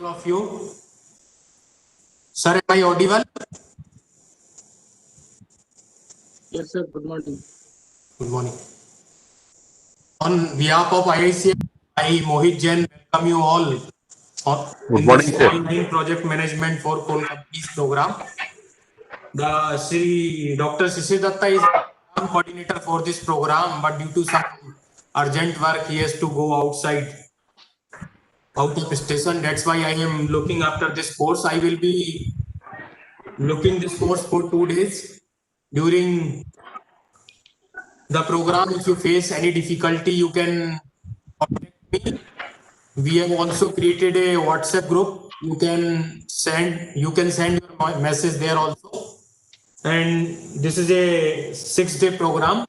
All of you. Sir, am I audible? Yes, sir. Good morning. Good morning. On behalf of IICM, I, Mohit Jain, welcome you all in morning, this sir. online project management for coal companies program. The Sri Dr. Sisi Datta is program coordinator for this program, but due to some urgent work, he has to go out of station. That's why I am looking after this course. I will be looking this course for 2 days. During the program, if you face any difficulty, you can contact me. We have also created a WhatsApp group. You can send your message there also. And this is a 6-day program.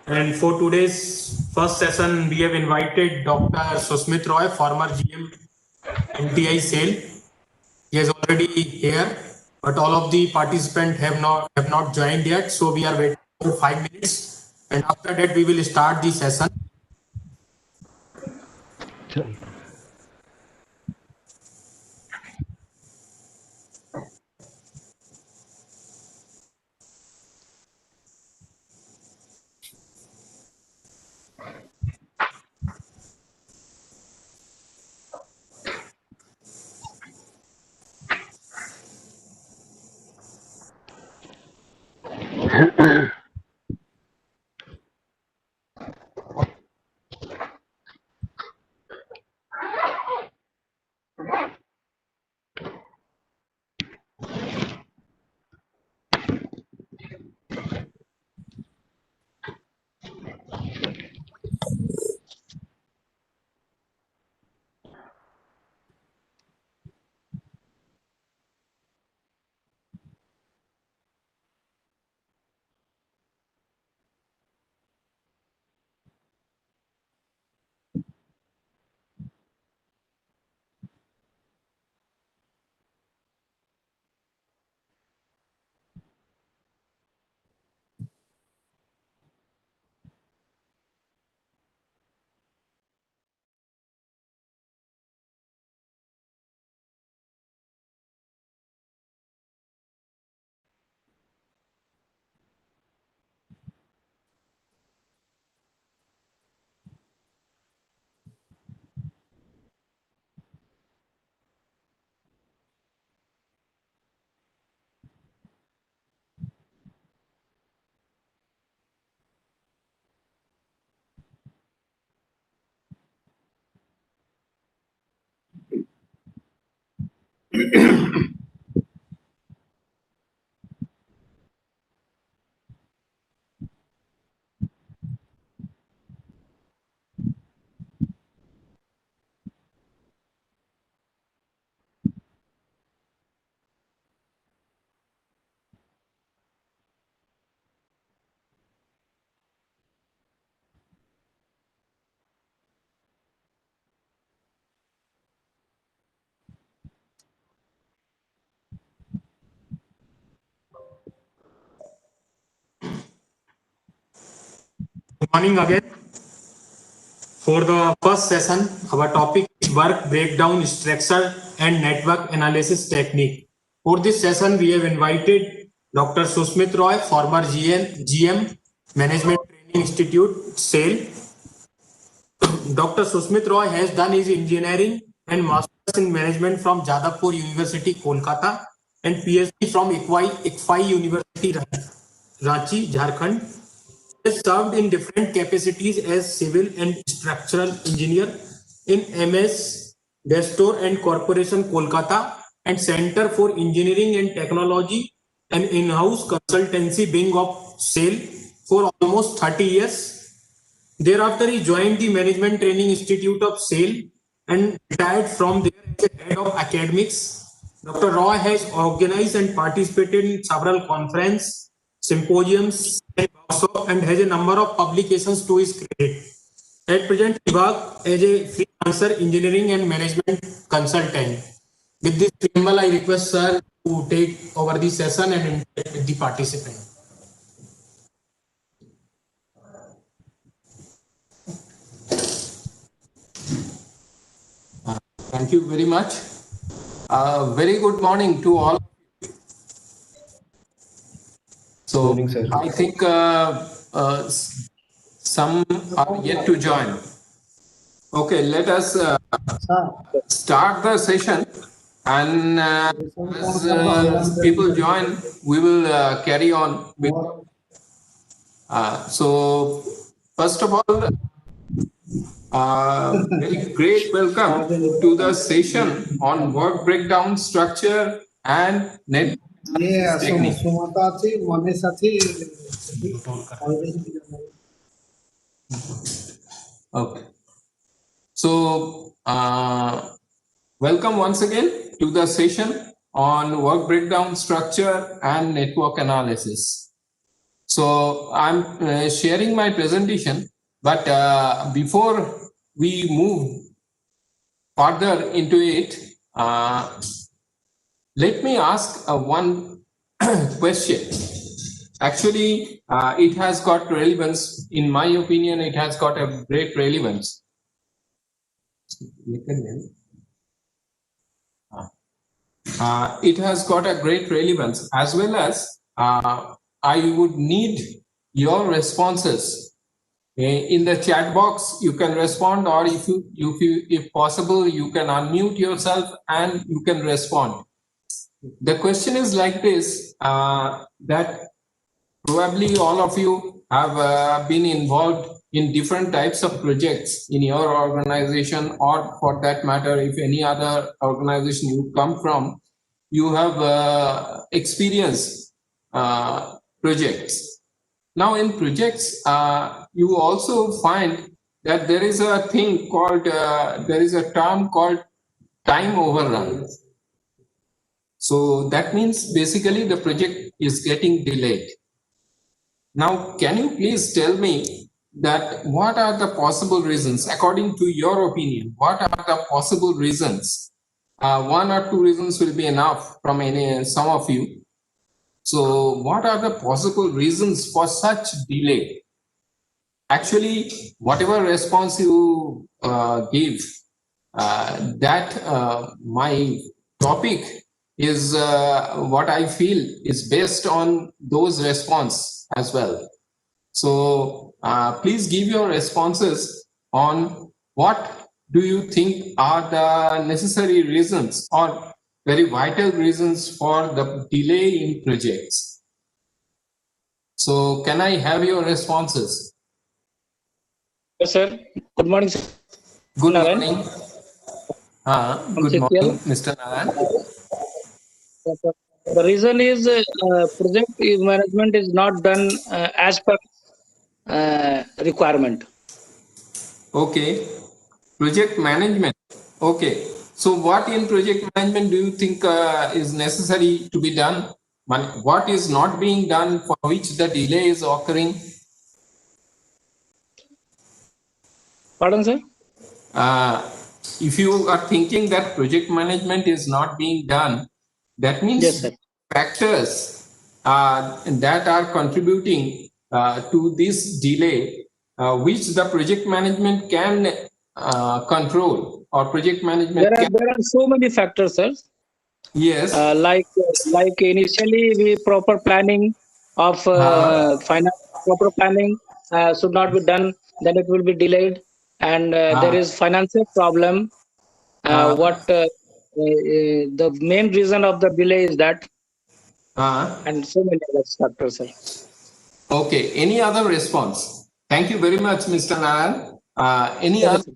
And for today's first session, we have invited Dr. Susmit Roy, former GM NTI Sale. He is already here, but all of the participants have not joined yet. So we are waiting for 5 minutes, and after that we will start the session. Good morning again. For the first session, our topic is work breakdown structure and network analysis technique. For this session, we have invited Dr. Susmit Roy, former GM, Management Training Institute, SAIL. Dr. Susmit Roy has done his engineering and master's in management from Jadavpur University, Kolkata, and PhD from ICFAI University, Ranchi, Jharkhand. He has served in different capacities as civil and structural engineer in MS, Destor and Corporation, Kolkata, and Center for Engineering and Technology, an in-house consultancy wing of SAIL for almost 30 years. Thereafter, he joined the Management Training Institute of SAIL and retired from there as a head of academics. Dr. Roy has organized and participated in several conferences, symposiums, and workshops, and has a number of publications to his credit. At present, he works as a freelancer engineering and management consultant. With this preamble, I request Sir to take over the session and interact with the participant. Thank you very much. Very good morning to all. So Morning, sir. I think some are yet to join. Okay, let us start the session, and as people join, we will carry on with. So first of all, very great welcome to the session on work breakdown structure and net technique. Okay. So welcome once again to the session on work breakdown structure and network analysis. So I'm sharing my presentation, but before we move further into it, let me ask one question. Actually, it has got relevance. In my opinion, it has got a great relevance. It has got a great relevance, as well as I would need your responses. In the chat box, you can respond, or if possible, you can unmute yourself and you can respond. The question is like this, that probably all of you have been involved in different types of projects in your organization, or for that matter, if any other organization you come from, you have experienced projects. Now in projects, you also find that there is a thing called, there is a term called time overrun. So that means basically the project is getting delayed. Now, can you please tell me that what are the possible reasons, according to your opinion, what are the possible reasons? One or two reasons will be enough from some of you. So what are the possible reasons for such delay? Actually, whatever response you give, my topic is what I feel is based on those response as well. So please give your responses on what do you think are the necessary reasons or very vital reasons for the delay in projects. So can I have your responses? Yes, sir. Good morning, sir. Good Narayan. morning. Good morning, Mr. Narayan. Yes, sir. The reason is project management is not done as per requirement. Okay. Project management. Okay. So what in project management do you think is necessary to be done? What is not being done for which the delay is occurring? Pardon, sir? If you are thinking that project management is not being done, that means Yes, sir. factors that are contributing to this delay, which the project management can control, or project management There are so many factors, sir. Yes. Like initially, we proper planning of finance, proper planning should not be done. Then it will be delayed, and there is financial problem. The main reason of the delay is that, and so many other factors, sir. Okay. Any other response? Thank you very much, Mr. Narayan. Any Yes, other?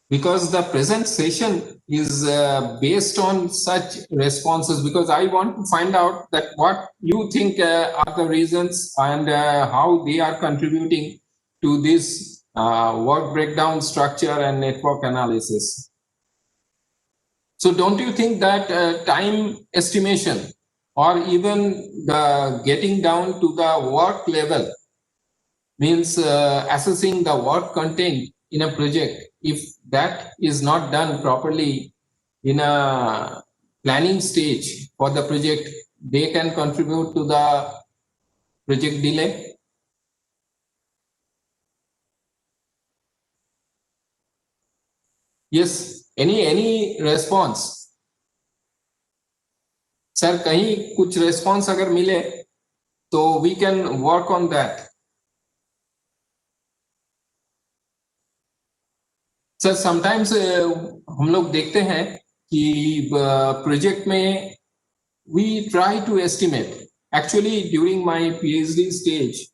Because the present session is based on such responses, because I want to find out that what you think are the reasons and how they are contributing to this work breakdown structure and network analysis. So don't you think that time estimation or even the getting down to the work level means assessing the work content in a project, if that is not done properly in a planning stage for the project, they can contribute to the project delay? Yes, any response? Sir, कहीं कुछ response अगर मिले तो we can work on that. Sir, sometimes हम लोग देखते हैं कि project में we try to estimate. Actually, during my PhD stage,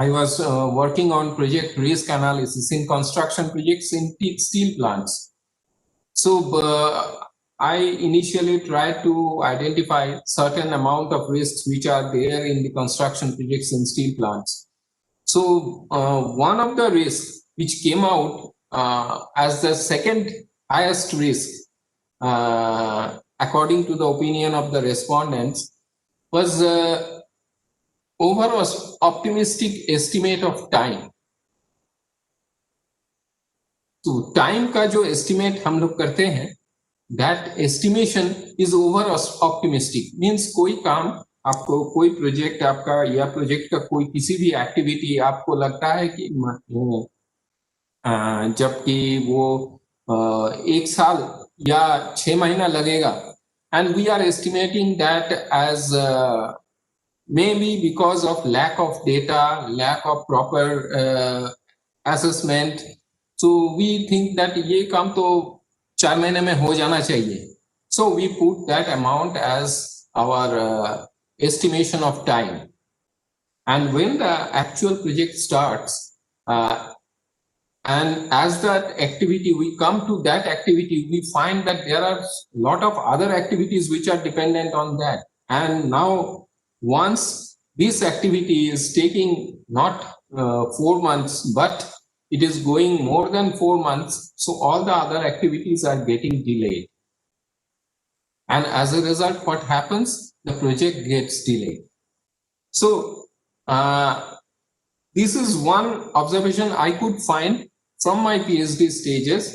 I was working on project risk analysis in construction projects in steel plants. So I initially tried to identify certain amount of risks which are there in the construction projects in steel plants. So one of the risks which came out as the second highest risk, according to the opinion of the respondents, was over optimistic estimate of time. तो time का जो estimate हम लोग करते हैं, that estimation is over optimistic. Means कोई काम आपको, कोई प्रोजेक्ट आपका या प्रोजेक्ट का कोई किसी भी एक्टिविटी आपको लगता है कि जबकि वो 1 साल या 6 महीना लगेगा, and we are estimating that as maybe because of lack of data, lack of proper assessment. So we think that ये काम तो 4 महीने में हो जाना चाहिए. So we put that amount as our estimation of time. And when the actual project starts, and as that activity, we come to that activity, we find that there are a lot of other activities which are dependent on that. And now, once this activity is taking not 4 months, but it is going more than 4 months, so all the other activities are getting delayed. And as a result, what happens? The project gets delayed. So this is one observation I could find from my PhD stages.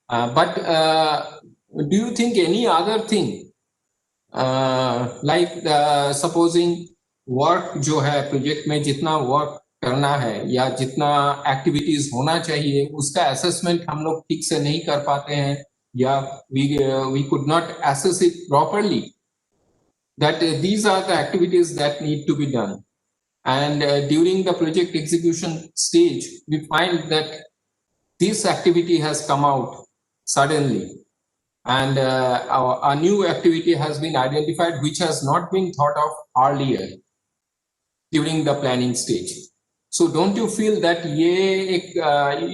But do you think any other thing? Like supposing work जो है project में जितना work करना है या जितना activities होना चाहिए उसका असेसमेंट हम लोग ठीक से नहीं कर पाते हैं, या we could not assess it properly, that these are the activities that need to be done. And during the project execution stage, we find that this activity has come out suddenly. And a new activity has been identified which has not been thought of earlier during the planning stage. So don't you feel that ये एक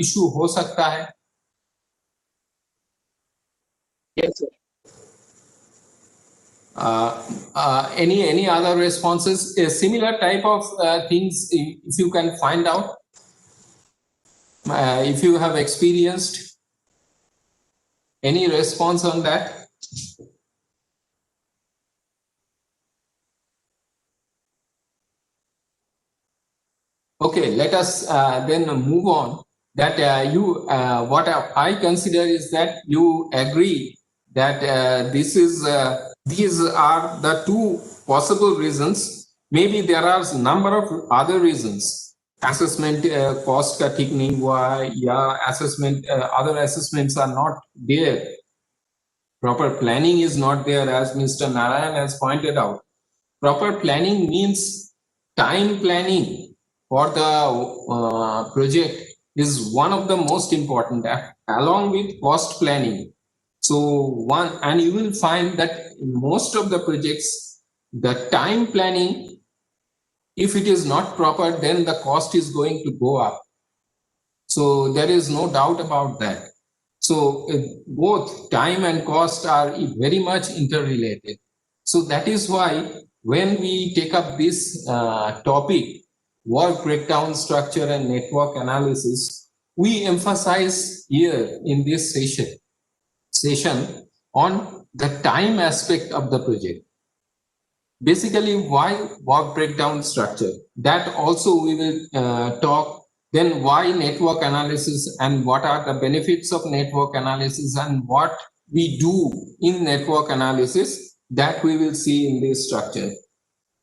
issue हो सकता है? Yes, sir. Any other responses? A similar type of things, if you can find out, if you have experienced. Any response on that? Okay, let us then move on. That what I consider is that you agree that these are the two possible reasons. Maybe there are a number of other reasons. Assessment cost का ठीक नहीं हुआ, या assessment other assessments are not there. Proper planning is not there, as Mr. Narayan has pointed out. Proper planning means time planning for the project is one of the most important, along with cost planning. So and you will find that in most of the projects, the time planning, if it is not proper, then the cost is going to go up. So there is no doubt about that. So both time and cost are very much interrelated. So that is why when we take up this topic, work breakdown structure and network analysis, we emphasize here in this session on the time aspect of the project. Basically, why work breakdown structure? That also we will talk. Then why network analysis and what are the benefits of network analysis and what we do in network analysis, that we will see in this structure.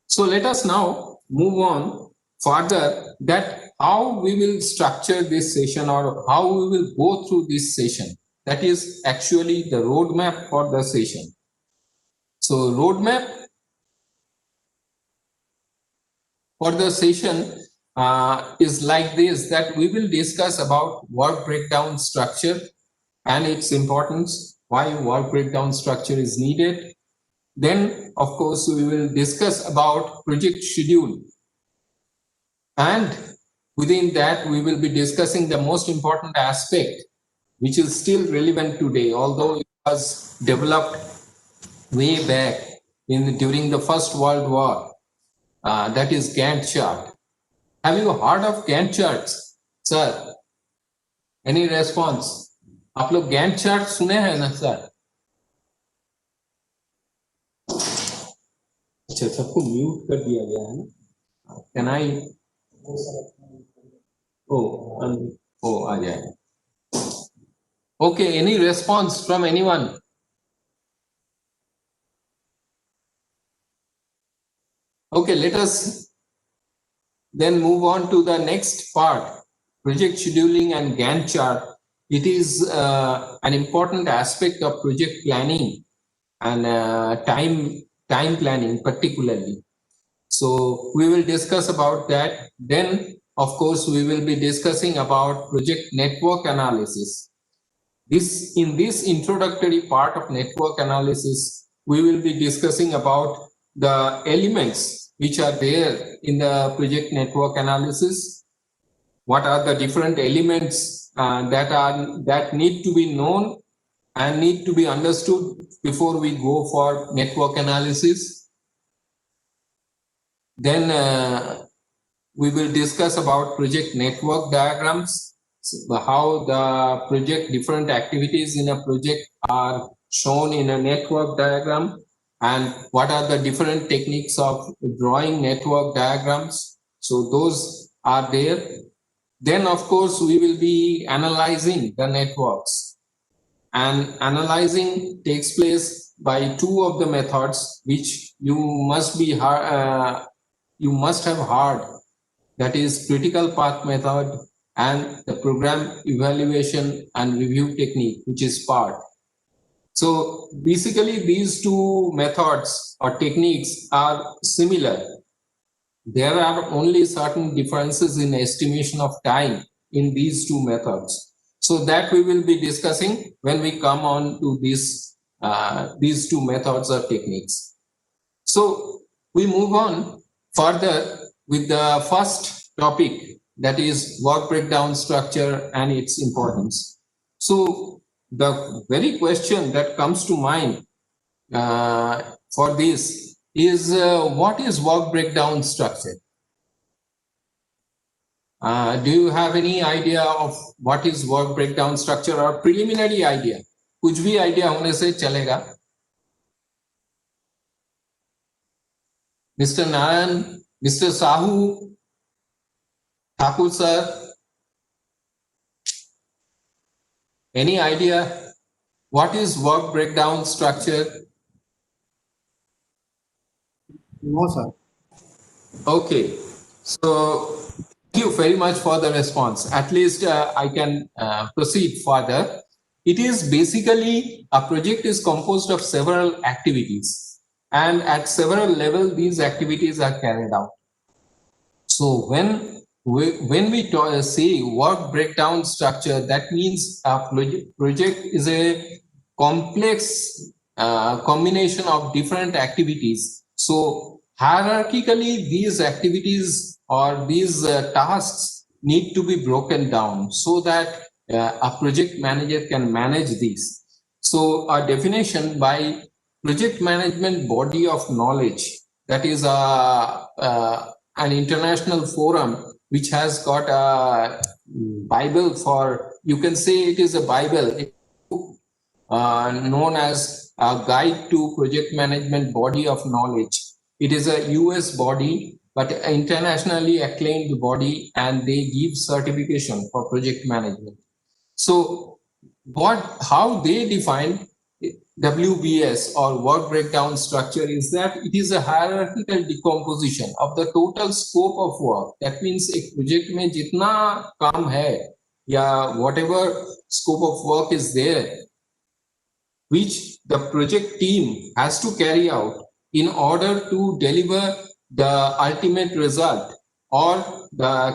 So let us now move on further, that how we will structure this session or how we will go through this session. that is actually the roadmap for the session. So roadmap for the session is like this, that we will discuss about work breakdown structure and its importance, why work breakdown structure is needed. Then, of course, we will discuss about project schedule. And within that, we will be discussing the most important aspect, which is still relevant today, although it was developed way back during the First World War. That is Gantt chart. Have you heard of Gantt charts, sir? Any response? आप लोग Gantt chart सुने हैं ना sir? अच्छा, सबको mute कर दिया गया है ना? Can I? Oh, आ जाएगा. Okay, any response from anyone? Okay, let us then move on to the next part, project scheduling and Gantt chart. It is an important aspect of project planning and time planning particularly. So we will discuss about that. Then, of course, we will be discussing about project network analysis. In this introductory part of network analysis, we will be discussing about the elements which are there in the project network analysis. What are the different elements that need to be known and need to be understood before we go for network analysis. Then we will discuss about project network diagrams, how the project, different activities in a project are shown in a network diagram, and what are the different techniques of drawing network diagrams. So those are there. Then, of course, we will be analyzing the networks, and analyzing takes place by two of the methods which you must have heard, that is critical path method and the program evaluation and review technique, which is PART. So basically these two methods or techniques are similar. There are only certain differences in estimation of time in these two methods. So that we will be discussing when we come on to these two methods or techniques. So we move on further with the first topic, that is work breakdown structure and its importance. So the very question that comes to mind for this is what is work breakdown structure? Do you have any idea of what is work breakdown structure or preliminary idea? कुछ भी idea होने से चलेगा. Mr. Nayan, Mr. Sahu, Thakur sir, any idea what is work breakdown structure? No, sir. Okay, so thank you very much for the response. At least I can proceed further. It is basically, a project is composed of several activities, and at several levels these activities are carried out. So when we say work breakdown structure, that means a project is a complex combination of different activities. So hierarchically, these activities or these tasks need to be broken down so that a project manager can manage these. So a definition by project management body of knowledge, that is an international forum which has got a Bible for, you can say it is a Bible, known as a guide to project management body of knowledge. It is a US body, but internationally acclaimed body, and they give certification for project management. So how they define WBS or work breakdown structure is that it is a hierarchical decomposition of the total scope of work. That means एक project में जितना काम है yeah, whatever scope of work is there, which the project team has to carry out in order to deliver the ultimate result or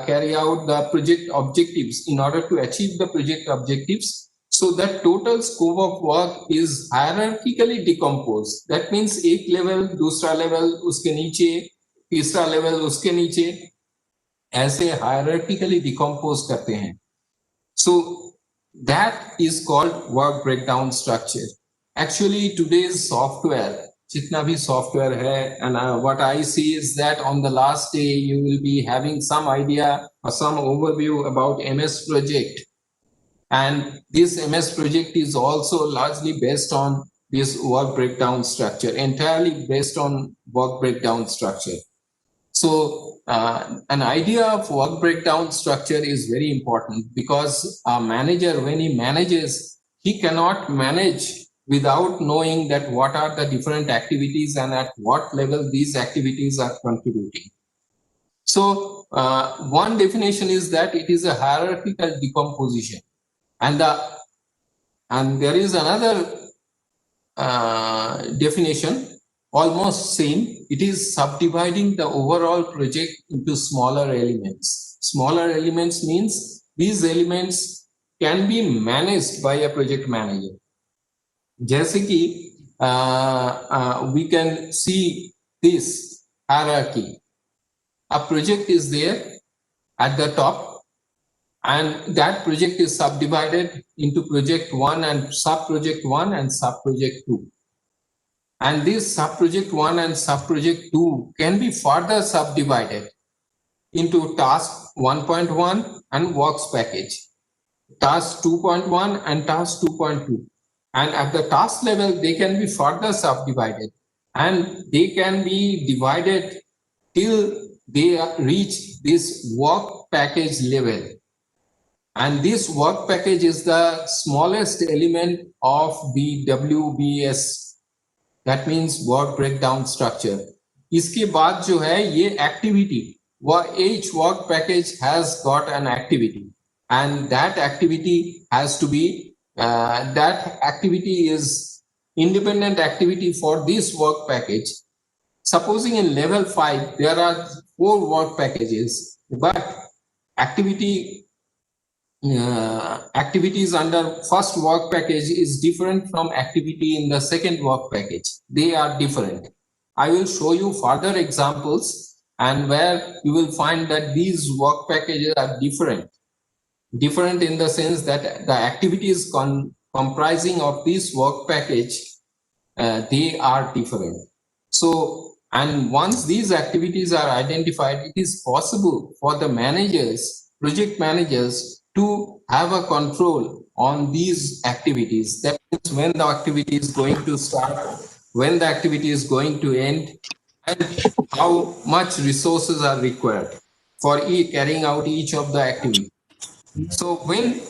carry out the project objectives in order to achieve the project objectives. So that total scope of work is hierarchically decomposed. That means एक level, दूसरा level, उसके नीचे, तीसरा level, उसके नीचे, ऐसे hierarchically decompose करते हैं. So that is called work breakdown structure. Actually, today's software, jitna bhi software hai, and what I see is that on the last day you will be having some idea or some overview about MS Project, and this MS Project is also largely based on this work breakdown structure, entirely based on work breakdown structure. So an idea of work breakdown structure is very important, because a manager, when he manages, he cannot manage without knowing that what are the different activities and at what level these activities are contributing. So one definition is that it is a hierarchical decomposition, and there is another definition, almost same. It is subdividing the overall project into smaller elements. Smaller elements means these elements can be managed by a project manager. जैसे कि we can see this hierarchy. A project is there at the top, and that project is subdivided into project 1 and sub-project 1 and sub-project 2. And this sub-project 1 and sub-project 2 can be further subdivided into task 1.1 and works package, task 2.1 and task 2.2. And at the task level, they can be further subdivided, and they can be divided till they reach this work package level. And this work package is the smallest element of the WBS. That means work breakdown structure. इसके बाद जो है ये activity, each work package has got an activity, and that activity has to be that activity is independent activity for this work package. Supposing in level 5 there are 4 work packages, but activities under first work package is different from activity in the second work package. They are different. I will show you further examples, and where you will find that these work packages are different in the sense that the activities comprising of this work package, they are different. So, and once these activities are identified, it is possible for the managers, project managers, to have a control on these activities. That means when the activity is going to start, when the activity is going to end, and how much resources are required for carrying out each of the activities. So when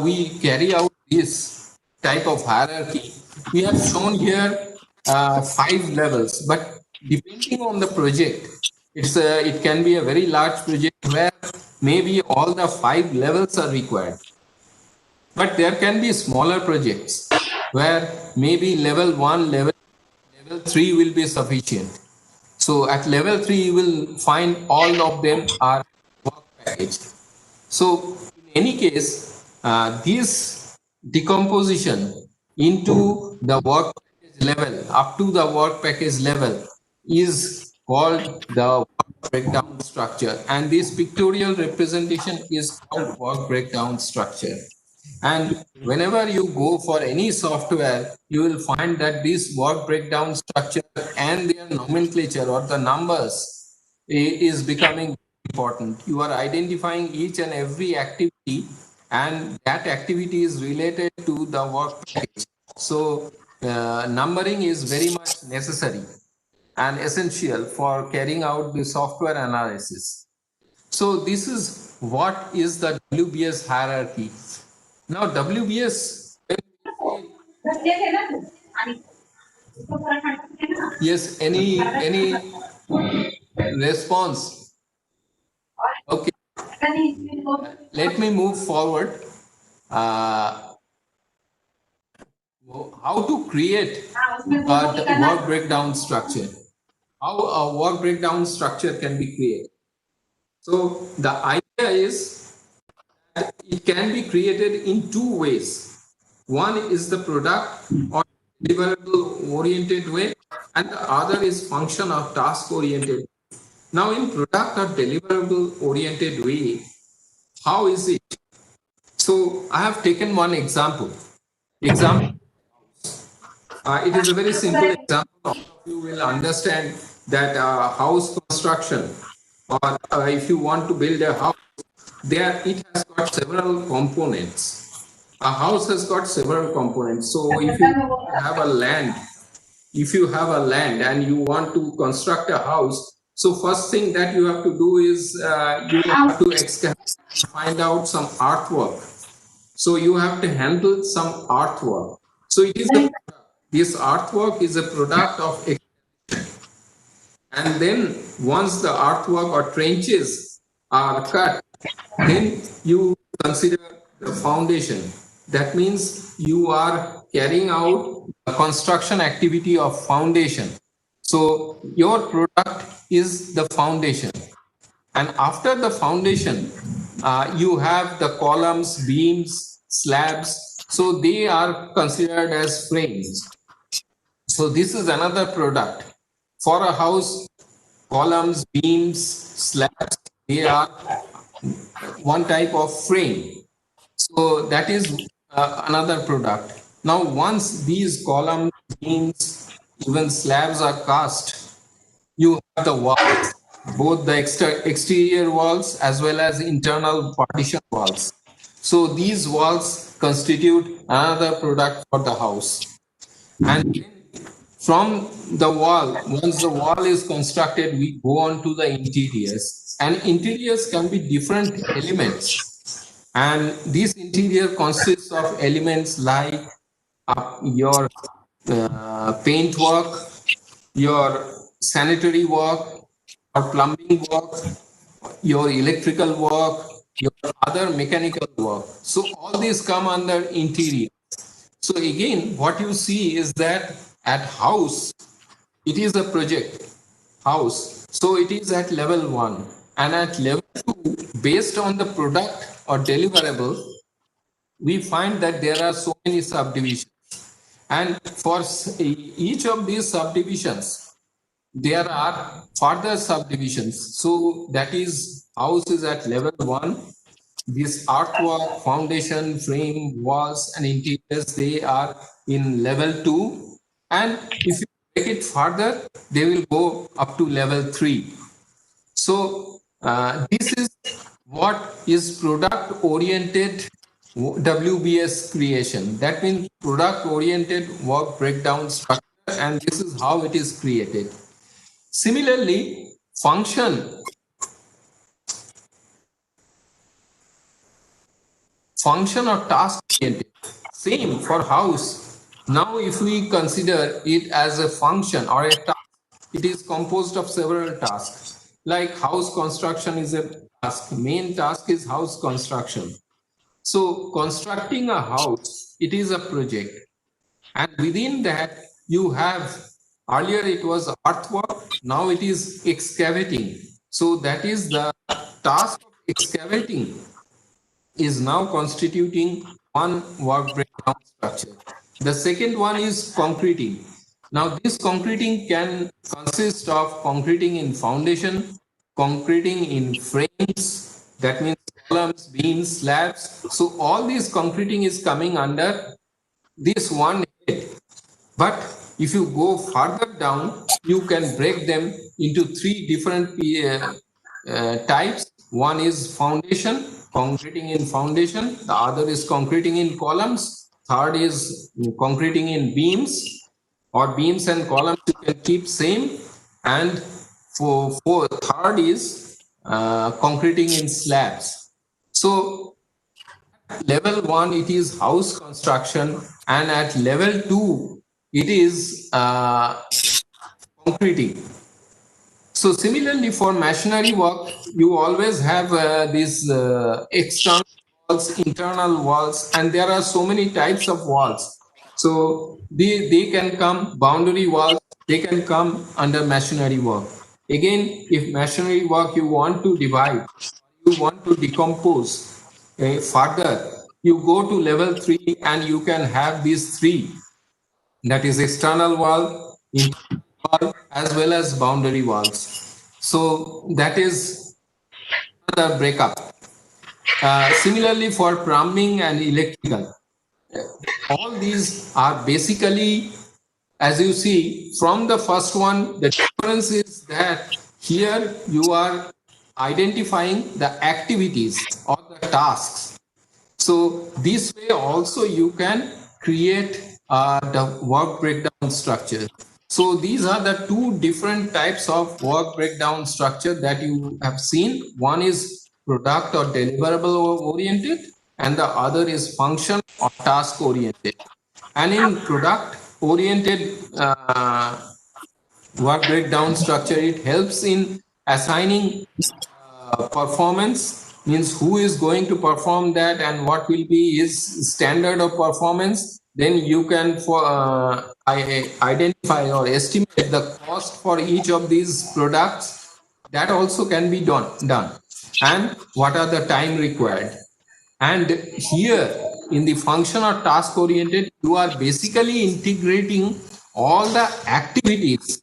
we carry out this type of hierarchy, we have shown here 5 levels, but depending on the project, it can be a very large project where maybe all the 5 levels are required. But there can be smaller projects where maybe level 1, level 3 will be sufficient. So at level 3, you will find all of them are work package. So in any case, this decomposition into the work package level, up to the work package level, is called the work breakdown structure. And this pictorial representation is called work breakdown structure. And whenever you go for any software, you will find that this work breakdown structure and their nomenclature or the numbers is becoming important. You are identifying each and every activity, and that activity is related to the work package. So numbering is very much necessary and essential for carrying out the software analysis. So this is what is the WBS hierarchy. Now WBS, yes, any response? Okay. let me move forward. How to create a work breakdown structure. How a work breakdown structure can be created. So the idea is that it can be created in two ways. One is the product or deliverable oriented way, and the other is function or task oriented. Now in product or deliverable oriented way, how is it? So I have taken one example. It is a very simple example. All of you will understand that house construction, or if you want to build a house, it has got several components. A house has got several components. So if you have a land, and you want to construct a house, so first thing that you have to do is you have to find out some artwork. So you have to handle some artwork. So it is this artwork is a product of, and then once the artwork or trenches are cut, then you consider the foundation. That means you are carrying out a construction activity of foundation. So your product is the foundation. And after the foundation, you have the columns, beams, slabs. So they are considered as frames. So this is another product. For a house, columns, beams, slabs, they are one type of frame. So that is another product. Now, once these columns, beams, even slabs are cast, you have the walls, both the exterior walls as well as internal partition walls. So these walls constitute another product for the house. And then from the wall, once the wall is constructed, we go on to the interiors. And interiors can be different elements. And this interior consists of elements like your paint work, your sanitary work, or plumbing work, your electrical work, your other mechanical work. So all these come under interior. So again, what you see is that at house, it is a project house. So it is at level 1. And at level 2, based on the product or deliverable, we find that there are so many subdivisions. And for each of these subdivisions, there are further subdivisions. So that is, house is at level 1. This artwork, foundation, frame, walls, and interiors, they are in level 2. And if you take it further, they will go up to level 3. So this is what is product-oriented WBS creation. That means product-oriented work breakdown structure, and this is how it is created. Similarly, function or task oriented, same for house. Now, if we consider it as a function or a task, it is composed of several tasks. Like house construction is a task. Main task is house construction. So constructing a house, it is a project. And within that, you have, earlier it was earthwork, now it is excavating. So that is the task of excavating is now constituting one work breakdown structure. The second one is concreting. Now this concreting can consist of concreting in foundation, concreting in frames, that means columns, beams, slabs. So all this concreting is coming under this one head. But if you go further down, you can break them into 3 different types. One is foundation, concreting in foundation. The other is concreting in columns. Third is concreting in beams, or beams and columns you can keep same. And for third is concreting in slabs. So level 1, it is house construction, and at level 2, it is concreting. So similarly for machinery work, you always have these external walls, internal walls, and there are so many types of walls. So they can come boundary walls, they can come under machinery work. Again, if machinery work you want to divide, you want to decompose further, you go to level 3 and you can have these three, that is external wall, internal wall, as well as boundary walls. So that is the breakup. Similarly for plumbing and electrical, all these are basically, as you see from the first one, the difference is that here you are identifying the activities or the tasks. So this way also you can create the work breakdown structure. So these are the two different types of work breakdown structure that you have seen. One is product or deliverable oriented, and the other is function or task oriented. And in product oriented work breakdown structure, it helps in assigning performance, means who is going to perform that and what will be his standard of performance. Then you can identify or estimate the cost for each of these products. That also can be done, and what are the time required. And here in the function or task oriented, you are basically integrating all the activities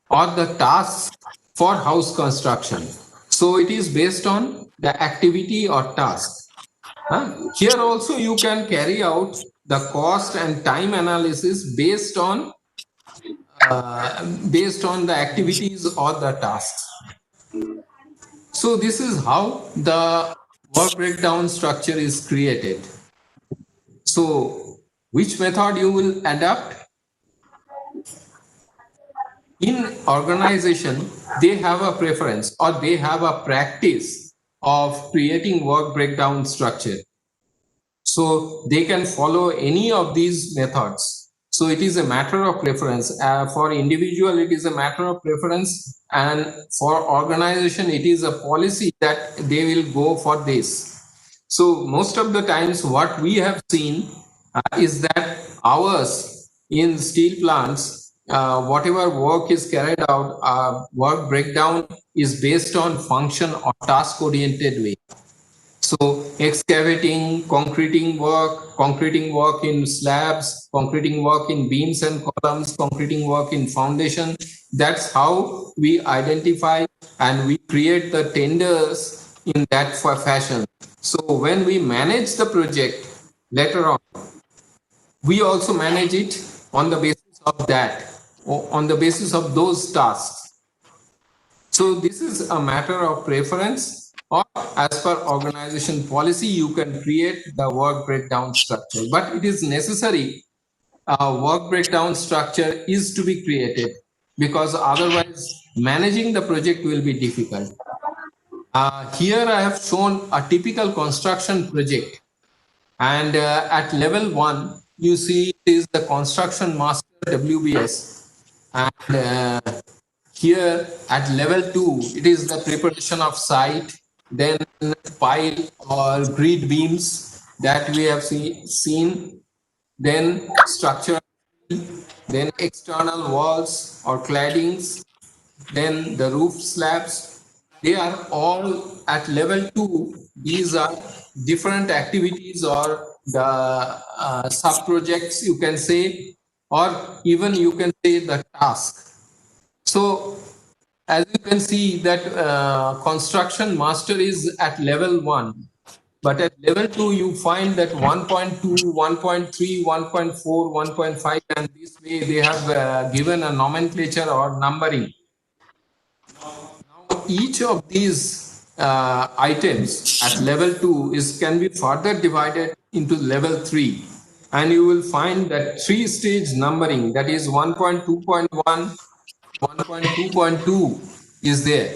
or the tasks for house construction. So it is based on the activity or task. Here also you can carry out the cost and time analysis based on the activities or the tasks. So this is how the work breakdown structure is created. So which method you will adapt? In organization, they have a preference or they have a practice of creating work breakdown structure. So they can follow any of these methods. So it is a matter of preference. For individual, it is a matter of preference, and for organization, it is a policy that they will go for this. So most of the times what we have seen is that ours in steel plants, whatever work is carried out, work breakdown is based on function or task oriented way. So excavating, concreting work in slabs, concreting work in beams and columns, concreting work in foundation. That's how we identify and we create the tenders in that fashion. So when we manage the project later on, we also manage it on the basis of that, or on the basis of those tasks. So this is a matter of preference, or as per organization policy, you can create the work breakdown structure. But it is necessary work breakdown structure is to be created, because otherwise managing the project will be difficult. Here I have shown a typical construction project, and at level 1 you see it is the construction master WBS, and here at level 2 it is the preparation of site, then pile or grid beams that we have seen, then structure, then external walls or claddings, then the roof slabs. They are all at level 2. These are different activities or the sub projects, you can say, or even you can say the task. So as you can see that construction master is at level 1, but at level 2 you find that 1.2, 1.3, 1.4, 1.5, and this way they have given a nomenclature or numbering. Now each of these items at level 2 can be further divided into level 3, and you will find that 3-stage numbering, that is 1.2.1, 1.2.2 is there.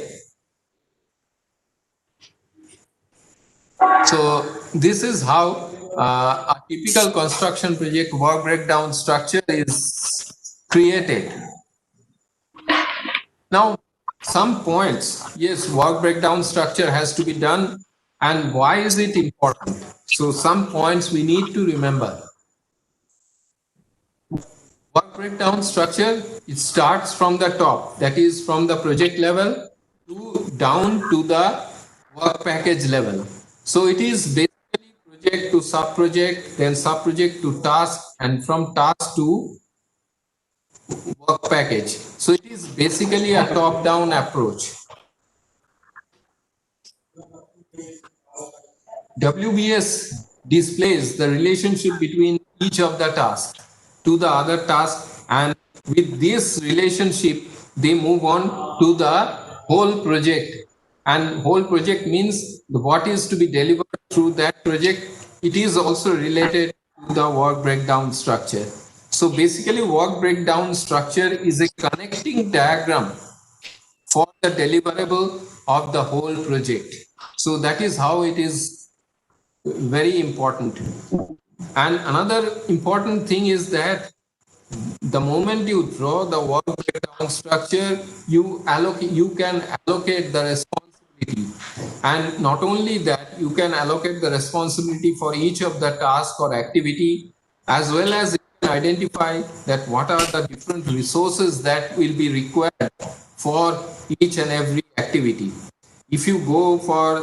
So this is how a typical construction project work breakdown structure is created. Now, some points. Yes, work breakdown structure has to be done. And why is it important? So some points we need to remember. Work breakdown structure, it starts from the top, that is from the project level to down to the work package level. So it is basically project to sub-project, then sub-project to task, and from task to work package. So it is basically a top-down approach. WBS displays the relationship between each of the tasks to the other task, and with this relationship they move on to the whole project, and whole project means what is to be delivered through that project. It is also related to the work breakdown structure. So basically work breakdown structure is a connecting diagram for the deliverable of the whole project. So that is how it is very important. And another important thing is that the moment you draw the work breakdown structure, you can allocate the responsibility. And not only that, you can allocate the responsibility for each of the task or activity, as well as you can identify that what are the different resources that will be required for each and every activity. If you go for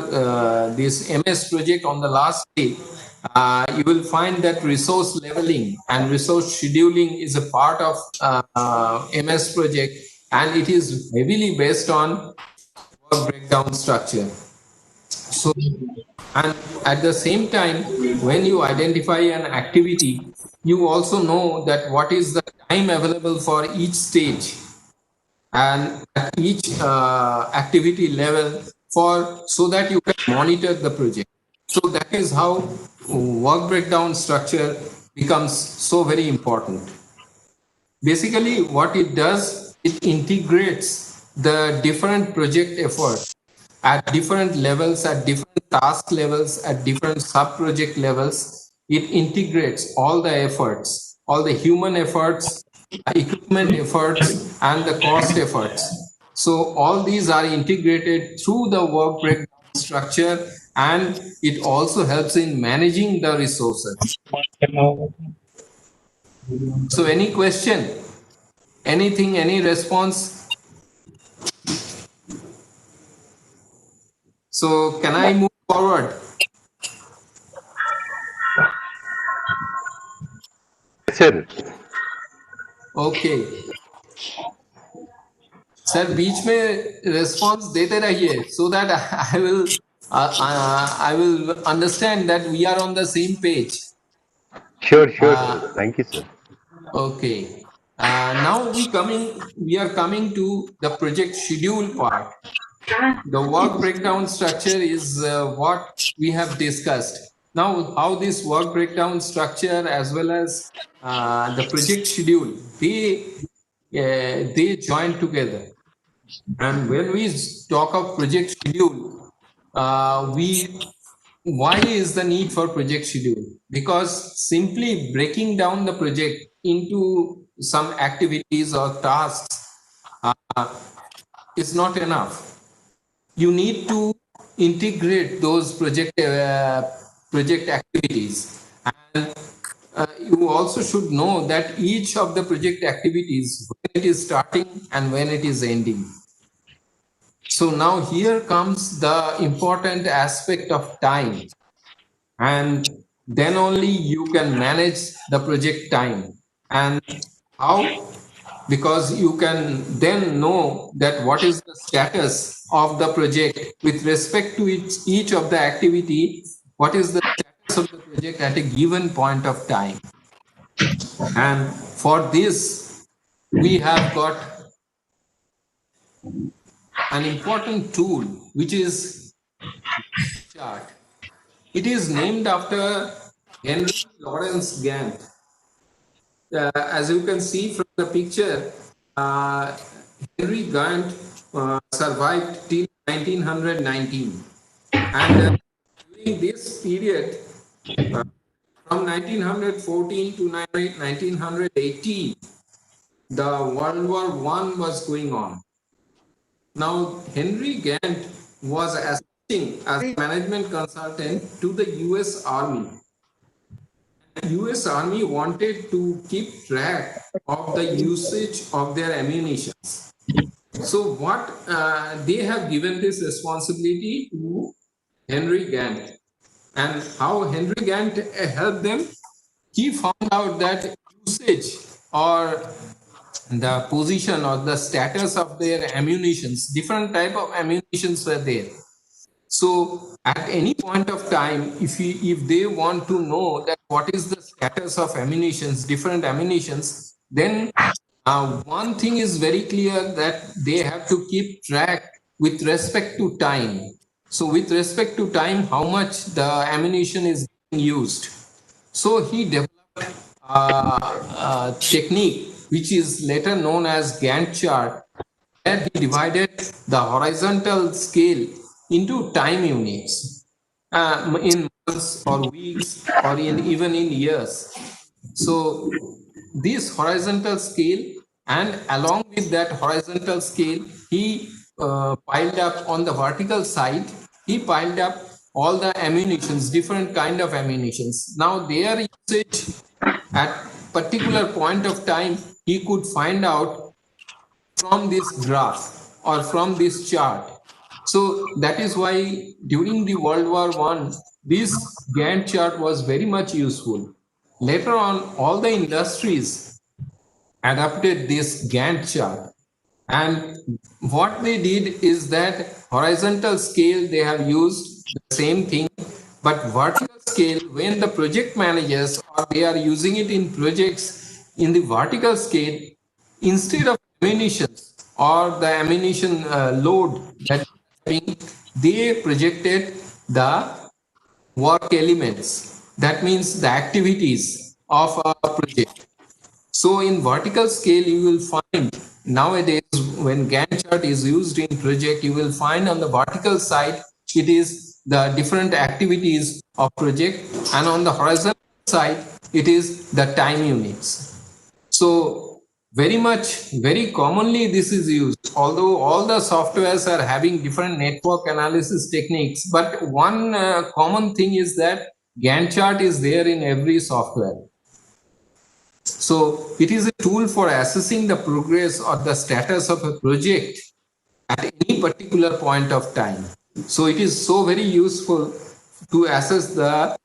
this MS project on the last day, you will find that resource leveling and resource scheduling is a part of MS project, and it is heavily based on work breakdown structure. So, and at the same time, when you identify an activity, you also know that what is the time available for each stage and at each activity level so that you can monitor the project. So that is how work breakdown structure becomes so very important. Basically, what it does, it integrates the different project efforts at different levels, at different task levels, at different sub-project levels. It integrates all the efforts, all the human efforts, equipment efforts, and the cost efforts. So all these are integrated through the work breakdown structure, and it also helps in managing the resources. So any question? Anything, any response? So can I move forward? Sir okay sir बीच में response देते रहिए so that I will understand that we are on the same page sure sure thank you sir okay now we are coming to the project schedule part. The work breakdown structure is what we have discussed. Now, how this work breakdown structure as well as the project schedule, they join together. And when we talk of project schedule, why is the need for project schedule? Because simply breaking down the project into some activities or tasks is not enough. You need to integrate those project activities, and you also should know that each of the project activities, when it is starting and when it is ending. So now here comes the important aspect of time, and then only you can manage the project time. And how? Because you can then know that what is the status of the project with respect to each of the activity, what is the status of the project at a given point of time. And for this, we have got an important tool, which is chart. It is named after Henry Lawrence Gantt. As you can see from the picture, Henry Gantt survived till 1919, and during this period, from 1914 to 1918, the World War I was going on, Now, Henry Gantt was assisting as a management consultant to the US Army. US Army wanted to keep track of the usage of their ammunition. So what they have given this responsibility to Henry Gantt, and how Henry Gantt helped them. He found out that usage or the position or the status of their ammunitions, different type of ammunitions were there. So at any point of time, if they want to know that what is the status of ammunitions, different ammunitions, then one thing is very clear, that they have to keep track with respect to time. So with respect to time, how much the ammunition is being used. So he developed a technique which is later known as Gantt chart, where he divided the horizontal scale into time units in months or weeks or even in years. So this horizontal scale, and along with that horizontal scale, he piled up on the vertical side, he piled up all the ammunitions, different kind of ammunitions. Now their usage at particular point of time, he could find out from this graph or from this chart. So that is why during the World War I, this Gantt chart was very much useful. Later on, all the industries adopted this Gantt chart. And what they did is that horizontal scale, they have used the same thing, but vertical scale, when the project managers or they are using it in projects in the vertical scale, instead of ammunition or the ammunition load that they projected the work elements. That means the activities of a project. So in vertical scale, you will find nowadays when Gantt chart is used in project, you will find on the vertical side, it is the different activities of project, and on the horizontal side, it is the time units. So very commonly this is used, although all the softwares are having different network analysis techniques, but one common thing is that Gantt chart is there in every software. So it is a tool for assessing the progress or the status of a project at any particular point of time. So it is so very useful to assess the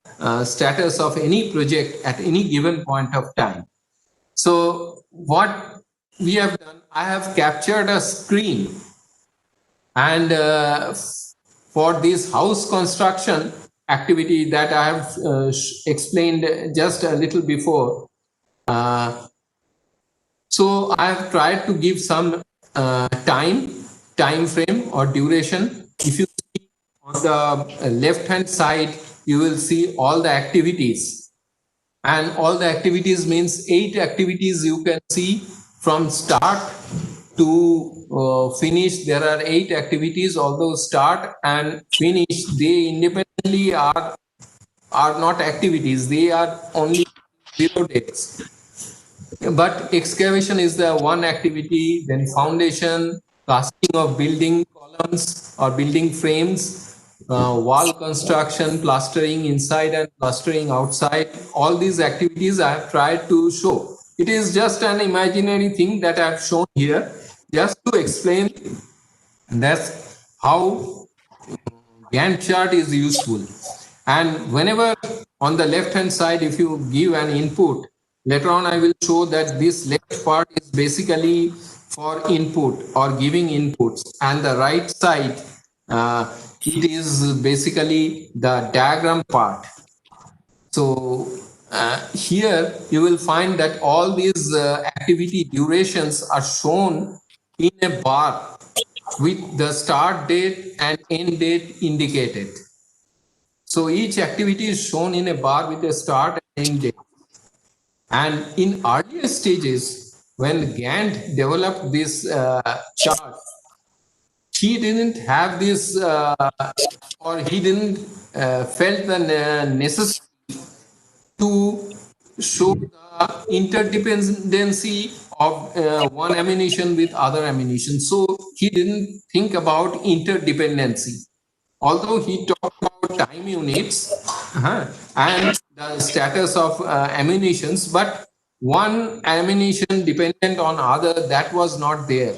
status of any project at any given point of time. So what we have done, I have captured a screen, and for this house construction activity that I have explained just a little before, so I have tried to give some time frame or duration. If you see on the left hand side, you will see all the activities, and all the activities means 8 activities you can see from start to finish. There are 8 activities, although start and finish, they independently are not activities, they are only 0 days. But excavation is the one activity, then foundation, casting of building columns or building frames, wall construction, plastering inside and plastering outside. All these activities I have tried to show. It is just an imaginary thing that I have shown here, just to explain that's how Gantt chart is useful. And whenever on the left hand side, if you give an input, later on I will show that this left part is basically for input or giving inputs, and the right side, it is basically the diagram part. So here you will find that all these activity durations are shown in a bar with the start date and end date indicated. So each activity is shown in a bar with a start and end date. And in earlier stages, when Gantt developed this chart, he didn't have this, or he didn't felt the necessity to show the interdependency of one ammunition with other ammunition. So he didn't think about interdependency. Although he talked about time units and the status of ammunitions, but one ammunition dependent on other, that was not there.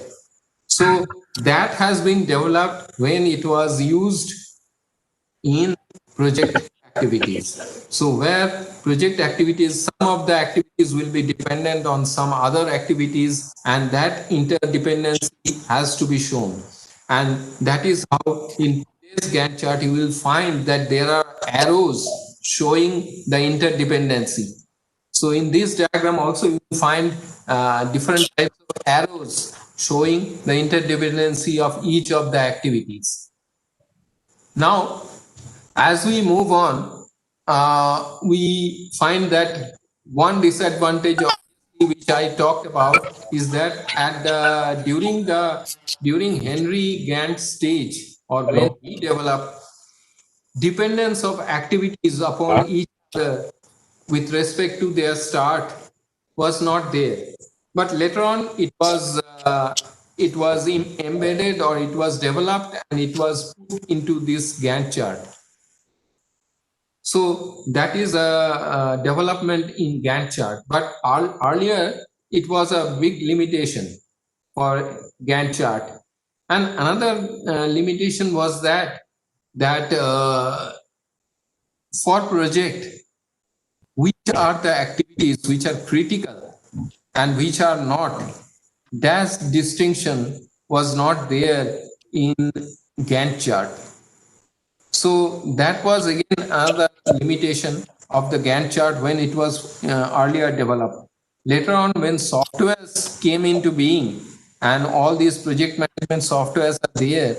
So that has been developed when it was used in project activities. So where project activities, some of the activities will be dependent on some other activities, and that interdependency has to be shown. And that is how in today's Gantt chart you will find that there are arrows showing the interdependency. So in this diagram also you will find different types of arrows showing the interdependency of each of the activities. Now, as we move on, we find that one disadvantage of which I talked about is that at the during Henry Gantt's stage, or when he developed, dependence of activities upon each other with respect to their start was not there. But later on, it was embedded, or it was developed, and it was put into this Gantt chart. So that is a development in Gantt chart. But earlier, it was a big limitation for Gantt chart. And another limitation was that for project, which are the activities which are critical and which are not, that distinction was not there in Gantt chart. So that was again another limitation of the Gantt chart when it was earlier developed. Later on, when softwares came into being and all these project management softwares are there,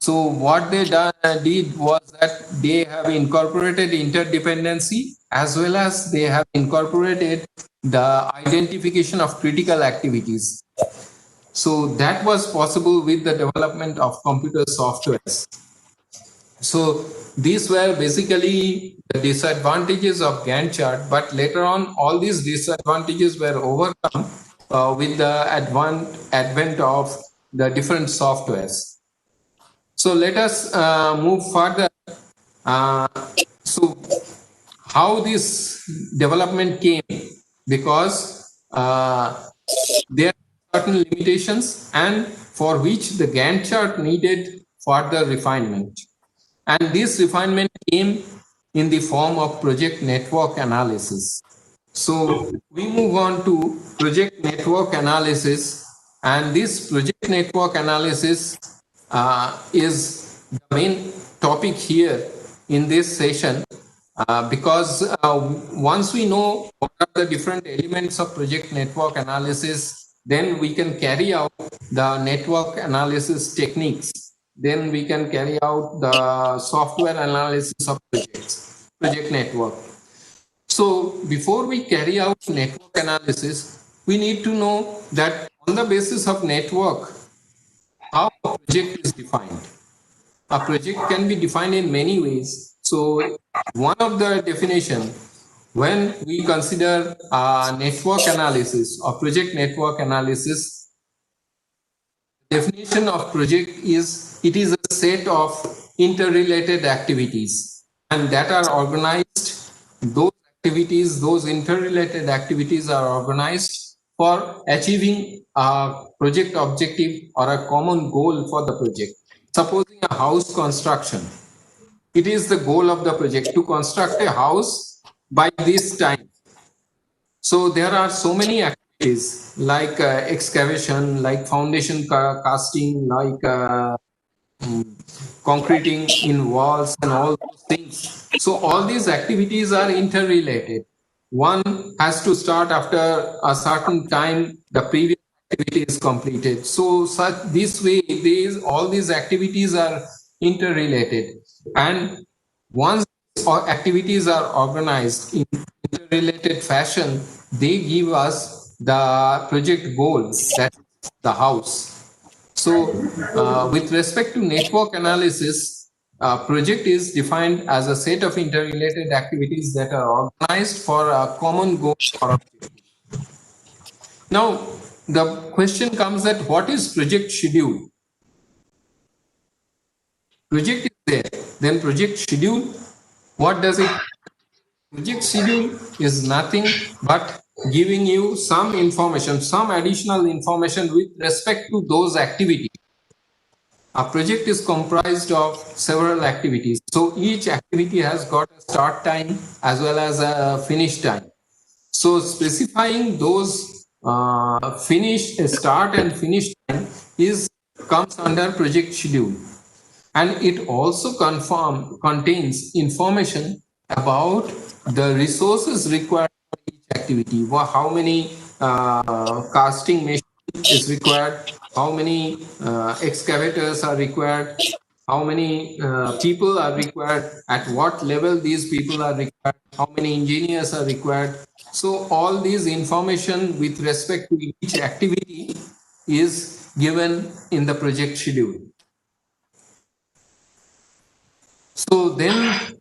so what they did was that they have incorporated interdependency, as well as they have incorporated the identification of critical activities. So that was possible with the development of computer softwares. So these were basically the disadvantages of Gantt chart, but later on all these disadvantages were overcome with the advent of the different softwares. So let us move further. So how this development came? Because there are certain limitations, and for which the Gantt chart needed further refinement. And this refinement came in the form of project network analysis. So we move on to project network analysis, and this project network analysis is the main topic here in this session, because once we know what are the different elements of project network analysis, then we can carry out the network analysis techniques. Then we can carry out the software analysis of project network. So before we carry out network analysis, we need to know that on the basis of network, how a project is defined. A project can be defined in many ways. So one of the definition, when we consider network analysis or project network analysis, definition of project is, it is a set of interrelated activities, and that are organized, those activities, those interrelated activities are organized for achieving a project objective or a common goal for the project. Supposing a house construction, it is the goal of the project to construct a house by this time. So there are so many activities like excavation, like foundation casting, like concreting in walls and all those things. So all these activities are interrelated. One has to start after a certain time, the previous activity is completed. So this way, all these activities are interrelated. And once activities are organized in interrelated fashion, they give us the project goal, that's the house. So with respect to network analysis, project is defined as a set of interrelated activities that are organized for a common goal or objective. Now, the question comes that what is project schedule? Project is there, then project schedule, what does it? Project schedule is nothing but giving you some information, some additional information with respect to those activities. A project is comprised of several activities. So each activity has got a start time as well as a finish time. So specifying those start and finish time comes under project schedule. And it also contains information about the resources required for each activity. How many casting machines is required, how many excavators are required, how many people are required, at what level these people are required, how many engineers are required. So all these information with respect to each activity is given in the project schedule. So then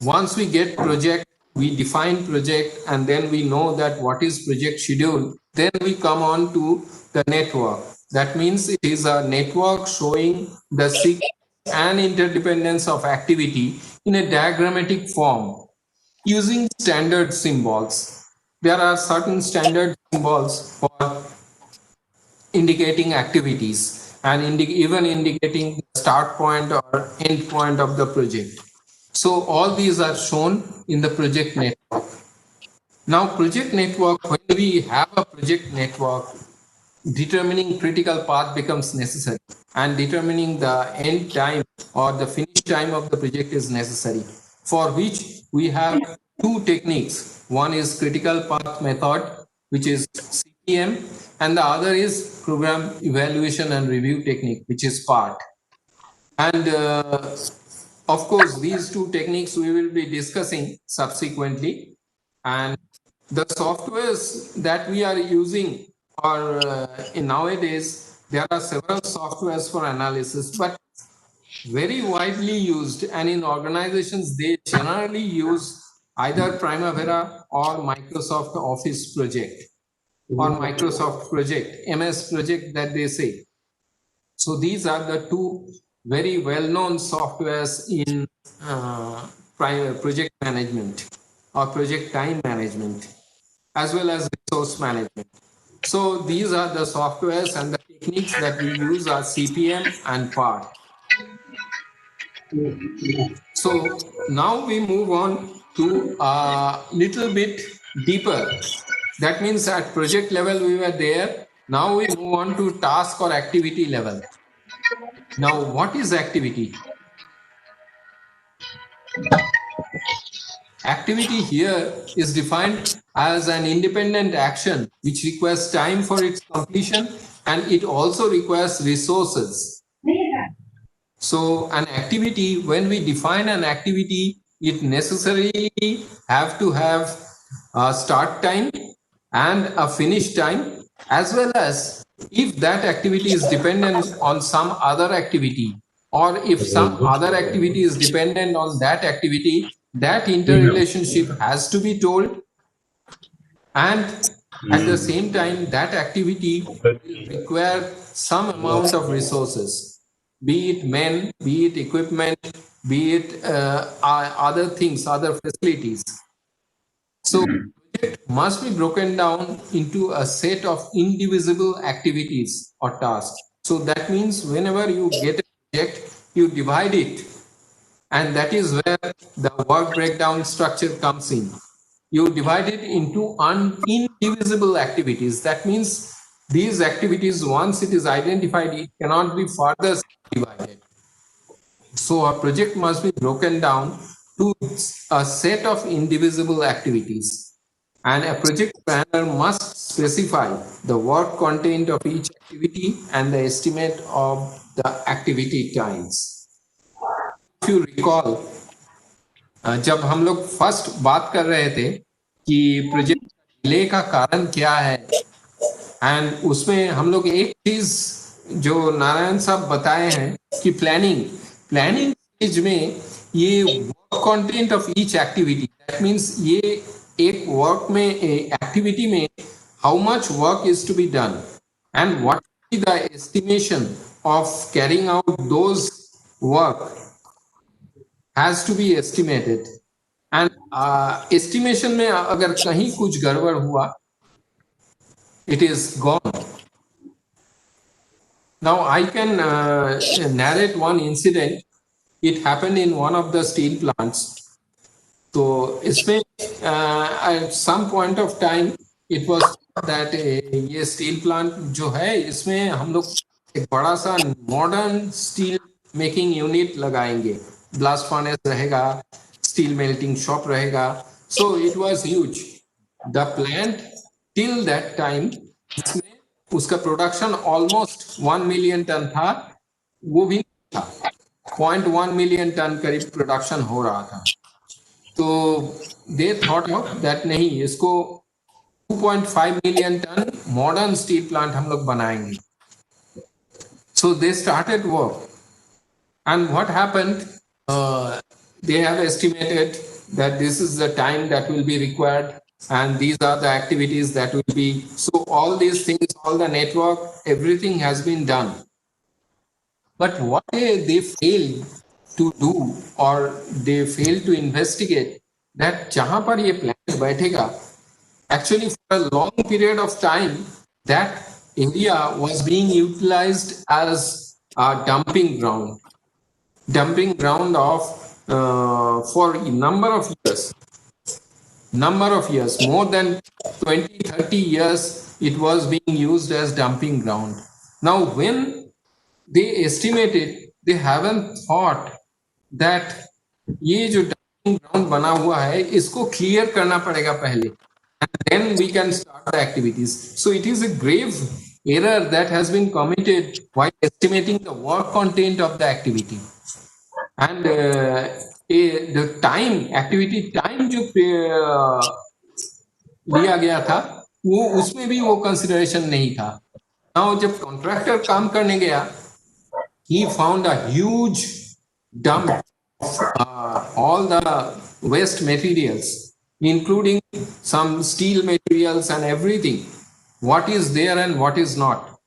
once we get project, we define project, and then we know that what is project schedule, then we come on to the network. That means it is a network showing the sequence and interdependence of activity in a diagrammatic form using standard symbols. There are certain standard symbols for indicating activities and even indicating the start point or end point of the project. So all these are shown in the project network. Now project network, when we have a project network, determining critical path becomes necessary, and determining the end time or the finish time of the project is necessary, for which we have two techniques. One is critical path method, which is CPM, and the other is program evaluation and review technique, which is PART. And of course, these two techniques we will be discussing subsequently. And the softwares that we are using are nowadays, there are several softwares for analysis, but very widely used, and in organizations they generally use either Primavera or Microsoft Office project or Microsoft project, MS project that they say. So these are the two very well-known softwares in project management or project time management, as well as resource management. So these are the softwares, and the techniques that we use are CPM and PART. So now we move on to a little bit deeper. That means at project level we were there. Now we move on to task or activity level. Now, what is activity? Activity here is defined as an independent action which requires time for its completion, and it also requires resources. So an activity, when we define an activity, it necessarily have to have a start time and a finish time, as well as if that activity is dependent on some other activity, or if some other activity is dependent on that activity, that interrelationship has to be told. And at the same time, that activity will require some amount of resources, be it men, be it equipment, be it other things, other facilities. So project must be broken down into a set of indivisible activities or tasks. So that means whenever you get a project, you divide it, and that is where the work breakdown structure comes in. You divide it into indivisible activities. That means these activities, once it is identified, it cannot be further divided. So a project must be broken down to a set of indivisible activities, and a project planner must specify the work content of each activity and the estimate of the activity times. If you recall, जब हम लोग first बात कर रहे थे कि project delay का कारण क्या है, एंड उसमें हम लोग एक चीज जो नारायण साहब बताए हैं कि प्लानिंग स्टेज में ये work content of each activity, that means ये एक वर्क में एक्टिविटी में how much work is to be done and what is the estimation of carrying out those work has to be estimated. And estimation में अगर कहीं कुछ गड़बड़ हुआ, it is gone. Now I can narrate one incident. It happened in one of the steel plants. So इसमें at some point of time it was that ये steel plant जो है इसमें हम लोग एक बड़ा सा modern steel making unit लगाएंगे. Blast furnace रहेगा, steel melting shop रहेगा. So it was huge. The plant till that time इसमें उसका प्रोडक्शन ऑलमोस्ट 1 मिलियन टन था, वो भी था 0.1 मिलियन टन करीब प्रोडक्शन हो रहा था. तो दे थॉट ऑफ दैट नहीं, इसको 2.5 million tonne modern steel plant हम लोग बनाएंगे. So they started work and what happened, they have estimated that this is the time that will be required and these are the activities that will be. So all these things, all the network, everything has been done. But what they failed to do or they failed to investigate that जहां पर ये plant बैठेगा, actually for a long period of time that area was being utilized as a dumping ground of for a number of years, more than 20-30 years it was being used as dumping ground. Now when they estimated, they haven't thought that ये जो dumping ground बना हुआ है इसको clear करना पड़ेगा पहले, and then we can start the activities. So it is a grave error that has been committed while estimating the work content of the activity. And the time, activity time जो लिया गया था वो उसमें भी वो कंसिडरेशन नहीं था. Now जब कॉन्ट्रैक्टर काम करने गया, he found a huge dump of all the waste materials, including some steel materials and everything. What is there and what is not.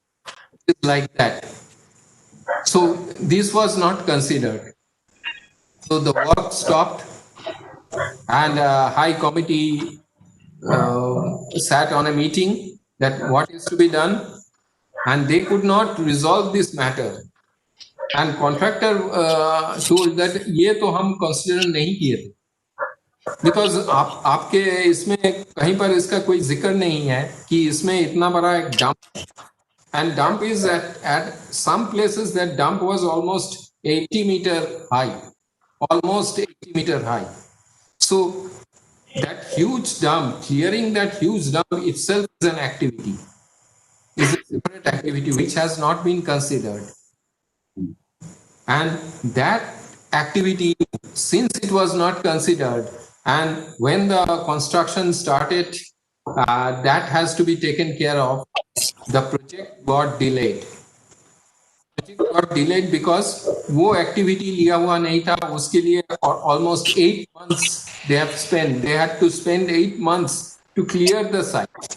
It's like that. So this was not considered. So the work stopped and High Committee sat on a meeting that what is to be done, and they could not resolve this matter. And contractor told that ये तो हम consider नहीं किए थे, because आपके इसमें कहीं पर इसका कोई जिक्र नहीं है कि इसमें इतना बड़ा एक dump, and dump is at some places that dump was almost 80 meter high. Almost 80 meter high. So that huge dump, clearing that huge dump itself is an activity, is a separate activity which has not been considered. And that activity, since it was not considered, and when the construction started, that has to be taken care of, the project got delayed. Got delayed because वो activity लिया हुआ नहीं था, उसके लिए almost 8 months they had to spend 8 months to clear the site.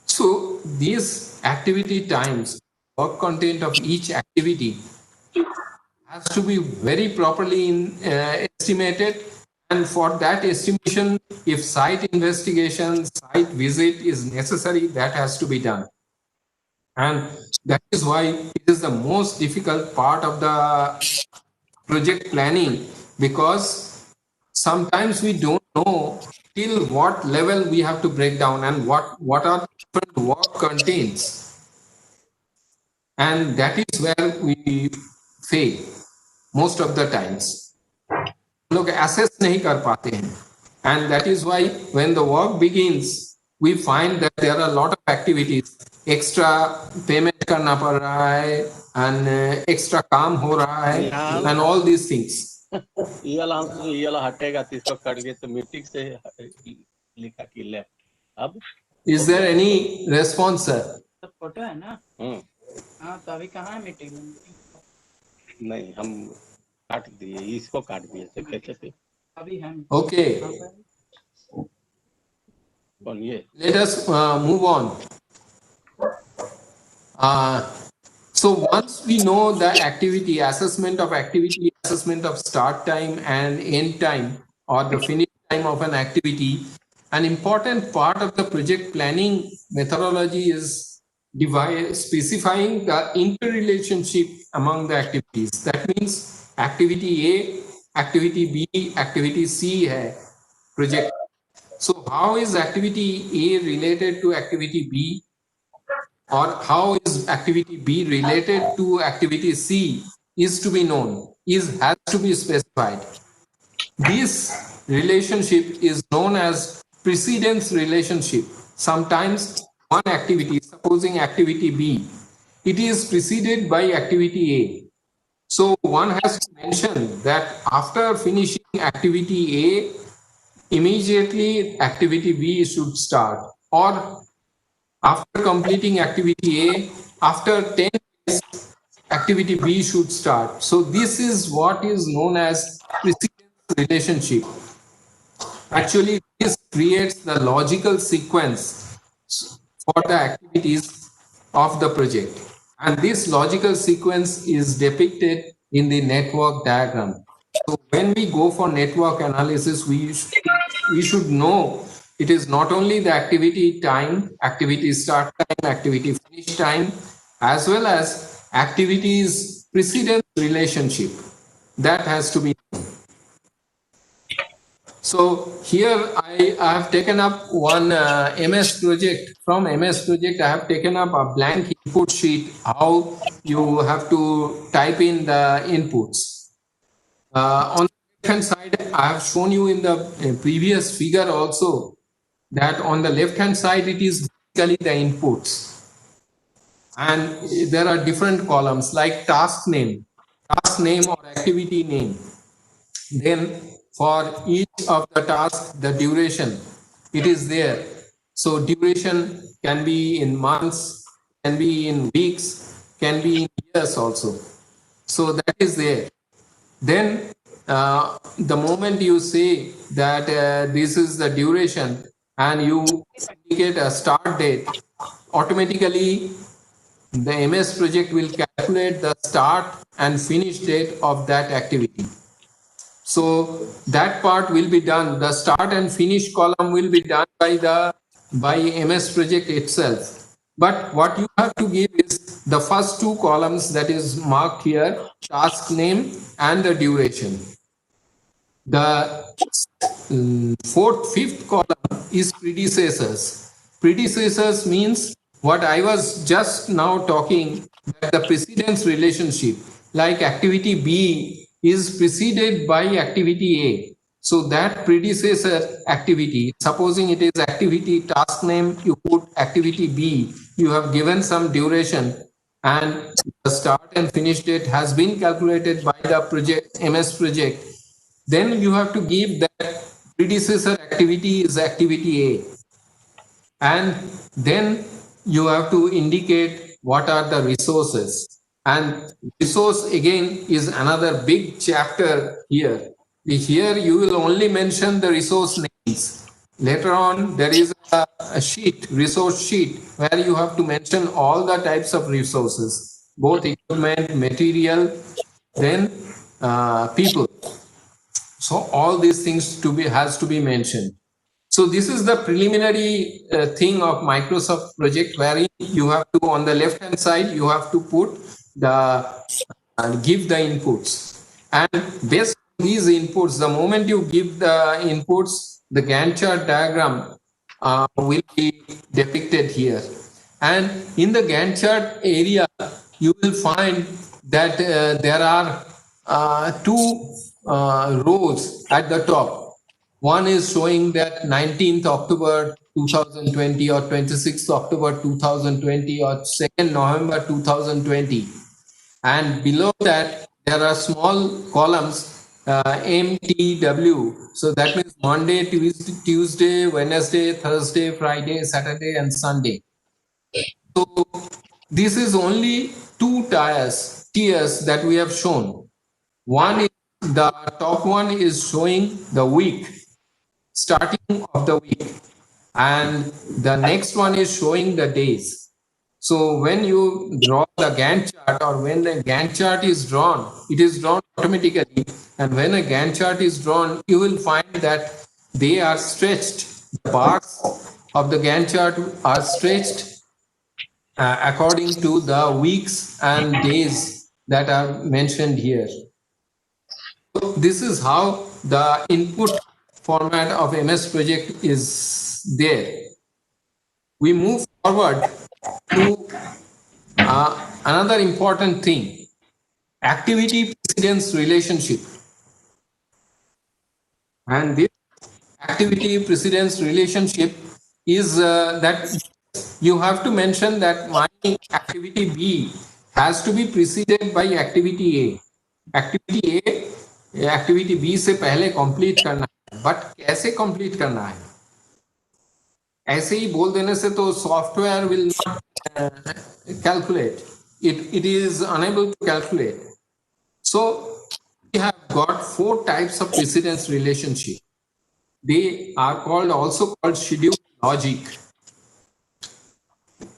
So these activity times, work content of each activity has to be very properly estimated, and for that estimation, if site investigation, site visit is necessary, that has to be done. And that is why it is the most difficult part of the project planning, because sometimes we don't know till what level we have to break down and what are different work contains. And that is where we fail most of the times. लोग assess नहीं कर पाते हैं. And that is why when the work begins, we find that there are a lot of activities. Extra payment करना पड़ रहा है, and extra काम हो रहा है, and all these things. ये वाला हटेगा तो इसको कट के तो मीटिंग से लिखा कि लेफ्ट. अब Is there any response, sir? Photo है ना. हाँ, तो अभी कहाँ है मीटिंग? नहीं, हम काट दिए, इसको काट दिए थे कैसे थे. अभी हम Okay. Let us move on. So once we know the activity, assessment of start time and end time, or the finish time of an activity, an important part of the project planning methodology is specifying the interrelationship among the activities. That means activity A, activity B, activity C hai project. So how is activity A related to activity B? Or how is activity B related to activity C is to be known, has to be specified. This relationship is known as precedence relationship. Sometimes one activity, supposing activity B, it is preceded by activity A. So one has to mention that after finishing activity A, immediately activity B should start, or after completing activity A, after 10 days, activity B should start. So this is what is known as precedence relationship. Actually, this creates the logical sequence for the activities of the project. And this logical sequence is depicted in the network diagram. So when we go for network analysis, we should know it is not only the activity time, activity start time, activity finish time, as well as activities precedence relationship. That has to be. So here I have taken up one MS project. From MS project, I have taken up a blank input sheet, how you have to type in the inputs. On the left-hand side, I have shown you in the previous figure also that on the left-hand side, it is basically the inputs. And there are different columns like task name or activity name. Then for each of the task, the duration, it is there. So duration can be in months, can be in weeks, can be in years also. So that is there. Then the moment you say that this is the duration and you indicate a start date, automatically the MS project will calculate the start and finish date of that activity. So that part will be done. The start and finish column will be done by MS project itself. But what you have to give is the first two columns that is marked here, task name and the duration. The fifth column is predecessors. Predecessors means what I was just now talking, that the precedence relationship, like activity B is preceded by activity A. So that predecessor activity, supposing it is activity task name, you put activity B, you have given some duration, and the start and finish date has been calculated by the project MS project. Then you have to give that predecessor activity is activity A. And then you have to indicate what are the resources. And resource again is another big chapter here. Here you will only mention the resource names. Later on, there is a sheet, resource sheet, where you have to mention all the types of resources, both equipment, material, then people. So all these things has to be mentioned. So this is the preliminary thing of Microsoft project, wherein you have to, on the left hand side, you have to put give the inputs, and based on these inputs, the moment you give the inputs, the Gantt chart diagram will be depicted here. And in the Gantt chart area, you will find that there are two rows at the top. One is showing that 19th October 2020 or 26th October 2020 or 2nd November 2020. And below that, there are small columns, MTW. So that means Monday, Tuesday, Wednesday, Thursday, Friday, Saturday, and Sunday. So this is only two tiers that we have shown. One is, the top one is showing the week, starting of the week. and the next one is showing the days. So when you draw the Gantt chart, or when the Gantt chart is drawn, it is drawn automatically. And when a Gantt chart is drawn, you will find that they are stretched. The bars of the Gantt chart are stretched according to the weeks and days that are mentioned here. So this is how the input format of MS Project is there. We move forward to another important thing, activity precedence relationship. And this activity precedence relationship is that you have to mention that my activity B has to be preceded by activity A. Activity A activity B से पहले complete करना है, but कैसे complete करना है? ऐसे ही बोल देने से तो software will not calculate. It is unable to calculate. So we have got 4 types of precedence relationship. They are also called schedule logic.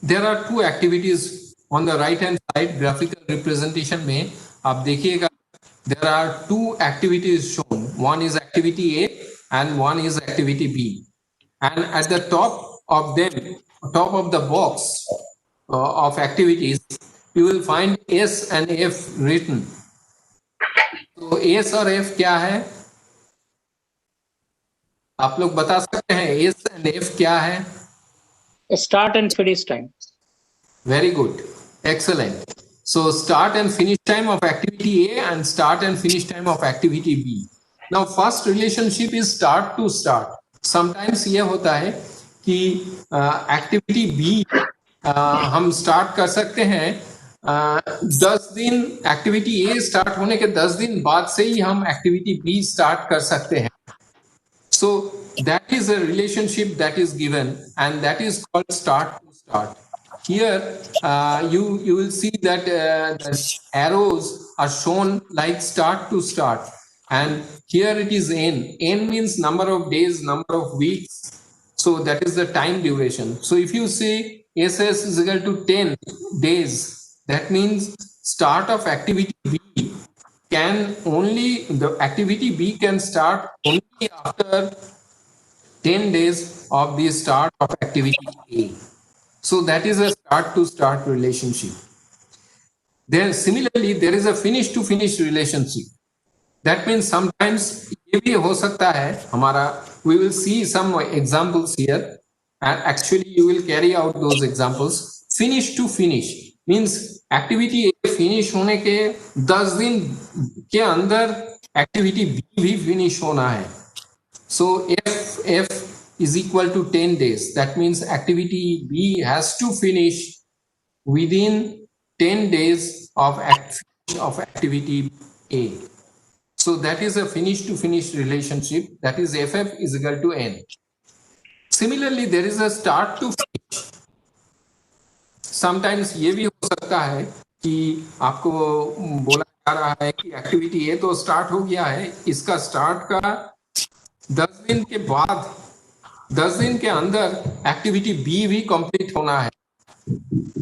There are 2 activities on the right hand side graphical representation में आप देखिएगा there are 2 activities shown. One is activity A and one is activity B. And at the top of them, top of the box of activities, you will find S and F written. So S और F क्या है? आप लोग बता सकते हैं S and F क्या है? Start and finish time. Very good. Excellent. So start and finish time of activity A and start and finish time of activity B. Now first relationship is start to start. Sometimes ये होता है कि activity B हम start कर सकते हैं 10 दिन activity A start होने के 10 दिन बाद से ही हम activity B start कर सकते हैं. So that is a relationship that is given and that is called start to start. Here you will see that the arrows are shown like start to start, and here it is n. N means number of days, number of weeks. So that is the time duration. So if you say SS is equal to 10 days, that means start of activity B can only, the activity B can start only after 10 days of the start of activity A. So that is a start to start relationship. Then similarly, there is a finish to finish relationship. That means sometimes ये भी हो सकता है हमारा, we will see some examples here and actually you will carry out those examples. Finish to finish means activity A finish होने के 10 दिन के अंदर activity B भी finish होना है. So F is equal to 10 days. That means activity B has to finish within 10 days of activity A. So that is a finish to finish relationship. That is FF is equal to N. Similarly, there is a start to finish. Sometimes ये भी हो सकता है कि आपको बोला जा रहा है कि एक्टिविटी A तो स्टार्ट हो गया है, इसका स्टार्ट का 10 दिन के बाद 10 दिन के अंदर एक्टिविटी बी भी कंप्लीट होना है.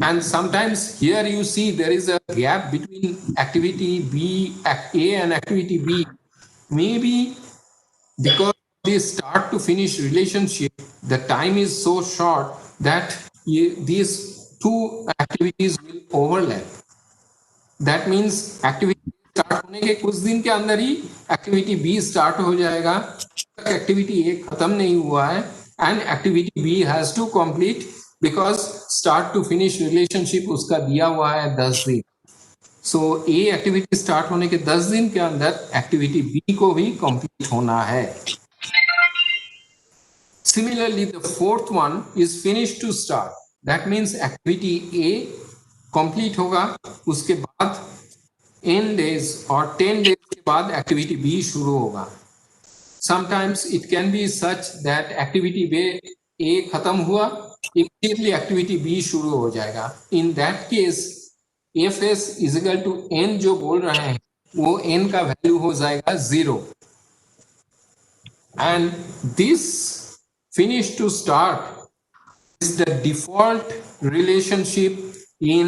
And sometimes here you see there is a gap between activity B, A and activity B. Maybe because of this start to finish relationship, the time is so short that these two activities will overlap. That means activity start होने के कुछ दिन के अंदर ही activity B start हो जाएगा. Activity A खत्म नहीं हुआ है and activity B has to complete because start to finish relationship उसका दिया हुआ है 10 दिन. So A activity start होने के 10 दिन के अंदर activity B को भी complete होना है. Similarly, the fourth one is finish to start. That means activity A complete होगा, उसके बाद n days और 10 days के बाद activity B शुरू होगा. Sometimes it can be such that activity A खत्म हुआ, immediately activity B शुरू हो जाएगा. In that case, Fs is equal to n जो बोल रहे हैं वो n का वैल्यू हो जाएगा 0. And this finish to start is the default relationship in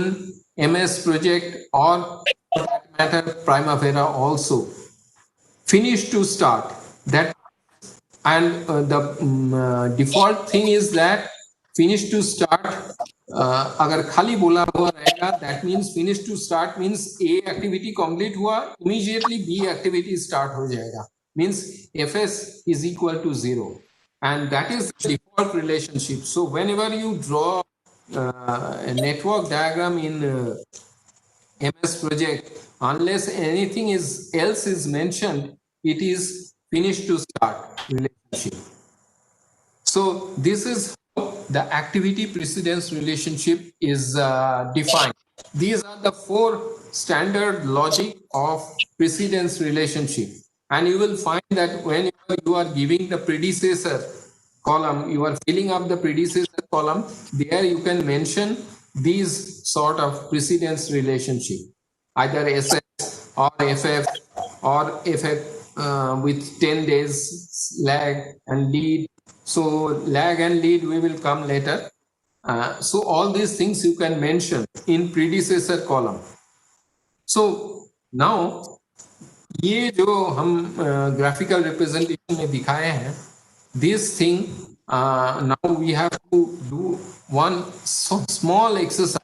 MS Project, or for that matter Primavera also. Finish to start, that, and the default thing is that finish to start, अगर खाली बोला हुआ रहेगा, that means finish to start means A activity complete हुआ, immediately B activity start हो जाएगा, means Fs is equal to 0, and that is the default relationship. So whenever you draw a network diagram in MS Project, unless anything else is mentioned, it is finish to start relationship. So this is how the activity precedence relationship is defined. These are the 4 standard logic of precedence relationship. And you will find that when you are giving the predecessor column, you are filling up the predecessor column, there you can mention these sort of precedence relationship, either SS or FF, or FF with 10 days lag and lead. So lag and lead we will come later. So all these things you can mention in predecessor column. So now ये जो हम graphical representation में दिखाए हैं, this thing now we have to do one small exercise.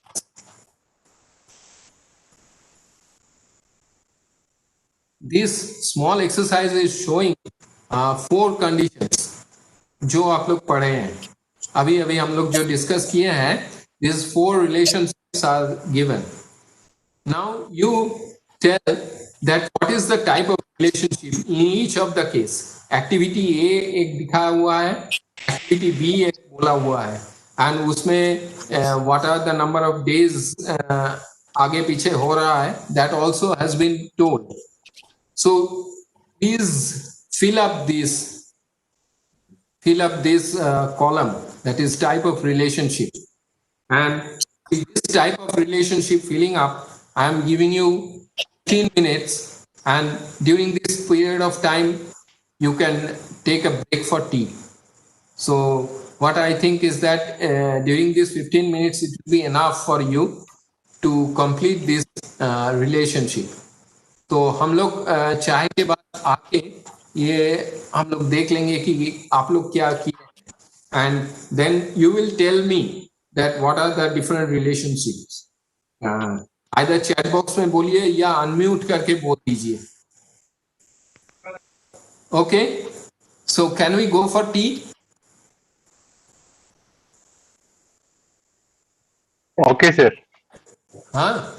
This small exercise is showing 4 conditions जो आप लोग पढ़े हैं अभी अभी हम लोग जो डिस्कस किए हैं. These 4 relationships are given. Now you tell that what is the type of relationship in each of the case. Activity A एक दिखा हुआ है, activity B एक बोला हुआ है, and उसमें what are the number of days आगे पीछे हो रहा है, that also has been told. So please fill up this column, that is type of relationship, and this type of relationship filling up, I am giving you 15 minutes, and during this period of time you can take a break for tea. So what I think is that during this 15 minutes it will be enough for you to complete this relationship. तो हम लोग चाय के बाद आके ये हम लोग देख लेंगे कि आप लोग क्या किए, and then you will tell me that what are the different relationships. Either chat box में बोलिए या unmute करके बोल दीजिए. Okay, so can we go for tea? Okay, sir. हाँ.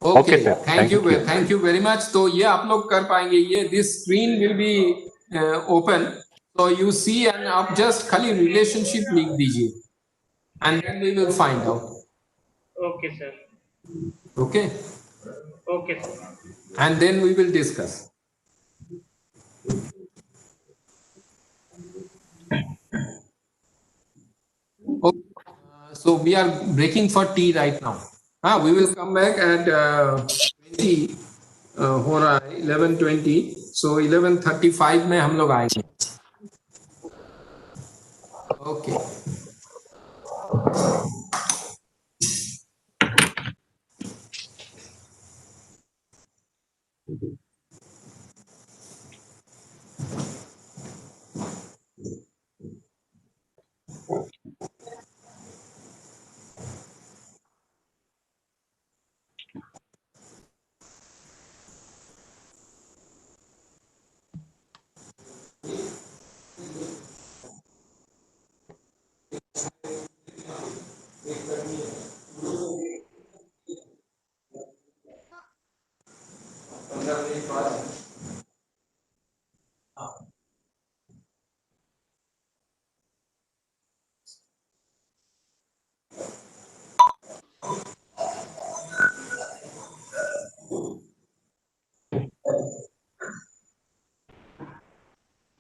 Okay, Okay, sir. thank you, Thank you. thank you very much. तो ये आप लोग कर पाएंगे, ये this screen will be open, so you see, and आप just खाली relationship लिख दीजिए, and then we will find out. Okay, sir. Okay, Okay, sir. and then we will discuss. Okay. So we are breaking for tea right now. We will come back at 20 हो रहा है 11:20. So 11:35 में हम लोग आएंगे. Okay.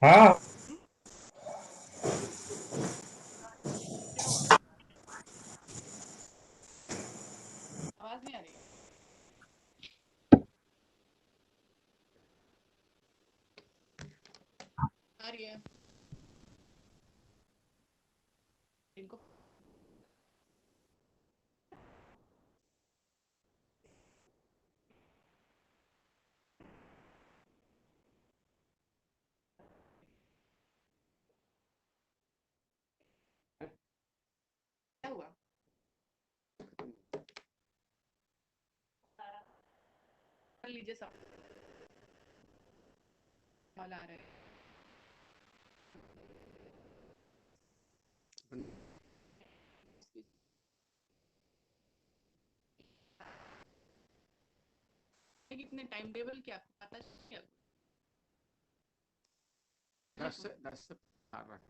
हाँ आवाज नहीं आ रही आ रही है इनको क्या हुआ कर लीजिए सब कॉल आ रहे हैं कितने टाइम टेबल क्या आपको पता क्या 10 से 12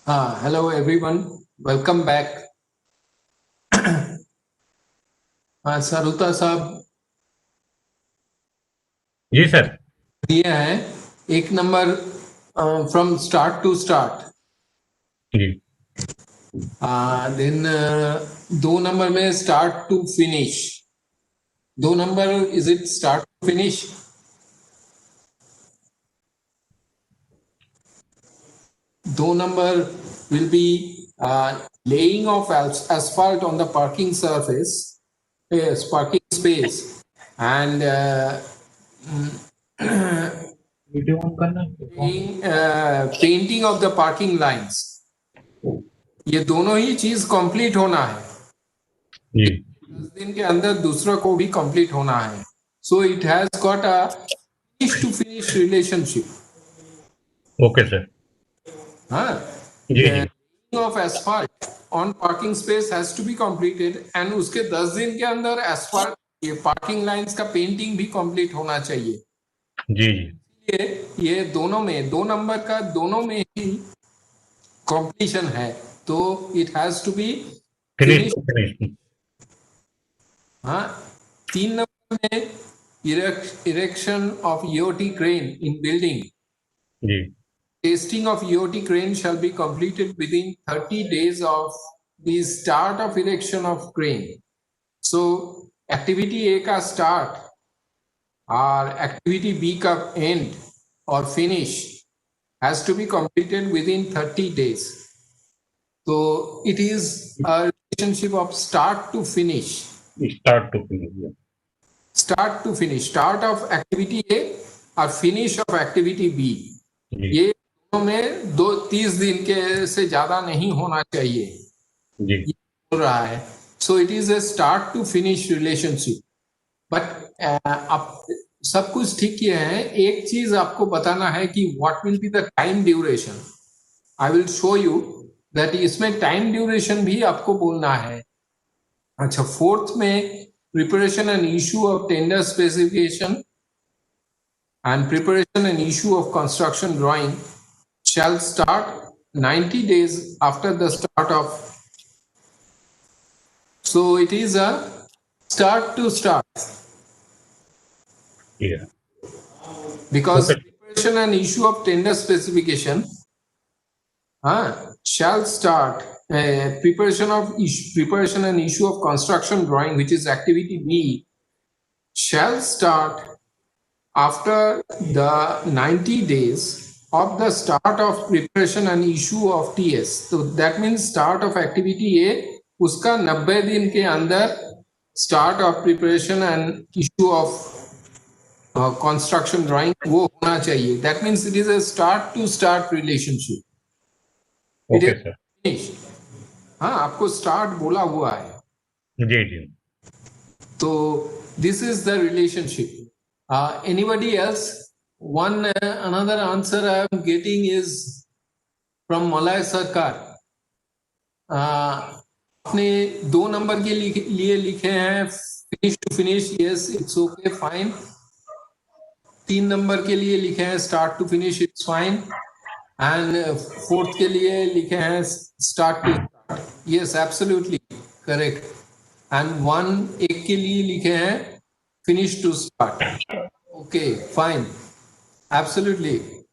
Hello everyone, welcome back. Saruta साहब जी सर। दिए हैं एक number from start to start, जी देन 2 नंबर में start to finish. 2 number is it start to finish? दो number will be laying of asphalt on the parking surface, yes, parking space, and painting of the parking lines. ये दोनों ही चीज complete होना है. जी 10 दिन के अंदर दूसरा को भी कंप्लीट होना है. So it has got a finish to finish relationship. Okay sir. हाँ. जी जी Laying of asphalt on parking space has to be completed, and उसके 10 दिन के अंदर asphalt ये पार्किंग लाइंस का पेंटिंग भी कंप्लीट होना चाहिए. जी जी ये दोनों में 2 नंबर का दोनों में ही कंप्लीशन है, तो it has to be finish finish. Finish. हाँ. 3 नंबर में erection of EOT crane in building. जी Testing of EOT crane shall be completed within 30 days of the start of erection of crane. So activity A का start और activity B का end or finish has to be completed within 30 days. So it is a relationship of start to finish. Start to finish. Start to finish. Start of activity A और finish of activity B. जी ये में 30 दिन के से ज्यादा नहीं होना चाहिए. जी बोल रहा है. So it is a start to finish relationship. But आप सब कुछ ठीक किए हैं. एक चीज आपको बताना है कि what will be the time duration. I will show you that इसमें टाइम ड्यूरेशन भी आपको बोलना है. अच्छा, 4th में preparation and issue of tender specification and preparation and issue of construction drawing shall start 90 days after the start of. So it is a start to start, Yeah. because Okay. preparation and issue of tender specification shall start preparation and issue of construction drawing, which is activity B, shall start after the 90 days of the start of preparation and issue of TS. So that means start of activity A, उसका 90 दिन के अंदर start of preparation and issue of construction drawing वो होना चाहिए. That means it is a start to start relationship. It okay is sir. finish. हाँ, आपको start बोला हुआ है. जी जी So this is the relationship. Anybody else? Another answer I am getting is from Malay Sarkar. आपने 2 number के लिए लिखे हैं finish to finish. Yes, it's okay, fine. 3 number के लिए लिखे हैं start to finish, it's fine. And 4th के लिए लिखे हैं start to start. Yes, absolutely correct. And एक के लिए लिखे हैं finish to start. Okay, fine. Absolutely.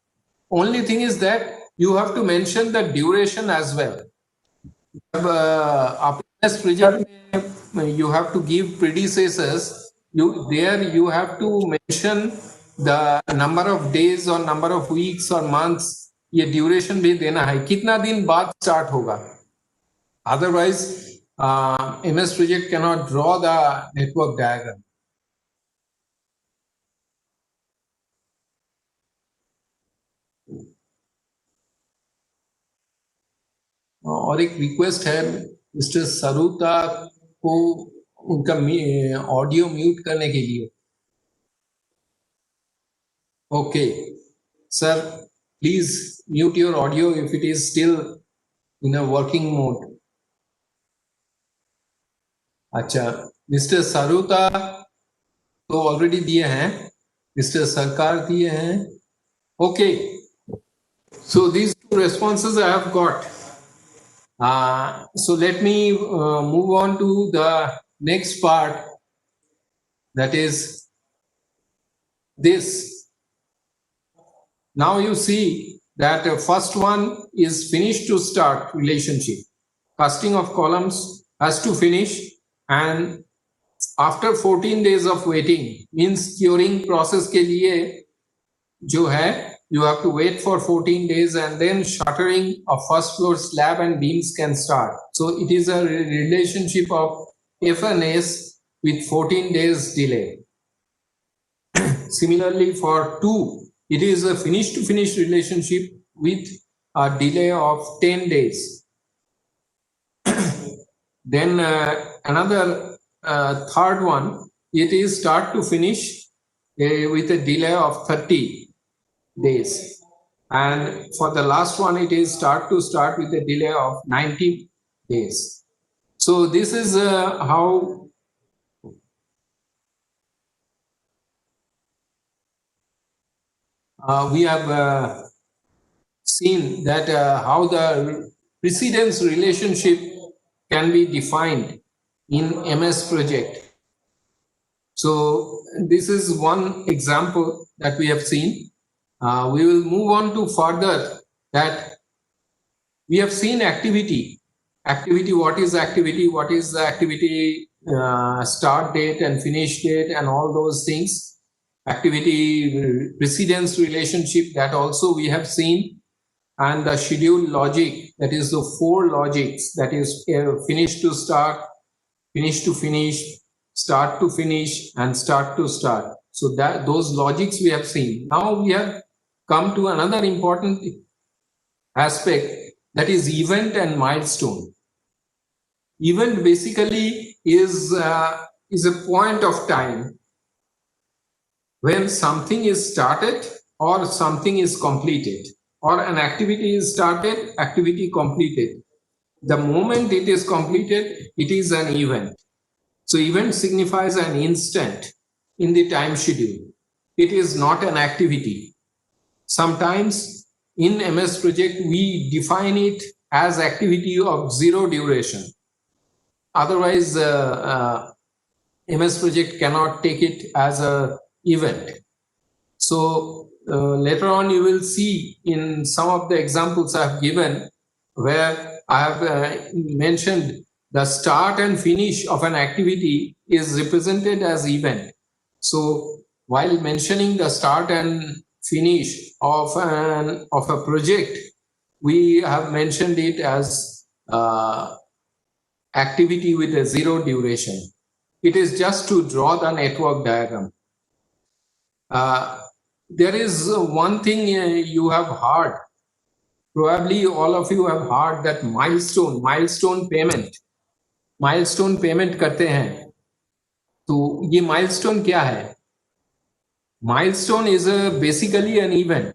Only thing is that you have to mention the duration as well. This project you have to give predecessors. You have to mention the number of days or number of weeks or months. ये duration भी देना है. कितना दिन बाद start होगा? Otherwise, MS Project cannot draw the network diagram. और एक रिक्वेस्ट है मिस्टर सरुता को उनका ऑडियो म्यूट करने के लिए. Okay sir, please mute your audio if it is still in a working mode. अच्छा, मिस्टर सरुता तो ऑलरेडी दिए हैं, मिस्टर सरकार दिए हैं. Okay, So these two responses I have got. So let me move on to the next part, that is this. Now you see that first one is finish to start relationship. Casting of columns has to finish, and after 14 days of waiting, means curing process के लिए जो है, you have to wait for 14 days and then shuttering of first floor slab and beams can start. So it is a relationship of FNS with 14 days delay. Similarly, for 2, it is a finish to finish relationship with a delay of 10 days. Then another third one, it is start to finish with a delay of 30 days. And for the last one, it is start to start with a delay of 90 days. So this is how we have seen that how the precedence relationship can be defined in MS project. So this is one example that we have seen. We will move on to further that we have seen activity. Activity, what is activity? What is the activity start date and finish date and all those things. Activity precedence relationship, that also we have seen. And the schedule logic, that is the 4 logics, that is finish to start, finish to finish, start to finish, and start to start. So that those logics we have seen. Now we have come to another important aspect, that is event and milestone. Event basically is a point of time when something is started or something is completed, or an activity is started, activity completed. The moment it is completed, it is an event. So event signifies an instant in the time schedule. It is not an activity. Sometimes in MS project, we define it as activity of 0 duration. Otherwise, MS project cannot take it as a event. So later on, you will see in some of the examples I have given where I have mentioned the start and finish of an activity is represented as event. So while mentioning the start and finish of a project, we have mentioned it as activity with a 0 duration. It is just to draw the network diagram. There is one thing you have heard. Probably all of you have heard that milestone payment करते हैं. तो ये milestone क्या है? Milestone is basically an event,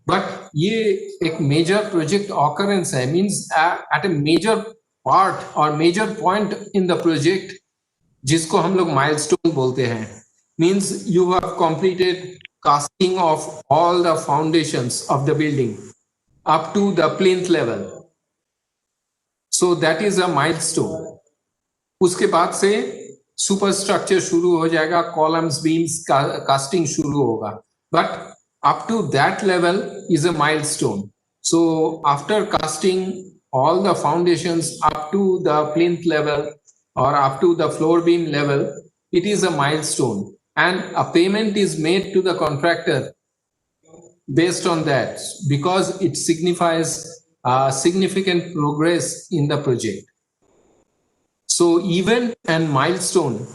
but ये एक major project occurrence है, means at a major part or major point in the project, जिसको हम लोग milestone बोलते हैं, means you have completed casting of all the foundations of the building up to the plinth level. So that is a milestone. उसके बाद से superstructure शुरू हो जाएगा, columns, beams, casting शुरू होगा. But up to that level is a milestone. So after casting all the foundations up to the plinth level or up to the floor beam level, it is a milestone. And a payment is made to the contractor based on that, because it signifies significant progress in the project. So event and milestone.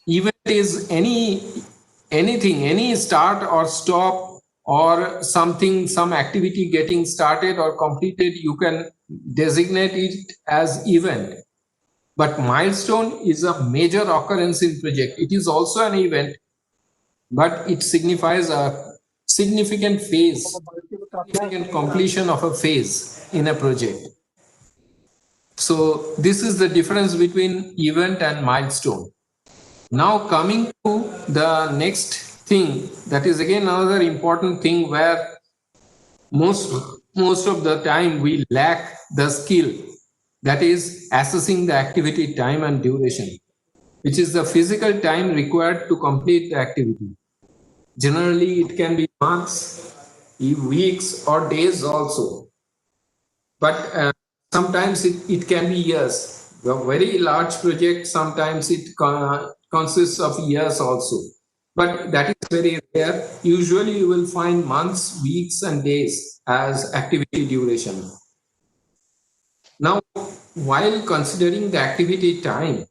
Event is anything, any start or stop or something, some activity getting started or completed, you can designate it as event. But milestone is a major occurrence in project. It is also an event, but it signifies a significant phase, significant completion of a phase in a project. So this is the difference between event and milestone. Now coming to the next thing, that is again another important thing where most of the time we lack the skill, that is assessing the activity time and duration, which is the physical time required to complete the activity. Generally, it can be months, weeks, or days also. But sometimes it can be years. A very large project, sometimes it consists of years also. But that is very rare. Usually you will find months, weeks, and days as activity duration. Now, while considering the activity time,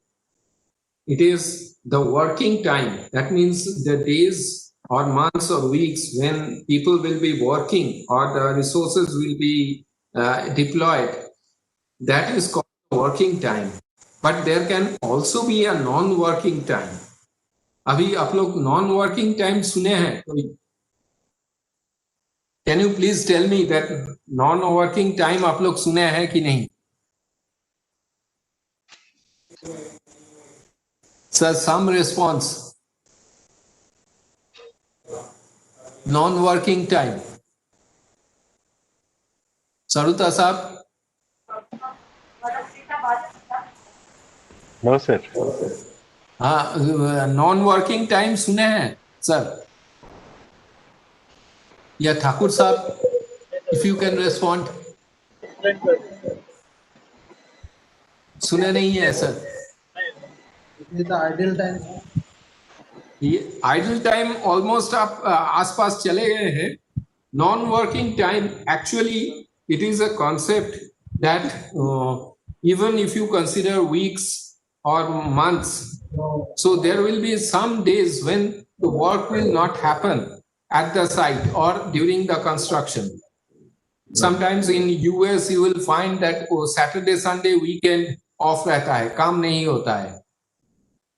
it is the working time. That means the days or months or weeks when people will be working or the resources will be deployed. That is called working time. But there can also be a non-working time. अभी आप लोग non-working time सुने हैं कोई? Can you please tell me that non-working time आप लोग सुने हैं कि नहीं? Sir, some response. Non-working time. Saruta साहब. No, sir. हाँ, non-working time सुने हैं सर? या ठाकुर साहब, if you can respond. सुने नहीं है सर? The ideal time. ये idle time almost आप आसपास चले गए हैं. Non-working time, actually, it is a concept that even if you consider weeks or months, so there will be some days when the work will not happen at the site or during the construction. Sometimes in US you will find that Saturday, Sunday, weekend off रहता है, काम नहीं होता है.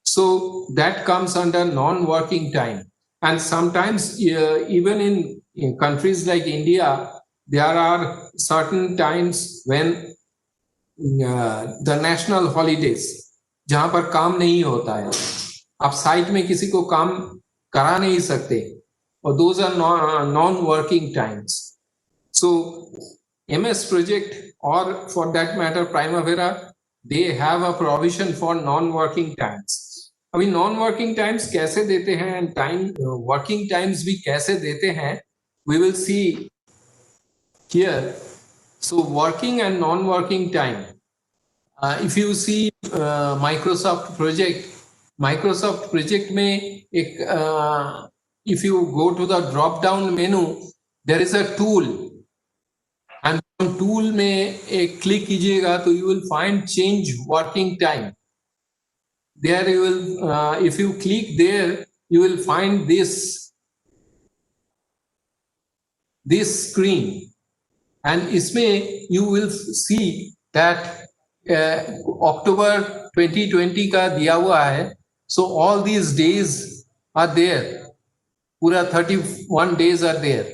So that comes under non-working time. And sometimes even in countries like India, there are certain times when the national holidays, जहां पर काम नहीं होता है, आप साइट में किसी को काम करा नहीं सकते, और those are non-working times. So MS project, or for that matter Primavera, they have a provision for non-working times. अभी non-working times कैसे देते हैं and time working times भी कैसे देते हैं, we will see here. So working and non-working time. If you see Microsoft project में एक if you go to the drop down menu, there is a tool, and tool में एक click कीजिएगा तो you will find change working time. There you will, if you click there, you will find this screen, and इसमें you will see that October 2020 का दिया हुआ है. So all these days are there. पूरा 31 days are there.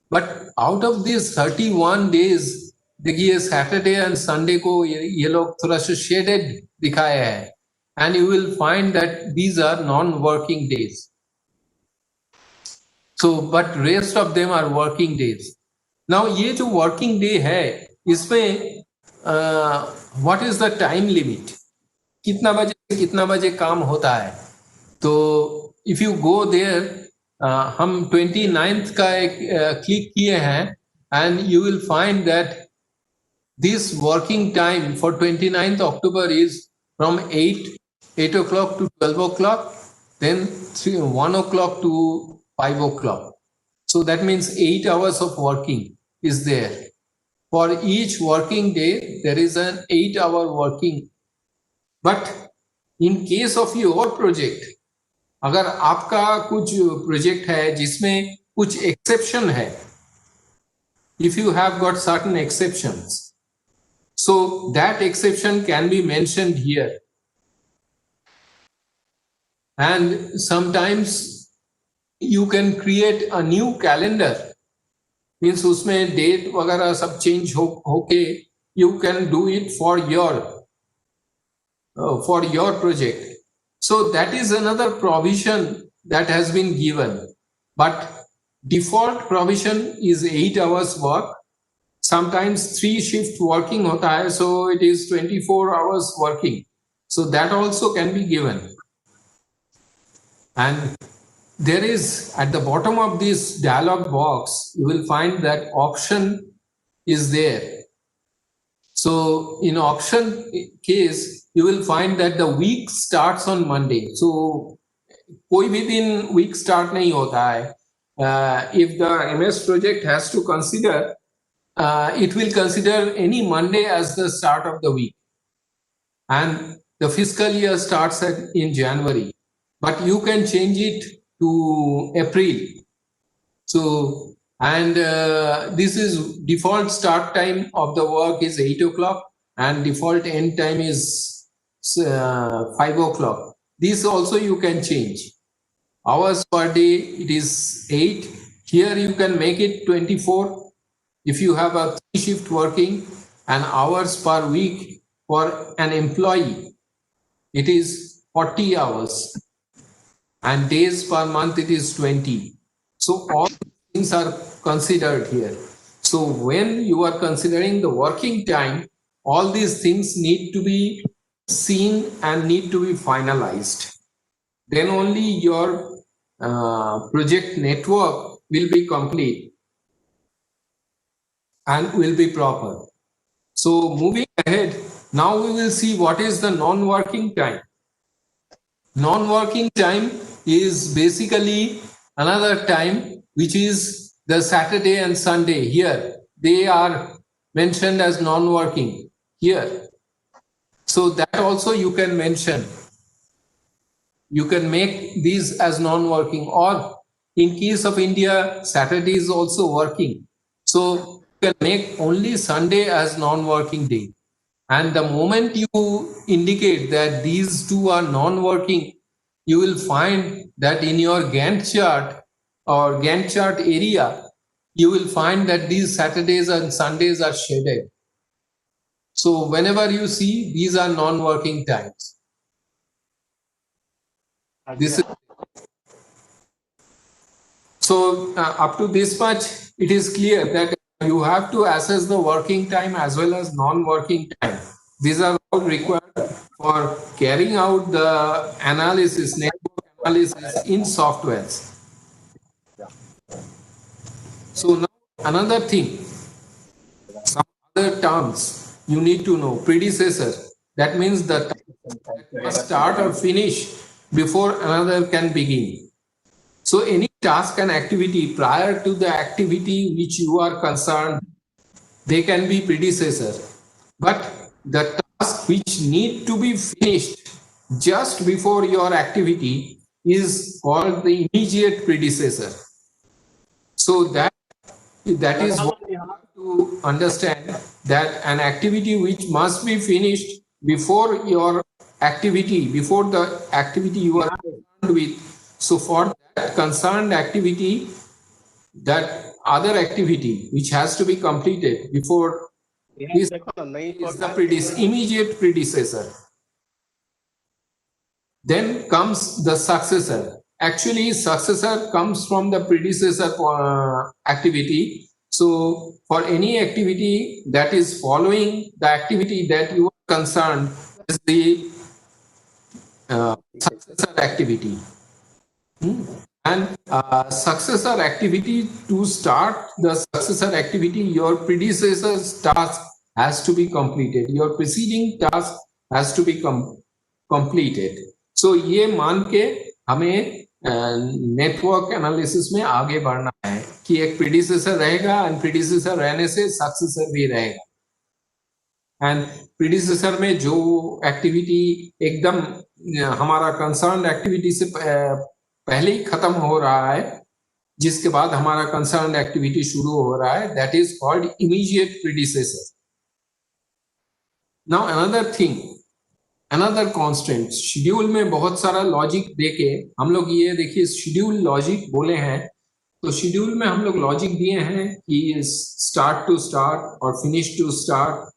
But out of these 31 days, देखिए Saturday and Sunday को ये लोग थोड़ा सा shaded दिखाया है. And you will find that these are non-working days. So, but rest of them are working days. Now, ये जो working day है, इसमें what is the time limit? कितना बजे से कितना बजे काम होता है? तो if you go there, हम 29th का एक click किए हैं, and you will find that this working time for 29th October is from 8 o'clock to 12 o'clock, then 1 o'clock to 5 o'clock. So that means 8 hours of working is there. For each working day, there is an 8-hour working. But in case of your project, अगर आपका कुछ project है जिसमें कुछ exception है, if you have got certain exceptions, so that exception can be mentioned here. And sometimes you can create a new calendar, means उसमें date वगैरह सब change होके you can do it for your project. So that is another provision that has been given. But default provision is 8 hours work. Sometimes 3 shift working hota hai, so it is 24 hours working. So that also can be given. And there is at the bottom of this dialog box, you will find that option is there. So in option case, you will find that the week starts on Monday. So koi bhi din week start nahi hota hai. If the MS project has to consider, it will consider any Monday as the start of the week. And the fiscal year starts in January. But you can change it to April. So, and this is default start time of the work is 8 o'clock and default end time is 5 o'clock. This also you can change. Hours per day, it is 8. Here you can make it 24. If you have a 3 shift working, and hours per week for an employee, it is 40 hours. And days per month, it is 20. So all things are considered here. So when you are considering the working time, all these things need to be seen and need to be finalized. Then only your project network will be complete and will be proper. So moving ahead, now we will see what is the non-working time. Non-working time is basically another time which is the Saturday and Sunday. Here they are mentioned as non-working here. So that also you can mention. You can make these as non-working, or in case of India, Saturday is also working. So you can make only Sunday as non-working day. And the moment you indicate that these two are non-working, you will find that in your Gantt chart or Gantt chart area, you will find that these Saturdays and Sundays are shaded. So whenever you see, these are non-working times. This is so up to this much, it is clear that you have to assess the working time as well as non-working time. These are all required for carrying out the analysis, network analysis in softwares. So now another thing, some other terms you need to know. Predecessor, that means the start or finish before another can begin. So any task and activity prior to the activity which you are concerned, they can be predecessor. But the task which need to be finished just before your activity is called the immediate predecessor. So that is what you have to understand, that an activity which must be finished before your activity, before the activity you are concerned with. So for that concerned activity, that other activity which has to be completed before this is the immediate predecessor. Then comes the successor. Actually, successor comes from the predecessor activity. So for any activity that is following the activity that you are concerned is the successor activity. And successor activity, to start the successor activity, your predecessor's task has to be completed. Your preceding task has to be completed. So ये मान के हमें network analysis में आगे बढ़ना है कि एक प्रीडिसेसर रहेगा एंड प्रीडिसेसर रहने से सक्सेसर भी रहेगा. एंड प्रीडिसेसर में जो एक्टिविटी एकदम हमारा कंसर्न एक्टिविटी से पहले ही खत्म हो रहा है, जिसके बाद हमारा कंसर्न एक्टिविटी शुरू हो रहा है, that is called immediate predecessor. Now another thing, another constant, schedule में बहुत सारा लॉजिक देके हम लोग ये देखिए शेड्यूल लॉजिक बोले हैं, तो शेड्यूल में हम लोग लॉजिक दिए हैं कि स्टार्ट टू स्टार्ट और फिनिश टू स्टार्ट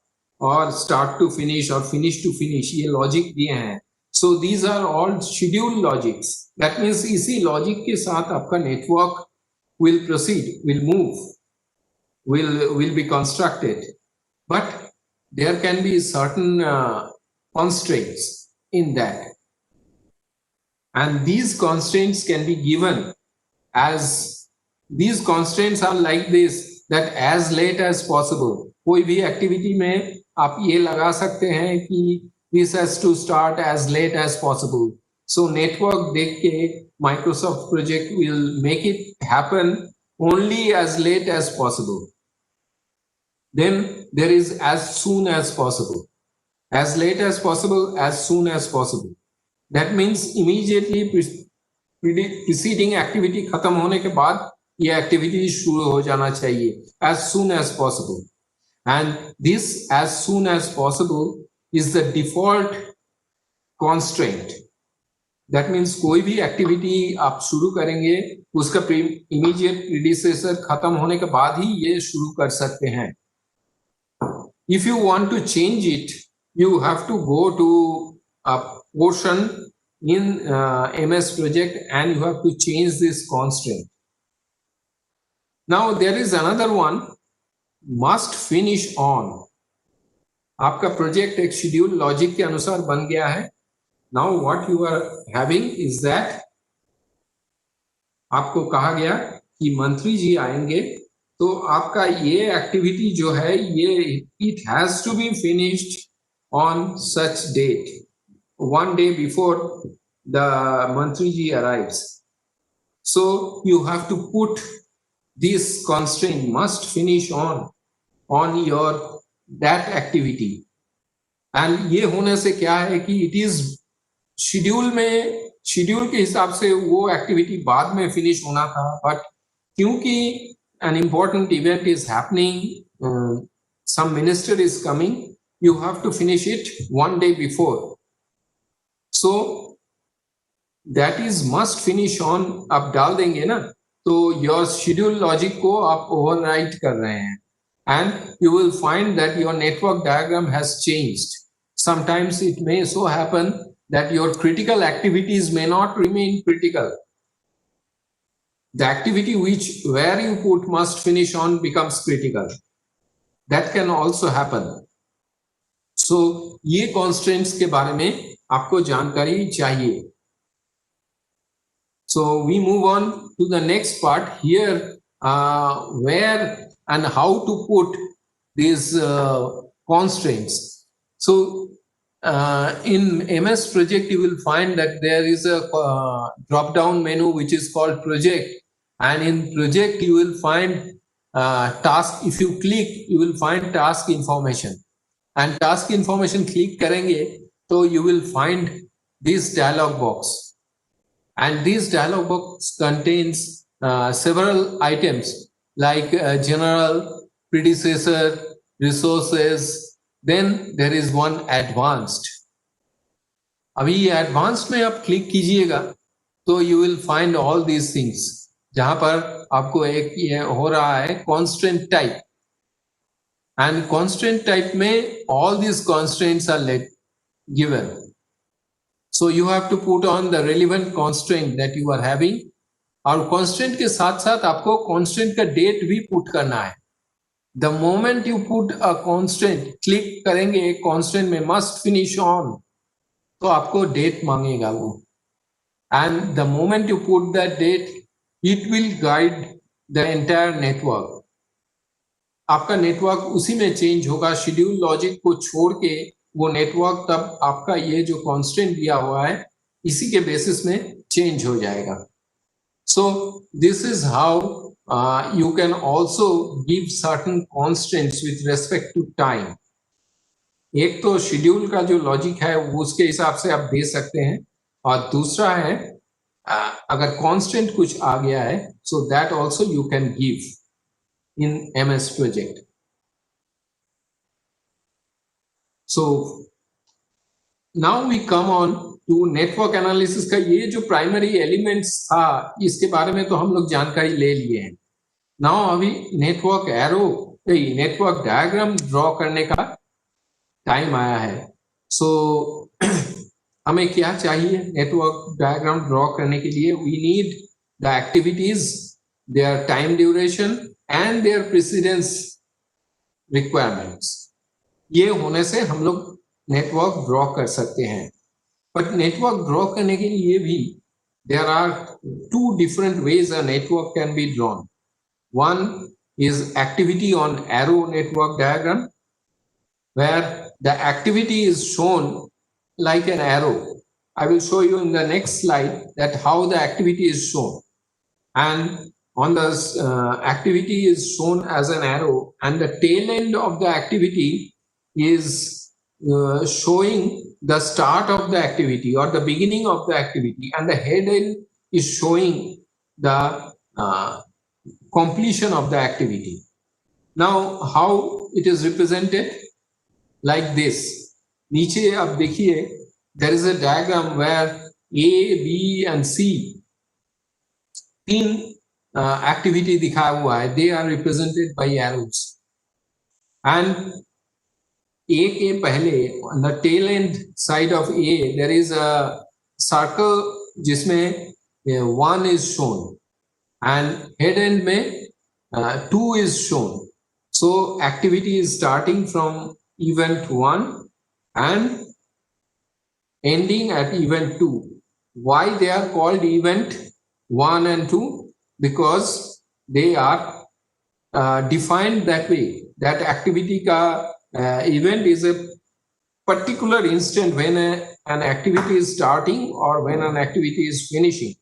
और स्टार्ट टू फिनिश और फिनिश टू फिनिश, ये लॉजिक दिए हैं. So these are all schedule logics. That means इसी लॉजिक के साथ आपका network will proceed, will move, will be constructed. But there can be certain constraints in that. And these constraints can be given as, these constraints are like this, that as late as possible. कोई भी activity में आप ये लगा सकते हैं कि this has to start as late as possible. So network देख के Microsoft project will make it happen only as late as possible. Then there is as soon as possible, as late as possible, as soon as possible. That means immediately preceding activity खत्म होने के बाद ये activity शुरू हो जाना चाहिए, as soon as possible. And this as soon as possible is the default constraint. That means कोई भी activity आप शुरू करेंगे उसका immediate predecessor खत्म होने के बाद ही ये शुरू कर सकते हैं. If you want to change it, you have to go to a portion in MS project and you have to change this constraint. Now there is another one, must finish on. आपका project एक schedule logic के अनुसार बन गया है. Now what you are having is that आपको कहा गया कि मंत्री जी आएंगे तो आपका ये एक्टिविटी जो है ये it has to be finished on such date, one day before the Mantri ji arrives. So you have to put this constraint, must finish on your that activity. And ये होने से क्या है कि it is schedule में, schedule के हिसाब से वो activity बाद में finish होना था, but क्योंकि an important event is happening, some minister is coming, you have to finish it one day before. So that is must finish on, आप डाल देंगे ना, तो your schedule logic को आप override कर रहे हैं, and you will find that your network diagram has changed. Sometimes it may so happen that your critical activities may not remain critical. The activity where you put must finish on becomes critical. That can also happen. So ये constraints के बारे में आपको जानकारी चाहिए. So we move on to the next part here, where and how to put these constraints. So in MS project, you will find that there is a drop-down menu which is called project. And in project, you will find task. If you click, you will find task information. And task information click करेंगे, so you will find this dialog box. And this dialog box contains several items like general, predecessor, resources. Then there is one advanced. अभी ये advanced में आप click कीजिएगा, तो you will find all these things. जहां पर आपको एक ये हो रहा है constraint type, and constraint type में all these constraints are given. So you have to put on the relevant constraint that you are having, और constraint के साथ साथ आपको constraint का date भी put करना है. The moment you put a constraint, click करेंगे constraint में must finish on, तो आपको date मांगेगा वो, and the moment you put that date, it will guide the entire network. आपका नेटवर्क उसी में चेंज होगा, शेड्यूल लॉजिक को छोड़ के वो नेटवर्क तब आपका ये जो कॉन्स्टेंट दिया हुआ है इसी के बेसिस में चेंज हो जाएगा. So this is how you can also give certain constraints with respect to time. एक तो शेड्यूल का जो लॉजिक है वो उसके हिसाब से आप दे सकते हैं, और दूसरा है अगर कांस्टेंट कुछ आ गया है, so that also you can give in MS project. So now we come on to network analysis का ये जो primary elements था इसके बारे में तो हम लोग जानकारी ले लिए हैं. Now अभी network arrow, network diagram draw करने का टाइम आया है. So हमें क्या चाहिए नेटवर्क डायग्राम ड्रॉ करने के लिए? We need the activities their time duration, and their precedence requirements. ये होने से हम लोग नेटवर्क ड्रॉ कर सकते हैं. बट नेटवर्क ड्रॉ करने के लिए भी there are two different ways a network can be drawn. One is activity on arrow network diagram, where the activity is shown like an arrow. I will show you in the next slide that how the activity is shown. And on the activity is shown as an arrow, and the tail end of the activity is showing the start of the activity or the beginning of the activity, and the head end is showing the completion of the activity. Now, how it is represented? Like this. नीचे आप देखिए, there is a diagram where A, B and C तीन activity दिखाया हुआ है. They are represented by arrows. And A के पहले on the tail end side of A there is a circle जिसमें 1 is shown, and head end में 2 is shown. So activity is starting from event 1 and ending at event 2. Why they are called event 1 and 2? Because they are defined that way. That activity ka event is a particular instant when an activity is starting or when an activity is finishing.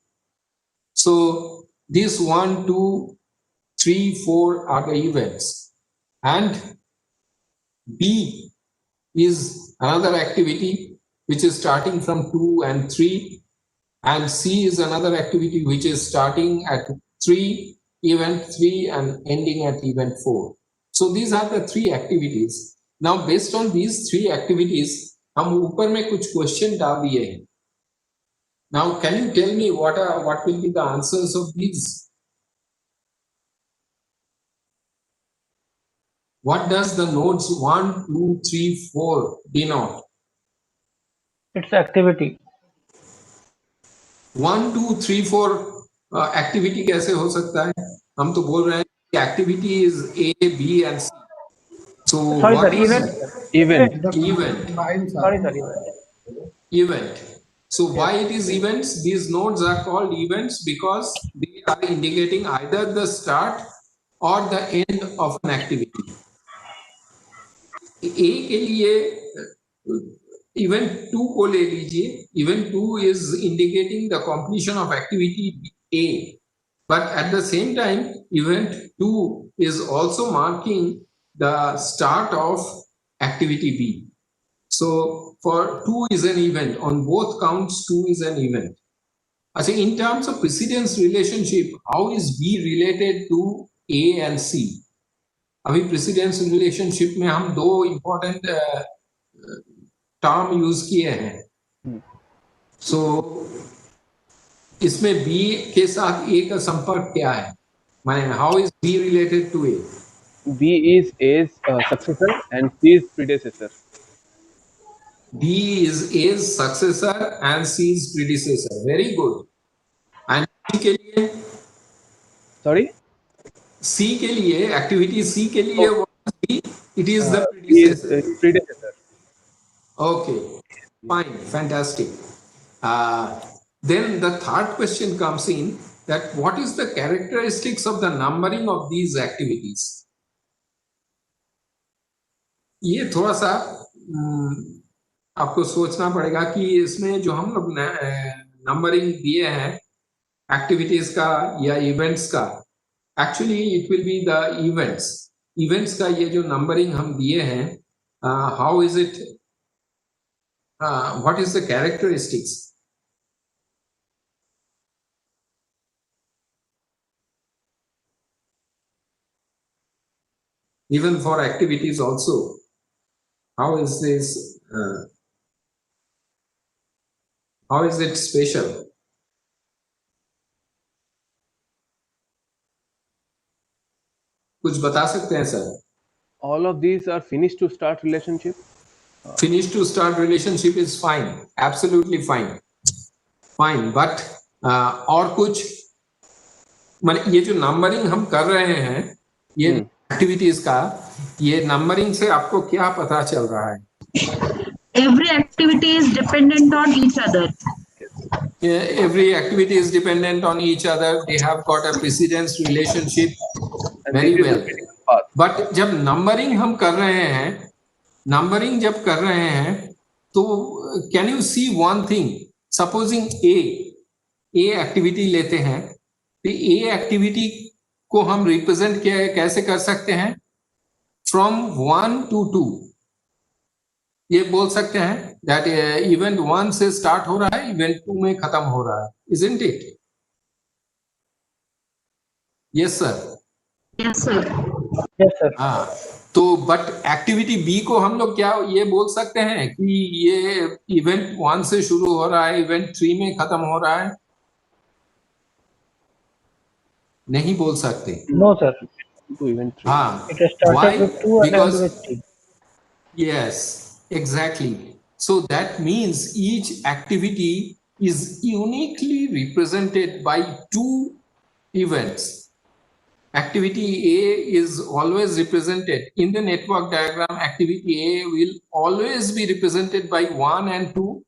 So these 1, 2, 3, 4 are the events, and B is another activity which is starting from 2 and 3, and C is another activity which is starting at 3, event 3 and ending at event 4. So these are the three activities. Now based on these three activities, हम ऊपर में कुछ question डाल दिए हैं. Now can you tell me what will be the answers of these? What does the nodes 1, 2, 3, 4 denote? It's activity. 1, 2, 3, 4 activity कैसे हो सकता है? हम तो बोल रहे हैं कि activity is A, B and C. So Sorry, what sir, is event. event? Sorry, sir, Event. So why it is events? These nodes are called events because they are indicating either the start or the end of an activity. A के लिए event 2 को ले लीजिए. Event 2 is indicating the completion of activity A, but at the same time event 2 is also marking the start of activity B. So for 2 is an event. On both counts 2 is an event. I say in terms of precedence relationship, how is B related to A and C? अभी precedence relationship में हम दो important term use किए हैं. सो इसमें B के साथ ए का संपर्क क्या है? माने how is B related to A? B is A's successor and C is predecessor. B is A's successor and C is predecessor. Very good. And C के लिए? Sorry? C के लिए, activity C के लिए what is B? It is the predecessor. predecessor. Predecessor. Okay, fine, fantastic. Then the third question comes in that what is the characteristics of the numbering of these activities? ये थोड़ा सा आपको सोचना पड़ेगा कि इसमें जो हम लोग नंबरिंग दिए हैं एक्टिविटीज का या इवेंट्स का, actually it will be the events का ये जो नंबरिंग हम दिए हैं, how is it, what is the characteristics? Even for activities also, how is this, how is it special? कुछ बता सकते हैं sir? All of these are finish to start relationship. Finish to start relationship is fine, absolutely fine, but और कुछ मतलब ये जो numbering हम कर रहे हैं, ये एक्टिविटीज का, ये नंबरिंग से आपको क्या पता चल रहा है? Every activity is dependent on each other. Every activity is dependent on each other. They have got a precedence relationship. Very well. But जब नंबरिंग हम कर रहे हैं, नंबरिंग जब कर रहे हैं, तो can you see one thing, supposing a activity लेते हैं, तो ए एक्टिविटी को हम रिप्रेजेंट कैसे कर सकते हैं? फ्रॉम 1 to 2, ये बोल सकते हैं दैट इवेंट 1 से स्टार्ट हो रहा है, इवेंट 2 में खत्म हो रहा है, isn't it? Yes sir. Yes, sir. Yes, sir. हाँ, तो बट एक्टिविटी बी को हम लोग क्या ये बोल सकते हैं कि ये इवेंट 1 से शुरू हो रहा है, इवेंट 3 में खत्म हो रहा है? नहीं बोल सकते। No, sir. हाँ, It has started why? with 2 and Because ended with 3. yes, exactly. So that means each activity is uniquely represented by 2 events. Activity A is always represented in the network diagram. Activity A will always be represented by 1 and 2.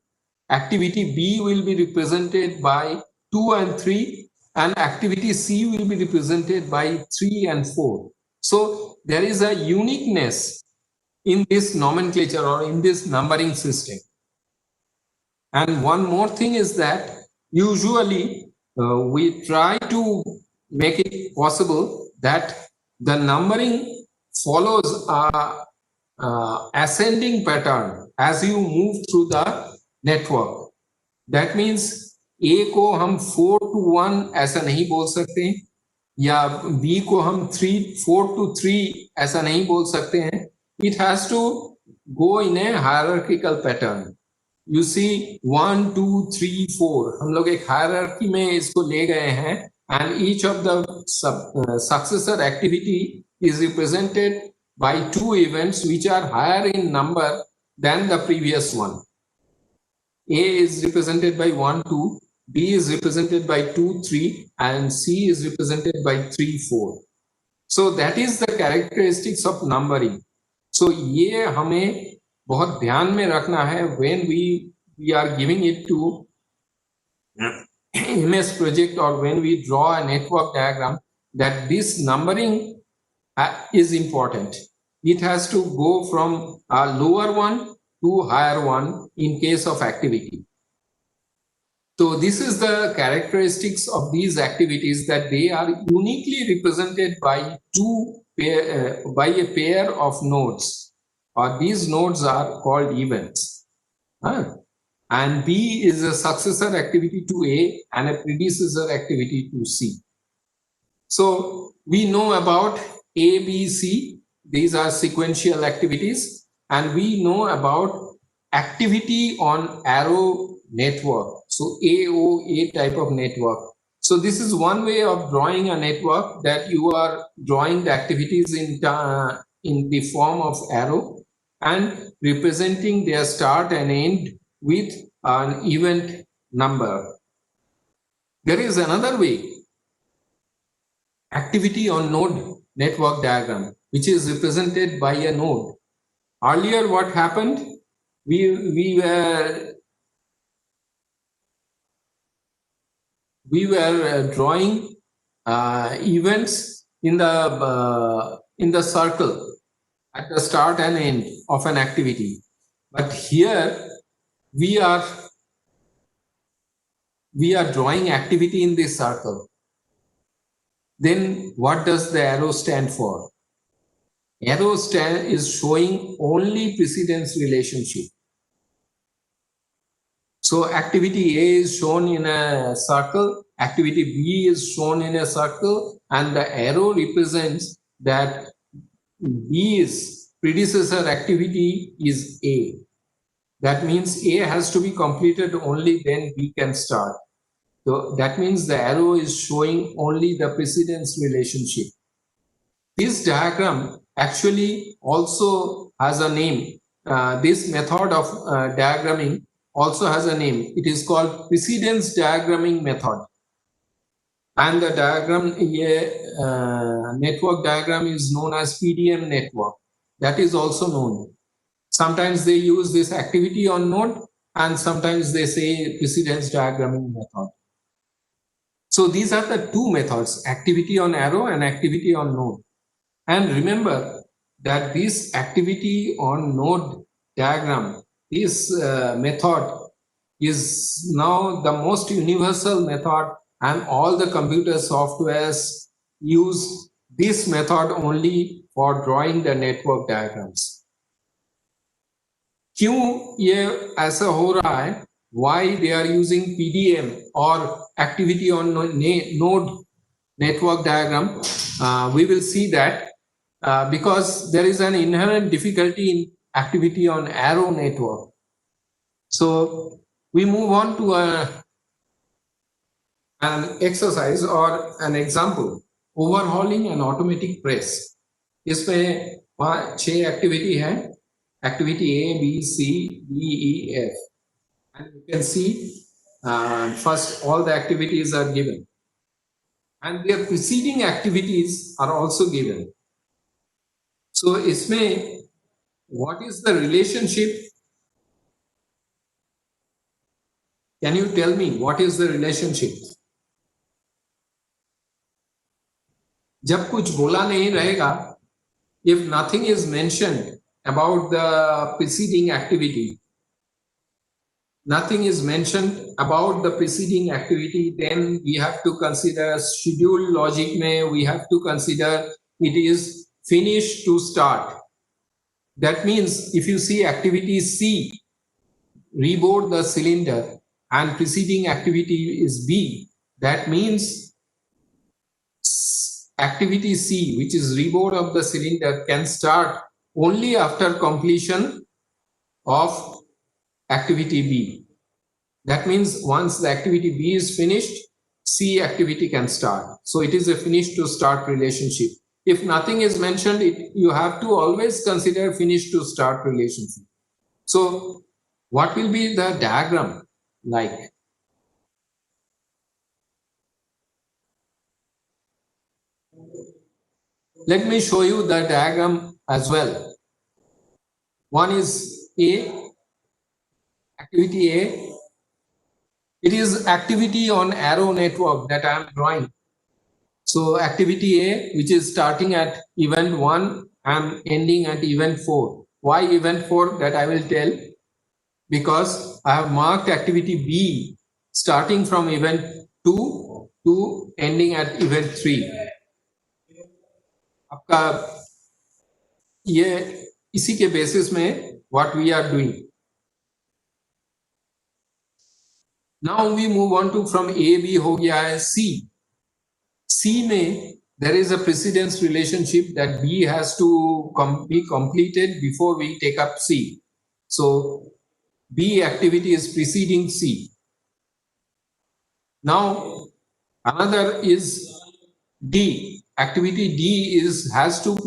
Activity B will be represented by 2 and 3, and activity C will be represented by 3 and 4. So there is a uniqueness in this nomenclature or in this numbering system. And one more thing is that usually we try to make it possible that the numbering follows a ascending pattern as you move through the network. That means A को हम 4 to 1 ऐसा नहीं बोल सकते, या B को हम 4 to 3 ऐसा नहीं बोल सकते हैं. It has to go in a hierarchical pattern. You see 1, 2, 3, 4 हम लोग एक हायरार्की में इसको ले गए हैं, and each of the successor activity is represented by 2 events which are higher in number than the previous one. A is represented by 1, 2, B is represented by 2, 3, and C is represented by 3, 4. So that is the characteristics of numbering. So ये हमें बहुत ध्यान में रखना है when we are giving it to MS project or when we draw a network diagram, that this numbering is important. It has to go from a lower one to higher one in case of activity. So this is the characteristics of these activities, that they are uniquely represented by by a pair of nodes, or these nodes are called events. And B is a successor activity to A and a predecessor activity to C. So we know about A, B, C. These are sequential activities, and we know about activity on arrow network. So AOA type of network. So this is one way of drawing a network, that you are drawing the activities in the form of arrow and representing their start and end with an event number. There is another way, activity on node network diagram, which is represented by a node. Earlier what happened, we were drawing events in the circle at the start and end of an activity. But here we are drawing activity in this circle. Then what does the arrow stand for? Arrow is showing only precedence relationship. So activity A is shown in a circle, activity B is shown in a circle, and the arrow represents that B's predecessor activity is A. That means A has to be completed, only then B can start. So that means the arrow is showing only the precedence relationship. This diagram actually also has a name. This method of diagramming also has a name. It is called precedence diagramming method. and the diagram, network diagram is known as PDM network. That is also known. Sometimes they use this activity on node, and sometimes they say precedence diagramming method. So these are the two methods, activity on arrow and activity on node. And remember that this activity on node diagram, this method is now the most universal method, and all the computer softwares use this method only for drawing the network diagrams. क्यों ये ऐसा हो रहा है? Why they are using PDM or activity on node network diagram? We will see that because there is an inherent difficulty in activity on arrow network. So we move on to an exercise or an example, overhauling an automatic press. इसमें 6 activity है, activity A, B, C, D, E, F. And you can see first all the activities are given. And their preceding activities are also given. So इसमें what is the relationship? Can you tell me what is the relationship? जब कुछ बोला नहीं रहेगा, if nothing is mentioned about the preceding activity, nothing is mentioned about the preceding activity, then we have to consider schedule logic mein, we have to consider it is finish to start. That means if you see activity C, reboard the cylinder, and preceding activity is B, that means activity C, which is reboard of the cylinder, can start only after completion of activity B. That means once the activity B is finished, C activity can start. So it is a finish to start relationship. If nothing is mentioned, you have to always consider finish to start relationship. So what will be the diagram like? Let me show you the diagram as well. One is A, activity A. It is activity on arrow network that I am drawing. So activity A, which is starting at event 1 and ending at event 4. Why event 4? That I will tell. Because I have marked activity B starting from event 2 to ending at event 3. आपका ये इसी के basis में what we are doing. Now we move on to from A, B हो गया है C. C में there is a precedence relationship that B has to be completed before we take up C. So B activity is preceding C. Now another is D. Activity D has to be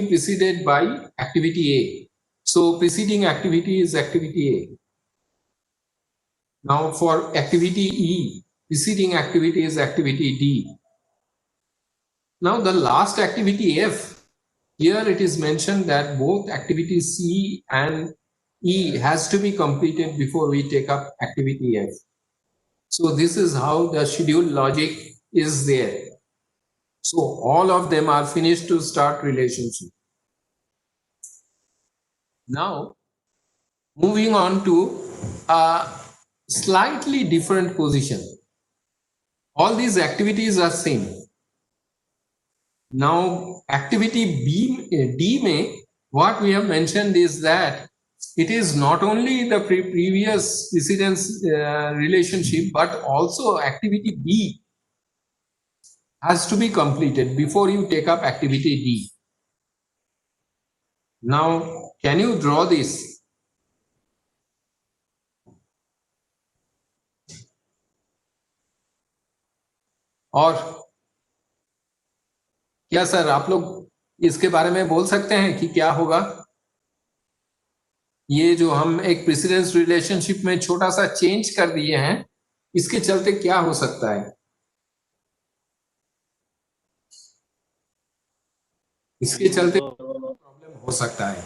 preceded by activity A. So preceding activity is activity A. Now for activity E, preceding activity is activity D. Now the last activity F, here it is mentioned that both activity C and E has to be completed before we take up activity F. So this is how the schedule logic is there. So all of them are finished to start relationship. Now moving on to a slightly different position. All these activities are same. Now activity D may, what we have mentioned is that it is not only the previous precedence relationship, but also activity B has to be completed before you take up activity D. Now, can you draw this? और क्या sir आप लोग इसके बारे में बोल सकते हैं कि क्या होगा? ये जो हम एक प्रेसिडेंस रिलेशनशिप में छोटा सा चेंज कर दिए हैं, इसके चलते क्या हो सकता है? इसके चलते प्रॉब्लम हो सकता है.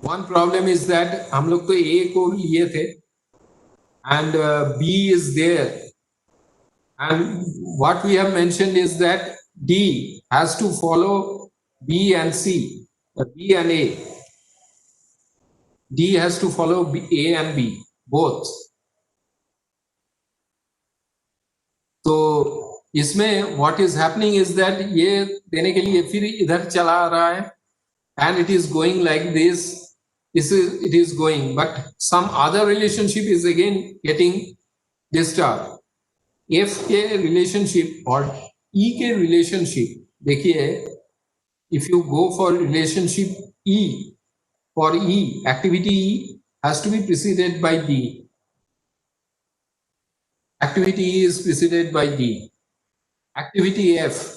One problem is that हम लोग तो A को लिए थे and B is there, and what we have mentioned is that D has to follow B and C, B and A. D has to follow A and B both. तो इसमें what is happening is that ये देने के लिए फिर इधर चला आ रहा है and it is going like this. It is going, but some other relationship is again getting disturbed. F के relationship और E के relationship देखिए, if you go for relationship E, for E, activity E has to be preceded by D. Activity E is preceded by D. Activity F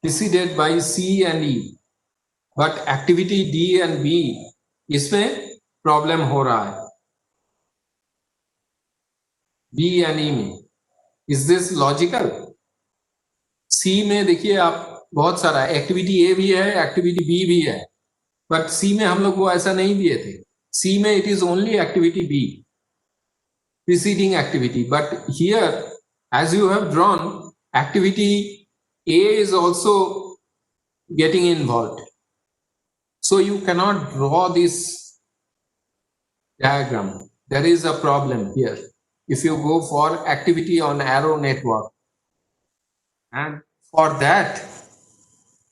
preceded by C and E, but activity D and B इसमें problem हो रहा है. B and E में. Is this logical? C में देखिए आप बहुत सारा एक्टिविटी A भी है, एक्टिविटी B भी है, बट C में हम लोग वो ऐसा नहीं दिए थे. C में it is only activity B, preceding activity, but here as you have drawn, activity A is also getting involved. So you cannot draw this diagram. There is a problem here. If you go for activity on arrow network, and for that,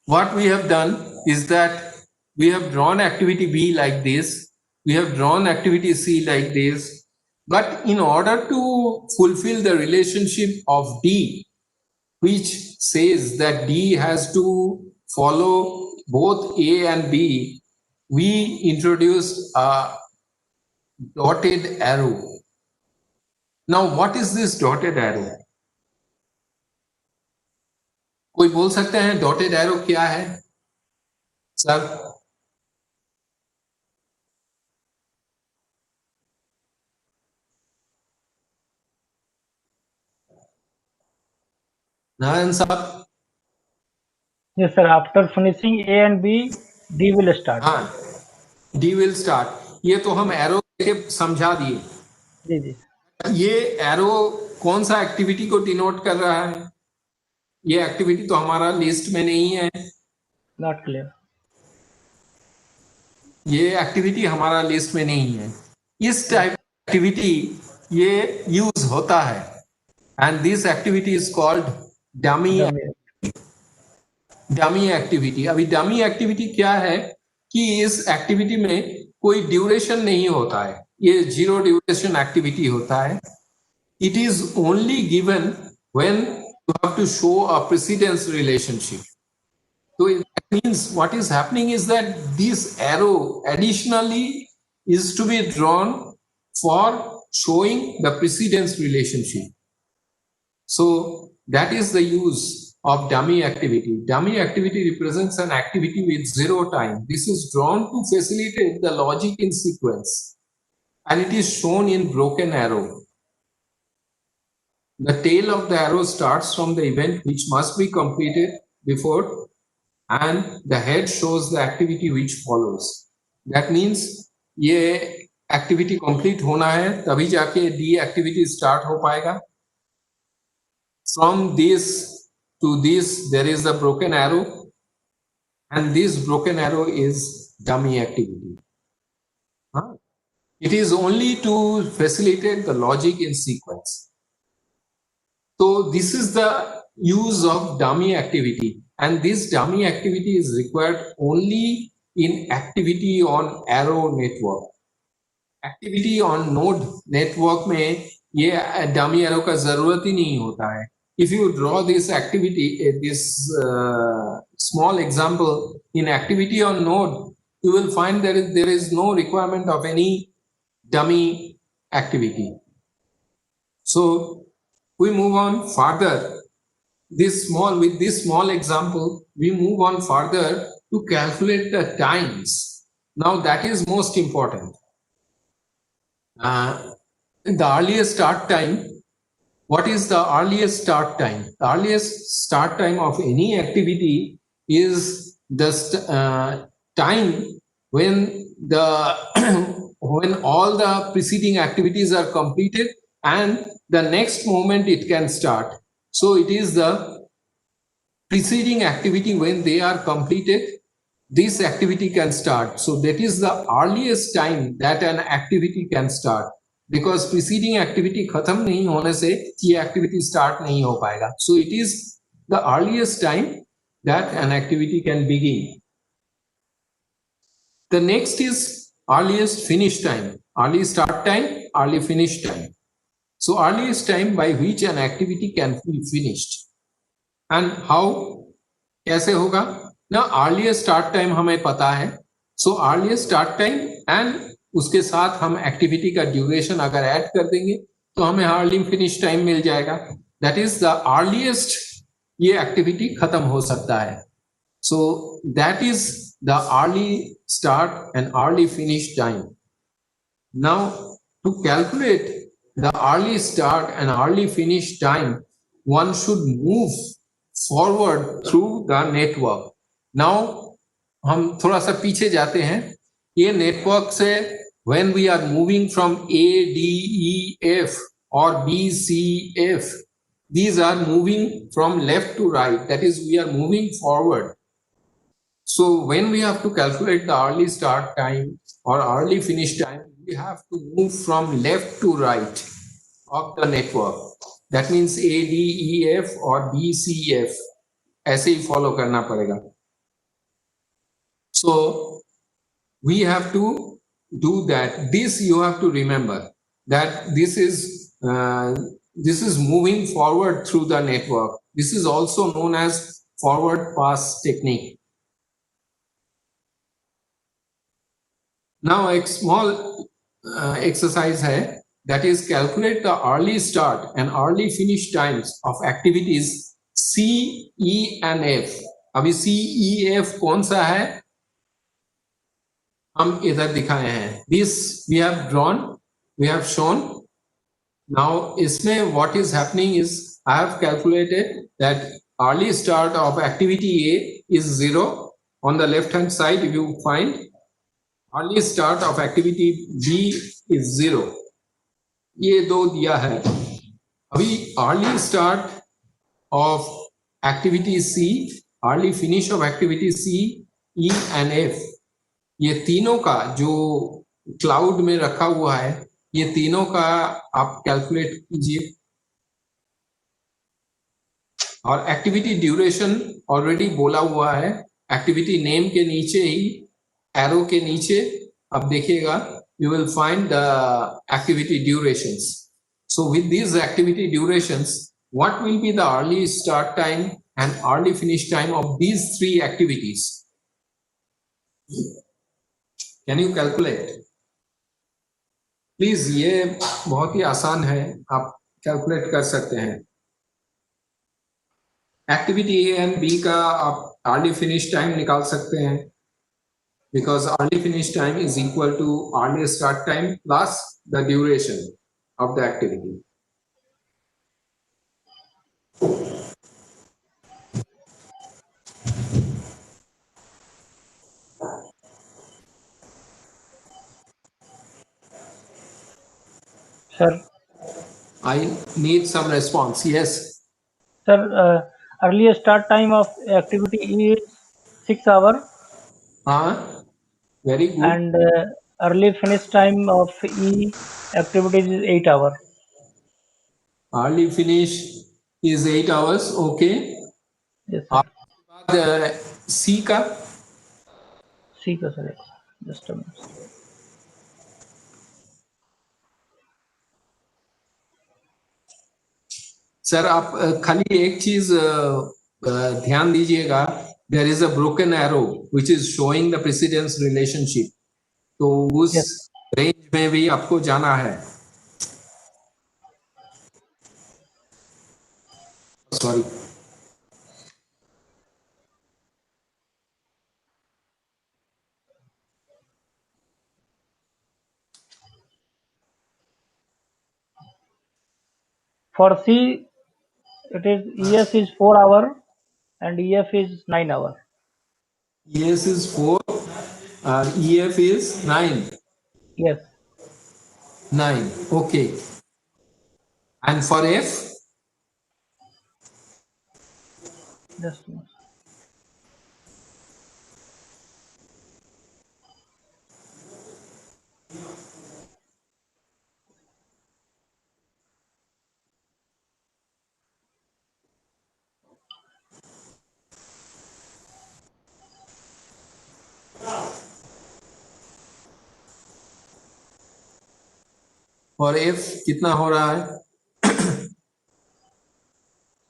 what we have done is that we have drawn activity B like this, we have drawn activity C like this, but in order to fulfill the relationship of D, which says that D has to follow both A and B, we introduce a dotted arrow. Now, what is this dotted arrow? कोई बोल सकते हैं dotted arrow क्या है? Sir, Narayan साहब. Yes, sir. After finishing A and B, D will start. हाँ, D will start. ये तो हम arrow के समझा दिए. जी जी. ये एरो कौन सा एक्टिविटी को डिनोट कर रहा है? ये एक्टिविटी तो हमारा लिस्ट में नहीं है. Not clear. ये एक्टिविटी हमारा लिस्ट में नहीं है. इस टाइप एक्टिविटी ये यूज होता है, and this activity is called dummy activity. अभी डमी एक्टिविटी क्या है कि इस एक्टिविटी में कोई ड्यूरेशन नहीं होता है. ये जीरो ड्यूरेशन एक्टिविटी होता है. It is only given when you have to show a precedence relationship. So that means what is happening is that this arrow additionally is to be drawn for showing the precedence relationship. So that is the use of dummy activity. Dummy activity represents an activity with zero time. This is drawn to facilitate the logic in sequence, and it is shown in broken arrow. The tail of the arrow starts from the event which must be completed before, and the head shows the activity which follows. That means ये activity complete होना है तभी जाके D activity start हो पाएगा. From this to this there is a broken arrow, and this broken arrow is dummy activity. It is only to facilitate the logic in sequence. So this is the use of dummy activity. And this dummy activity is required only in activity on arrow network. Activity on node network में ये dummy arrow का जरूरत ही नहीं होता है. If you draw this activity, this small example in activity on node, you will find that there is no requirement of any dummy activity. So we move on further. With this small example, we move on further to calculate the times. Now that is most important. the earliest start time. What is the earliest start time? The earliest start time of any activity is the time when the when all the preceding activities are completed and the next moment it can start. So it is the preceding activity when they are completed, this activity can start. So that is the earliest time that an activity can start. Because preceding activity खत्म नहीं होने से ये activity start नहीं हो पाएगा. So it is the earliest time that an activity can begin. The next is earliest finish time. Early start time, early finish time. So earliest time by which an activity can be finished. And how? कैसे होगा? Now earliest start time हमें पता है. So earliest start time and उसके साथ हम activity का duration अगर ऐड कर देंगे तो हमें अर्ली फिनिश टाइम मिल जाएगा. दैट इज द अर्लीस्ट ये एक्टिविटी खत्म हो सकता है. So that is the early start and early finish time. Now to calculate the early start and early finish time one should move forward through the network. Now हम थोड़ा सा पीछे जाते हैं. ये नेटवर्क से when we are moving from A, D, E, F or B, C, F, these are moving from left to right. That is, we are moving forward. So when we have to calculate the early start time or early finish time, we have to move from left to right of the network. That means A, D, E, F or B, C, F. ऐसे ही follow करना पड़ेगा. So we have to do that. This you have to remember that this is moving forward through the network. This is also known as forward pass technique. Now a small exercise है, that is calculate the early start and early finish times of activities C, E and F. अभी C, E, F कौन सा है? हम इधर दिखाए हैं. This we have drawn, we have shown. Now इसमें what is happening is I have calculated that early start of activity A is 0. On the left hand side if you find early start of activity B is 0. ये दो दिया है. अभी early start of activity C, early finish of activity C, E and F, ये तीनों का जो cloud में रखा हुआ है, ये तीनों का आप कैलकुलेट कीजिए. और एक्टिविटी ड्यूरेशन ऑलरेडी बोला हुआ है. एक्टिविटी नेम के नीचे ही एरो के नीचे अब देखिएगा, you will find the activity durations. So with these activity durations, what will be the early start time and early finish time of these 3 activities? Can you calculate? Please, ये बहुत ही आसान है, आप कैलकुलेट कर सकते हैं. एक्टिविटी ए एंड बी का आप अर्ली फिनिश टाइम निकाल सकते हैं, because early finish time is equal too early start time plus the duration of the activity. Sir, I need some response. Yes. sir, earliest start time of activity E is 6 hours Very good. and early finish time of E activities is 8 hours. Early finish is 8 hours. Okay. Yes, sir. बाद C का? C का sir, just a minute. Sir आप खाली एक चीज ध्यान दीजिएगा. There is a broken arrow which is showing the precedence relationship. तो उस रेंज में भी आपको जाना है. Sorry. For C, it is ES is 4 hour and EF is 9 hour. ES is 4, EF is 9. Yes. 9. Okay. And for F? Just a minute. और F कितना हो रहा है?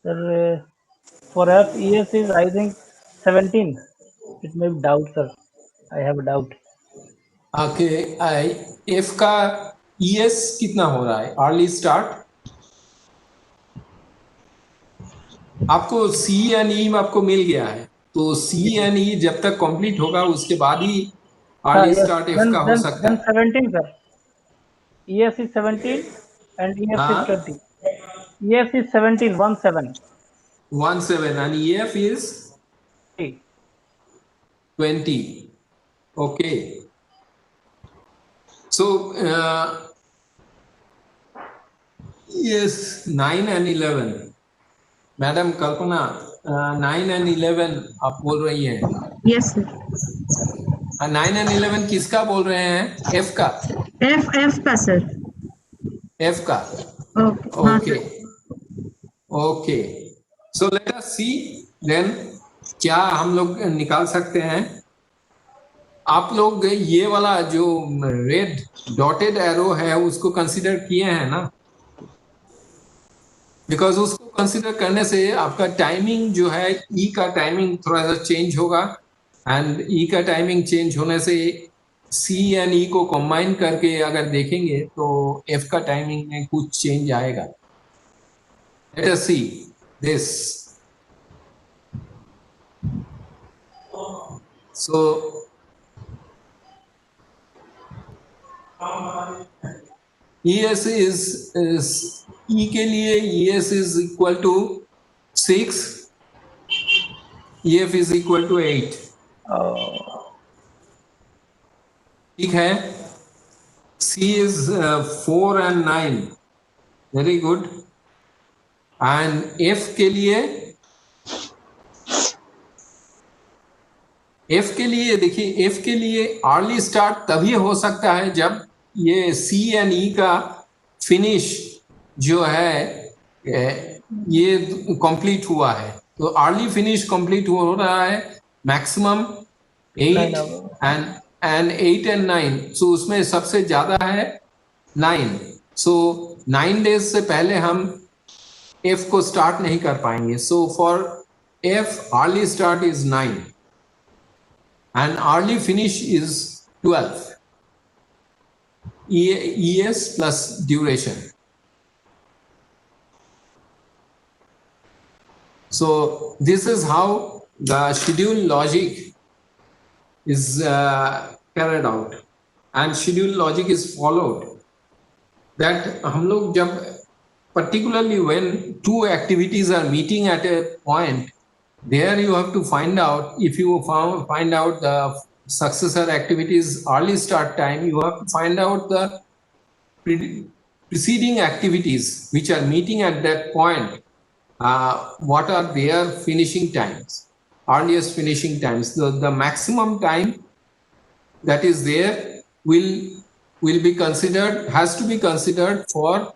Sir, for F, ES is I think 17. It may be doubt, sir. I have a doubt. Okay, F का ES कितना हो रहा है? Early start? आपको C एंड E आपको मिल गया है, तो C एंड E जब तक कंप्लीट होगा उसके बाद ही अर्ली Yes. स्टार्ट F का हो सकता Then है. 17, sir. ES is 17 and EF हाँ? is 20. ES is 17, 17. 17 and EF is 20. Okay. So, yes, 9 and 11. Madam Kalpana, 9 and 11 आप बोल रही हैं. Yes, sir. 9 and 11 किसका बोल रहे हैं? F का. F का sir. F का. Okay. हाँ, Okay. Okay. So let us see then क्या हम लोग निकाल सकते हैं. आप लोग ये वाला जो रेड डॉटेड एरो है उसको कंसीडर किए हैं ना? बिकॉज उसको कंसीडर करने से आपका टाइमिंग जो है ई का टाइमिंग थोड़ा सा चेंज होगा एंड ई का टाइमिंग चेंज होने से सी एंड ई को कंबाइन करके अगर देखेंगे तो एफ का टाइमिंग में कुछ चेंज आएगा. Let us see this. So ES is E के लिए ES is equal to 6, EF is equal to 8. ठीक है. C is 4 and 9. Very good. And F के लिए देखिए, F के लिए अर्ली स्टार्ट तभी हो सकता है जब ये C एंड E का फिनिश जो है ये कंप्लीट हुआ है. तो अर्ली फिनिश कंप्लीट हो रहा है मैक्सिमम 8 एंड 8 and 9. सो उसमें सबसे ज्यादा है 9. सो 9 डेज से पहले हम F को स्टार्ट नहीं कर पाएंगे. So for F early start is 9 and early finish is 12. ES plus duration. So this is how the schedule logic is carried out, and schedule logic is followed. That हम लोग जब particularly when two activities are meeting at a point, there you have to find out, if you find out the successor activities early start time, you have to find out the preceding activities which are meeting at that point, what are their finishing times, earliest finishing times. The maximum time that is there will be considered, has to be considered for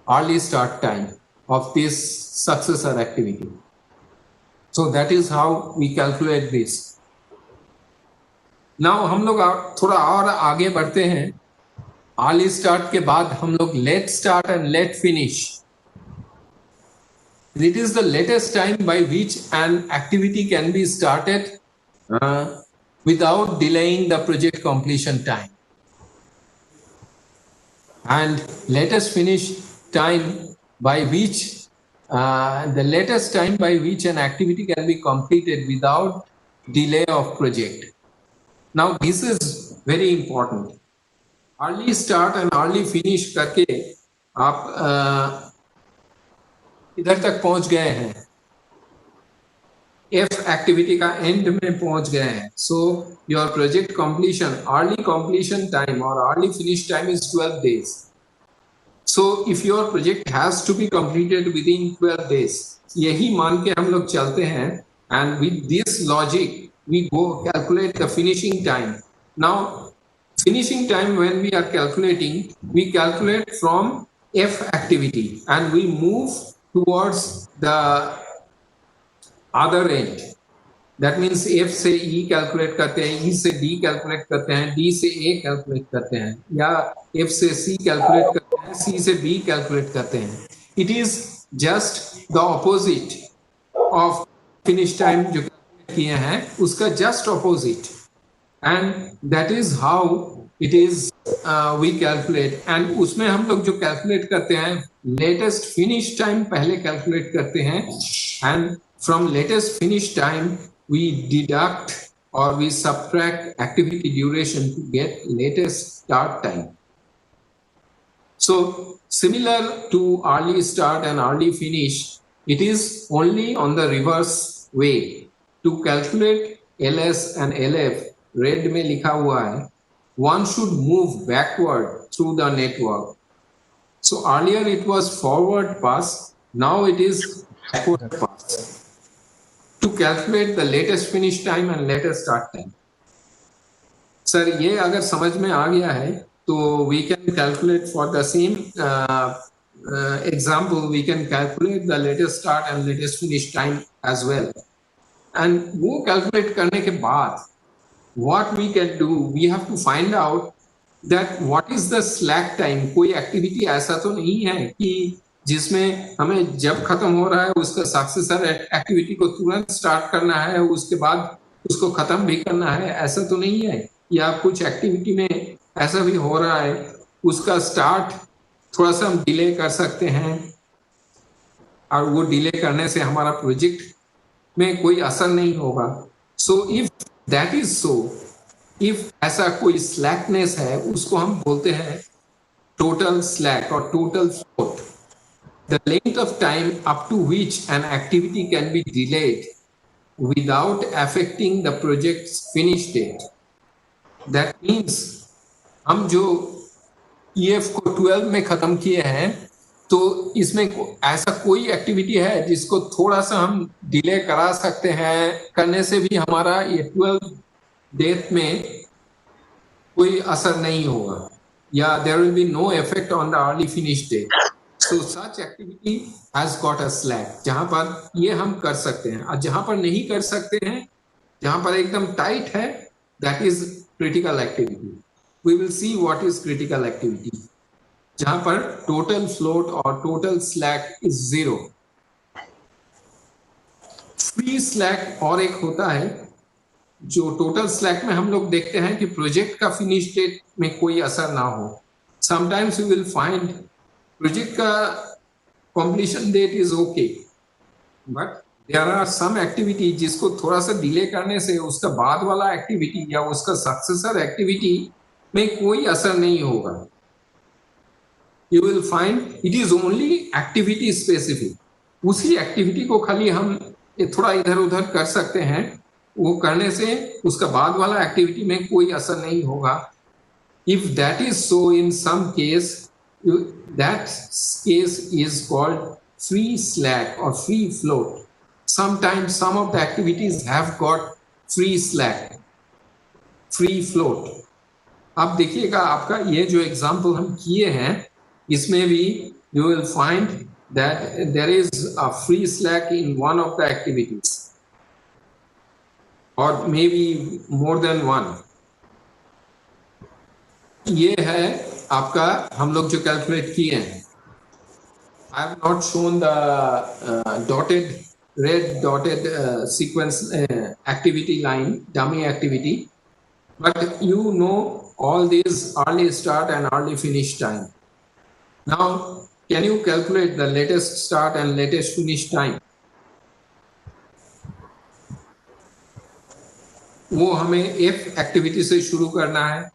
early start time of this successor activity. So that is how we calculate this. Now हम लोग थोड़ा और आगे बढ़ते हैं. Early start के बाद हम लोग late start and let finish. It is the latest time by which an activity can be started without delaying the project completion time. And latest finish time by which the latest time by which an activity can be completed without delay of project. Now this is very important. Early start and early finish करके आप इधर तक पहुंच गए हैं, F activity का and में पहुंच गए हैं. So your project completion, early completion time और early finish time is 12 days. So if your project has to be completed within 12 days, यही मान के हम लोग चलते हैं, and with this logic we go calculate the finishing time. Now finishing time, when we are calculating, we calculate from F activity and we move towards the other end. That means F से E calculate करते हैं, E से D calculate करते हैं, D से A calculate करते हैं, या F से C कैलकुलेट करते हैं, C से B कैलकुलेट करते हैं. It is just the opposite of finish time जो कैलकुलेट किए हैं, उसका just opposite. And that is how it is we calculate. And उसमें हम लोग जो कैलकुलेट करते हैं, latest finish time पहले कैलकुलेट करते हैं, and from latest finish time we deduct or we subtract activity duration to get latest start time. So similar to early start and early finish, it is only on the reverse way. To calculate LS and LF, red में लिखा हुआ है, one should move backward through the network. So earlier it was forward pass, now it is backward pass. To calculate the latest finish time and latest start time. Sir, ये अगर समझ में आ गया है, तो we can calculate for the same example, we can calculate the latest start and latest finish time as well. And वो calculate करने के बाद, what we can do, we have to find out that what is the slack time. कोई activity ऐसा तो नहीं है कि जिसमें हमें जब खत्म हो रहा है उसका सक्सेसर एक्टिविटी को तुरंत स्टार्ट करना है, उसके बाद उसको खत्म भी करना है, ऐसा तो नहीं है. या कुछ एक्टिविटी में ऐसा भी हो रहा है, उसका स्टार्ट थोड़ा सा हम डिले कर सकते हैं, और वो डिले करने से हमारा प्रोजेक्ट में कोई असर नहीं होगा. So if that is so, if ऐसा कोई स्लैकनेस है, उसको हम बोलते हैं टोटल स्लैक और total float. The length of time up to which an activity can be delayed without affecting the project's finish date. That means हम जो EF को 12 में खत्म किए हैं, तो इसमें ऐसा कोई एक्टिविटी है जिसको थोड़ा सा हम डिले करा सकते हैं, करने से भी हमारा ये 12 डेट में कोई असर नहीं होगा, या there will be no effect on the early finish date. So such activity has got a slack. जहां पर ये हम कर सकते हैं, और जहां पर नहीं कर सकते हैं, जहां पर एकदम टाइट है, that is critical activity. We will see what is critical activity. जहां पर total float और total slack is 0. Free slack और एक होता है, जो total slack में हम लोग देखते हैं कि प्रोजेक्ट का फिनिश डेट में कोई असर ना हो. Sometimes you will find project का completion date is okay, but there are some activity जिसको थोड़ा सा डिले करने से उसका बाद वाला एक्टिविटी या उसका सक्सेसर एक्टिविटी में कोई असर नहीं होगा. You will find it is only activity specific. उसी एक्टिविटी को खाली हम थोड़ा इधर उधर कर सकते हैं, वो करने से उसका बाद वाला एक्टिविटी में कोई असर नहीं होगा. If that is so, in some case, that case is called free slack or free float. Sometimes some of the activities have got free slack, free float. अब देखिएगा, आपका ये जो एग्जाम्पल हम किए हैं, इसमें भी you will find that there is a free slack in one of the activities, or maybe more than one. ये है आपका हम लोग जो कैलकुलेट किए हैं. I have not shown the red dotted sequence activity line, dummy activity, but you know all these early start and early finish time. Now, can you calculate the latest start and latest finish time? वो हमें F activity से शुरू करना है.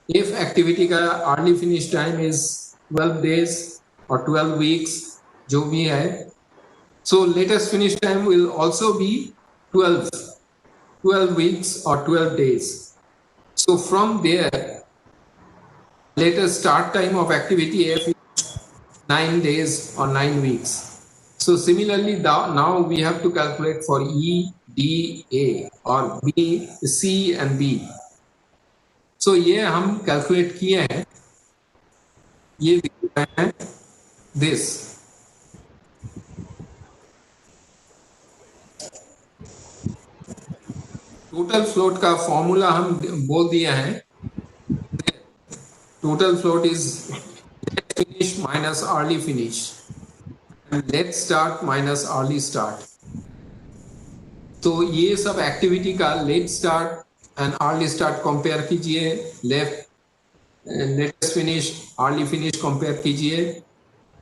If activity का early finish time is 12 days or 12 weeks, जो भी है. So latest finish time will also be 12 weeks or 12 days. So from there, latest start time of activity F is 9 days or 9 weeks. So similarly, now we have to calculate for E, D, A or B, C and B. So ये हम calculate किए हैं. ये दिख रहा है this. Total float का formula हम बोल दिए हैं. Total float is finish minus early finish and late start minus early start. तो ये सब एक्टिविटी का late start and early start compare कीजिए, latest finish, early finish compare कीजिए,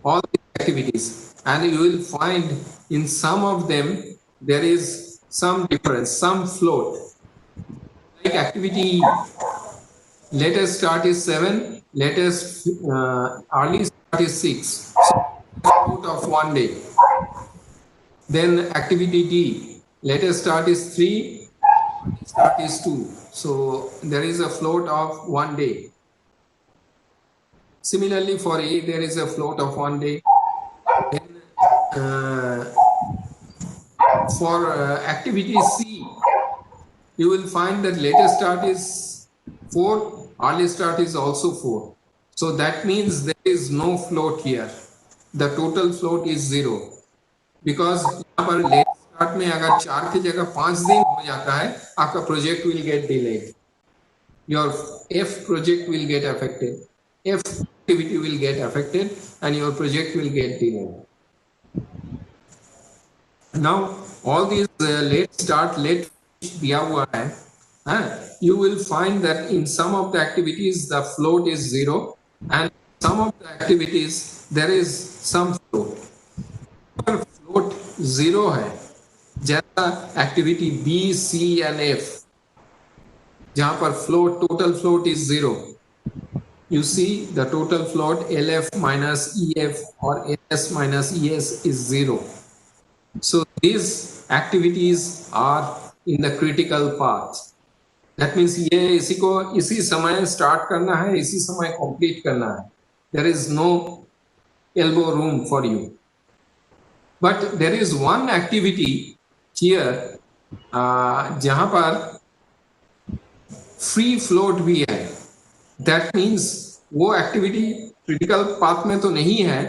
all these activities, and you will find in some of them there is some difference, some float. Like activity latest start is 7, latest early start is 6, so float of 1 day. Then activity D, latest start is 3, start is 2, so there is a float of 1 day. Similarly, for A, there is a float of 1 day. Then, for activity C, you will find that latest start is 4, early start is also 4. So that means there is no float here. The total float is 0. Because यहाँ पर late start में अगर 4 की जगह 5 दिन हो जाता है, आपका project will get delayed. Your F project will get affected. F activity will get affected and your project will get delayed. Now all these late start, late finish दिया हुआ है, you will find that in some of the activities the float is 0 and some of the activities there is some float. अगर float 0 है, जैसा activity B, C and F, जहाँ पर float, total float is 0. You see the total float LF minus EF or LS minus ES is 0. So these activities are in the critical path. That means ये इसी को इसी समय start करना है, इसी समय complete करना है. There is no elbow room for you. But there is one activity here जहाँ पर free float भी है. That means वो एक्टिविटी क्रिटिकल पाथ में तो नहीं है,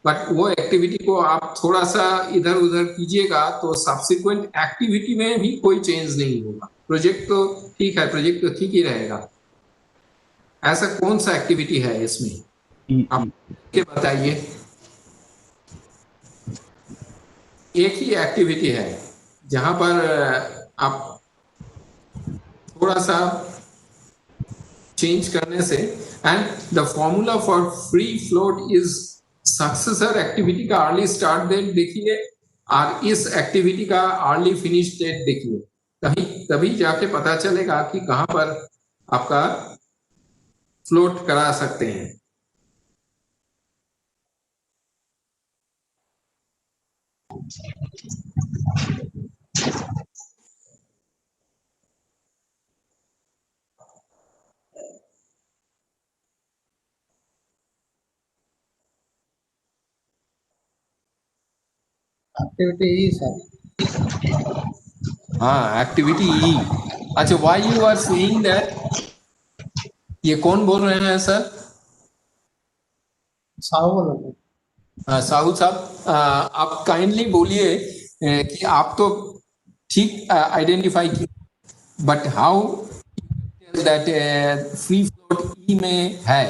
बट वो एक्टिविटी को आप थोड़ा सा इधर उधर कीजिएगा तो सब्सिक्वेंट एक्टिविटी में भी कोई चेंज नहीं होगा. प्रोजेक्ट तो ठीक है, प्रोजेक्ट तो ठीक ही रहेगा. ऐसा कौन सा एक्टिविटी है इसमें, आप के बताइए. एक ही एक्टिविटी है जहां पर आप थोड़ा सा चेंज करने से, and the formula for free float is successor activity का अर्ली स्टार्ट डेट देखिए और इस एक्टिविटी का अर्ली फिनिश डेट देखिए. तभी जाके पता चलेगा कि कहां पर आपका फ्लोट करा सकते हैं. Activity E, sir. हाँ, एक्टिविटी ई. अच्छा, why you are saying that? ये कौन बोल रहे हैं सर? साहू बोल रहे हैं. साहू साहब, आप काइंडली बोलिए कि आप तो ठीक आइडेंटिफाई किए, but how that free float E में है?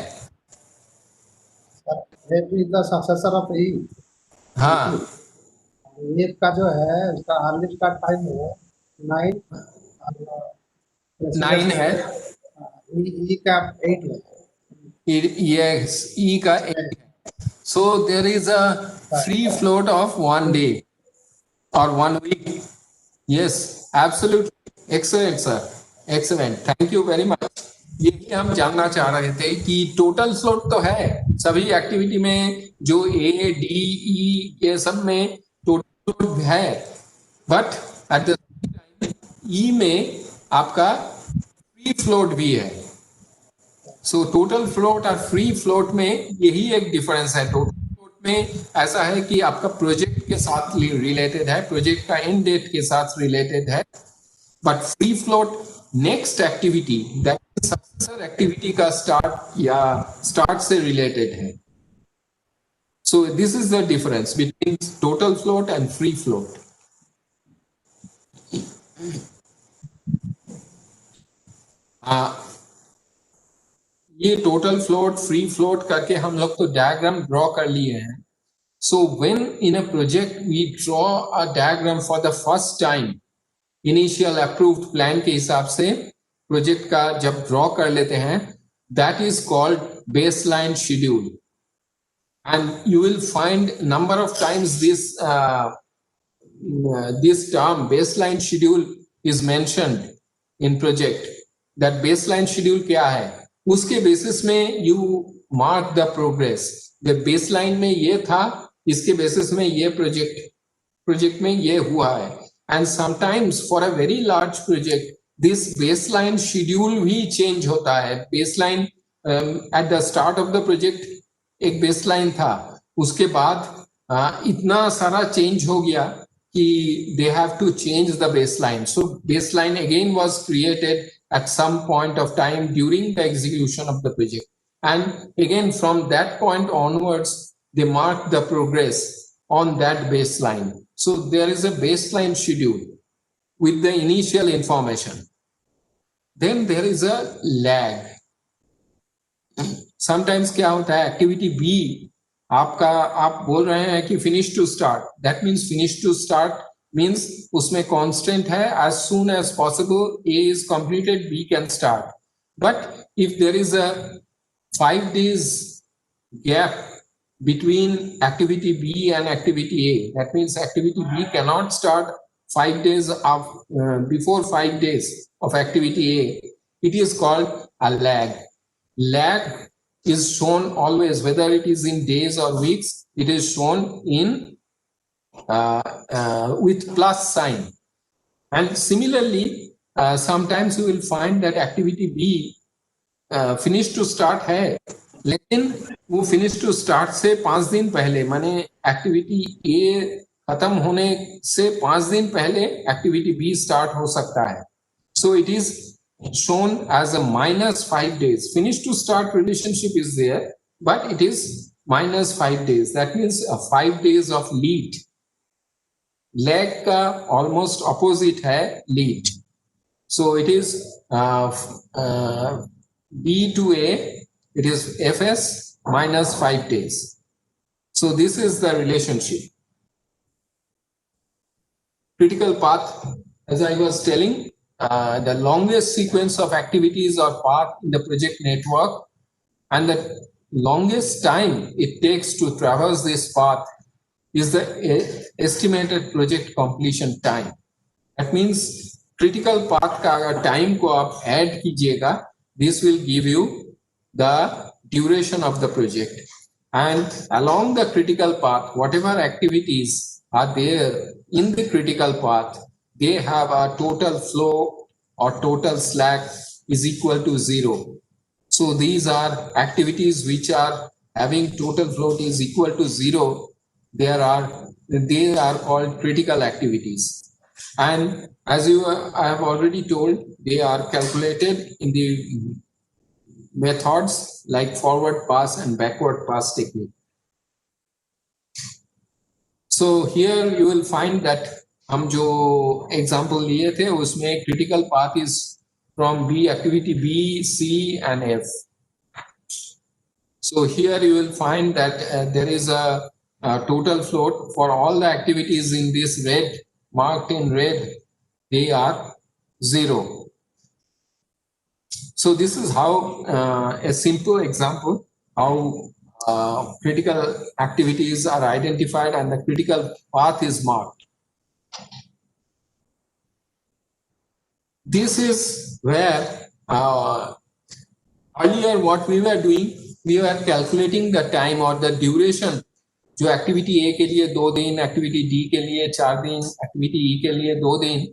Sir, F is the successor of E. हाँ, F का जो है उसका अर्ली स्टार्ट टाइम है 9 है. E का 8 है. Yes, E का 8 है. So there is a free float of 1 day or 1 week. Yes, absolutely. Excellent, sir. Excellent. Thank you very much. यही हम जानना चाह रहे थे कि टोटल फ्लोट तो है सभी एक्टिविटी में, जो ए डी ई ये सब में टोटल फ्लोट है, बट एट द ई में आपका फ्री फ्लोट भी है। सो टोटल फ्लोट और फ्री फ्लोट में यही एक डिफरेंस है। टोटल फ्लोट में ऐसा है कि आपका प्रोजेक्ट के साथ रिलेटेड है, प्रोजेक्ट का एंड डेट के साथ रिलेटेड है, but free float next activity, that successor activity का स्टार्ट या स्टार्ट से रिलेटेड है। So this is the difference between total float and free float. ये टोटल फ्लोट, फ्री फ्लोट करके हम लोग तो डायग्राम ड्रॉ कर लिए हैं। So when in a project we draw a diagram for the first time, initial approved plan के हिसाब से प्रोजेक्ट का जब ड्रॉ कर लेते हैं, that is called baseline schedule. And you will find number of times this term baseline schedule is mentioned in project. That baseline schedule क्या है, उसके बेसिस में you mark the progress. The baseline में ये था, इसके बेसिस में ये प्रोजेक्ट में ये हुआ है। And sometimes for a very large project this baseline schedule भी change होता है। baseline at the start of the project एक baseline था, उसके बाद इतना सारा change हो गया कि they have to change the baseline. So baseline again was created at some point of time during the execution of the project. And again from that point onwards, they mark the progress on that baseline. So there is a baseline schedule with the initial information. Then there is a lag. Sometimes क्या होता है, activity B आपका, आप बोल रहे हैं कि finish to start. That means finish to start means उसमें constant है, as soon as possible A is completed, B can start. But if there is a 5 days gap between activity B and activity A, that means activity B cannot start 5 days before 5 days of activity A. It is called a lag. Lag is shown always, whether it is in days or weeks, it is shown in with plus sign. And similarly, sometimes you will find that activity B finish to start है, लेकिन वो finish to start से 5 दिन पहले, माने activity A खत्म होने से 5 दिन पहले activity B start हो सकता है. So it is shown as a -5 days. Finish to start relationship is there, but it is -5 days. That means 5 days of lead. Lag का almost opposite है lead. So it is B to A, it is FS -5 days. So this is the relationship. Critical path, as I was telling, the longest sequence of activities or path in the project network, and the longest time it takes to traverse this path is the estimated project completion time. That means critical path का अगर time को आप add कीजिएगा, this will give you the duration of the project. And along the critical path, whatever activities are there in the critical path, they have a total flow or total slack is equal to 0. So these are activities which are having total float is equal to 0. They are called critical activities. And as I have already told, they are calculated in the methods like forward pass and backward pass technique. So here you will find that हम जो example लिए थे उसमें critical path is from B, activity B, C and F. So here you will find that there is a total float for all the activities in this red, marked in red, they are 0. So this is how a simple example how critical activities are identified and the critical path is marked. This is where earlier what we were doing, we were calculating the time or the duration. जो activity ए के लिए 2 दिन, activity D के लिए 4 दिन, activity ई के लिए 2 दिन,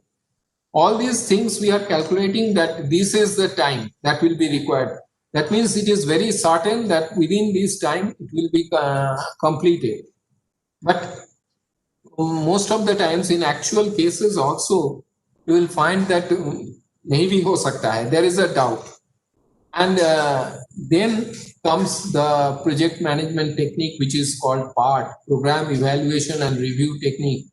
all these things we are calculating that this is the time that will be required. That means it is very certain that within this time it will be completed. But most of the times in actual cases also you will find that nahi bhi ho sakta hai. There is a doubt. And then comes the project management technique, which is called PART, Program Evaluation and Review Technique.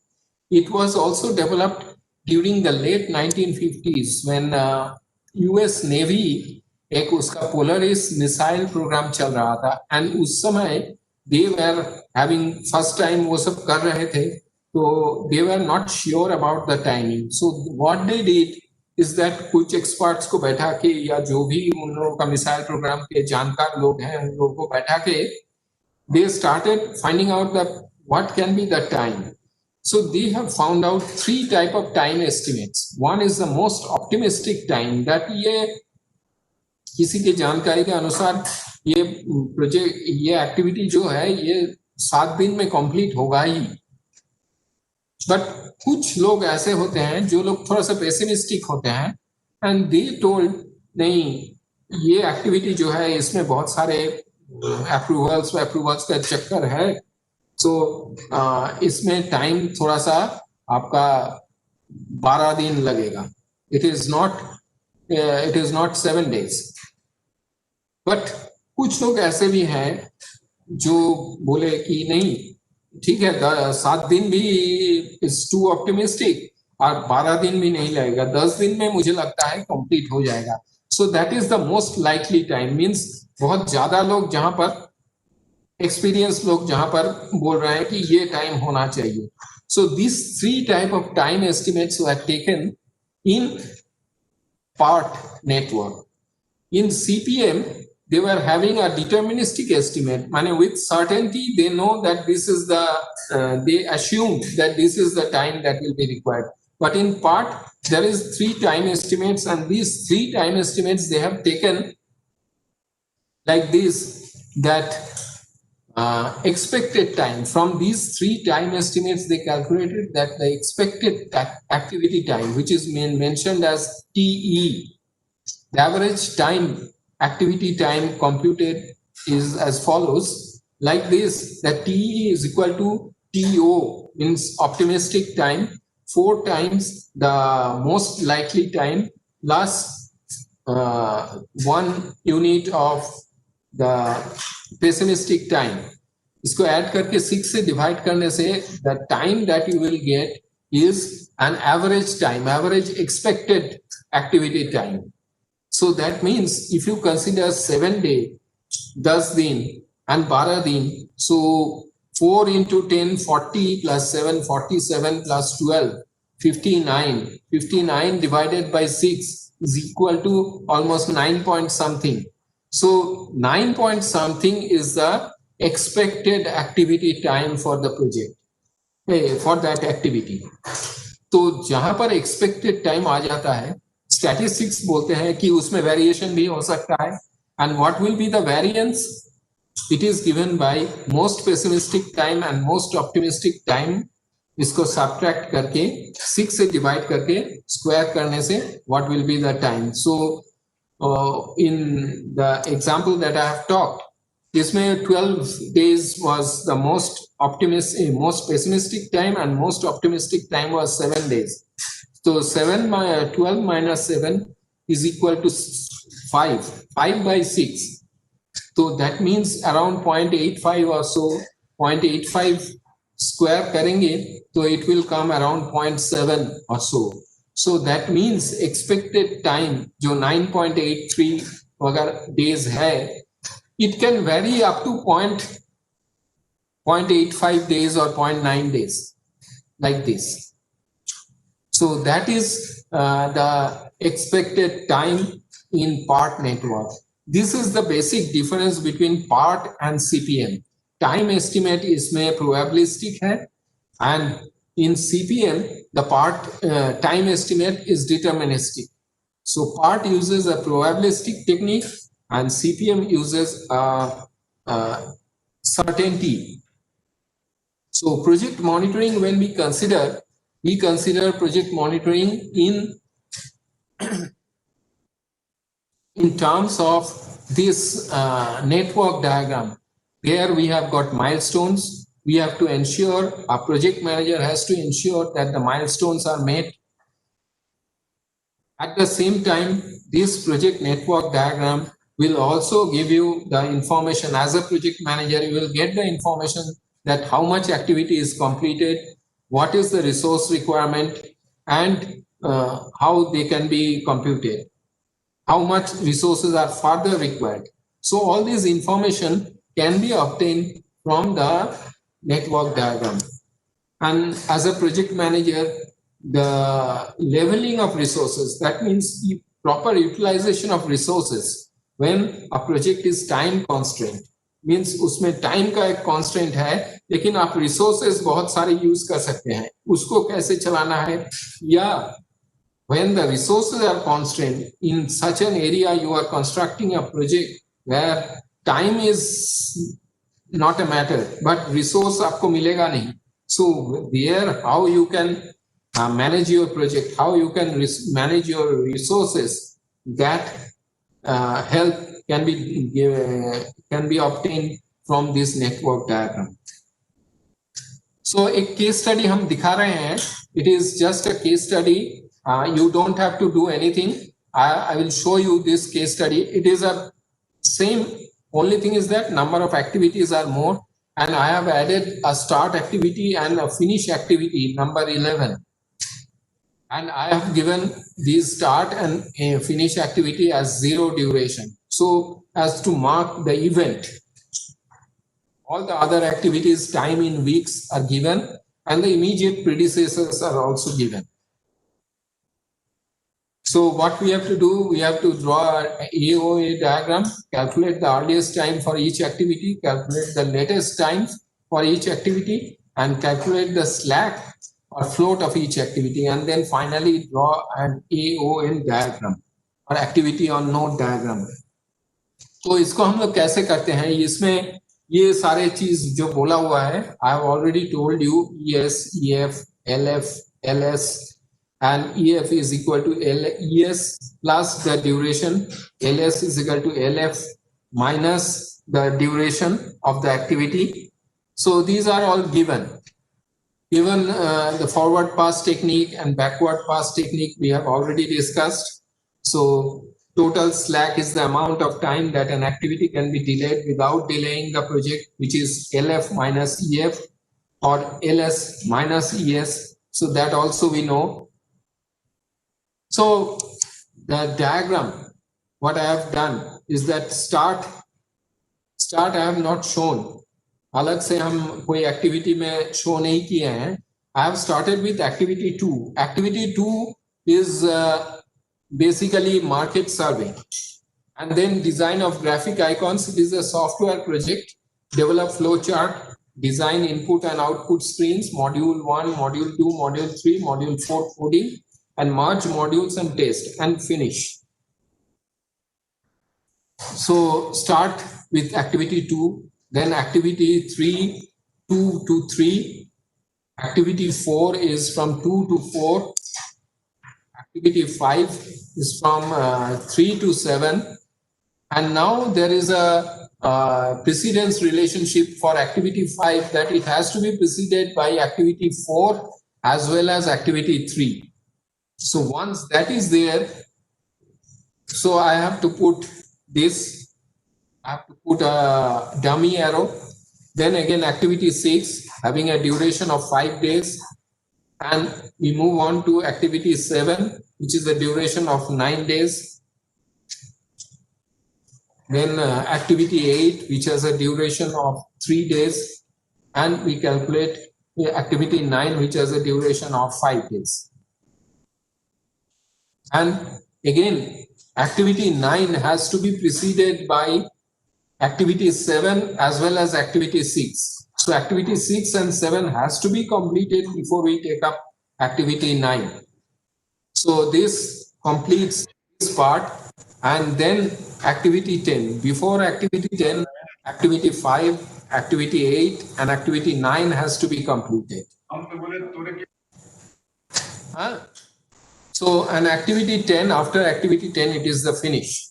It was also developed during the late 1950s when US Navy एक उसका Polaris missile program चल रहा था, and उस समय they were having first time वो सब कर रहे थे, तो they were not sure about the timing. So what they did is that कुछ experts को बैठा के या जो भी उन लोगों का मिसाइल प्रोग्राम के जानकार लोग हैं उन लोगों को बैठा के they started finding out that what can be the time. So they have found out 3 type of time estimates. One is the most optimistic time, that ये किसी की जानकारी के अनुसार ये प्रोजेक्ट ये एक्टिविटी जो है ये 7 दिन में कंप्लीट होगा ही. बट कुछ लोग ऐसे होते हैं जो लोग थोड़ा सा पेसिमिस्टिक होते हैं एंड दे टोल्ड नहीं ये एक्टिविटी जो है इसमें बहुत सारे अप्रूवल्स का चक्कर है, सो इसमें टाइम थोड़ा सा आपका 12 दिन लगेगा. It is not 7 days. But कुछ लोग ऐसे भी हैं जो बोले कि नहीं ठीक है 7 दिन भी इज टू ऑप्टिमिस्टिक और 12 दिन भी नहीं लगेगा, 10 दिन में मुझे लगता है कंप्लीट हो जाएगा. सो that is the most likely time. Means बहुत ज्यादा लोग जहां पर एक्सपीरियंस लोग जहां पर बोल रहे हैं कि ये टाइम होना चाहिए. So this 3 type of time estimates were taken in part network. In CPM they were having a deterministic estimate. Mane with certainty they know that this is the they assumed that this is the time that will be required. But in PART there is 3 time estimates, and these 3 time estimates they have taken like this, that expected time. From these 3 time estimates they calculated that the expected activity time, which is mentioned as TE, the average time activity time computed is as follows, like this, that TE is equal to TO, means optimistic time, 4 times the most likely time plus 1 unit of the pessimistic time. इसको add करके 6 से divide करने से the time that you will get is an average time, average expected activity time. So that means if you consider 7 days, 10 दिन and 12 दिन, so 4 into 10, 40 plus 7, 47 plus 12, 59. 59 divided by 6 is equal to almost 9 point something. So 9 point something is the expected activity time for the project, for that activity. तो जहां पर expected time आ जाता है, statistics बोलते हैं कि उसमें वेरिएशन भी हो सकता है. And what will be the variance? It is given by most pessimistic time and most optimistic time. इसको सब्ट्रैक्ट करके 6 से डिवाइड करके स्क्वायर करने से what will be the time. So in the example that I have talked, इसमें 12 days was the most pessimistic time and most optimistic time was 7 days. So 12 minus 7 is equal to 5 by 6. So that means around 0.85 or so, 0.85 square करेंगे तो it will come around 0.7 or so. So that means expected time जो 9.83 अगर days है, it can vary up to 0.85 days or 0.9 days, like this. So that is the expected time in PART network. This is the basic difference between PART and CPM. Time estimate इसमें probabilistic है, and in CPM the PART time estimate is deterministic. So PART uses a probabilistic technique and CPM uses certainty. So project monitoring, when we consider project monitoring in terms of this network diagram. There we have got milestones. We have to ensure, our project manager has to ensure that the milestones are met. At the same time, this project network diagram will also give you the information. As a project manager, you will get the information that how much activity is completed, what is the resource requirement, and how they can be computed, how much resources are further required. So all this information can be obtained from the network diagram. And as a project manager, the leveling of resources, that means the proper utilization of resources when a project is time constrained, means उसमें time का एक constraint है, लेकिन आप resources बहुत सारे use कर सकते हैं, उसको कैसे चलाना है, या when the resources are constrained in such an area, you are constructing a project where time is not a matter, but resource आपको मिलेगा नहीं. So there, how you can manage your project, how you can manage your resources, that help can be obtained from this network diagram. So a case study हम दिखा रहे हैं. It is just a case study. You don't have to do anything. I will show you this case study. It is a same. Only thing is that number of activities are more, and I have added a start activity and a finish activity, number 11. And I have given these start and finish activity as 0 duration. So as to mark the event, all the other activities time in weeks are given, and the immediate predecessors are also given. So what we have to do, we have to draw an AOA diagram, calculate the earliest time for each activity, calculate the latest time for each activity, and calculate the slack or float of each activity, and then finally draw an AON diagram or activity on node diagram. तो इसको हम लोग कैसे करते हैं, इसमें ये सारे चीज जो बोला हुआ है, I have already told you ES, EF, LF, LS, and EF is equal to ES plus the duration, LS is equal to LF minus the duration of the activity. So these are all given. Even the forward pass technique and backward pass technique we have already discussed. So total slack is the amount of time that an activity can be delayed without delaying the project, which is LF minus EF or LS minus ES. So that also we know. So the diagram, what I have done is that start I have not shown. अलग से हम कोई activity में show नहीं किए हैं. I have started with activity 2. Activity 2 is basically market survey, and then design of graphic icons. It is a software project. Develop flowchart, design input and output screens, module 1, module 2, module 3, module 4 coding, and merge modules and test and finish. So start with activity 2, then activity 3, 2 to 3. Activity 4 is from 2 to 4. Activity 5 is from 3 to 7. And now there is a precedence relationship for activity 5, that it has to be preceded by activity 4 as well as activity 3. So once that is there, so I have to put this, I have to put a dummy arrow. Then again activity 6 having a duration of 5 days, and we move on to activity 7, which is a duration of 9 days. Then activity 8, which has a duration of 3 days, and we calculate activity 9, which has a duration of 5 days. And again, activity 9 has to be preceded by activity 7 as well as activity 6. So activity 6 and 7 has to be completed before we take up activity 9. So this completes this part, and then activity 10. Before activity 10, activity 5, activity 8, and activity 9 has to be completed. Huh? So an activity 10, after activity 10, it is the finish.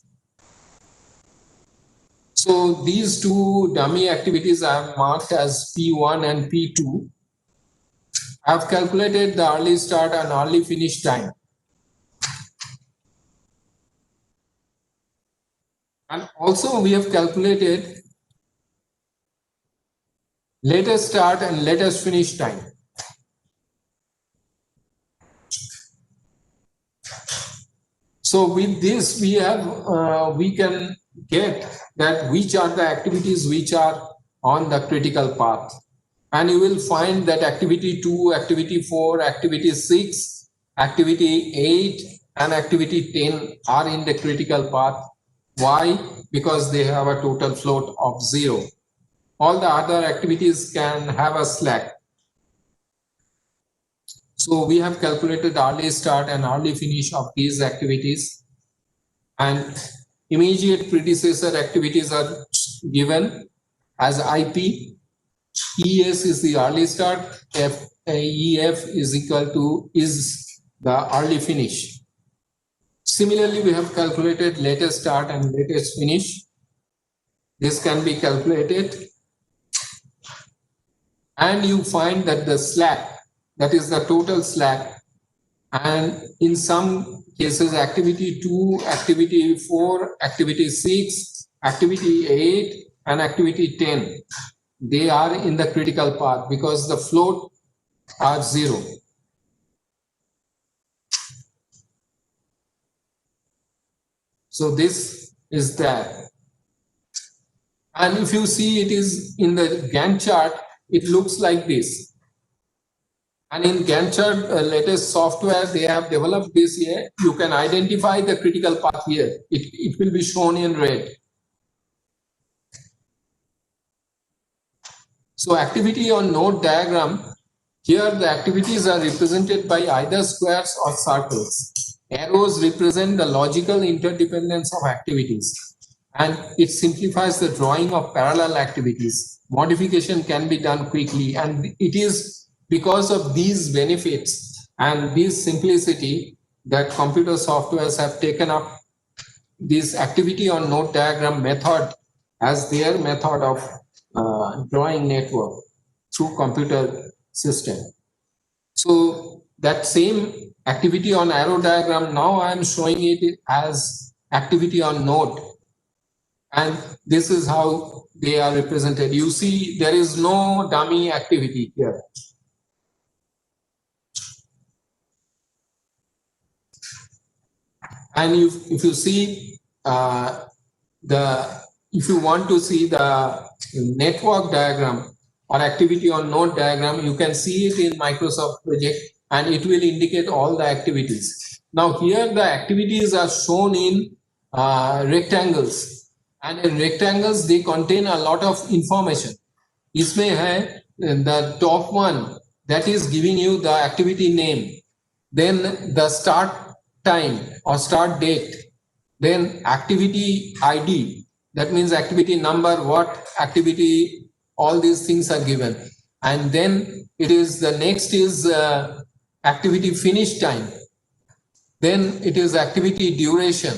So these two dummy activities I have marked as P1 and P2. I have calculated the early start and early finish time. And also we have calculated latest start and latest finish time. So with this we can get that which are the activities which are on the critical path. And you will find that activity 2, activity 4, activity 6, activity 8 and activity 10 are in the critical path. Why? Because they have a total float of 0. All the other activities can have a slack. So we have calculated early start and early finish of these activities, and immediate predecessor activities are given as IP. ES is the early start, EF is equal to the early finish. Similarly, we have calculated latest start and latest finish. This can be calculated, and you find that the slack, that is the total slack, and in some cases activity 2, activity 4, activity 6, activity 8 and activity 10, they are in the critical path because the float are 0. So this is that. And if you see it is in the Gantt chart, it looks like this. And in Gantt chart, latest software, they have developed this here. You can identify the critical path here. It will be shown in red. So activity on node diagram, here the activities are represented by either squares or circles. Arrows represent the logical interdependence of activities, and it simplifies the drawing of parallel activities. Modification can be done quickly, and it is because of these benefits and this simplicity that computer softwares have taken up this activity on node diagram method as their method of drawing network through computer system. So that same activity on arrow diagram, now I am showing it as activity on node, and this is how they are represented. You see there is no dummy activity here. And if you see if you want to see the network diagram or activity on node diagram, you can see it in Microsoft Project and it will indicate all the activities. Now here the activities are shown in rectangles, and in rectangles they contain a lot of information. Isme hai the top one, that is giving you the activity name, then the start time or start date, then activity ID, that means activity number, what activity, all these things are given. And then it is the next is activity finish time, then it is activity duration.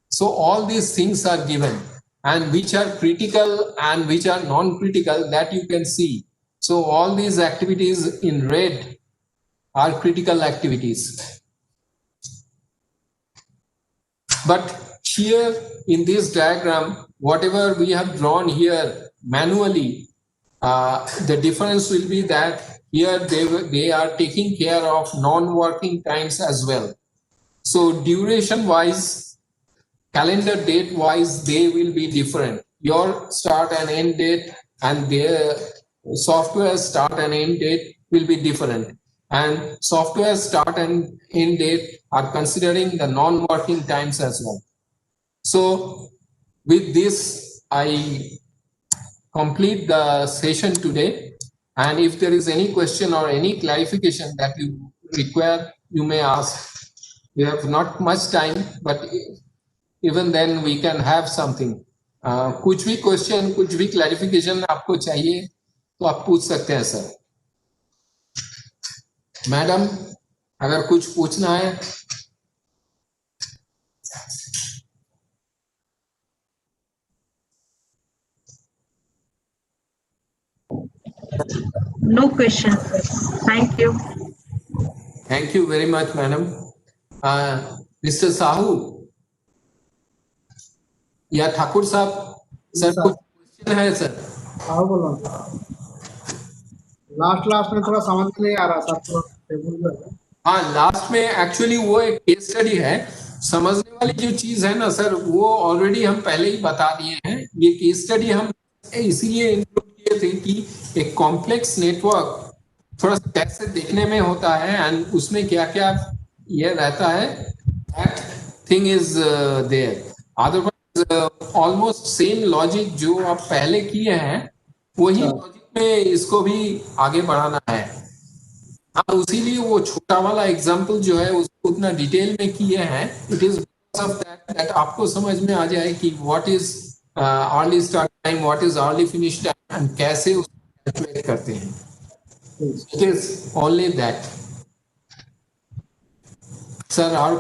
So all these things are given, and which are critical and which are non-critical, that you can see. So all these activities in red are critical activities. But here in this diagram, whatever we have drawn here manually, the difference will be that here they are taking care of non-working times as well. So duration wise, calendar date wise, they will be different. Your start and end date and their software start and end date will be different. And software start and end date are considering the non-working times as well. So with this, I complete the session today. And if there is any question or any clarification that you require, you may ask. We have not much time, but even then we can have something. कुछ भी question, कुछ भी clarification आपको चाहिए तो आप पूछ सकते हैं सर. मैडम, अगर कुछ पूछना है. No questions, sir. Thank you. Thank you very much, madam. Mr. Sahu या ठाकुर साहब, सर कुछ क्वेश्चन है सर? हाँ बोलो. लास्ट में थोड़ा समझ नहीं आ रहा सर, थोड़ा टेबल जो है. हाँ, लास्ट में एक्चुअली वो एक केस स्टडी है. समझने वाली जो चीज है ना सर, वो ऑलरेडी हम पहले ही बता दिए हैं. ये केस स्टडी हम इसीलिए इंक्लूड किए थे कि एक कॉम्प्लेक्स नेटवर्क थोड़ा सा कैसे देखने में होता है एंड उसमें क्या क्या ये रहता है, that thing is there. Otherwise almost same logic जो आप पहले किए हैं वही लॉजिक में इसको भी आगे बढ़ाना है. हाँ, उसीलिए वो छोटा वाला एग्जाम्पल जो है उसको उतना डिटेल में किए हैं. It is because of that आपको समझ में आ जाए कि what is early start time, what is early finish time and कैसे उसको कैलकुलेट करते हैं. It is only that. Sir और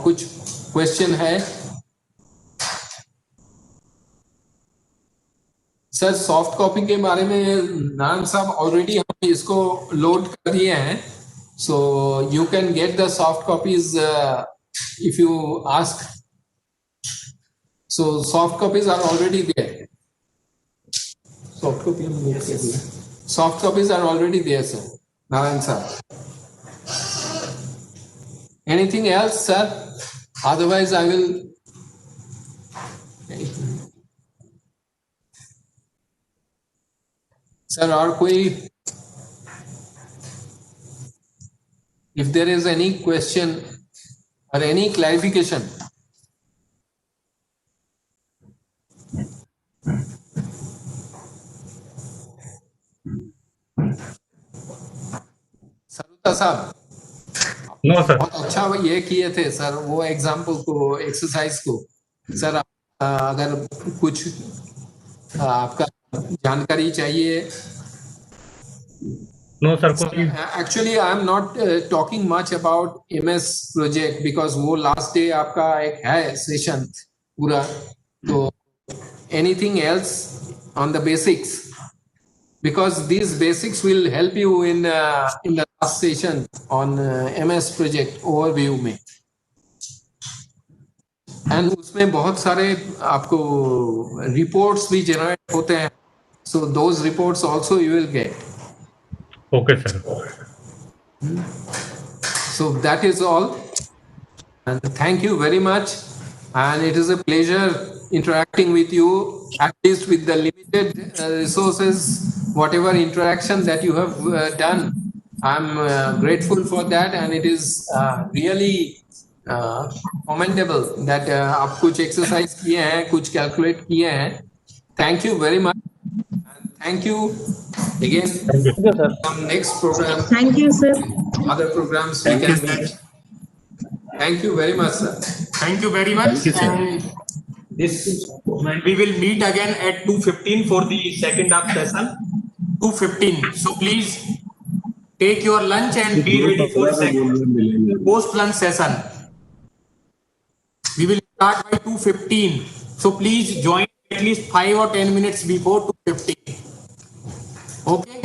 कुछ क्वेश्चन है? सर सॉफ्ट कॉपी के बारे में नारायण साहब ऑलरेडी हम इसको लोड कर दिए हैं. So you can get the soft copies if you ask. So soft copies are already there. Soft copies are already there sir. Narayan साहब, anything else sir? Otherwise I will. Sir और कोई, if there is any question or any clarification? Saruta साहब, no sir. बहुत अच्छा ये किए थे sir वो एग्जाम्पल को, एक्सरसाइज को. सर अगर कुछ आपका जानकारी चाहिए. नो सर, कोई actually I am not talking much about MS project because वो लास्ट डे आपका एक है सेशन पूरा. तो anything else on the basics, because these basics will help you in the last session on MS project overview में. and उसमें बहुत सारे आपको reports भी generate होते हैं. so those reports also you will get. Okay sir. So that is all, and thank you very much, and it is a pleasure interacting with you, at least with the limited resources, whatever interaction that you have done. I'm grateful for that, and it is really commendable that आप कुछ exercise किए हैं, कुछ calculate किए हैं. Thank you very much, and thank you again. Thank you. Thank you, sir. Some next program, Thank you, sir. other programs we can meet. Thank you very much, sir. Thank you very much. And this, we will meet again at 2:15 for the second half session. 2:15. So please take your lunch and be ready for post lunch session. We will start by 2:15. So please join at least 5 or 10 minutes before 2:15. Okay.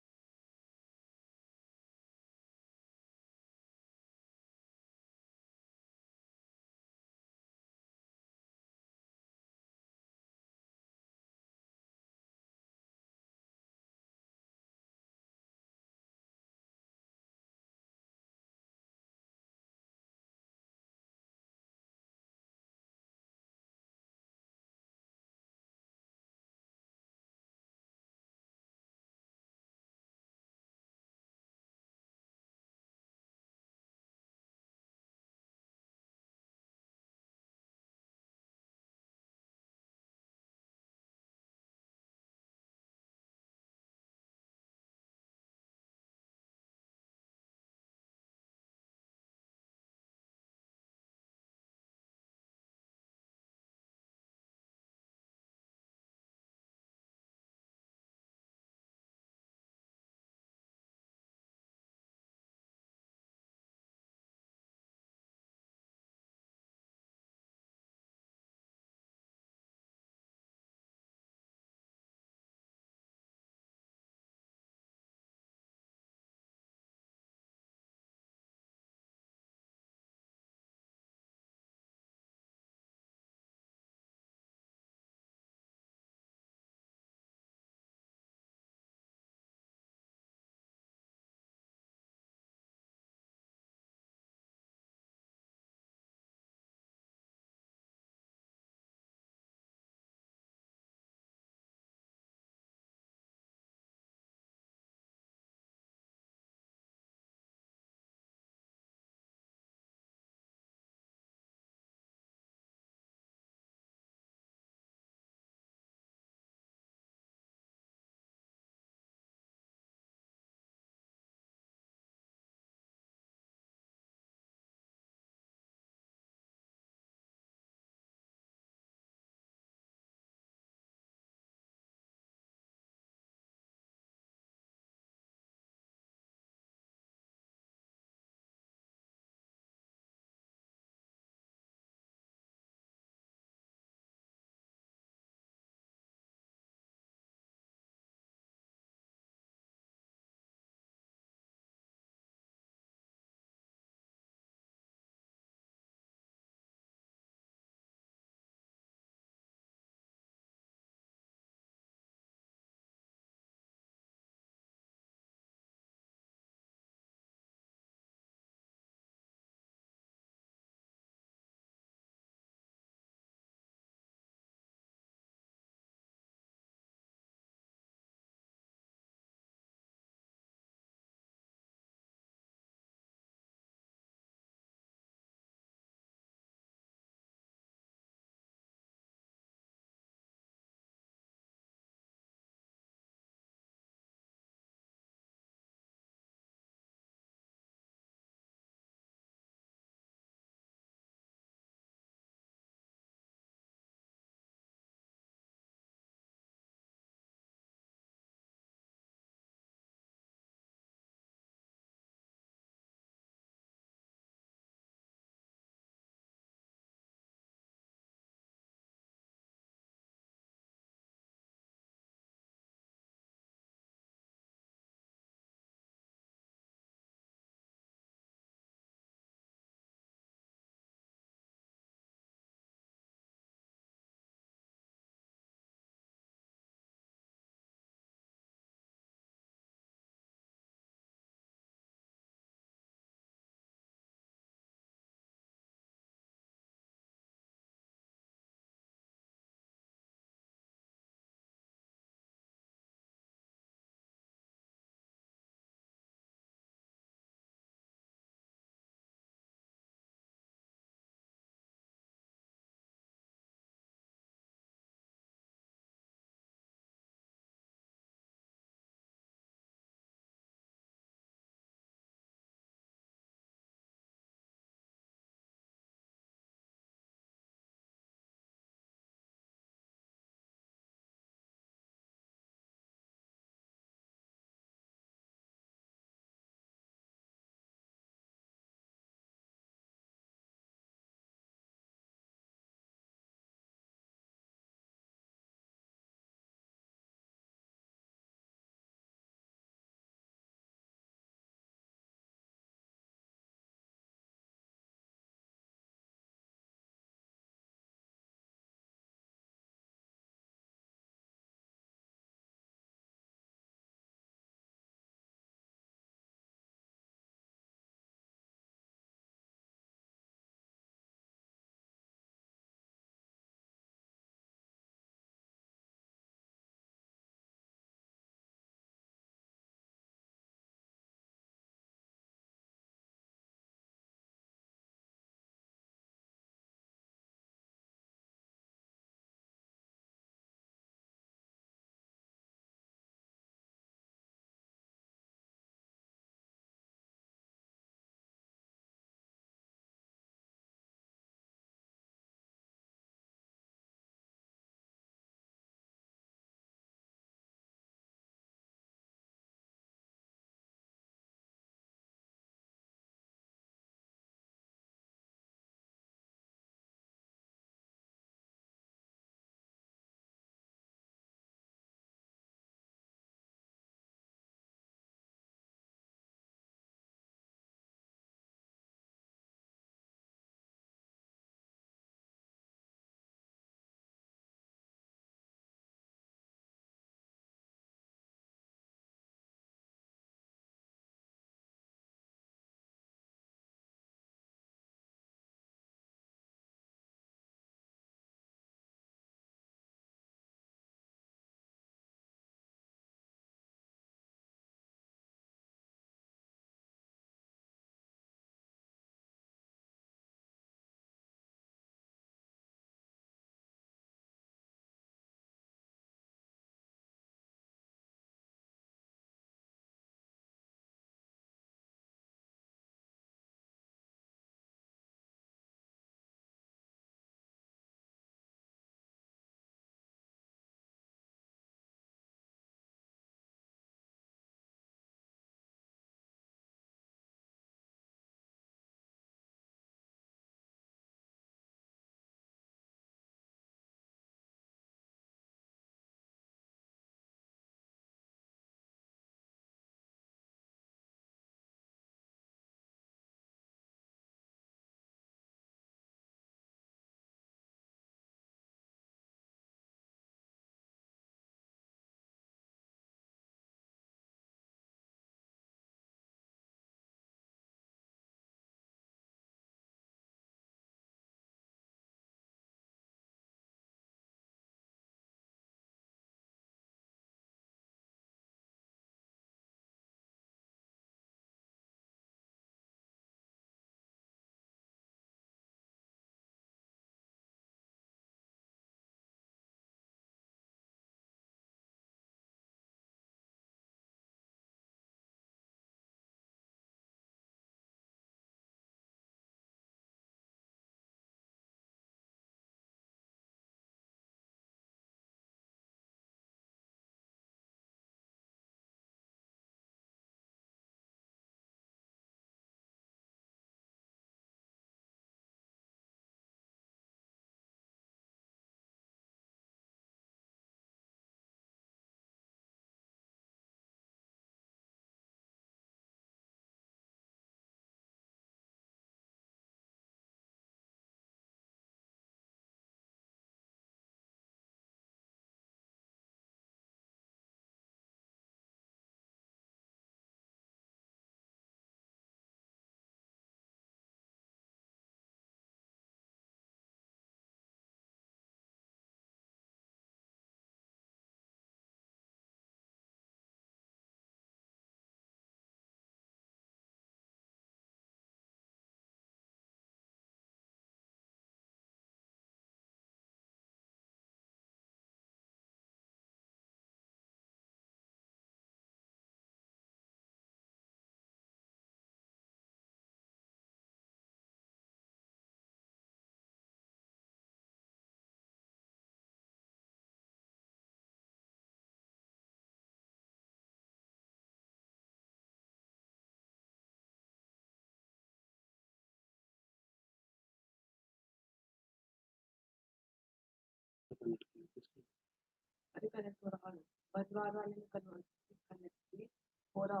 अरे connect हो रहा है, बदवार वाले में connect हो रहा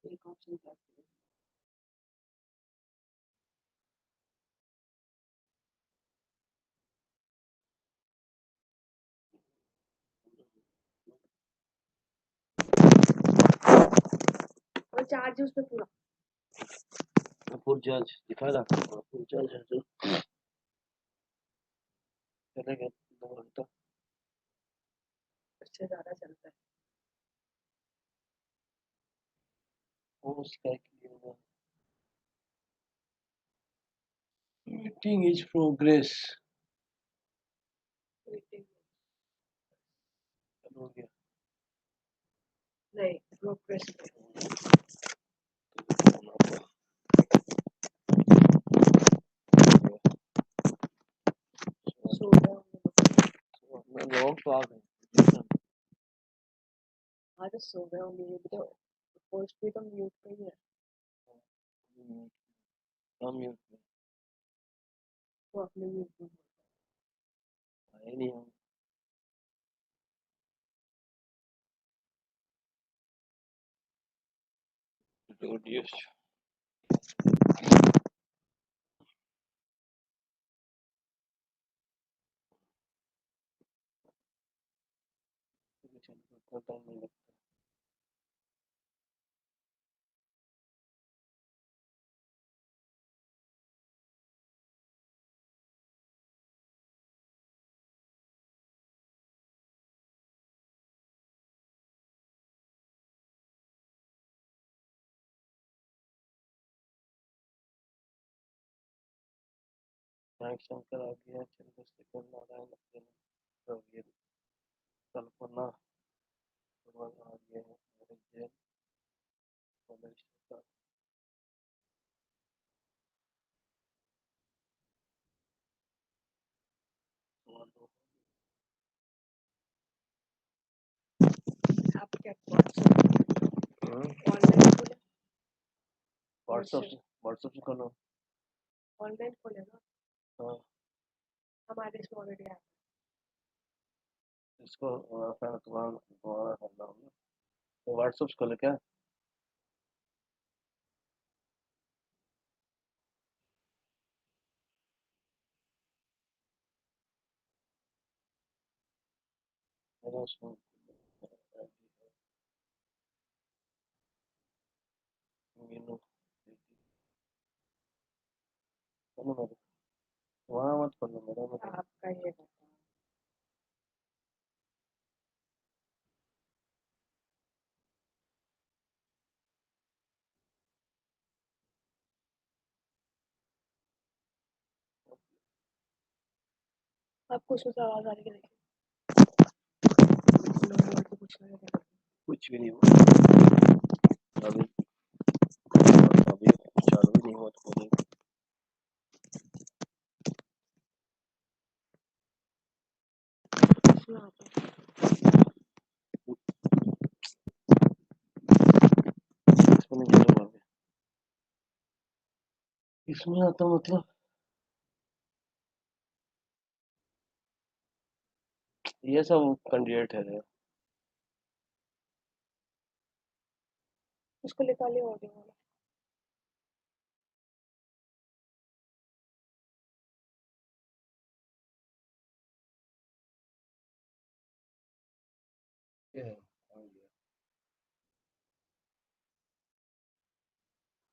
एक option क्या है? और चार्ज उस पे पूरा फुल चार्ज दिखा रहा फुल चार्ज है तो चलेगा 2 घंटा उससे ज्यादा चलता है। वो उसका क्लियर मीटिंग इज प्रोग्रेस हो गया नहीं प्रोग्रेस सो मैं लोग तो आ गए आज सो गए होंगे ये भी तो पोस्ट भी तो म्यूट पे ही है। हम म्यूट में वो अपने म्यूट में आए नहीं हम Introduce. इतना टाइम नहीं लगता नायक शंकर आ गया चंद्रशेखर नारायण कल्पना आ गया है जैन आप क्या ऑनलाइन खोले व्हाट्सएप से करो ऑनलाइन खोले ना हाँ हमारे इसमें ऑलरेडी है इसको तुम्हारा करना होगा तो व्हाट्सएप से खोले क्या मेरा उसमें मीनू खोलो मेरे वहाँ मत खोलो मेरा मत आपका ये आपको उसमें से आवाज आ रही है देखिए कुछ भी नहीं हुआ अभी अभी चालू भी नहीं हुआ तो बोलेंगे इसमें आता है इसमें नहीं चलो अभी इसमें आता मतलब ये सब कैंडिडेट है उसको निकालिए ऑडियो वाला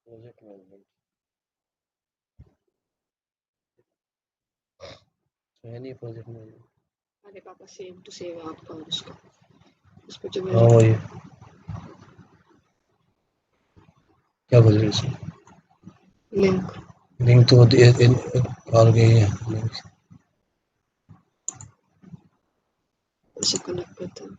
प्रोजेक्ट मैनेजमेंट है नहीं प्रोजेक्ट मैनेजमेंट अरे पापा सेव टू सेव आपका और उसका उस पे जो हाँ मैंने वही क्या बोल रहे हैं लिंक लिंक तो और गई है लिंक उसे कनेक्ट करते हैं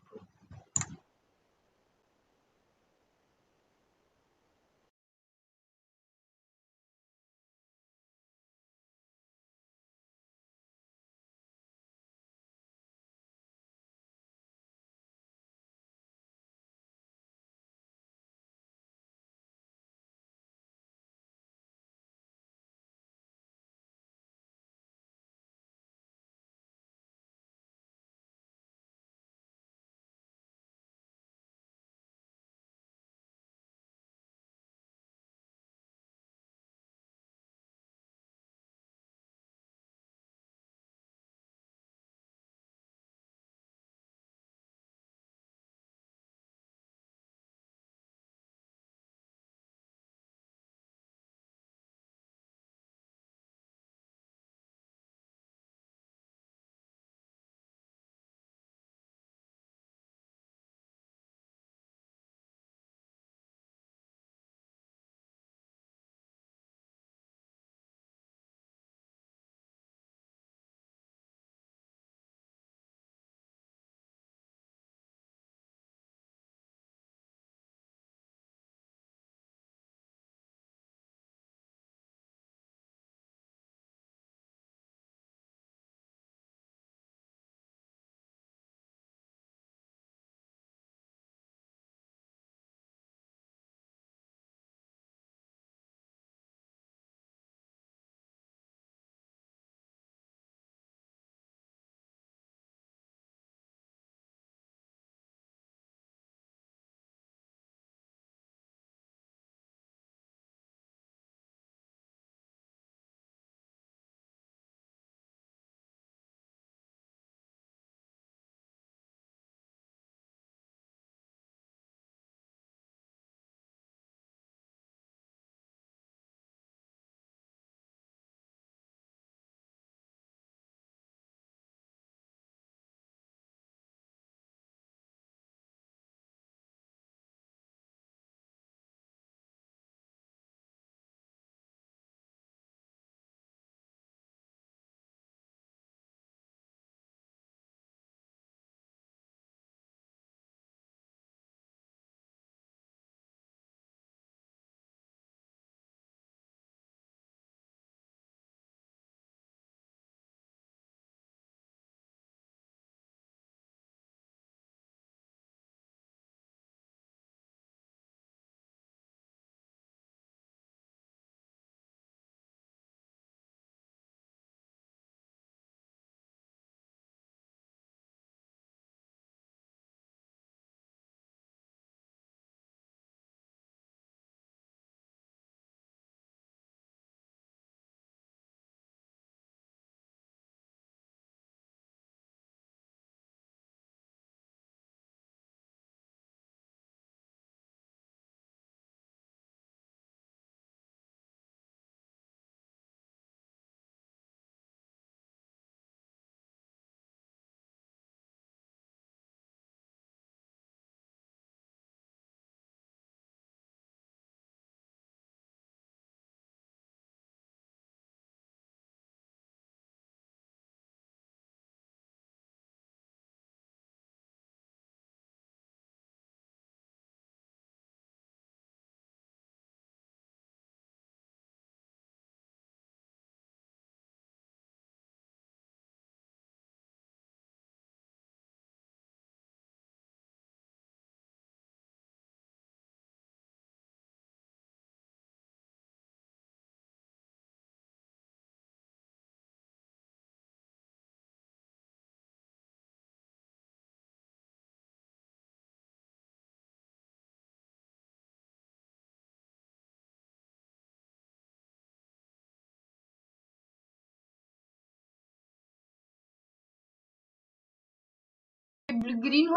green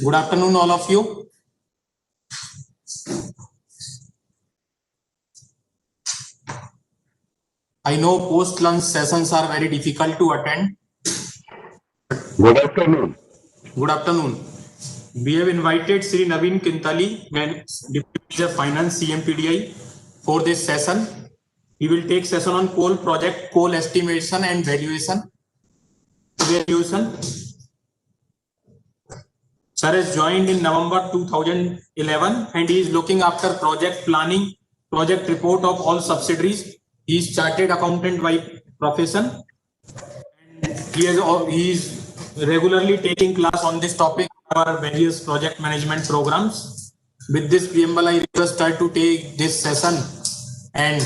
Good afternoon, all of you. I know post-lunch sessions are very difficult to attend. Good afternoon. Good afternoon. We have invited Sri Naveen Kintali, Deputy Manager Finance CMPDI, for this session. He will take session on coal project, coal estimation and valuation. Sir has joined in November 2011 and he is looking after project planning, project report of all subsidiaries. He is chartered accountant by profession. And he is regularly taking class on this topic in our various project management programs. With this preamble, I request her to take this session and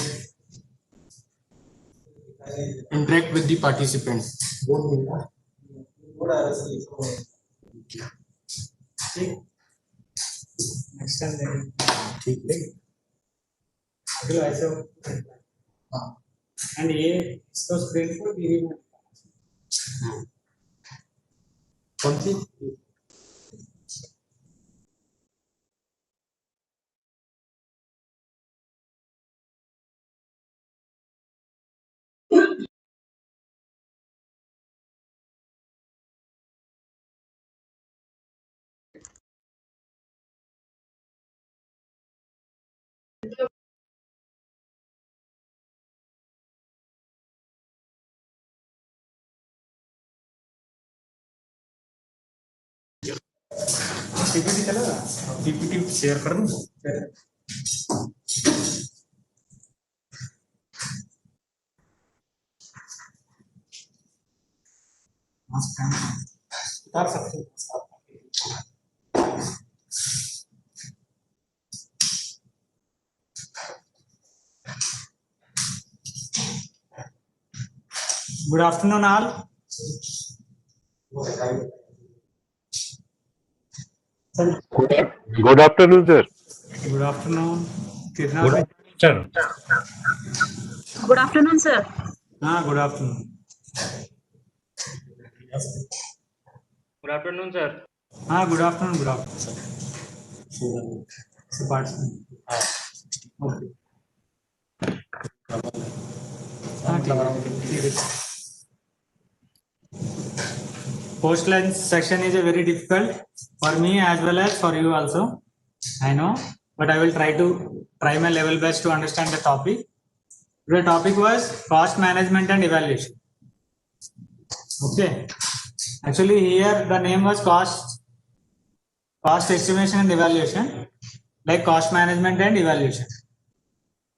interact with the participants. Next time ठीक है अगला ऐसे and ये इसको screen पर भी कौन सी PPT चलेगा पीपीटी शेयर कर दूं उतार सकते हैं Good afternoon, all. Good afternoon, sir. Good afternoon. Good afternoon, sir. Good afternoon, sir. Good afternoon. Good afternoon, sir. Good afternoon. Good afternoon, sir. So, okay. Post lunch session is a very difficult for me as well as for you also. I know, but I will try my level best to understand the topic. The topic was cost management and evaluation. Okay. Actually, here the name was cost estimation and evaluation, like cost management and evaluation.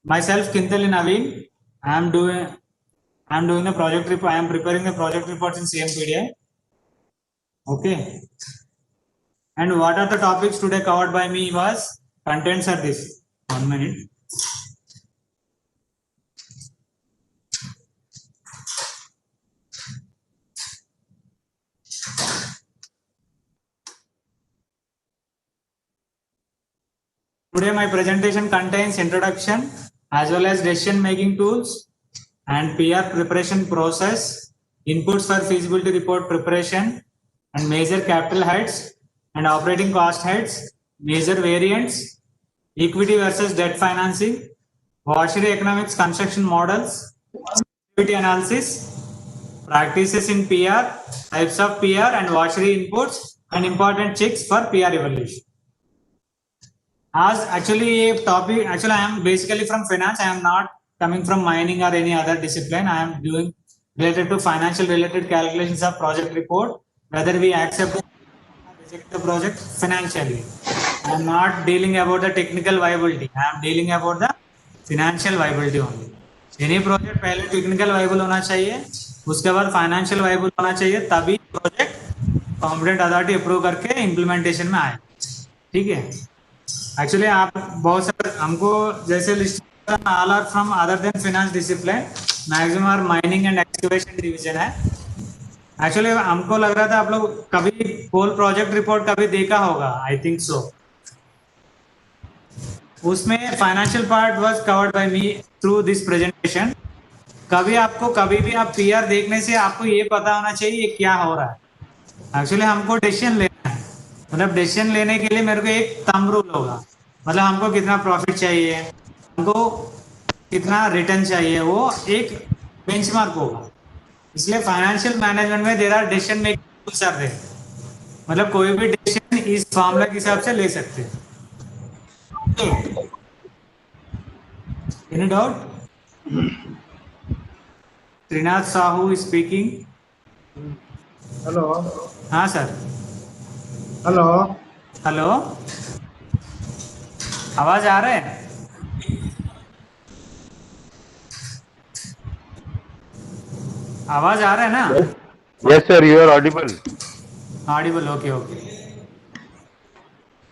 Myself, Kintali Naveen, I am doing the project report. I am preparing the project reports in CMPDI. Okay. And what are the topics today covered by me was contents are this. 1 minute. Today my presentation contains introduction as well as decision making tools and PR preparation process, inputs for feasibility report preparation and major capital heads and operating cost heads, major variants, equity versus debt financing, washery economics construction models, equity analysis, practices in PR, types of PR and washery inputs and important checks for PR evaluation. As actually a topic, I am basically from finance. I am not coming from mining or any other discipline. I am doing related to financial related calculations of project report, whether we accept or reject the project financially. I am not dealing about the technical viability. I am dealing about the financial viability only. Any project पहले technical viable होना चाहिए, उसके बाद financial viable होना चाहिए, तभी project competent authority approve करके implementation में आए. ठीक है. एक्चुअली आप बहुत सारे हमको जैसे list all are from other than finance discipline. Maximum are mining and excavation division है. Actually हमको लग रहा था आप लोग कभी whole project report कभी देखा होगा. I think so. उसमें financial part was covered by me through this presentation. कभी भी आप PR देखने से आपको ये पता होना चाहिए ये क्या हो रहा है. Actually हमको decision लेना है. मतलब decision लेने के लिए मेरे को एक thumb rule होगा. मतलब हमको कितना प्रॉफिट चाहिए, हमको कितना रिटर्न चाहिए, वो एक बेंचमार्क होगा. इसलिए फाइनेंशियल मैनेजमेंट में there are decision making tools are there. मतलब कोई भी डिसीजन इस फॉर्मूला के हिसाब से ले सकते हैं. Any doubt? Trinath Sahu speaking. Hello. हाँ सर. हेलो. हेलो, आवाज आ रहा है? आवाज आ रहा है ना? Yes, sir, you are audible. Audible, okay.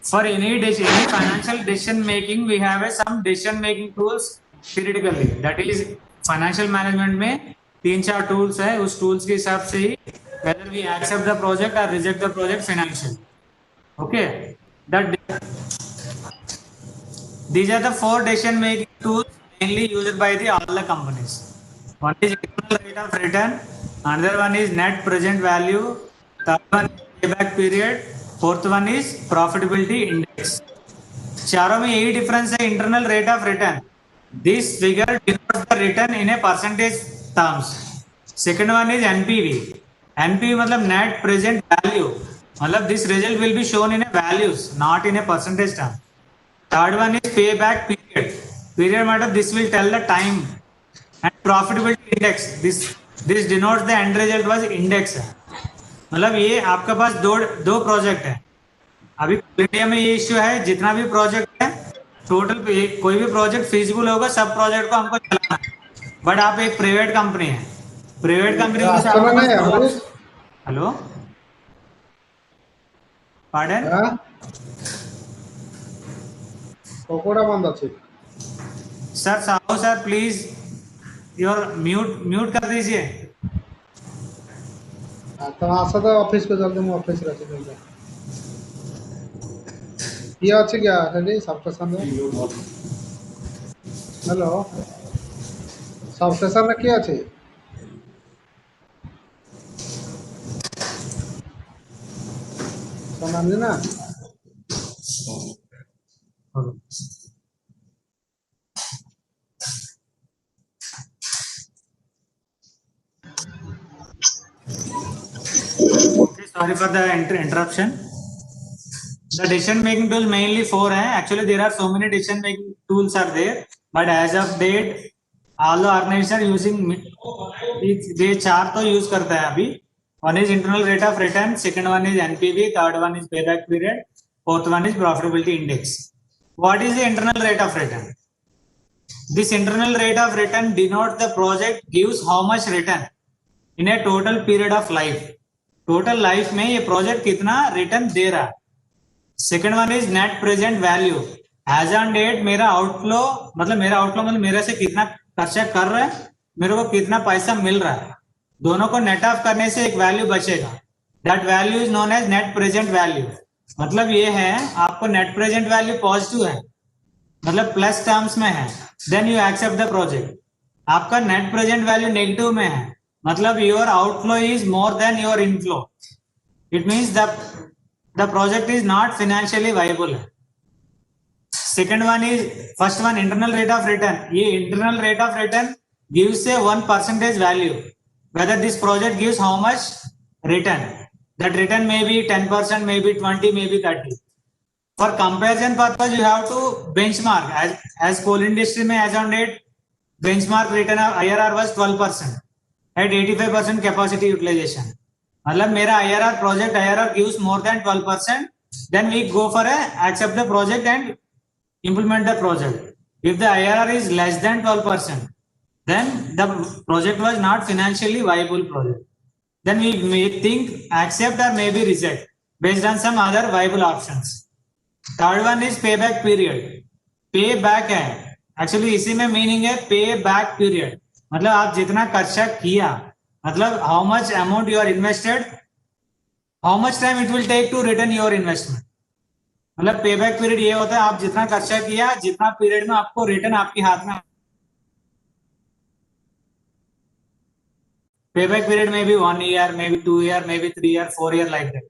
For any financial decision making, we have some decision making tools theoretically. That is financial management में 3-4 tools है. उस tools के हिसाब से ही whether we accept the project or reject the project financially. Okay. These are the 4 decision making tools mainly used by all the companies. One is internal rate of return, another one is net present value, third one is payback period, fourth one is profitability index. चारों में यही difference है, internal rate of return. This figure denotes the return in a percentage terms. Second one is NPV. NPV मतलब net present value. मतलब this result will be shown in a values, not in a percentage term. Third one is payback period. Period matter, this will tell the time. And profitability index, this denotes the end result was index है. मतलब ये आपके पास दो project है. अभी India में ये issue है, जितना भी प्रोजेक्ट है टोटल कोई भी प्रोजेक्ट फिजिबल होगा, सब प्रोजेक्ट को हमको चलाना है. बट आप एक प्राइवेट कंपनी है, प्राइवेट कंपनी. Hello, pardon. कोकोड़ा बंद আছে. Sir Sahu sir please your mute कर दीजिए. तो आसा तो ऑफिस को जल्दी, मैं ऑफिस रहते हैं. ये अच्छे क्या है सब पसंद है. हेलो, सब सेशन में क्या আছে? समझ ना. Okay, sorry for the interruption. The decision making tools mainly 4 हैं. Actually there are so many decision making tools are there, but as of date all the organizations are using ये 4 तो use करता है अभी. One is internal rate of return, second one is NPV, third one is payback period, fourth one is profitability index. What is the internal rate of return? This internal rate of return denotes the project gives how much return in a total period of life. Total life में ये project कितना return दे रहा है. Second one is net present value. As on date मेरा outflow मतलब मेरे से कितना खर्चा कर रहा है, मेरे को कितना पैसा मिल रहा है, दोनों को नेट ऑफ करने से एक वैल्यू बचेगा. That value is known as net present value. मतलब ये है आपको net present value पॉजिटिव है, मतलब प्लस टर्म्स में है, then you accept the project. आपका नेट प्रेजेंट वैल्यू नेगेटिव में है, मतलब your outflow is more than your inflow. It means the project is not financially viable है. Second one is first one internal rate of return. ये internal rate of return gives a 1% value whether this project gives how much return. That return may be 10%, maybe 20, maybe 30. For comparison purpose, you have to benchmark. As coal industry में as on date, benchmark return of IRR was 12% at 85% capacity utilization. मतलब मेरा IRR project IRR gives more than 12%, then we go for a accept the project and implement the project. If the IRR is less than 12%, then the project was not financially viable project. Then we may think accept or maybe reject based on some other viable options. Third one is payback period. Payback है, actually इसी में meaning है पे back period, मतलब आप जितना खर्चा किया, मतलब how much amount you are invested, how much time it will take to return your investment. मतलब पे बैक पीरियड ये होता है आप जितना खर्चा किया, जितना पीरियड में आपको रिटर्न आपके हाथ में। Payback period may be 1 year, maybe 2 year, maybe 3 year, 4 year, like that.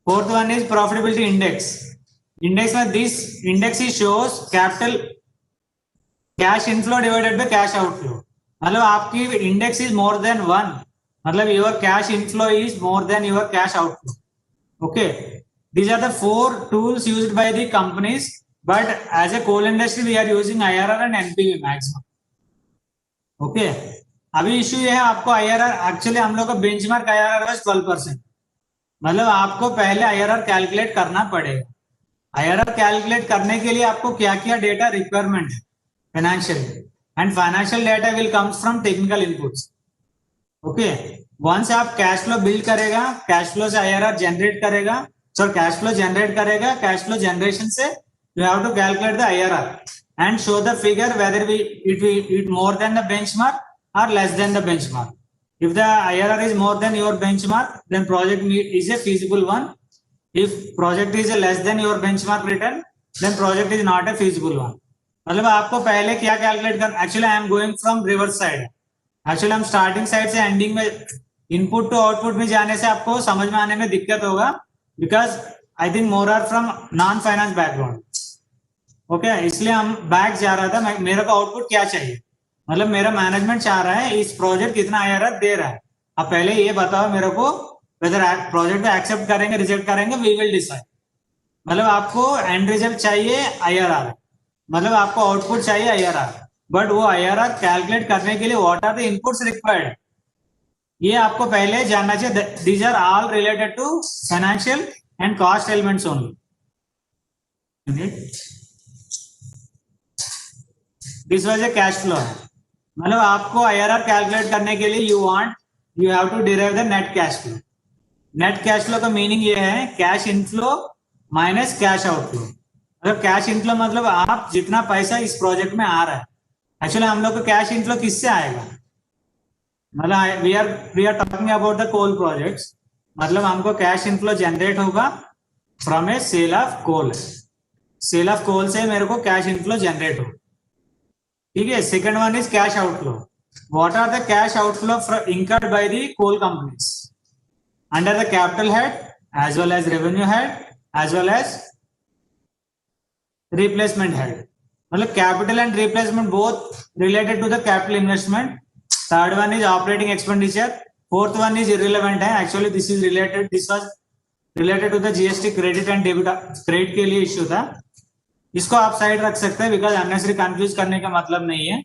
Fourth one is profitability index. Index में this index shows capital cash inflow divided by cash outflow. मतलब आपकी index is more than 1, मतलब your cash inflow is more than your cash outflow. Okay, these are the 4 tools used by the companies, but as a coal industry we are using IRR and NPV maximum. Okay, अभी issue ये है आपको IRR, actually हम लोग का benchmark IRR है 12%, मतलब आपको पहले IRR कैलकुलेट करना पड़ेगा। IRR कैलकुलेट करने के लिए आपको क्या क्या डेटा रिक्वायरमेंट है financial, and financial data will comes from technical inputs. Okay, once आप कैश फ्लो बिल्ड करेगा, कैश फ्लो से IRR जनरेट करेगा, सो कैश फ्लो जनरेट करेगा, कैश फ्लो जनरेशन से you have to calculate the IRR and show the figure whether it more than the benchmark or less than the benchmark. If the IRR is more than your benchmark, then project is a feasible one. If project is less than your benchmark return, then project is not a feasible one. मतलब आपको पहले क्या calculate करना, actually I am going from reverse side, actually हम starting side से ending में input two output में जाने से आपको समझ में आने में दिक्कत होगा, because I think more are from non finance background. Okay, इसलिए हम बैक जा रहा था, मेरे को आउटपुट क्या चाहिए, मतलब मेरा मैनेजमेंट चाह रहा है इस प्रोजेक्ट कितना IRR दे रहा है, अब पहले ये बताओ मेरे को वेदर प्रोजेक्ट को एक्सेप्ट करेंगे रिजेक्ट करेंगे, वी विल डिसाइड। मतलब आपको एंड रिजल्ट चाहिए IRR, मतलब आपको आउटपुट चाहिए IRR, बट वो IRR कैलकुलेट करने के लिए what are the inputs required, ये आपको पहले जानना चाहिए। These are all related to financial and cost elements only. This was a cash flow है, मतलब आपको IRR कैलकुलेट करने के लिए you have to derive the net cash flow. Net cash flow का मीनिंग ये है cash inflow minus cash outflow. मतलब कैश इनफ्लो मतलब आप जितना पैसा इस प्रोजेक्ट में आ रहा है, एक्चुअली हम लोग को कैश इनफ्लो किससे आएगा, मतलब we are talking about the coal projects, मतलब हमको कैश इनफ्लो जनरेट होगा from a sale of coal, sale of coal से मेरे को कैश इनफ्लो जनरेट होगा। ठीक है, second one is cash outflow. What are the cash outflow incurred by the coal companies under the capital head as well as revenue head as well as replacement head। मतलब capital and replacement both related to the capital investment। third one is operating expenditure। fourth one is irrelevant है, actually this was related to the GST credit and debit, credit के लिए issue था, इसको आप side रख सकते हैं because unnecessary confuse करने का मतलब नहीं है।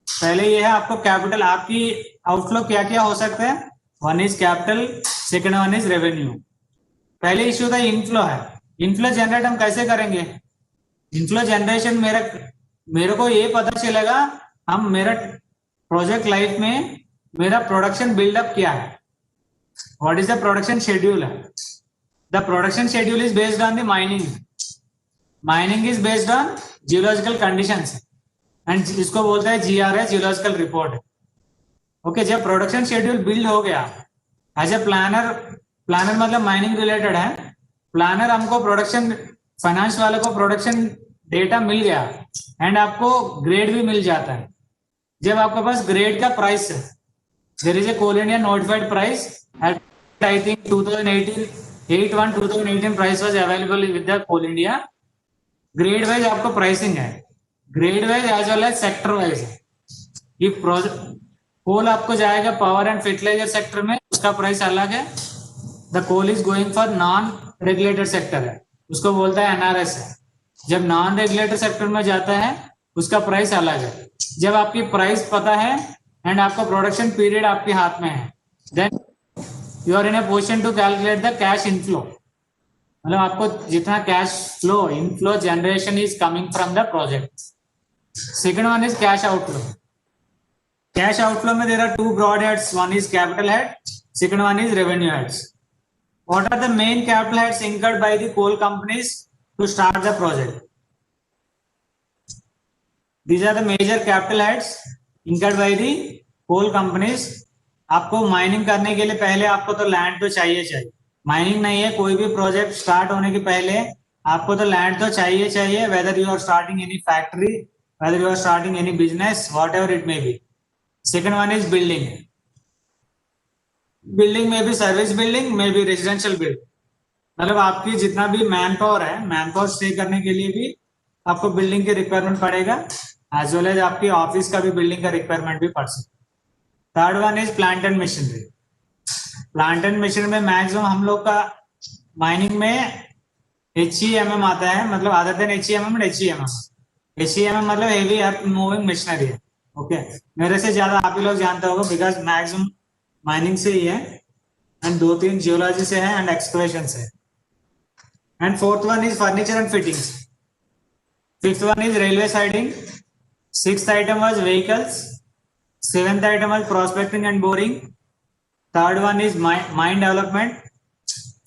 पहले ये है आपको कैपिटल, आपकी आउटफ्लो क्या क्या हो सकते हैं, one is capital, second one is revenue. पहले इश्यू था इनफ्लो है, इनफ्लो जनरेट हम कैसे करेंगे, इनफ्लो जनरेशन मेरे को ये पता चलेगा हम मेरा प्रोजेक्ट लाइफ में मेरा प्रोडक्शन बिल्डअप क्या है, what is the production schedule है। The production schedule is based on the mining is based on geological conditions and इसको बोलता है GRS, जियोलॉजिकल रिपोर्ट। ओके, जब प्रोडक्शन शेड्यूल बिल्ड हो गया एज ए प्लानर मतलब माइनिंग रिलेटेड है, planner हमको प्रोडक्शन, फाइनेंस वाले को प्रोडक्शन डेटा मिल गया एंड आपको ग्रेड भी मिल जाता है। जब आपके पास ग्रेड का प्राइस है, there is a Coal India notified price at I think 2018 price was available with the Coal India. Grade wise आपको प्राइसिंग है, grade wise as well as sector wise है। ये कोल आपको जाएगा पावर एंड फर्टिलाइजर सेक्टर में, उसका प्राइस अलग है। The coal is going for non regulated sector है, उसको बोलता है NRS है। जब नॉन रेगुलेटेड सेक्टर में जाता है उसका प्राइस अलग है। जब आपकी प्राइस पता है एंड आपका प्रोडक्शन पीरियड आपके हाथ में है, then you are in a position to calculate the cash inflow. मतलब आपको जितना cash flow inflow generation is coming from the project. Second one is cash outflow. Cash outflow में there are two broad heads, one is capital head, second one is revenue heads. What are the main capital heads incurred by the coal companies to start the project? These are the major capital heads incurred by the coal companies. आपको mining करने के लिए पहले आपको तो land तो चाहिए। Mining नहीं है, कोई भी प्रोजेक्ट स्टार्ट होने के पहले आपको तो लैंड तो चाहिए, whether you are starting any factory, whether you are starting any business, whatever it may be. Second one is building. Building में भी सर्विस बिल्डिंग में भी रेजिडेंशियल बिल्डिंग, मतलब आपकी जितना भी मैन पावर है, मैन पावर स्टे करने के लिए भी आपको बिल्डिंग की रिक्वायरमेंट पड़ेगा, एज वेल एज आपकी ऑफिस का भी बिल्डिंग का रिक्वायरमेंट भी पड़ सकता है। Third one is plant and machinery. Plant and machinery में मैक्सिमम हम लोग का माइनिंग में HEMM आता है, मतलब other than HEMM and HEMM। HEMM मतलब हेवी अर्थ मूविंग मशीनरी है। ओके, मेरे से ज्यादा आप ही लोग जानते होंगे बिकॉज मैक्सिमम माइनिंग से ही है, एंड 2-3 जियोलॉजी से है एंड एक्सकवेशन से। And fourth one is furniture and fittings. Fifth one is railway siding. Sixth item was vehicles. Seventh item was prospecting and boring. Third one is mine development.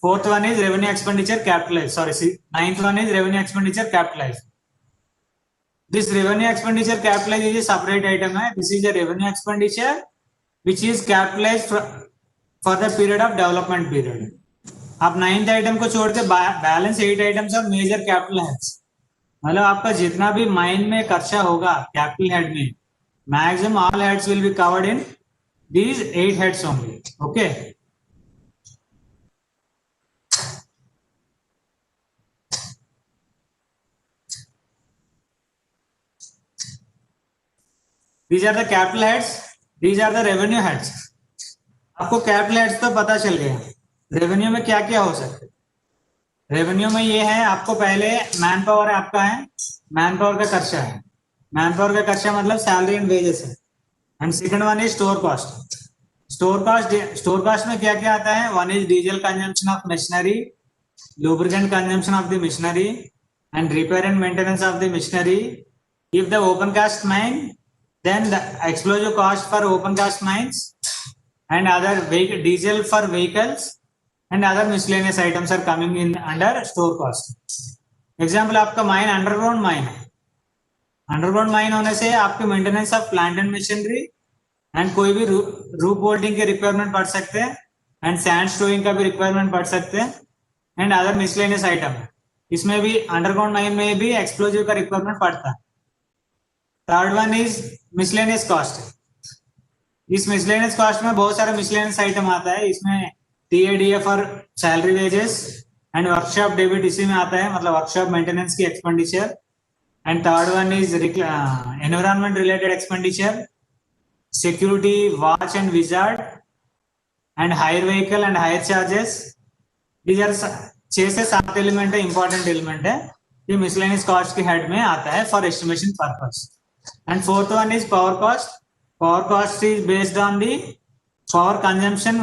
Fourth one is revenue expenditure capitalize, ninth one is revenue expenditure capitalized. This revenue expenditure capitalized is a separate item है. This is a revenue expenditure which is capitalized for the period of development period. आप 9th item को छोड़ के balance 8 items और major capital heads, मतलब आपका जितना भी माइन में खर्चा होगा कैपिटल हेड में, maximum all heads will be covered in these 8 heads only. Okay, These are the capital heads, these are the revenue heads. आपको कैपिटल हेड्स तो पता चल गया, रेवेन्यू में क्या क्या हो सकता है। रेवेन्यू में ये है, आपको पहले मैन पावर आपका है, मैन पावर का खर्चा है, मैन पावर का खर्चा मतलब सैलरी एंड वेजेस है। And second one is store cost. Store cost में क्या क्या आता है? One is diesel consumption of machinery, lubricant consumption of the machinery and repair and maintenance of the machinery. If the open cast mine, then the explosive cost for open cast mines and other diesel for vehicles and other miscellaneous items are coming in under store cost. Example, आपका mine underground mine है, underground mine होने से आपके maintenance of plant and machinery and कोई भी roof bolting के requirement पड़ सकते हैं एंड सैंड स्टोइंग का भी रिक्वायरमेंट पड़ सकते हैं एंड अदर मिसलेनियस आइटम है। इसमें भी अंडरग्राउंड माइन में भी एक्सप्लोजिव का रिक्वायरमेंट पड़ता है। Third one is miscellaneous cost. इस मिसलेनियस कॉस्ट में बहुत सारे मिसलेनियस आइटम आता है, इसमें TADF और salary wages and workshop debit इसी में आता है, मतलब वर्कशॉप मेंटेनेंस की expenditure. And third one is environment related expenditure, security, watch and ward and hire vehicle and hire charges. These are 6 से 7 एलिमेंट है, इंपॉर्टेंट एलिमेंट है, ये मिसलेनियस कॉस्ट के हेड में आता है for estimation purpose. And fourth one is power cost. Power cost is based on the power consumption,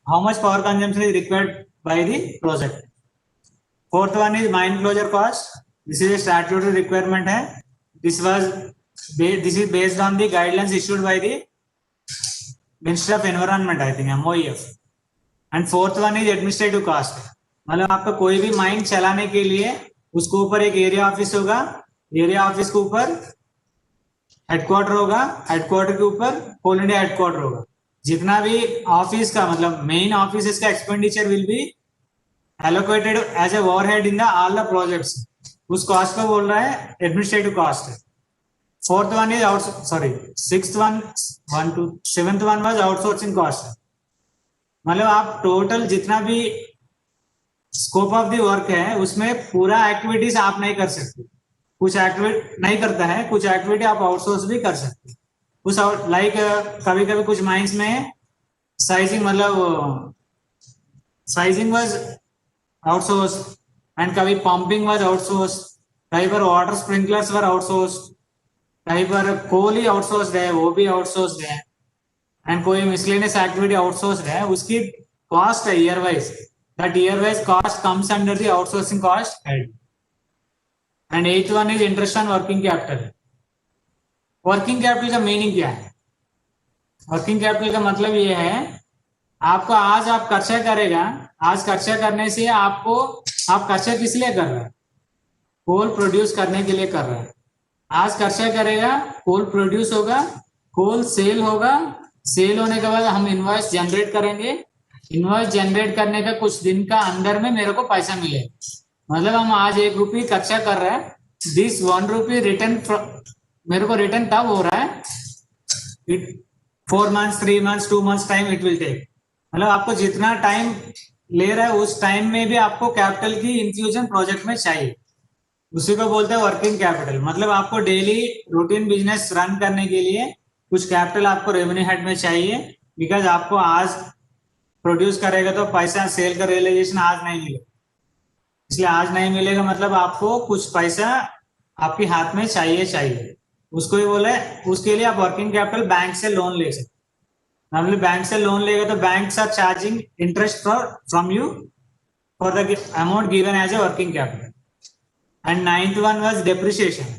how much power consumption is required by the project. Fourth one is mine closure cost. This is a statutory requirement है. This is based on the guidelines issued by the Ministry of Environment, I think, MOEF. And fourth one is administrative cost. मतलब आपका कोई भी mine चलाने के लिए उसके ऊपर एक एरिया ऑफिस होगा, एरिया ऑफिस के ऊपर हेडक्वार्टर होगा, हेडक्वार्टर के ऊपर कोल इंडिया हेडक्वार्टर होगा। जितना भी ऑफिस का मतलब मेन ऑफिस का expenditure will be allocated as a overhead in the all the projects. उस कॉस्ट को बोल रहा है एडमिनिस्ट्रेटिव कॉस्ट है। Fourth one is seventh one was outsourcing cost है, मतलब आप टोटल जितना भी स्कोप ऑफ द वर्क है उसमें पूरा एक्टिविटीज आप नहीं कर सकते, कुछ एक्टिविटी नहीं करता है, कुछ एक्टिविटी आप आउटसोर्स भी कर सकते हैं। उस लाइक कभी कभी कुछ माइंस में साइजिंग मतलब साइजिंग वाज आउटसोर्स एंड कभी पंपिंग वाज आउटसोर्स, कहीं पर वाटर स्प्रिंकलर्स वर आउटसोर्स, कहीं पर कोल ही आउटसोर्स है, वो भी आउटसोर्स है एंड कोई मिसलेनियस एक्टिविटी आउटसोर्स है, उसकी कॉस्ट है year wise, that year wise cost comes under the outsourcing cost head. And एथ one is interest on working capital. Working capital का मीनिंग क्या है? वर्किंग कैपिटल का मतलब ये है आपको आज आप खर्चा करेगा, आज खर्चा करने से आपको आप खर्चा किस लिए कर रहे हैं? कोल प्रोड्यूस करने के लिए कर रहे हैं। आज खर्चा करेगा, कोल प्रोड्यूस होगा, कोल सेल होगा, सेल होने के बाद हम इनवॉइस जनरेट करेंगे, इनवॉइस जनरेट करने का कुछ दिन का अंदर में मेरे को पैसा मिलेगा। मतलब हम आज 1 रुपये खर्चा कर रहे हैं, दिस 1 रुपये रिटर्न मेरे को रिटर्न तब हो रहा है, 4 months 3 months 2 months time it will take. मतलब आपको जितना टाइम ले रहा है उस टाइम में भी आपको कैपिटल की इंफ्यूजन प्रोजेक्ट में चाहिए, उसी को बोलते हैं वर्किंग कैपिटल। मतलब आपको डेली रूटीन बिजनेस रन करने के लिए कुछ कैपिटल आपको रेवेन्यू हेड में चाहिए, बिकॉज आपको आज प्रोड्यूस करेगा तो पैसा सेल का रियलाइजेशन आज नहीं मिलेगा, इसलिए आज नहीं मिलेगा मतलब आपको कुछ पैसा आपके हाथ में चाहिए, उसको ही बोले। उसके लिए आप वर्किंग कैपिटल बैंक से लोन ले सकते। नॉर्मली बैंक से लोन लेगा तो banks are charging interest from you for the amount given as a working capital. And 9th one was depreciation,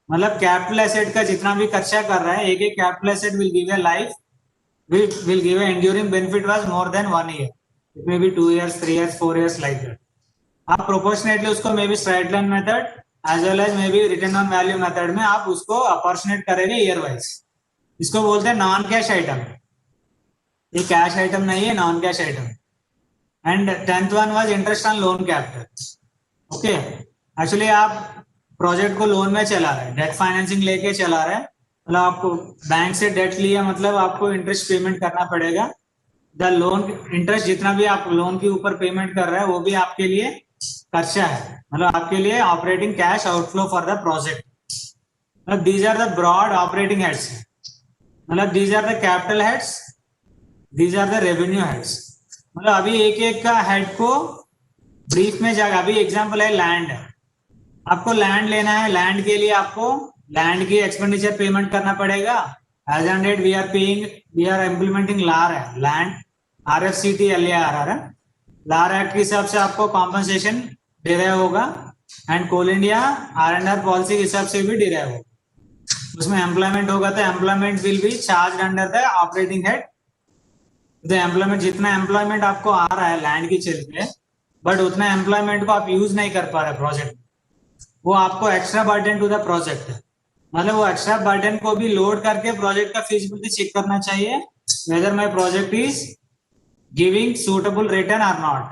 मतलब कैपिटल एसेट का जितना भी खर्चा कर रहा है, एक capital asset will give a life, will give a enduring benefit was more than 1 year, it may be 2 years 3 years 4 years like that। आप प्रोपोर्शनेटली उसको may be straight line method as well as may be return on value method में आप उसको अपॉर्चुनेट करेंगे year wise. इसको बोलते हैं non cash item, ये कैश आइटम नहीं है, non cash item. And 10th one was interest on loan capital. Okay, actually आप प्रोजेक्ट को लोन में चला रहे हैं, डेट फाइनेंसिंग लेके चला रहे हैं, मतलब आपको बैंक से डेट लिया मतलब आपको इंटरेस्ट पेमेंट करना पड़ेगा। द लोन इंटरेस्ट जितना भी आप लोन के ऊपर पेमेंट कर रहे हैं वो भी आपके लिए खर्चा है, मतलब आपके लिए operating cash outflow for the project. मतलब these are the broad operating heads, मतलब these are the capital heads, these are the revenue heads. मतलब अभी एक एक का हेड को ब्रीफ में जाएगा। अभी एग्जांपल है लैंड, आपको लैंड लेना है, लैंड के लिए आपको लैंड की एक्सपेंडिचर पेमेंट करना पड़ेगा। As on date we are implementing लार है, लैंड RFCT LAR है, लार एक्ट के हिसाब से आपको कॉम्पनसेशन डिराइव होगा, and Coal India R&R policy के हिसाब से भी डिराइव होगा। उसमें एम्प्लॉयमेंट होगा तो employment will be charge under the operating head. The employment, जितना एम्प्लॉयमेंट आपको आ रहा है लैंड की चलते, बट उतना एम्प्लॉयमेंट को आप यूज नहीं कर पा रहे प्रोजेक्ट, वो आपको extra burden to the project है। मतलब वो एक्स्ट्रा बर्डन को भी लोड करके प्रोजेक्ट का फिजिबिलिटी चेक करना चाहिए, whether my project is giving suitable return और नॉट,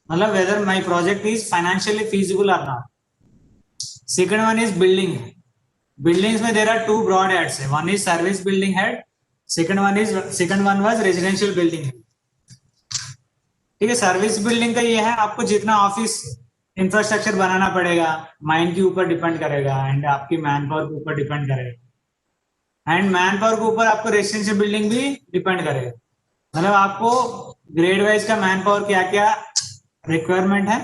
मतलब whether my project is financially feasible और not. Second one is building. Buildings में देयर आर 2 ब्रॉड हेड्स है, one is service building head, second one was residential building head. ठीक है, service building का ये है, आपको जितना ऑफिस इंफ्रास्ट्रक्चर बनाना पड़ेगा माइन के ऊपर डिपेंड करेगा, एंड आपकी मैन पावर के ऊपर डिपेंड करेगा, एंड मैन पावर के ऊपर आपको रेजिडेंशियल बिल्डिंग भी डिपेंड करेगा। मतलब आपको ग्रेड वाइज का मैन पावर क्या क्या रिक्वायरमेंट है,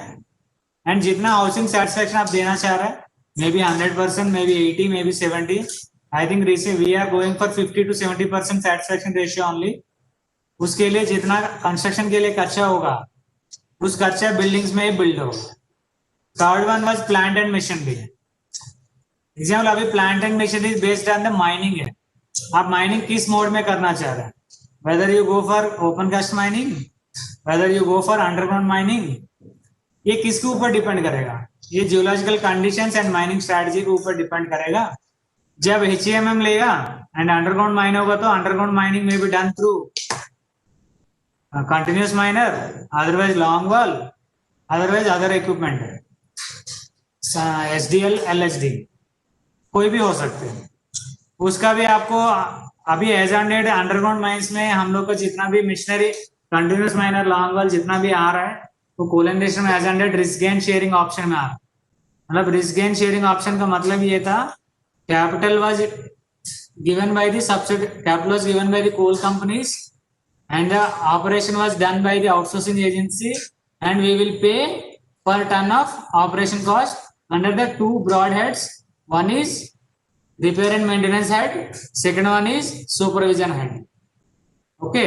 एंड जितना हाउसिंग सेटिस्फेक्शन आप देना चाह रहे हैं, may be 100%, may be 80, may be 70, I think we are going for 50 to 70% satisfaction ratio only. उसके लिए जितना कंस्ट्रक्शन के लिए खर्चा होगा उस खर्चा बिल्डिंग्स में ही बिल्ड होगा। Third one was plant and machinery. Example, अभी plant and machinery based on the mining है, आप माइनिंग किस मोड में करना चाह रहे हैं, whether you go for open cast mining, whether you go for underground mining, ये किसके ऊपर डिपेंड करेगा, ये geological conditions and mining strategy के ऊपर डिपेंड करेगा। जब HEMM लेगा एंड अंडरग्राउंड माइन होगा तो अंडरग्राउंड माइनिंग में be done through continuous minor, otherwise long wall, otherwise other equipment, SDL LHD कोई भी हो सकते हैं। उसका भी आपको अभी as on date underground mines में हम लोग को जितना भी machinery continuous miner long wall जितना भी आ रहा है वो कोलैंडेशन में as on date risk gain sharing option में आ रहा है। मतलब रिस्क गेन शेयरिंग ऑप्शन का मतलब ये था, capital was given by the capital was given by the coal companies and the operation was done by the outsourcing agency, and we will pay per ton of operation cost under the 2 broad heads. One is repair and maintenance head, second one is supervision head. Okay,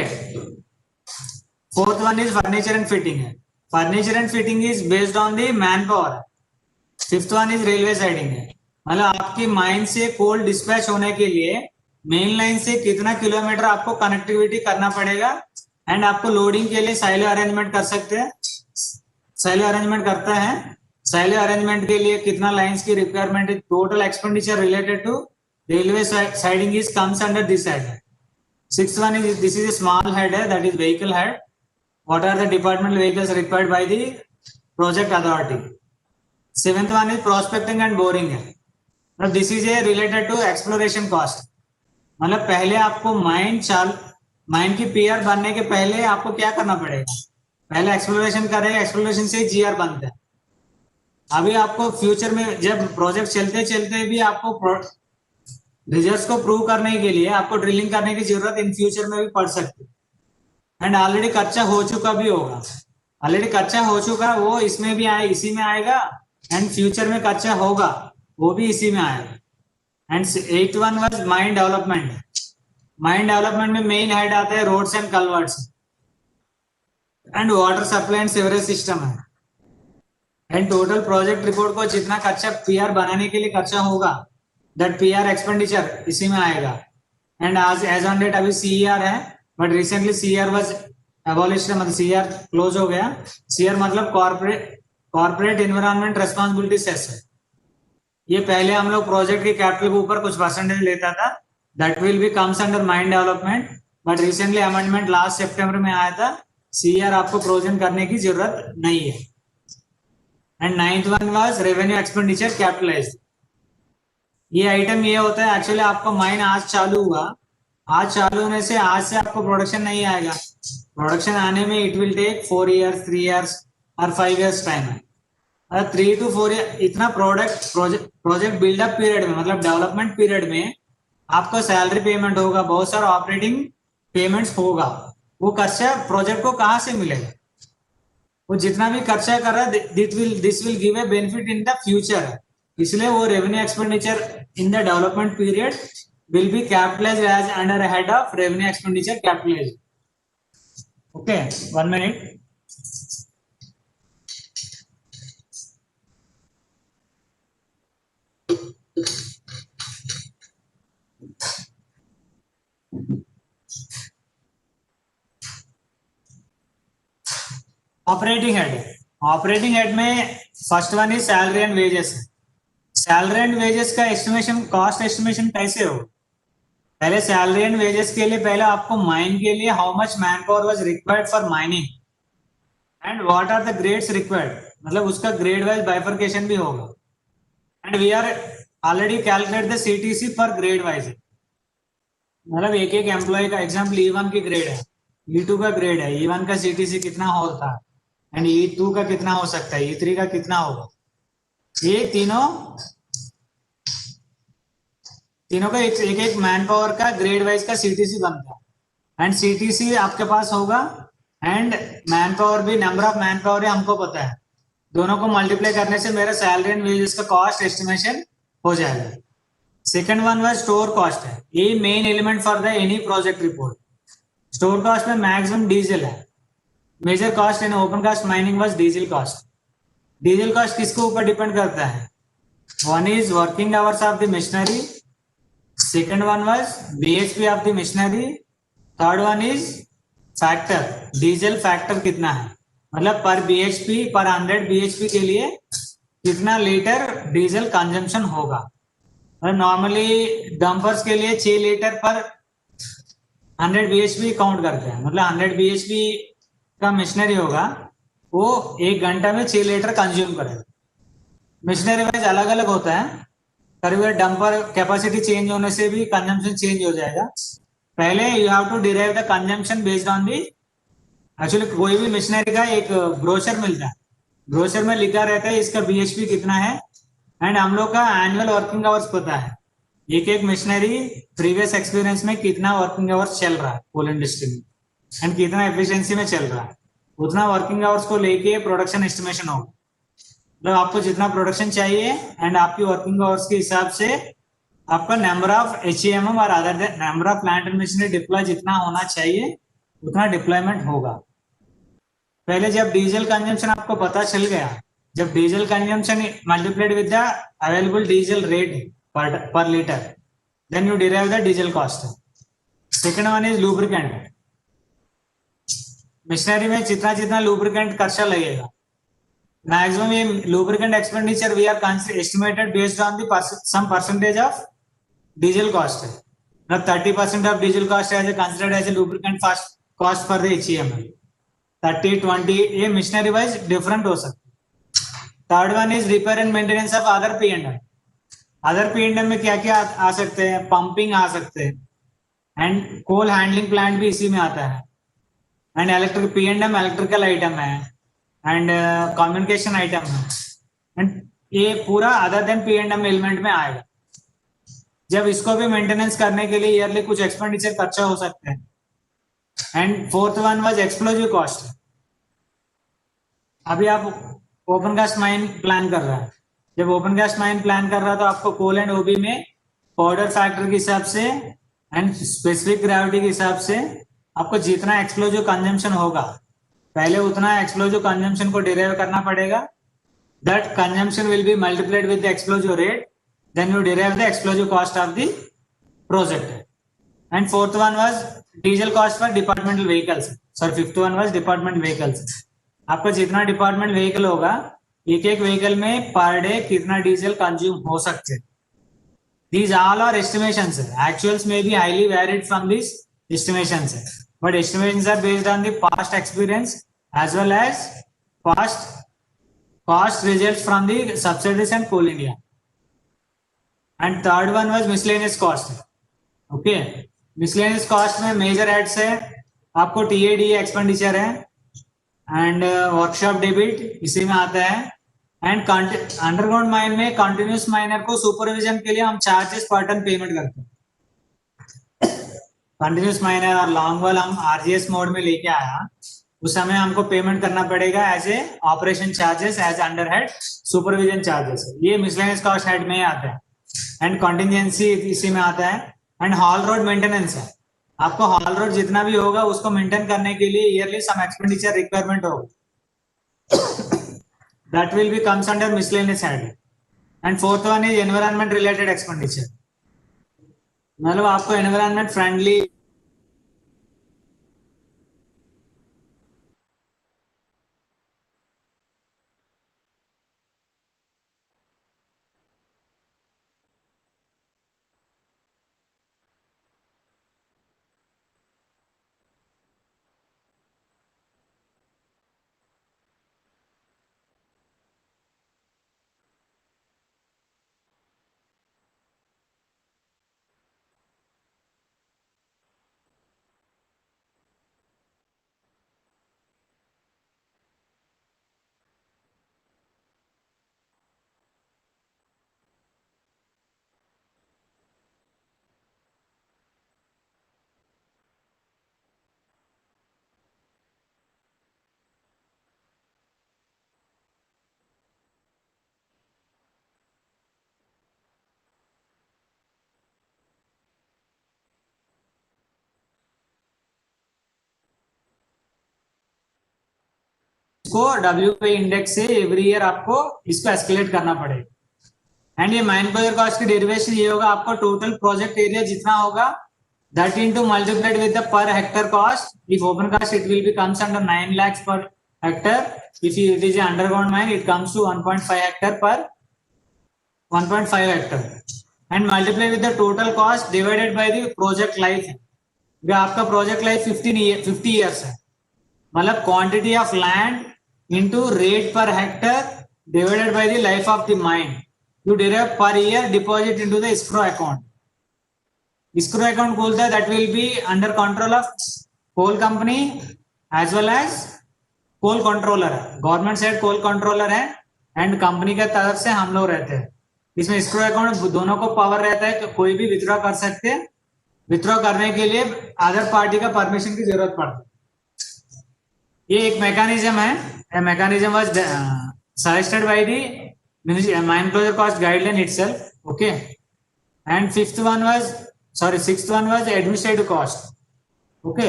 fourth one is furniture and fitting head. Furniture and fitting is based on the manpower. Fifth one is railway siding है, मतलब आपकी mine से कोल dispatch होने के लिए main line से कितना kilometre आपको कनेक्टिविटी करना पड़ेगा, एंड आपको लोडिंग के लिए साइलो अरेंजमेंट कर सकते हैं, साइलो अरेंजमेंट करता है। सैली अरेंजमेंट के लिए कितना लाइंस की रिक्वायरमेंट है, total expenditure related to railway siding is comes under this head. Sixth one is this is a small head, that is vehicle head. What are the departmental vehicles required by the project authority? Seventh one is prospecting and boring. Now this is a related to exploration cost. मतलब पहले आपको mine की PR बनने के पहले आपको क्या करना पड़ेगा, पहले एक्सप्लोरेशन करेगा, एक्सप्लोरेशन से जीआर बनता है. अभी आपको फ्यूचर में जब प्रोजेक्ट चलते चलते भी आपको रिजल्ट्स को प्रूव करने के लिए आपको ड्रिलिंग करने की जरूरत इन फ्यूचर में भी पड़ सकती है. एंड ऑलरेडी कच्चा हो चुका भी होगा, ऑलरेडी कच्चा हो चुका वो इसमें भी आए, इसी में आएगा. एंड फ्यूचर में कच्चा होगा वो भी इसी में आएगा. And 8th one was mine development. Mine development में मेन हेड आता है roads and culverts and water supply and sewerage system है. एंड टोटल प्रोजेक्ट रिपोर्ट को जितना कच्चा पीआर बनाने के लिए कच्चा होगा that PR expenditure इसी में आएगा. एंड as on date अभी CER है, but recently CER was abolished, मतलब CER क्लोज हो गया. CER मतलब कॉर्पोरेट एनवायरमेंट रेस्पॉन्सिबिलिटी सेस है. ये पहले हम लोग प्रोजेक्ट के कैपिटल के ऊपर कुछ परसेंटेज लेता था, that will be comes under mine development. But recently amendment last सितंबर में आया था, CER आपको प्रोविजन करने की जरूरत नहीं है. And 9th one was revenue expenditure capitalised. ये आइटम ये होता है एक्चुअली आपको माइन आज चालू हुआ, आज चालू होने से आज से आपको प्रोडक्शन नहीं आएगा. प्रोडक्शन आने में it will take 4 years 3 years और 5 years टाइम है. 3 to 4 years इतना प्रोजेक्ट बिल्डअप पीरियड में, मतलब डेवलपमेंट पीरियड में आपको सैलरी पेमेंट होगा, बहुत सारा ऑपरेटिंग पेमेंट्स होगा. वो खर्चा प्रोजेक्ट को कहाँ से मिलेगा? वो जितना भी खर्चा कर रहा है this will give a benefit in the future. इसलिए वो revenue expenditure in the development period will be capitalized as under head of revenue expenditure capitalized. Okay, 1 minute. Operating head में first one is salary and wages. Salary and wages का estimation, cost estimation कैसे हो? पहले salary and wages के लिए पहले आपको mine के लिए how much man power was required for mining and what are the grades required, मतलब उसका ग्रेड वाइज बाइफर्केशन भी होगा. And we are already calculate the CTC for grade wise. मतलब एक एक एम्प्लॉय का एग्जाम्पल E1 की ग्रेड है, E2 का ग्रेड है, E1 का CTC कितना होता है एंड E2 का कितना हो सकता है, E3 का कितना होगा. ये तीनों का एक एक मैन पावर का ग्रेड वाइज का CTC बनता है. एंड CTC आपके पास होगा एंड मैन पावर भी, नंबर ऑफ मैन पावर है हमको पता है, दोनों को मल्टीप्लाई करने से मेरा सैलरी एंड वेजेस का कॉस्ट एस्टिमेशन हो जाएगा. Second one was store cost है. ये main element for the any project report. Store cost में मैक्सिमम डीजल है. Major cost in open cast mining was diesel cost. Diesel cost किसके ऊपर depend करता है? One is working hours of the machinery, second one was BHP of the machinery, third one is factor, diesel factor कितना है, मतलब पर BHP पर 100 BHP के लिए कितना लीटर डीजल कंजम्पशन होगा. नॉर्मली डंपर्स के लिए 6 लीटर पर 100 BHP काउंट करते हैं, मतलब 100 BHP का मशीनरी होगा, वो 1 घंटा में 6 लीटर कंज्यूम करेगा. मशीनरी वाइज अलग अलग होता है, करीब डंपर कैपेसिटी चेंज होने से भी कंजम्पशन चेंज हो जाएगा. पहले you have to derive the consumption based on the, actually कोई भी मशीनरी का एक ब्रोशर मिलता है, ब्रोशर में लिखा रहता है इसका BHP कितना है. एंड हम लोग का एनुअल वर्किंग आवर्स पता है, एक एक मशीनरी प्रीवियस एक्सपीरियंस में कितना वर्किंग आवर्स चल रहा है कोल इंडस्ट्री में एंड कितना एफिशिएंसी में चल रहा है, उतना वर्किंग आवर्स को लेके प्रोडक्शन एस्टिमेशन होगा. मतलब आपको जितना प्रोडक्शन चाहिए एंड आपकी वर्किंग आवर्स के हिसाब से आपका नंबर ऑफ HEMM और other number of plant and machinery deploy जितना होना चाहिए उतना डिप्लॉयमेंट होगा. पहले जब डीजल कंजम्पशन आपको पता चल गया, जब diesel consumption multiplied with the available diesel rate per litre, then you derive the diesel cost. Second one is lubricant. Machinery में जितना जितना लुब्रिकेंट खर्चा लगेगा maximum ये lubricant expenditure we are estimated based on the some percentage of diesel cost है, मतलब 30% of diesel cost है considered as a lubricant cost for the HEML, 30-20 ये missionary wise different हो सकता है. Third one is repair and maintenance of other P&M. Other P&M में क्या क्या आ सकते हैं, पंपिंग आ सकते हैं, एंड कोल हैंडलिंग प्लांट भी इसी में आता है, and electric P&M electrical item है, एंड कम्युनिकेशन आइटम है, एंड ये पूरा अदर देन P&M एलिमेंट में आएगा. जब इसको भी मेंटेनेंस करने के लिए ईयरली कुछ एक्सपेंडिचर खर्चा हो सकते हैं. And fourth one was explosive cost. अभी आप ओपन कास्ट माइन प्लान कर रहा है, जब ओपन कास्ट माइन प्लान कर रहा है तो आपको कोल एंड ओबी में पाउडर फैक्टर के हिसाब से एंड स्पेसिफिक ग्रेविटी के हिसाब से आपको जितना एक्सप्लोजिव कंजम्पशन होगा पहले उतना एक्सप्लोजिव कंजम्पशन को डिराइव करना पड़ेगा. That consumption will be multiplied with the explosive rate, then you derive the explosive cost of the project. And fourth one was diesel cost for departmental vehicles. Sorry, fifth one was department vehicles. आपका जितना department vehicle होगा एक एक vehicle में per day कितना diesel consume हो सकते हैं. These all are estimations. Actuals may be highly varied from these estimations, but estimations are based on the past experience as well as past cost results from the subsidiaries and Coal India. And third one was miscellaneous cost. Okay, miscellaneous cost में major heads है, आपको TADA expenditure है, and workshop debit इसी में आता है. And underground mine में continuous minor को सुपरविजन के लिए हम चार्जेस पर टन पेमेंट करते हैं. कंटिन्यूस माइनर और लॉन्ग वाल हम आरजीएस मोड में लेके आया, उस समय हमको पेमेंट करना पड़ेगा as a operation charges as under head supervision charges. ये मिसलेनियस कॉस्ट हेड में आता है. एंड कॉन्टिजेंसी इसी में आता है. एंड हॉल रोड मेंटेनेंस है, आपको हॉल रोड जितना भी होगा उसको मेंटेन करने के लिए ईयरली सम एक्सपेंडिचर रिक्वायरमेंट होगा. That will be comes under miscellaneous head. And fourth one is environment related expenditure. मतलब आपको environment friendly को WP इंडेक्स से एवरी ईयर आपको इसको एस्केलेट करना पड़ेगा. एंड ये माइन क्लोजर कॉस्ट की डेरिवेशन ये होगा, आपको टोटल प्रोजेक्ट एरिया जितना होगा that into multiplied with the per hectare cost. If open cost it will be comes under 9 lakhs per hectare. If it is an underground mine it comes to 1.5 hectare per 1.5 hectare and multiply with the total cost divided by the project life. अगर आपका project life 50 years है, मतलब quantity of land into rate per hectare divided by the life of the mine. You derive per year deposit into the escrow account. Escrow account बोलता है that will be under control of coal company as well as coal controller. Government side coal controller है and company के तरफ से हम लोग रहते हैं. इसमें escrow account दोनों को पावर रहता है कि कोई भी विथड्रॉ कर सकते हैं. विथड्रॉ करने के लिए अदर पार्टी का परमिशन की जरूरत पड़ती है. ये एक मैकेनिज्म है. A mechanism was suggested by the mine closure cost guideline itself. Okay. And sixth one was administrative cost. Okay.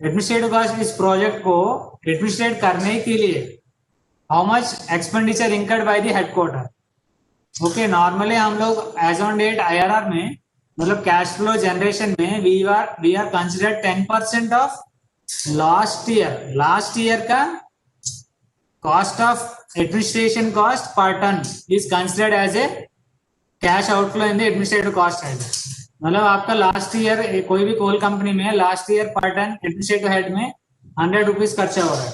Administrative cost इस प्रोजेक्ट को एडमिनिस्ट्रेट करने के लिए how much expenditure incurred by the headquarter. Okay. Normally हम लोग as on date IRR में मतलब cash flow generation में we are considered 10% of last year का cost of administration cost per ton is considered as a cash outflow in the administrative cost head. मतलब आपका last year कोई भी coal company में last year पर ton administrative head में 100 rupees खर्चा हो रहा है.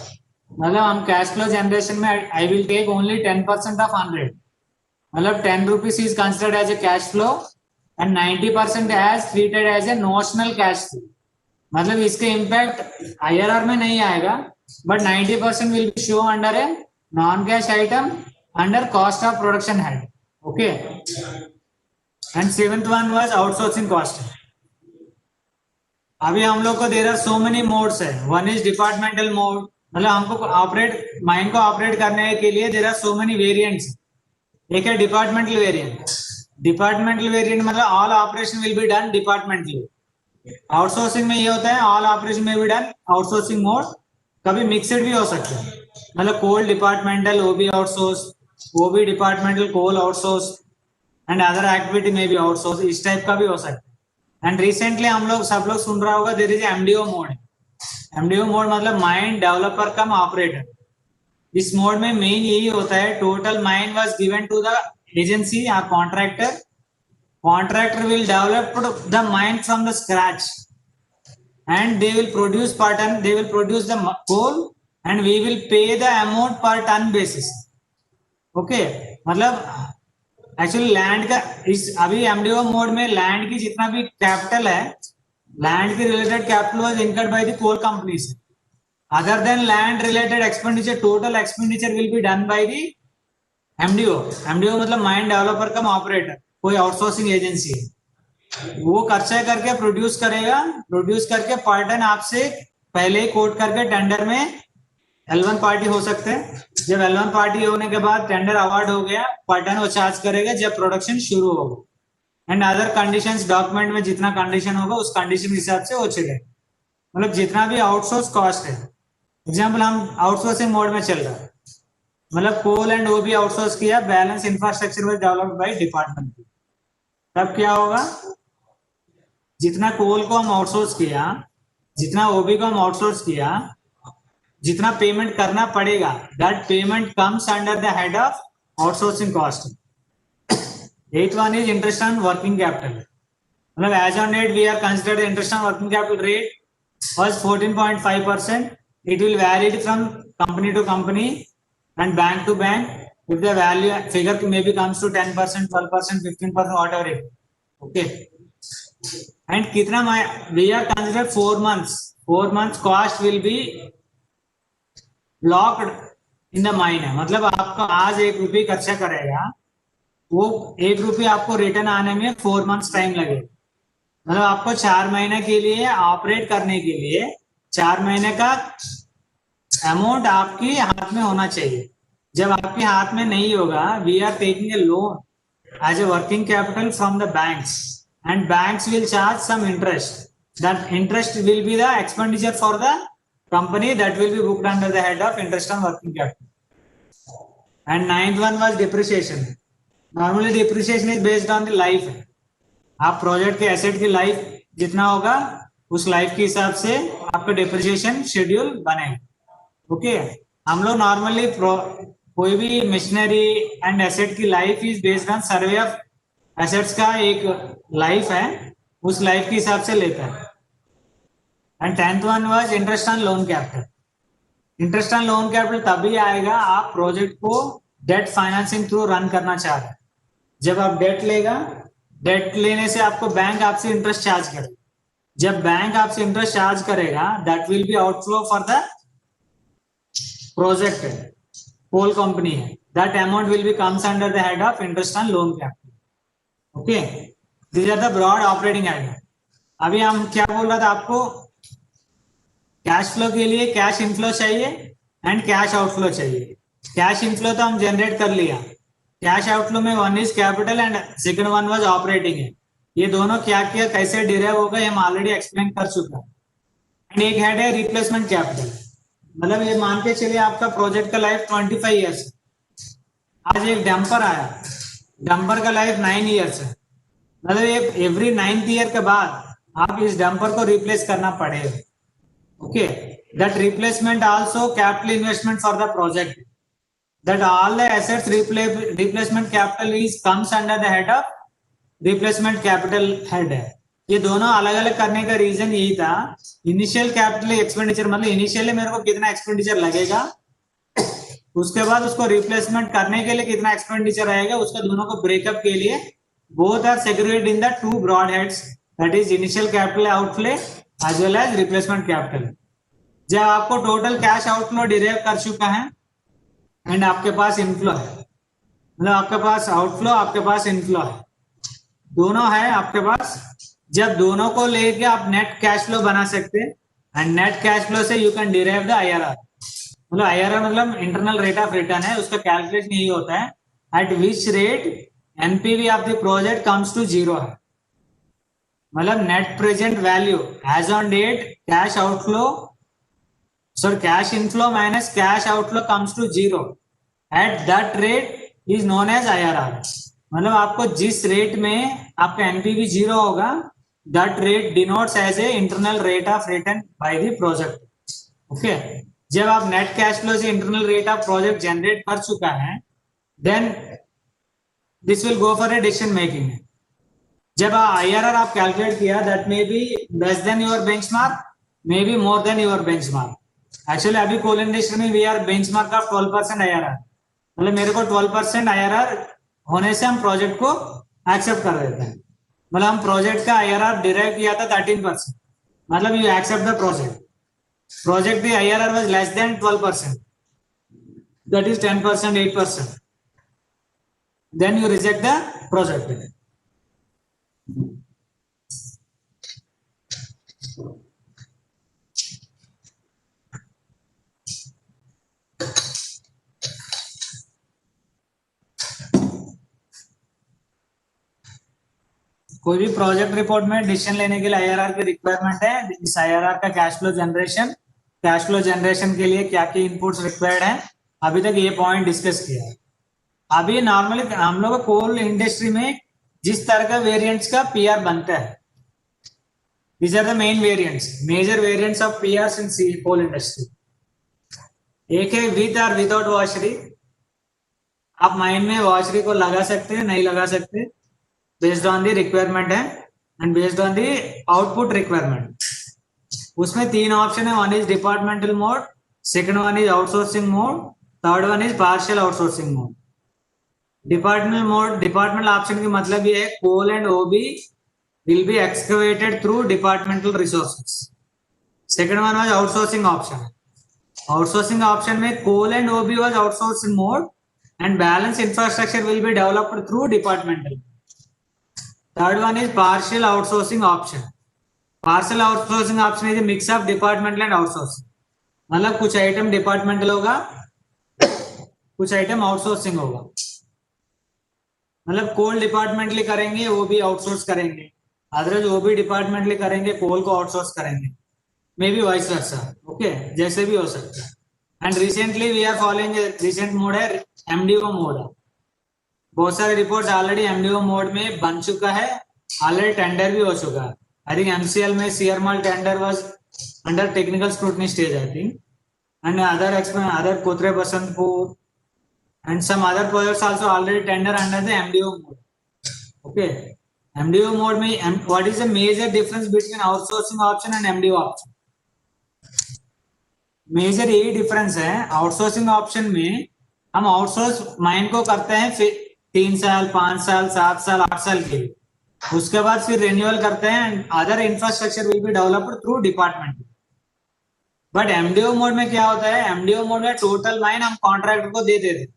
मतलब हम कैश फ्लो जनरेशन में I will take only 10% of 100. मतलब 10 rupees is considered as a cash flow and 90% as treated as a notional cash flow. मतलब इसके इम्पैक्ट IRR में नहीं आएगा, but 90% will be show under a non cash item under cost of production head. Okay. And 7th one was outsourcing cost. अभी हम लोग को there are so many modes है. वन इज डिपार्टमेंटल मोड, मतलब हमको ऑपरेट माइन को operate करने के लिए there are so many variants. एक है डिपार्टमेंटल वेरिएंट. डिपार्टमेंटल वेरिएंट मतलब all operation will be done departmentally. Outsourcing में ये होता है ऑल ऑपरेशन में बी डन आउटसोर्सिंग मोड. कभी मिक्सड भी हो सकता है, मतलब coal departmental OB outsource, OB departmental coal outsource and other activity में भी आउटसोर्स, इस टाइप का भी हो सकता है. एंड रिसेंटली हम लोग सब लोग सुन रहा होगा there is MDO mode. MDO mode मतलब माइन डेवलपर कम ऑपरेटर. इस मोड में मेन यही होता है total mine was given to the agency या contractor. Contractor will develop the mine from the scratch and they will produce per ton, they will produce the coal and we will pay the amount per ton basis. Okay, मतलब actually land का इस अभी MDO mode में land की जितना भी capital है, land की related capital was incurred by the coal companies. Other than land related expenditure, total expenditure will be done by the MDO. MDO मतलब माइन डेवलपर कम ऑपरेटर, कोई outsourcing agency है. वो खर्चा करके प्रोड्यूस करेगा, produce करके पर टन आपसे पहले ही कोट करके टेंडर में L1 पार्टी हो सकते हैं. जब L1 पार्टी होने के बाद टेंडर अवार्ड हो गया, पर टन वो चार्ज करेगा जब प्रोडक्शन शुरू होगा. एंड अदर कंडीशंस डॉक्यूमेंट में जितना कंडीशन होगा उस कंडीशन के हिसाब से वो चलेगा. मतलब जितना भी आउटसोर्स कॉस्ट है, एग्जाम्पल हम आउटसोर्सिंग मोड में चल रहा है, मतलब कोल एंड ओबी आउटसोर्स किया, balance infrastructure was developed by department. तब क्या होगा, जितना कोल को हम आउटसोर्स किया, जितना ओबी को हम आउटसोर्स किया, जितना पेमेंट करना पड़ेगा, that payment comes under the head of outsourcing cost. 8th one is interest on working capital. मतलब as on date we are considered interest on working capital rate was 14.5%. It will vary from company to company and bank to bank. If the value figure maybe comes to 10%, 12%, 15%, whatever it. Okay. And kitna we are considered 4 months. 4 months cost will be locked in the mine है. मतलब आपका आज 1 रुपये खर्चा करेगा, वो 1 रुपये आपको रिटर्न आने में 4 months टाइम लगेगा. मतलब आपको 4 महीने के लिए ऑपरेट करने के लिए 4 महीने का अमाउंट आपके हाथ में होना चाहिए. जब आपके हाथ में नहीं होगा, we are taking a loan as a working capital from the banks and banks will charge some interest. That interest will be the expenditure for the company that will be booked under the head of interest on working capital. And 9th one was depreciation. Normally depreciation is based on the life. आप project के asset की life जितना होगा उस life के हिसाब से आपका डिप्रिसिएशन शेड्यूल बनेगा. ओके. हम लोग नॉर्मली कोई भी मशीनरी एंड एसेट की life is based on survey of assets का एक लाइफ है, उस लाइफ के हिसाब से लेता है. And 10th one was interest on loan capital. Interest on loan capital तभी आएगा आप प्रोजेक्ट को डेट फाइनेंसिंग थ्रू रन करना चाह रहे हैं. जब आप डेट लेगा, डेट लेने से आपको बैंक आपसे इंटरेस्ट चार्ज करेगा. जब बैंक आपसे इंटरेस्ट चार्ज करेगा, that will be outflow for the project है, कोल कंपनी है. That amount will be comes under the head of interest on loan capital. Okay. These are the broad operating item. अभी हम क्या बोल रहा था आपको, कैश फ्लो के लिए कैश इनफ्लो चाहिए एंड कैश आउटफ्लो चाहिए. कैश इनफ्लो तो हम जनरेट कर लिया. कैश आउटफ्लो में one is capital and second one was operating है. ये दोनों क्या किया, कैसे डिराइव होगा, हम ऑलरेडी एक्सप्लेन कर चुका. एंड एक हेड है रिप्लेसमेंट कैपिटल. मतलब ये मान के चलिए आपका प्रोजेक्ट का लाइफ 25 ईयर्स है. आज एक डंपर आया, डंपर का लाइफ 9 ईयर्स है. मतलब एवरी 9th ईयर के बाद आप इस डंपर को रिप्लेस करना पड़ेगा. Okay. That replacement also capital investment for the project. that all the assets replacement capital is comes under the head of replacement capital head है. ये दोनों अलग अलग करने का रीजन यही था. इनिशियल कैपिटल एक्सपेंडिचर मतलब इनिशियली मेरे को कितना एक्सपेंडिचर लगेगा, उसके बाद उसको रिप्लेसमेंट करने के लिए कितना एक्सपेंडिचर आएगा, उसका दोनों को ब्रेकअप के लिए both are segregated in the two broad heads, that is initial capital outlay as well as replacement capital. जब आपको टोटल कैश आउटफ्लो डिराइव कर चुका है एंड आपके पास इनफ्लो है, मतलब आपके पास आउटफ्लो आपके पास इनफ्लो है, दोनों है आपके पास. जब दोनों को लेके आप नेट कैश फ्लो बना सकते हैं एंड नेट कैश फ्लो से you can derive the IRR. मतलब IRR मतलब इंटरनल रेट ऑफ रिटर्न है, उसका कैलकुलेशन यही होता है at which rate NPV of the project comes to zero है. मतलब net present value as on date cash outflow sorry cash inflow minus cash outflow comes to zero at that rate is known as IRR. मतलब आपको जिस rate में आपका NPV zero होगा that rate denotes as a internal rate of return by the project. Okay, जब आप net cash flow से internal rate of project generate कर चुका है then this will go for a decision making. जब IRR आप calculate किया that may be less than your benchmark, may be more than your benchmark. Actually अभी coal industry में we are benchmark of 12% IRR. मतलब मेरे को 12% IRR होने से हम प्रोजेक्ट को एक्सेप्ट कर देते हैं. मतलब हम प्रोजेक्ट का IRR डिराइव किया था 13%, मतलब you accept the project. Project the IRR was less than 12%, that is 10%, 8%. Then you reject the project. कोई भी प्रोजेक्ट रिपोर्ट में डिसीजन लेने के लिए IRR की रिक्वायरमेंट है. इस IRR का कैश फ्लो जनरेशन के लिए क्या क्या इनपुट्स रिक्वायर्ड है, अभी तक ये पॉइंट डिस्कस किया है. अभी नॉर्मली हम लोग कोल इंडस्ट्री में जिस तरह का वेरिएंट्स का PR बनता है, these are the main variants, major variants of PRs in coal industry. एक है विद और विदाउट वॉशरी. आप माइंड में वॉशरी को लगा सकते हैं, नहीं लगा सकते, बेस्ड ऑन द रिक्वायरमेंट है and based on the output requirement. उसमें तीन ऑप्शन है, one is departmental mode, second one is outsourcing mode, third one is partial outsourcing mode. Departmental option की मतलब ये है कोल and OB will be excavated through departmental resources. Second one was outsourcing option. Outsourcing option में coal and OB was outsourcing mode and balance infrastructure will be developed through departmental. Third one is partial outsourcing option. Partial outsourcing option is a mix of departmental and outsourcing. मतलब कुछ item departmental होगा, कुछ item outsourcing होगा. मतलब coal departmentally करेंगे, OB outsource करेंगे, otherwise OB departmentally करेंगे, coal को आउटसोर्स करेंगे, may be vice versa. Okay, जैसे भी हो सकता है. And recently we are following recent mode है MDO मोड है. बहुत सारे रिपोर्ट्स ऑलरेडी MDO मोड में बन चुका है, ऑलरेडी टेंडर भी हो चुका है. आई थिंक MCL में CRML tender was under technical scrutiny stage I think, and other कोथरे Basantpur and some other projects also already tender under the MDO mode. Okay, MDO mode में what is the major difference between outsourcing option and MDO option? Major यही difference है. Outsourcing option में हम outsource mine को करते हैं फिर 3 साल, 5 साल, 7 साल, 8 साल के लिए, उसके बाद फिर रिन्यूअल करते हैं. Other infrastructure will be developed through department. But MDO mode में क्या होता है, MDO मोड में टोटल माइन हम कॉन्ट्रैक्टर को दे देते.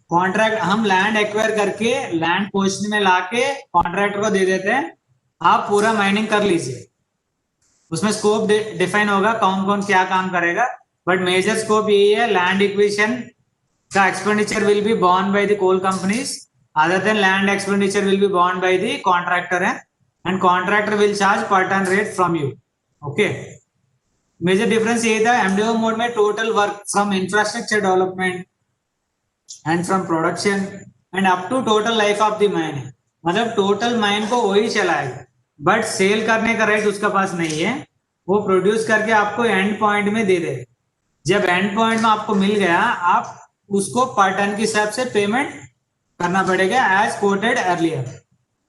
कॉन्ट्रैक्ट हम लैंड एक्वायर करके लैंड पोजीशन में लाके कॉन्ट्रैक्टर को दे देते हैं, आप पूरा माइनिंग कर लीजिए. उसमें स्कोप डिफाइन होगा कौन कौन क्या काम करेगा, बट मेजर स्कोप यही है. लैंड एक्विजिशन का expenditure will B borne by the coal companies, other than land expenditure will be borne by the contractor, and contractor will charge per ton rate from you. Okay, major difference ये था. MDO mode में total work from infrastructure development and from production and up to total life of the mine है. मतलब total mine को वही चलाएगा, but cell करने का राइट उसका पास नहीं है. वो प्रोड्यूस करके आपको एंड पॉइंट में दे दे. जब एंड पॉइंट में आपको मिल गया, आप उसको पर टन के हिसाब से पेमेंट करना पड़ेगा एज कोटेड अर्लियर।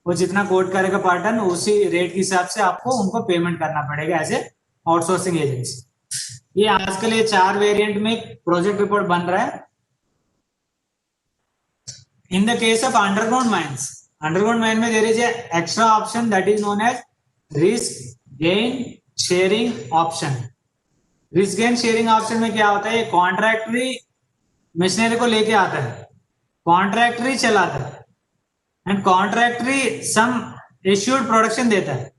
वो जितना कोट करेगा पर टन उसी रेट के हिसाब से आपको उनको पेमेंट करना पड़ेगा एज ए आउटसोर्सिंग एजेंसी। ये आजकल ये 4 वेरिएंट में प्रोजेक्ट रिपोर्ट बन रहा है। In the case of underground mines में there is a extra option that is known as risk gain sharing option। Risk gain sharing option में क्या होता है, कॉन्ट्रैक्टरी मशीनरी को लेके आता है, कॉन्ट्रैक्टरी चलाता है and contradictory some issued production देता है।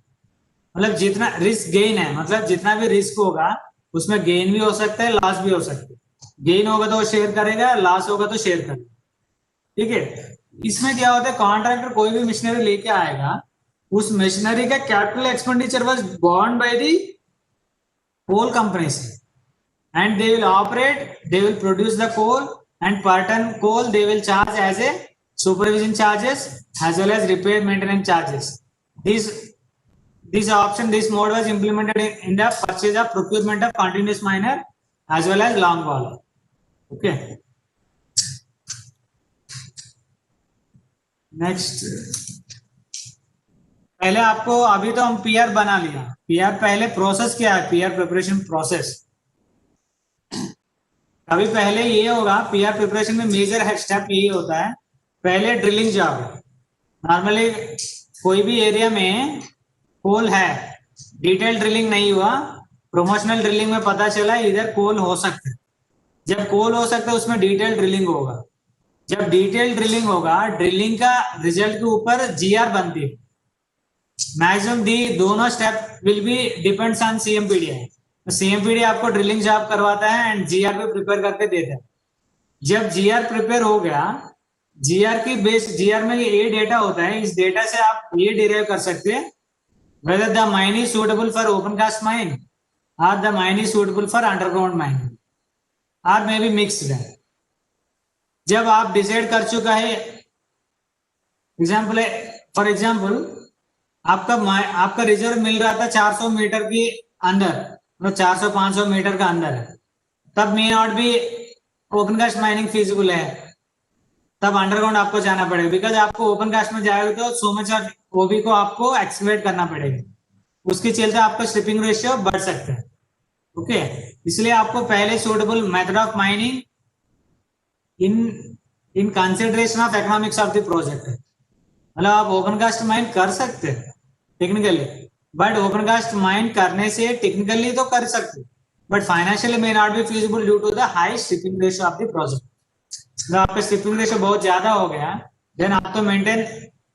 मतलब जितना रिस्क गेन है, मतलब जितना भी रिस्क होगा उसमें गेन भी हो सकता है, लॉस भी हो सकता है। गेन होगा तो वो शेयर करेगा, लॉस होगा तो शेयर करेगा। ठीक है, इसमें क्या होता है, कॉन्ट्रैक्टर कोई भी मशीनरी लेके आएगा, उस मशीनरी का capital expenditure was borne by the coal companies and they will operate, they will produce the coal and per ton coal they will charge as a supervision charges as well as repair maintenance charges. This option, this mode was implemented in the purchase of procurement of continuous miner as well as long wall. Okay, next, पहले आपको, अभी तो हम PR बना लिया। PR पहले process क्या है, पीआर प्रिपरेशन प्रोसेस। अभी पहले ये होगा, पीआर प्रिपरेशन में मेजर स्टेप यही होता है, पहले ड्रिलिंग जॉब। नॉर्मली कोई भी एरिया में कोल है, डिटेल ड्रिलिंग नहीं हुआ, प्रोमोशनल ड्रिलिंग में पता चला इधर कोल हो सकता है। जब कोल हो सकता है उसमें डिटेल ड्रिलिंग होगा। जब डिटेल ड्रिलिंग होगा, ड्रिलिंग का रिजल्ट के ऊपर जीआर बनती है। मैक्सिमम दी दोनों step will be depends on CMPDI. CMPDI आपको ड्रिलिंग जॉब करवाता है एंड जीआर पे प्रिपेयर करके देता है। जब जीआर प्रिपेयर हो गया, जीआर की बेस, जीआर में ये डेटा होता है, इस डेटा से आप ये डिराइव कर सकते हैं whether the mine is suitable for open cast mine or the mine is suitable for underground mine or maybe mixed है। जब आप डिसाइड कर चुका है, एग्जाम्पल फॉर एग्जाम्पल आपका रिजर्व मिल रहा था 400 मीटर के अंदर, मतलब 400-500 मीटर का अंदर है, तब may not be open cast mining feasible है, तब अंडरग्राउंड आपको जाना पड़ेगा। बिकॉज आपको ओपन कास्ट में जाएगा तो सो मच ऑफ ओबी को आपको एक्सकवेट करना पड़ेगा, उसके चलते आपका स्ट्रिपिंग रेशियो बढ़ सकता है। ओके, इसलिए आपको पहले suitable method of mining in consideration of economics of the project. मतलब आप ओपन कास्ट माइन कर सकते हैं technically, but open cast mine करने से टेक्निकली तो कर सकते, but financially may not be feasible due to the high stripping ratio of the project. जब आपका स्ट्रिपिंग रेशियो बहुत ज्यादा हो गया, देन आप तो मेंटेन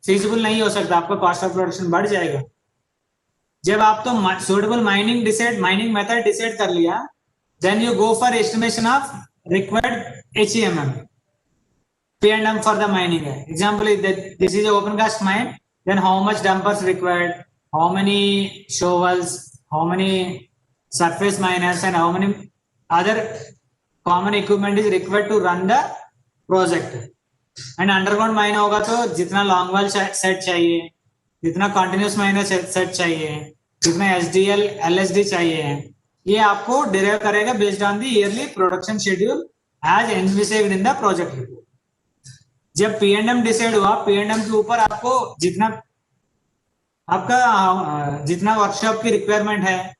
फिजिबल नहीं हो सकता, आपका कॉस्ट ऑफ प्रोडक्शन बढ़ जाएगा। जब आप तो सूटेबल माइनिंग मेथड डिसाइड कर लिया, then you go for estimation of required HEMM, P&M for the mining. Example is that this is an open cast mine, then how much dumpers required, how many shovels, how many surface miners and how many other common equipment is required to run the project. And underground mine होगा तो जितना long wall set चाहिए, जितना continuous miner set चाहिए, जितना SDL, LSD चाहिए, ये आपको derive करेगा based on the yearly production schedule as envisaged in the project report. जब P&M डिसाइड हुआ, P&M के ऊपर आपको जितना वर्कशॉप की रिक्वायरमेंट है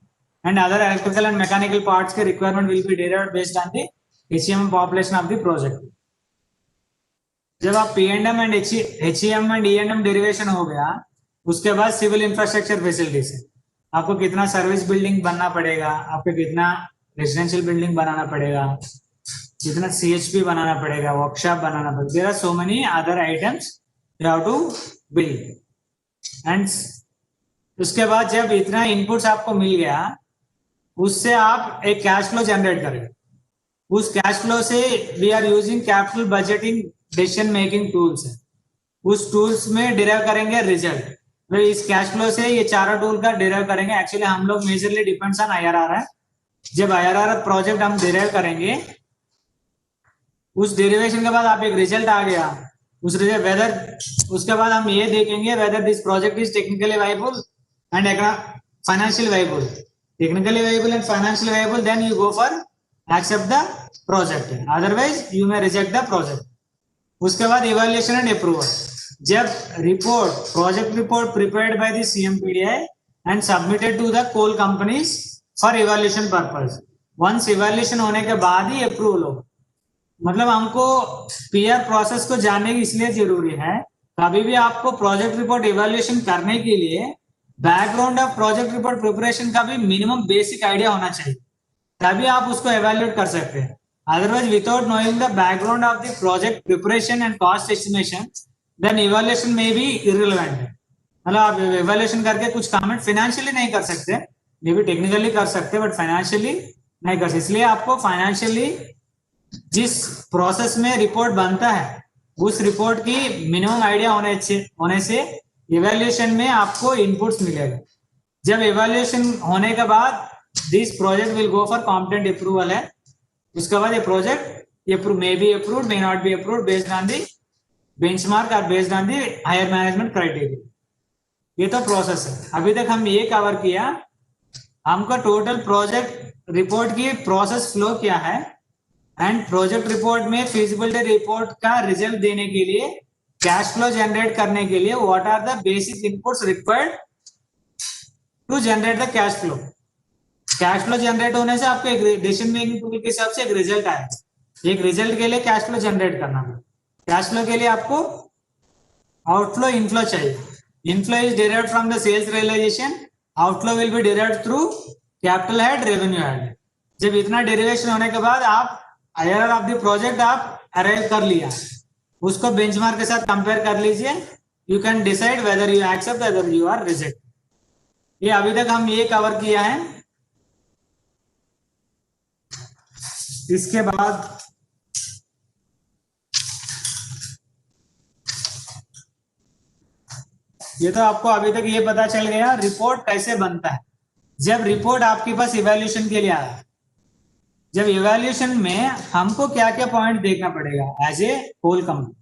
and other electrical and mechanical parts के requirement will be derived based on the HEMM population of the project. जब आप P&M and HEMM and E&M derivation हो गया, उसके बाद सिविल इंफ्रास्ट्रक्चर फैसिलिटीज है, आपको कितना सर्विस बिल्डिंग बनना पड़ेगा, आपको कितना रेजिडेंशियल बिल्डिंग बनाना पड़ेगा, जितना CHP बनाना पड़ेगा, वर्कशॉप बनाना पड़ेगा। There are so many other items you have to build. And उसके बाद जब इतना इनपुट्स आपको मिल गया, उससे आप एक कैश फ्लो जनरेट करेंगे। उस कैश फ्लो से we are using capital budgeting decision making tools है, उस टूल्स में डिराइव करेंगे रिजल्ट। तो इस कैश फ्लो से ये चारों टूल का डिराइव करेंगे। एक्चुअली हम लोग मेजरली डिपेंड्स ऑन IRR है। जब IRR प्रोजेक्ट हम डिराइव करेंगे, उस डेरिवेशन के बाद आप एक रिजल्ट आ गया, उस रिजल्ट वेदर, उसके बाद हम ये देखेंगे whether this project is technically viable and financially viable. Technically viable and financially viable, then you go for accept the project है, otherwise you may reject the project. उसके बाद इवैल्यूएशन एंड अप्रूवल, जब report project report prepared by the CMPDI and submitted to the coal companies for evaluation purpose, once evaluation होने के बाद ही approval हो। मतलब हमको PR प्रोसेस को जानने की इसलिए जरूरी है, कभी भी आपको प्रोजेक्ट रिपोर्ट इवैल्यूएशन करने के लिए background of project report preparation का भी मिनिमम बेसिक आइडिया होना चाहिए, तभी आप उसको एवेल्युएट कर सकते हैं। Otherwise without knowing the background of the project preparation and cost estimation, then evaluation में भी इररिलेवेंट है। मतलब आप इवैल्यूएशन करके कुछ कमेंट फाइनेंशियली नहीं कर सकते, मे बी टेक्निकली कर सकते हैं बट फाइनेंशियली नहीं कर सकते। इसलिए आपको फाइनेंशियली जिस प्रोसेस में रिपोर्ट बनता है उस रिपोर्ट की मिनिमम आइडिया होने से इवैल्यूएशन में आपको इनपुट्स मिलेगा। जब इवैल्यूएशन होने के बाद this project will go for competent approval है, उसके बाद ये project may be approved, may not be approved based on the benchmark और based on the higher management criteria. ये तो प्रोसेस है। अभी तक हम ये कवर किया, हमको टोटल प्रोजेक्ट रिपोर्ट की प्रोसेस फ्लो क्या है एंड प्रोजेक्ट रिपोर्ट में फिजिबिलिटी रिपोर्ट का रिजल्ट देने के लिए, कैश फ्लो जनरेट करने के लिए what are the basic inputs required to generate the cash flow. Cash flow generate होने से आपको एक डिसीजन मेकिंग टूल के हिसाब से एक रिजल्ट आया, एक रिजल्ट के लिए कैश फ्लो जनरेट करना पड़ेगा। कैश फ्लो के लिए आपको आउटफ्लो इनफ्लो चाहिए। Inflow is derived from the sales realisation, outflow will be derived through capital head, revenue head. जब इतना डेरिवेशन होने के बाद आप IRR ऑफ द प्रोजेक्ट आप अराइव कर लिया, उसको बेंचमार्क के साथ कंपेयर कर लीजिए, you can decide whether you accept whether you are reject. ये अभी तक हम ये कवर किया है। इसके बाद ये तो आपको अभी तक ये पता चल गया रिपोर्ट कैसे बनता है। जब रिपोर्ट आपके पास इवैल्यूएशन के लिए आया, जब इवैल्यूएशन में हमको क्या क्या पॉइंट देखना पड़ेगा एज ए होल कंपनी।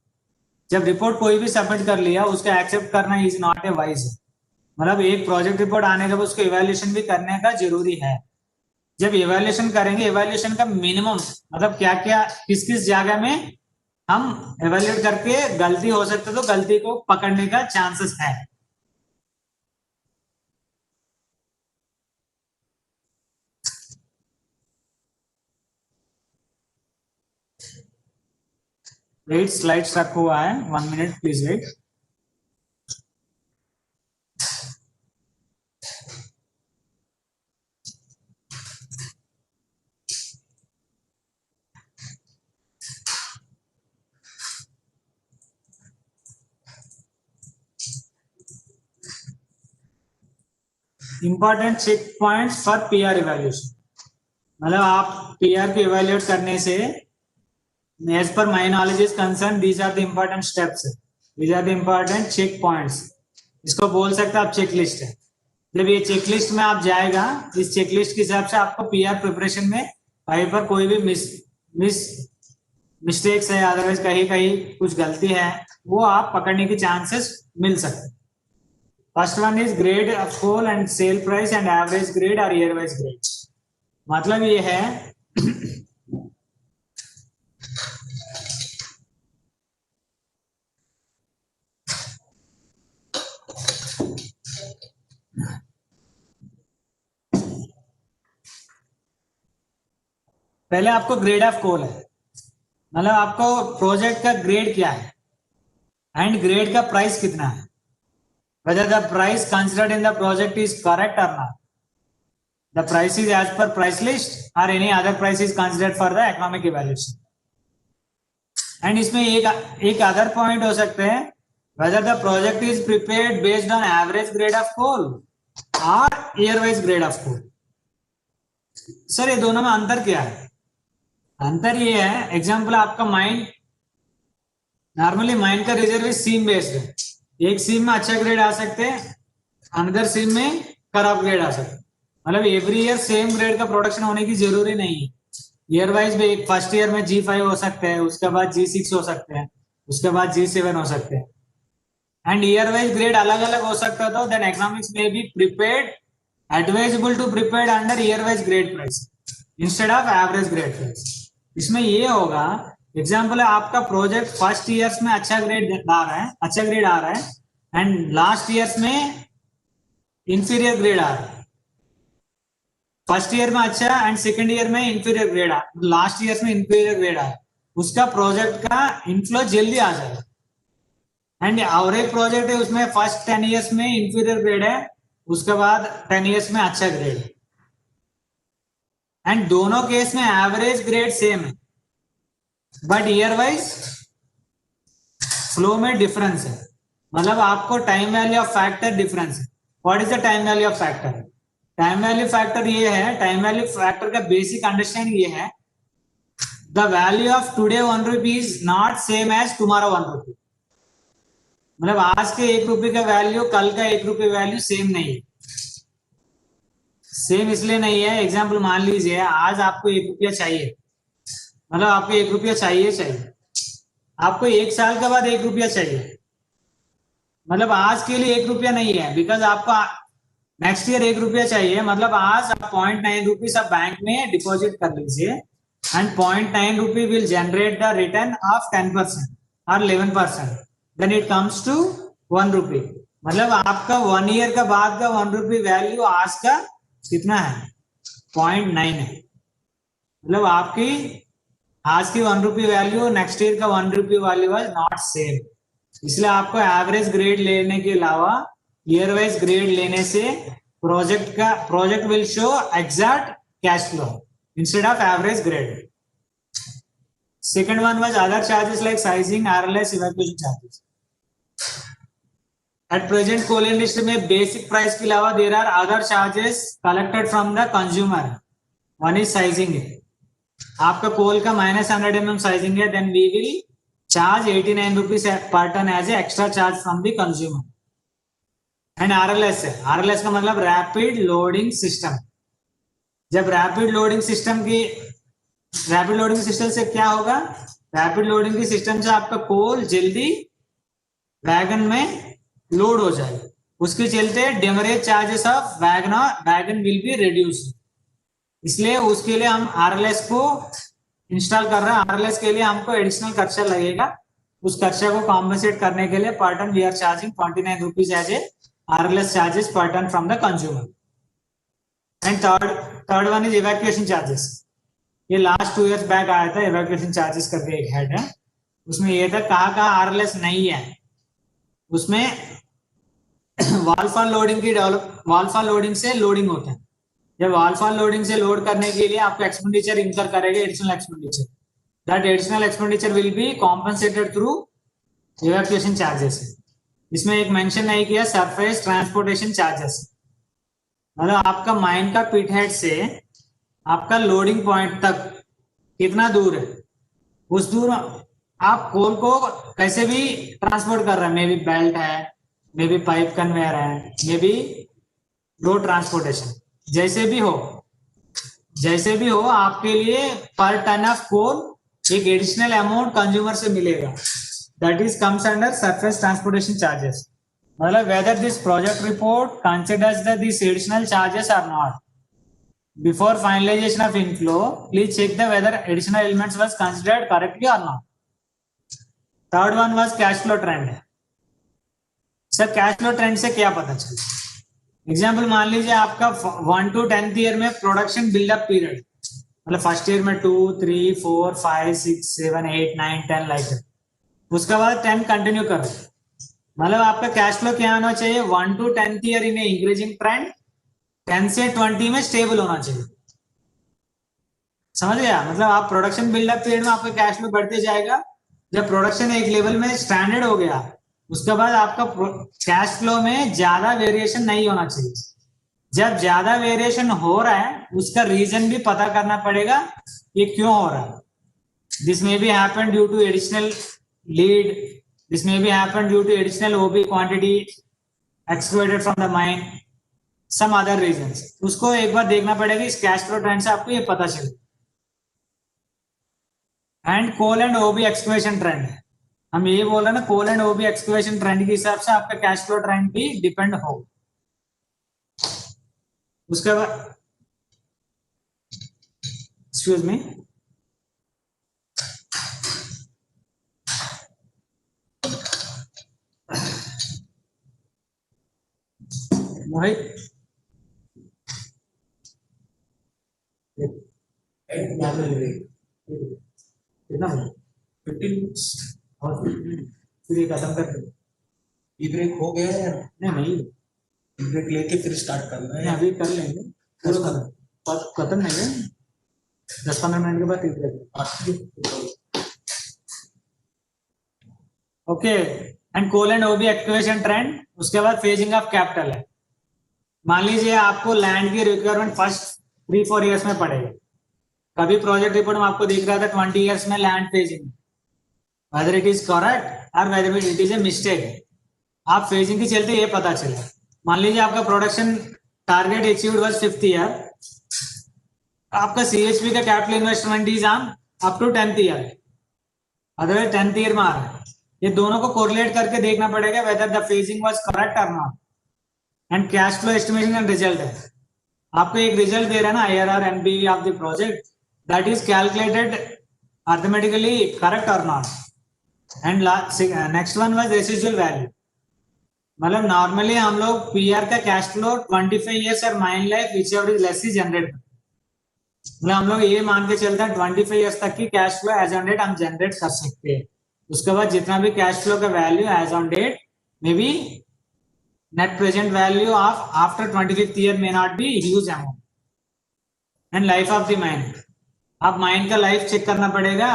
जब रिपोर्ट कोई भी सबमिट कर लिया, उसका एक्सेप्ट करना इज नॉट ए वाइज। मतलब एक प्रोजेक्ट रिपोर्ट आने के बाद उसको इवैल्यूएशन भी करने का जरूरी है। जब इवैल्यूएशन करेंगे, इवैल्यूएशन का मिनिमम मतलब क्या क्या किस किस जगह में हम इवैल्यूएट करके गलती हो सकती है, तो गलती को पकड़ने का चांसेस है। वेट, स्लाइड स्टक हुआ है, 1 minute please wait. Important check points for PR evaluation. मतलब आप PR को इवैल्यूएट करने से, as per my knowledge is concerned, these are the important steps, these are the important check points। इसको बोल सकते हैं आप चेकलिस्ट है। जब ये चेकलिस्ट में आप जाएगा, इस चेकलिस्ट के हिसाब से आपको PR प्रिपरेशन में कहीं पर कोई भी मिस्टेक्स है, अदरवाइज कहीं कहीं कुछ गलती है, वो आप पकड़ने की चांसेस मिल सकते हैं। First one is grade of coal and sale price and average grade और ईयर वाइज ग्रेड। मतलब ये है पहले आपको ग्रेड ऑफ कोल है, मतलब आपको प्रोजेक्ट का ग्रेड क्या है एंड ग्रेड का प्राइस कितना है, whether the price considered in the project is correct or not. The price is as per price list or any other price is considered for the economic evaluation. And इसमें एक other point हो सकते हैं, whether the project is prepared based on average grade of coal or year wise grade of coal. Sir ये दोनों में अंतर क्या है? अंतर ये है, एग्जाम्पल आपका माइंड, नॉर्मली माइंड का रिजर्व इज सीम बेस्ड है। एक सीम में अच्छा ग्रेड आ सकते हैं, अनदर सीम में खराब ग्रेड आ सकते हैं। मतलब एवरी ईयर सेम ग्रेड का प्रोडक्शन होने की जरूरी नहीं है। ईयर वाइज भी फर्स्ट ईयर में G5 हो सकते हैं, उसके बाद G6 हो सकते हैं, उसके बाद G7 हो सकते हैं, एंड ईयर वाइज ग्रेड अलग अलग हो सकता है। तो देन इकोनॉमिक्स में be prepared advisable to prepared under year wise grade price instead of average grade price. इसमें ये होगा, एग्जाम्पल है आपका प्रोजेक्ट फर्स्ट ईयर्स में अच्छा ग्रेड आ रहा है एंड लास्ट ईयर्स में इंफीरियर ग्रेड आ रहा है। फर्स्ट ईयर में अच्छा एंड सेकंड ईयर में इंफीरियर ग्रेड आ, लास्ट ईयर में इंफीरियर ग्रेड आ, उसका प्रोजेक्ट का इनफ्लो जल्दी आ जाएगा। एंड और एक प्रोजेक्ट है उसमें फर्स्ट 10 इयर्स में इंफीरियर ग्रेड है, उसके बाद 10 इयर्स में अच्छा ग्रेड है, एंड दोनों केस में एवरेज ग्रेड सेम है, बट ईयर वाइज फ्लो में डिफरेंस है। मतलब आपको time value of factor difference है। What is the time value of factor? Time value factor ये है, टाइम वैल्यू फैक्टर का बेसिक अंडरस्टैंडिंग ये है, the value of today 1 rupee is not same as tomorrow 1 rupee. मतलब आज के 1 रुपये का वैल्यू कल का 1 रुपये वैल्यू सेम नहीं है। सेम इसलिए नहीं है, एग्जाम्पल मान लीजिए आज आपको 1 रुपया चाहिए, मतलब आपको 1 रुपया चाहिए, आपको 1 साल के बाद 1 रुपया चाहिए, मतलब आज के लिए 1 रुपया नहीं है, बिकॉज आपको नेक्स्ट ईयर 1 रुपया चाहिए। मतलब आज आप 0.9 रुपीज आप बैंक में डिपॉजिट कर लीजिए and 0.9 rupee will generate the return of 10% और 11%, then it comes to 1 rupee. मतलब आपका 1 ईयर का बाद का 1 रुपी वैल्यू आज का कितना है? 0.9 है। मतलब आपकी आज की 1 रुपी वैल्यू नेक्स्ट ईयर का 1 रुपी वैल्यू वाज नॉट सेम। इसलिए आपको एवरेज ग्रेड लेने के अलावा ईयर वाइज ग्रेड लेने से project will show exact cash flow instead of average grade. Second one was other charges like sizing, RLS, evacuation charges. At present coal industry में basic price के अलावा there are other charges collected from the consumer. One is sizing, आपका coal का -100 mm sizing है, then we will charge 89 rupees per ton as a extra charge from the consumer. And RLS है, RLS का मतलब rapid loading system. जब rapid loading system से क्या होगा? रैपिड लोडिंग की सिस्टम से आपका कोल जल्दी वैगन में लोड हो जाए, उसके चलते demurrage charges of wagon will be reduced. इसलिए उसके लिए हम आरएलएस को इंस्टॉल कर रहे हैं। आरएलएस के लिए हमको एडिशनल खर्चा लगेगा, उस खर्चा को कॉम्पनसेट करने के लिए per ton we are charging 29 rupees as a RLS charges per ton from the consumer. And third one is evacuation charges. ये लास्ट 2 इयर्स बैक आया था, इवैक्यूएशन चार्जेस करके एक हेड है, उसमें ये था कहाँ आरएलएस नहीं है, उसमें वाल फॉल लोडिंग से लोडिंग होता है। जब वाल फॉल लोडिंग से लोड करने के लिए आपको एक्सपेंडिचर इंकर करेगा, additional expenditure, that additional expenditure will B compensated through evacuation charges. इसमें एक मेंशन नहीं किया सरफेस ट्रांसपोर्टेशन चार्जेस। मतलब आपका माइन का पिट हेड से आपका लोडिंग पॉइंट तक कितना दूर है, उस दूर आप कोल को कैसे भी ट्रांसपोर्ट कर रहे हैं, मे बी बेल्ट है, मे बी पाइप कन्वेयर है, मे बी रोड ट्रांसपोर्टेशन, जैसे भी हो आपके लिए पर टन ऑफ कोल एक एडिशनल अमाउंट कंज्यूमर से मिलेगा, that is comes under surface transportation charges. मतलब whether this project report considers this additional charges are not, before finalization of inflow please check the whether additional elements was considered correctly और नॉट। Third one was cash flow trend. Sir cash flow trend से क्या पता चला? Example मान लीजिए आपका 1 to 10th year में प्रोडक्शन बिल्डअप पीरियड, मतलब फर्स्ट ईयर में 2, 3, 4, 5, 6, 7, 8, 9, 10 लाइक दैट, उसके बाद 10 कंटिन्यू कर। मतलब आपका कैश फ्लो क्या होना चाहिए? 1 to 10th year in increasing trend, 10 से 20 में स्टेबल होना चाहिए। समझ गया? मतलब आप प्रोडक्शन बिल्डअप पीरियड में आपका कैश फ्लो बढ़ते जाएगा, जब प्रोडक्शन एक लेवल में स्टैंडर्ड हो गया उसके बाद आपका कैश फ्लो में ज्यादा वेरिएशन नहीं होना चाहिए। जब ज्यादा वेरिएशन हो रहा है उसका रीजन भी पता करना पड़ेगा, ये क्यों हो रहा है। This may be happen due to additional lead, this may be happen due to additional OB quantity excluded from the mine, some other reasons. उसको एक बार देखना पड़ेगा, इस कैश फ्लो ट्रेंड से आपको ये पता चले। And coal and OB excavation trend, हम ये बोल रहे हैं ना, coal and OB excavation trend के हिसाब से आपका कैश फ्लो ट्रेंड भी डिपेंड हो। उसके बाद एक्सक्यूज मी, मोहित कितना 15 मिनट्स और फिर ये खत्म कर दो। ये ब्रेक हो गया है? नहीं ब्रेक लेके फिर स्टार्ट करना है। अभी कर लेंगे पूरा खत्म नहीं है 10-15 मिनट के बाद tea break. Okay and coal and OB activation trend. उसके बाद फेजिंग ऑफ कैपिटल है। मान लीजिए आपको लैंड की रिक्वायरमेंट फर्स्ट 3-4 इयर्स में पड़ेगा। कभी प्रोजेक्ट रिपोर्ट में आपको दिख रहा था 20 इयर्स में land phasing, whether it is correct और whether it is a mistake. आप फेजिंग के चलते ये पता चला। मान लीजिए आपका production target achieved was 5th year, आपका सीएचपी का capital investment is on up to 10th year, otherwise 10th year में आ रहा है। ये दोनों को कोरिलेट करके देखना पड़ेगा whether the phasing was correct और नॉट। And cash flow estimation and result है। आपको एक रिजल्ट दे रहा है ना IRR NPV of the project, that is calculated arithmetically correct और नॉट। And next one was residual value. मतलब नॉर्मली हम लोग पीआर का कैश फ्लो 25 इयर्स और mine life whichever is less generate, मतलब हम लोग ये मान के चलते हैं 25 इयर्स तक की cash flow as on date हम जनरेट कर सकते हैं। उसके बाद जितना भी कैश फ्लो का value as on date may be net present value of after 25th year may not be huge amount. And life of the mine, आप माइन का लाइफ चेक करना पड़ेगा।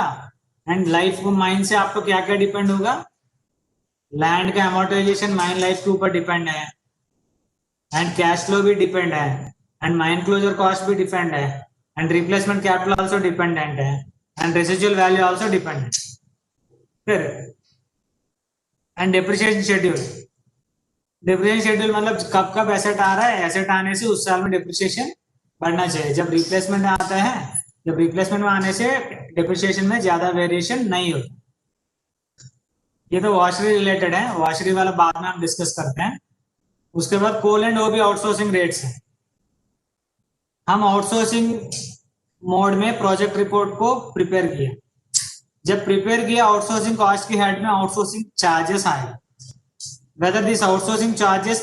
एंड लाइफ को माइन से आपको क्या क्या डिपेंड होगा, लैंड का अमोर्टाइजेशन माइन लाइफ के ऊपर डिपेंड है, एंड कैश फ्लो भी डिपेंड है, एंड माइन क्लोजर कॉस्ट भी डिपेंड है, and replacement capital also dependent है, and residual value also dependent. फिर and depreciation schedule. Depreciation schedule मतलब कब कब एसेट आ रहा है, एसेट आने से उस साल में डिप्रिसिएशन बढ़ना चाहिए। जब रिप्लेसमेंट आता है, जब रिप्लेसमेंट में आने से डिप्रिसिएशन में ज्यादा वेरिएशन नहीं होता। ये तो वॉशरी रिलेटेड है, वॉशरी वाला बाद में हम डिस्कस करते हैं। उसके बाद कोल एंड ओबी आउटसोर्सिंग रेट्स है। हम आउटसोर्सिंग मोड में प्रोजेक्ट रिपोर्ट को प्रिपेयर किया। जब प्रिपेयर किया आउटसोर्सिंग कॉस्ट की हेड में आउटसोर्सिंग चार्जेस आए। Whether these outsourcing charges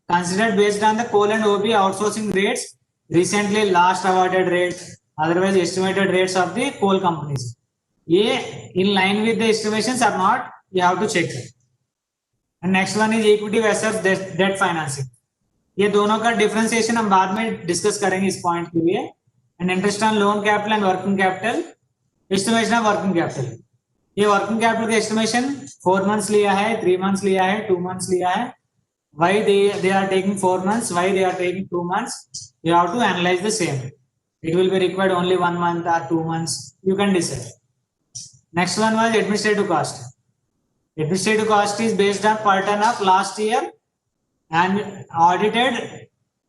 considered based on the coal and OB outsourcing rates, recently last awarded rate, otherwise estimated rates of the coal companies. ये in line with the estimations or not, you have to check it. And next one is equity versus debt financing. ये दोनों का differentiation हम बाद में discuss करेंगे इस point के लिए। And interest on loan capital and working capital, estimation of working capital. ये वर्किंग कैपिटल का एस्टिमेशन 4 months लिया है, 3 months लिया है, 2 months लिया है। Why they are taking 4 months? Why they are taking 2 months? You have to analyze the same. It will be required only 1 month or 2 months. You can decide. Next one was administrative cost. Administrative cost is based on per ton of last year and audited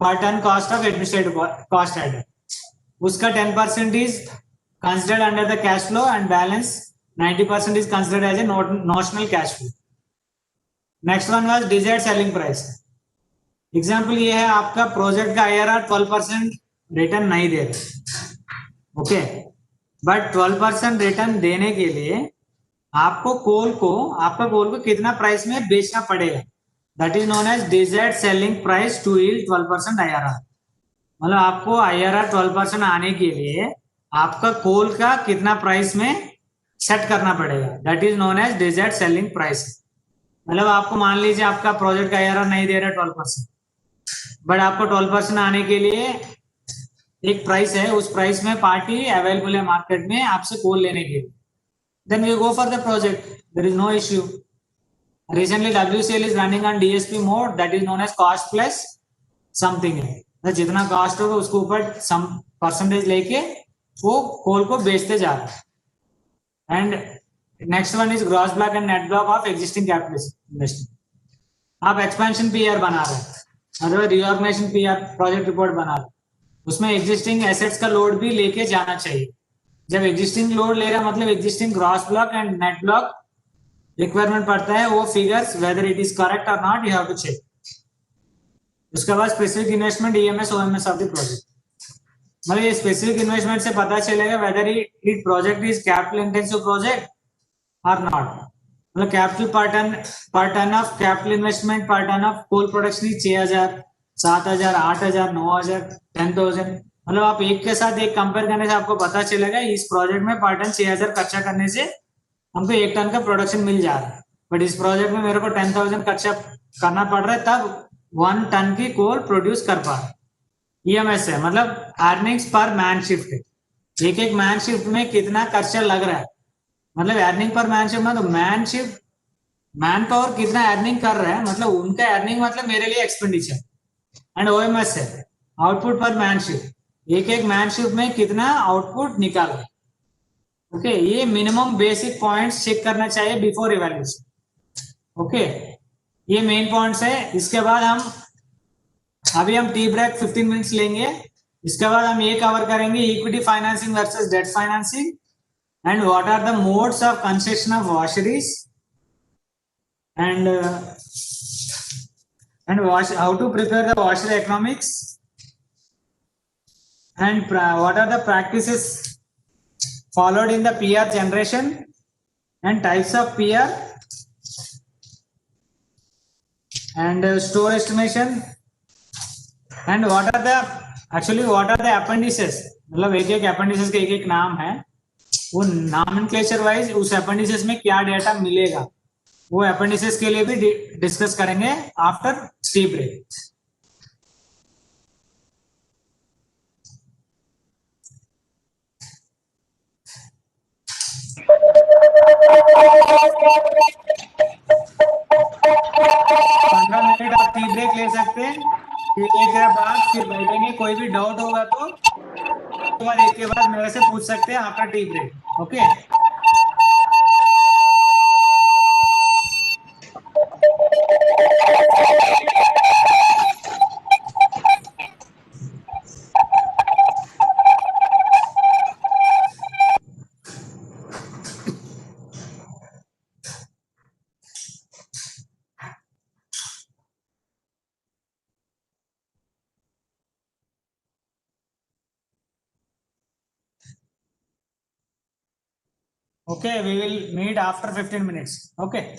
per ton cost of administrative cost added. उसका 10% is considered under the cash flow and balance 90% is considered as a notional cash flow. Next one was desired selling price. Example ये है, आपका project का IRR 12% return नहीं दे रहा, okay, but 12% return देने के लिए आपको आपका कोल को कितना प्राइस में बेचना पड़ेगा, that is known as desired selling price to yield 12% IRR। मतलब आपको IRR 12% आने के लिए आपका कोल का कितना प्राइस में सेट करना पड़ेगा, that is known as desired selling price. मतलब आपको मान लीजिए आपका प्रोजेक्ट का IRR नहीं दे रहा 12%, बट आपको 12% आने के लिए एक प्राइस है, उस प्राइस में पार्टी अवेलेबल है मार्केट में आपसे कोल लेने के लिए, then we go for the project, there is no issue. Recently WCL is running on DSP mode, that is known as cost plus something है। जितना कॉस्ट होगा उसके ऊपर सम परसेंटेज लेके वो कोल को बेचते जा रहा है। And next one is gross block and net block of existing capital investment. आप एक्सपेंशन पीआर बना रहे हैं, अथवा रिऑर्गेनाइजेशन पीआर प्रोजेक्ट रिपोर्ट बना रहे हैं, उसमें एग्जिस्टिंग एसेट्स का लोड भी लेके जाना चाहिए। जब एग्जिस्टिंग लोड ले रहा मतलब existing gross block and net block requirement पड़ता है, वो figures whether it is correct और not you have to check. उसके बाद specific investment EMS OMS of the project. मतलब ये स्पेसिफिक इन्वेस्टमेंट से पता चलेगा whether it project is capital intensive project और नॉट। मतलब capital per ton of capital investment per ton of coal production is 6000, 7,000, 8,000, 9,000, 10,000, मतलब आप एक के साथ एक कंपेयर करने से आपको पता चलेगा इस प्रोजेक्ट में पर टन 6,000 खर्चा करने से हमको 1 टन का प्रोडक्शन मिल जा रहा है, बट इस प्रोजेक्ट में मेरे को 10,000 खर्चा करना पड़ रहा है तब 1 टन की कोल प्रोड्यूस कर पा रहा है। EMS है मतलब अर्निंग्स पर मैन शिफ्ट, एक एक मैन शिफ्ट में कितना खर्चा लग रहा है, मतलब अर्निंग पर मैन शिफ्ट मतलब मैन शिफ्ट मैन पावर कितना अर्निंग कर रहा है, मतलब उनका अर्निंग मतलब मेरे लिए एक्सपेंडिचर। एंड OMS है आउटपुट पर मैन शिफ्ट, एक एक मैन शिफ्ट में कितना आउटपुट निकाल रहा है। ओके, ये मिनिमम बेसिक पॉइंट्स चेक करना चाहिए बिफोर इवैल्यूएशन। ओके, ये मेन पॉइंट्स है। इसके बाद अभी हम टी ब्रेक 15 मिनट्स लेंगे। इसके बाद हम ये कवर करेंगे equity financing versus debt financing and what are the modes of construction of washeries and how to prepare the washery economics and what are the practices followed in the PR generation and types of PR and store estimation and what are the appendices, मतलब एक एक appendices के एक एक नाम है, वो nomenclature wise उस appendices में क्या डेटा मिलेगा वो appendices के लिए भी डिस्कस करेंगे आफ्टर टी ब्रेक। मिनट आप टी ब्रेक ले सकते हैं, टी ब्रेक के बाद फिर बैठेंगे, कोई भी डाउट होगा तो एक के बाद मेरे से पूछ सकते हैं after tea break. Okay, okay, we will meet after 15 minutes. Okay.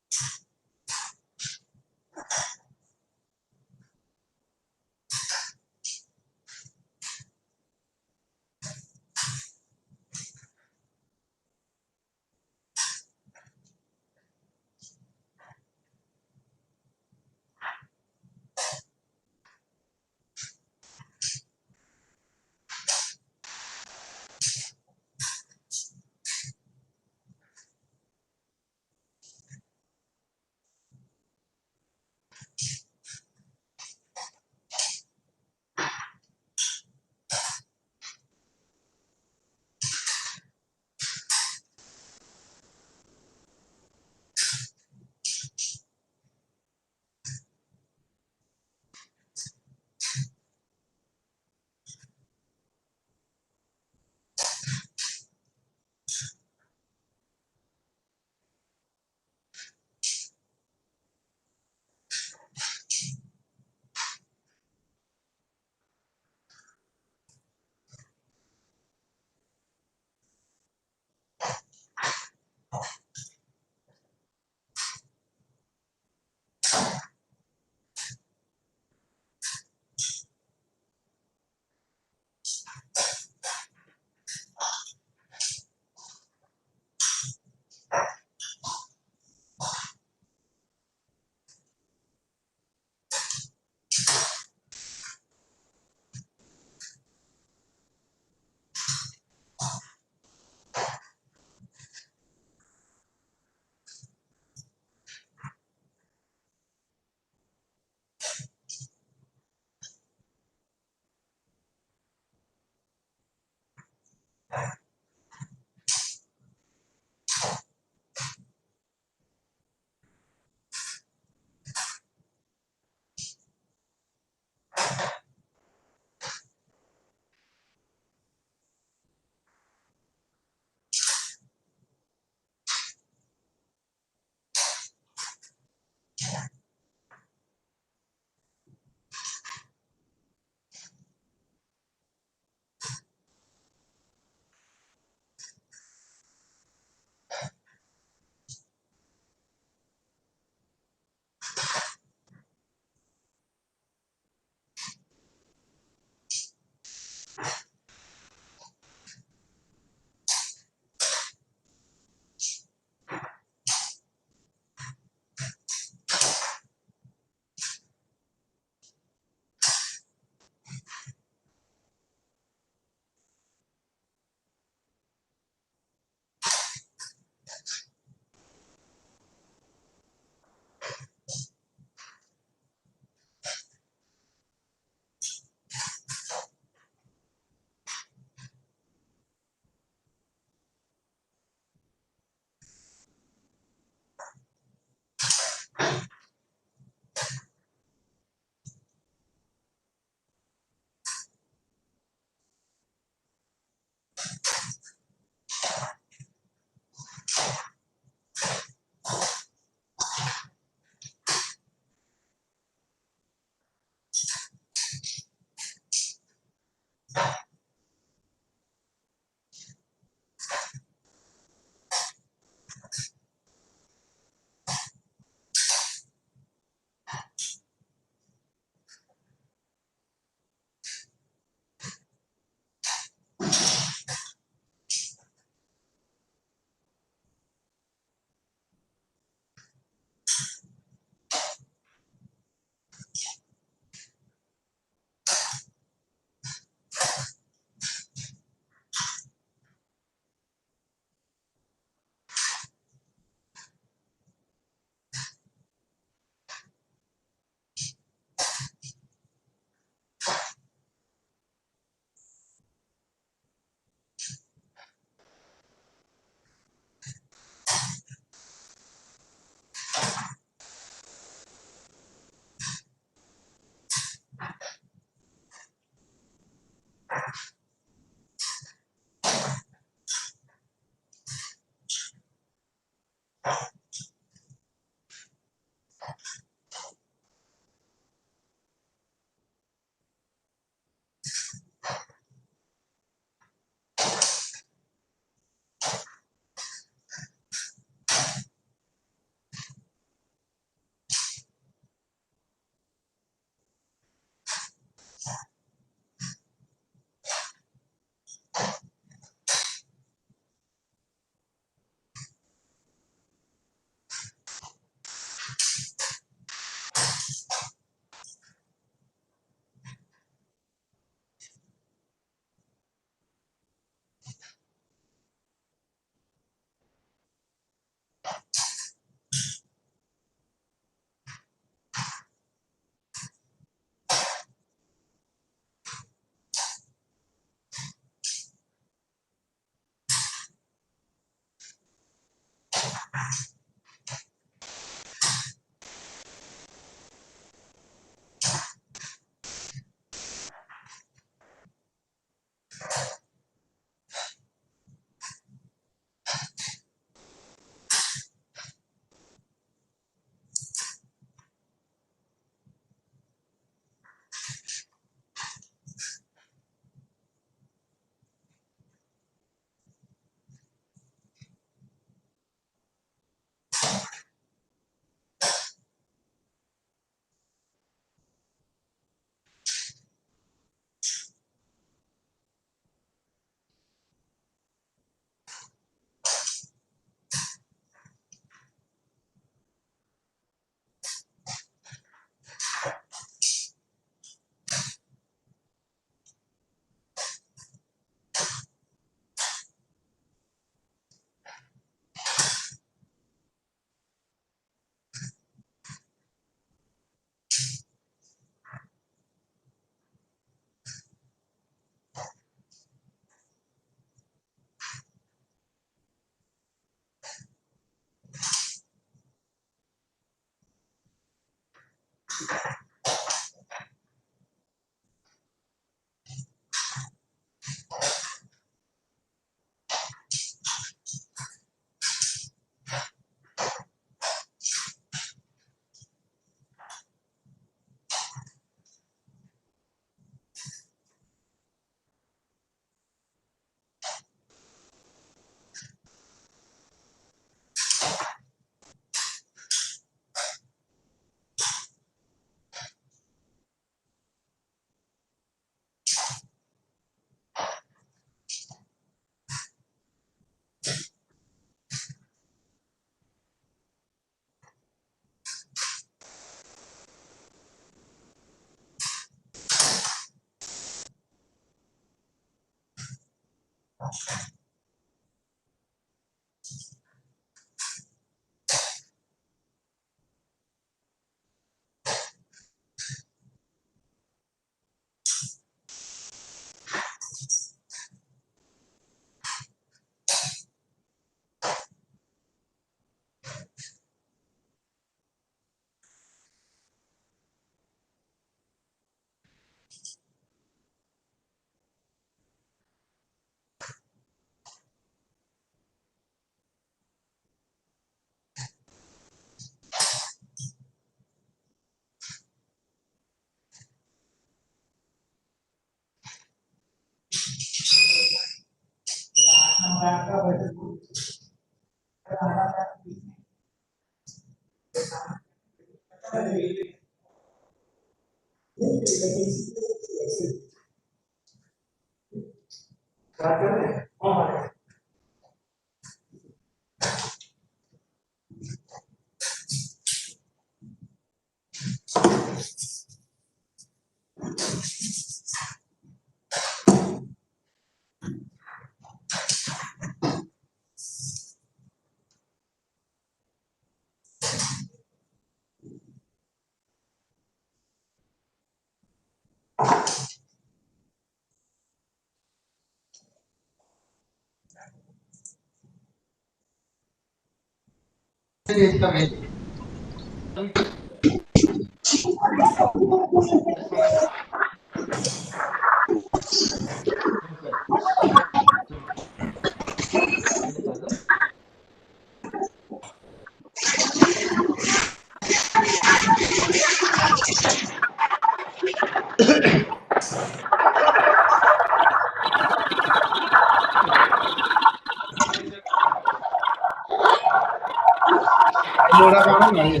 Allora vanno noi.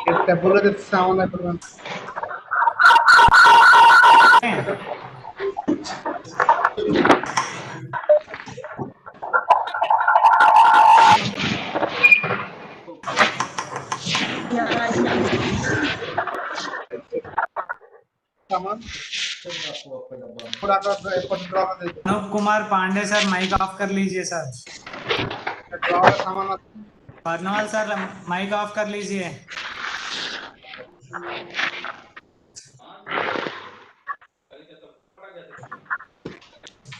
Che tabella del sound è per Anup Kumar Pandey sir mike off कर लीजिए sir. Barnwal sir mike off कर लीजिए।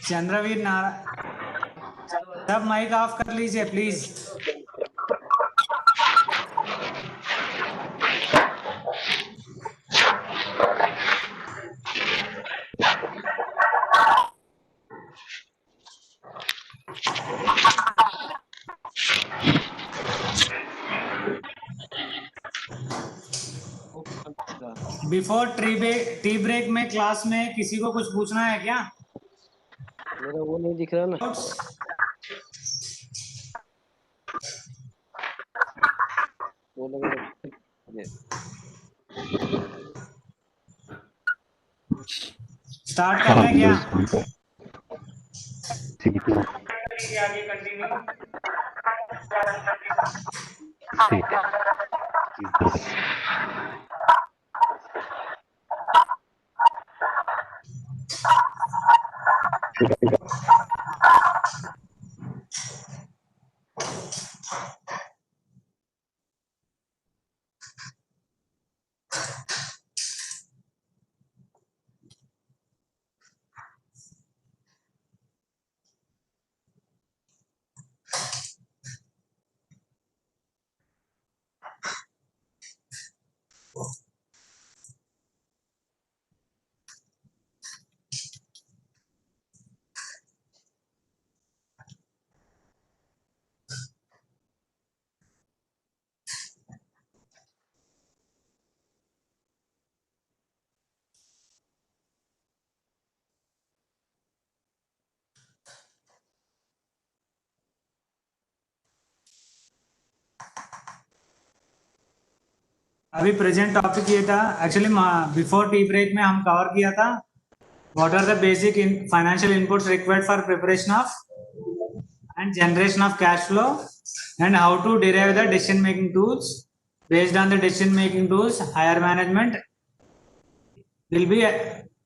चंद्रवीर नारायण सब माइक ऑफ कर लीजिए प्लीज। बिफोर टी ब्रेक में class में किसी को कुछ पूछना है क्या? मेरा वो नहीं दिख रहा ना। वो लगा स्टार्ट कर लें क्या? आगे कंटिन्यू। अभी प्रेजेंट टॉपिक ये था, एक्चुअली बिफोर टी ब्रेक में हम कवर किया था what are the basic financial inputs required for preparation of and generation of cash flow, and how to derive the decision making tools. Based on the decision making tools, higher management will be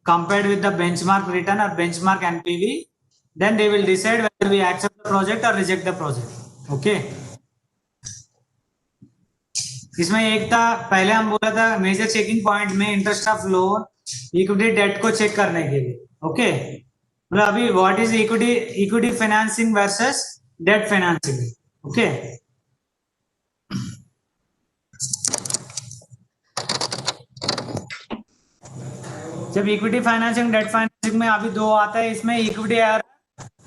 compared with the benchmark return or benchmark NPV. Then they will decide whether we accept the project or reject the project. Okay. इसमें एक था, पहले हम बोला था major checking point में interest of loan, equity debt को check करने के लिए. ओके, मतलब अभी what is equity financing versus debt financing. Okay, जब इक्विटी फाइनेंसिंग डेट फाइनेंसिंग में अभी दो आता है, इसमें equity IR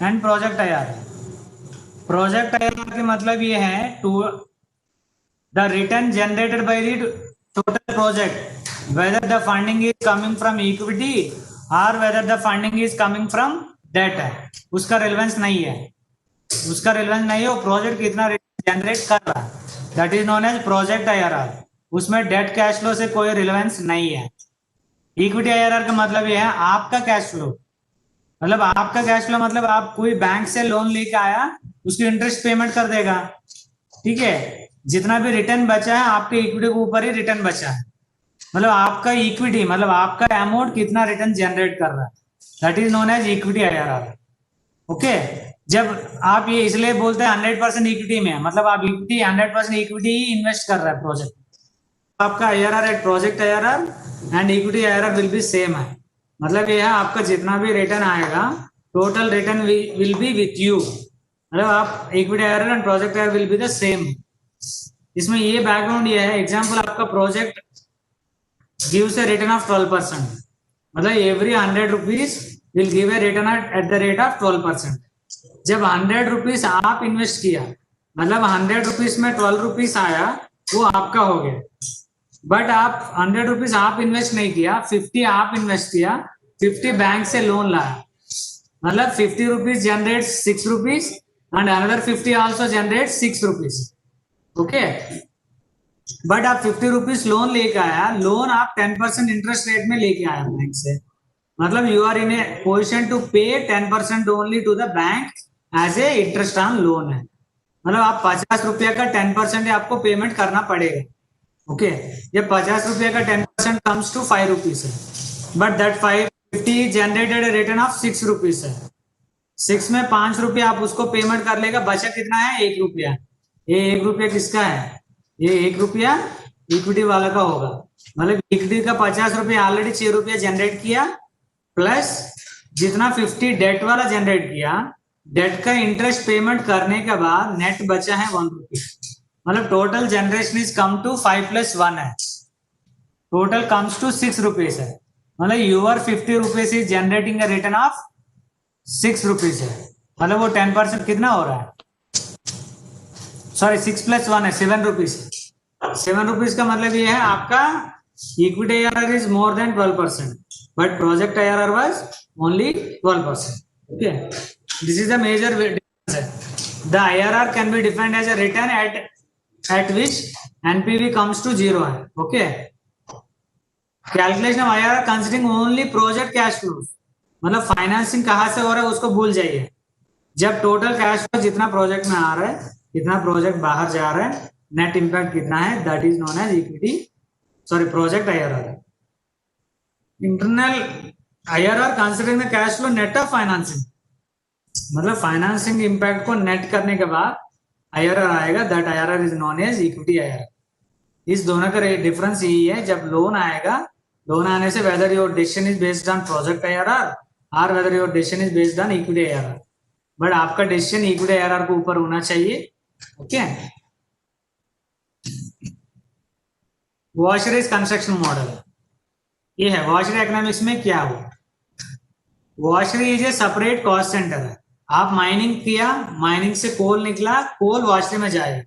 and project IR. Project IR का मतलब ये है to the return generated by the total project, whether the funding is coming from equity or whether the funding is coming from debt है, उसका रेलेवेंस नहीं है. उसका relevance नहीं है, वो प्रोजेक्ट कितना जनरेट कर रहा है, that is known as project IRR. उसमें डेट कैश फ्लो से कोई रिलेवेंस नहीं है. इक्विटी आईआरआर का मतलब ये है आपका कैश फ्लो, मतलब आपका कैश फ्लो मतलब आप कोई बैंक से लोन लेके आया, उसकी इंटरेस्ट पेमेंट कर देगा. ठीक है, जितना भी रिटर्न बचा है आपके इक्विटी के ऊपर ही रिटर्न बचा है, मतलब आपका इक्विटी मतलब आपका अमाउंट कितना रिटर्न जनरेट कर रहा है, that is known as equity IRR. Okay, जब आप ये इसलिए बोलते हैं 100% इक्विटी में, मतलब आप इक्विटी 100% इक्विटी ही इन्वेस्ट कर रहा है प्रोजेक्ट. आपका IRR at project IRR and equity IRR will be same है. मतलब ये है आपका जितना भी रिटर्न आएगा total return will be with you, मतलब आप equity IRR and project IRR will be the same. इसमें ये बैकग्राउंड ये है, एग्जांपल आपका project gives a return of 12%, मतलब every 100 rupees will give a return at the rate of 12%. जब 100 rupees आप इन्वेस्ट किया, मतलब 100 रुपीज में 12 रुपीज आया, वो आपका हो गया. बट आप 100 रुपीज आप इन्वेस्ट नहीं किया, 50 आप इन्वेस्ट किया, 50 बैंक से लोन लाया, मतलब 50 rupees generate 6 rupees and another 50 also generate 6 rupees. Okay, but आप 50 रुपीज लोन लेके आया, लोन आप 10% इंटरेस्ट रेट में लेके आया बैंक से, मतलब you are in a position to pay 10% only to the bank as a interest on loan है. मतलब आप 50 रुपया का 10% आपको पेमेंट करना पड़ेगा. ओके, ये 50 रुपया का 10% कम्स टू 5 रुपीज है, but that 50 generated A return of 6 rupees है. 6 में 5 रुपया आप उसको पेमेंट कर लेगा, बचा कितना है 1 रुपया. ये 1 रुपया किसका है, ये 1 रुपया इक्विटी वाला का होगा. मतलब इक्विटी का 50 रुपया ऑलरेडी 6 रुपया जनरेट किया, प्लस जितना 50 डेट वाला जनरेट किया, डेट का इंटरेस्ट पेमेंट करने के बाद नेट बचा है 1 रुपया. मतलब total generation is come to 5 + 1 है, टोटल कम्स टू 6 रुपीज है. मतलब your 50 rupees is generating a return of 6 rupees है. मतलब वो 10% कितना हो रहा है, सॉरी 6 + 1 है 7 रुपीज. 7 रुपीज का मतलब ये है आपका equity IRR is more than 12%, but project IRR was only 12%. Okay, this is the major difference. The IRR can be defined as a return at which NPV comes to 0 है. Okay, calculation of IRR considering only project cash flow, मतलब financing कहाँ से हो रहा है उसको भूल जाइए. जब टोटल कैश फ्लो जितना प्रोजेक्ट में आ रहा है, कितना प्रोजेक्ट बाहर जा रहा है, नेट इंपैक्ट कितना है, that is known as equity sorry project IRR. Internal IRR considering the cash flow net of financing, मतलब फाइनेंसिंग इंपैक्ट को नेट करने के बाद आईआरआर आएगा, that IRR is known as equity IRR. इस दोनों का डिफरेंस यही है, जब लोन आएगा, लोन आने से whether your decision is based on project IRR और whether your decision is based on equity IRR, but आपका डिसीजन इक्विटी आईआरआर के ऊपर होना चाहिए. ओके, वॉशरीज कंस्ट्रक्शन मॉडल ये है. वॉशरी इकोनॉमिक्स में क्या हुआ, washery is a separate cost centre है. आप माइनिंग किया, माइनिंग से कोल निकला, कोल वॉशरी में जाएगा,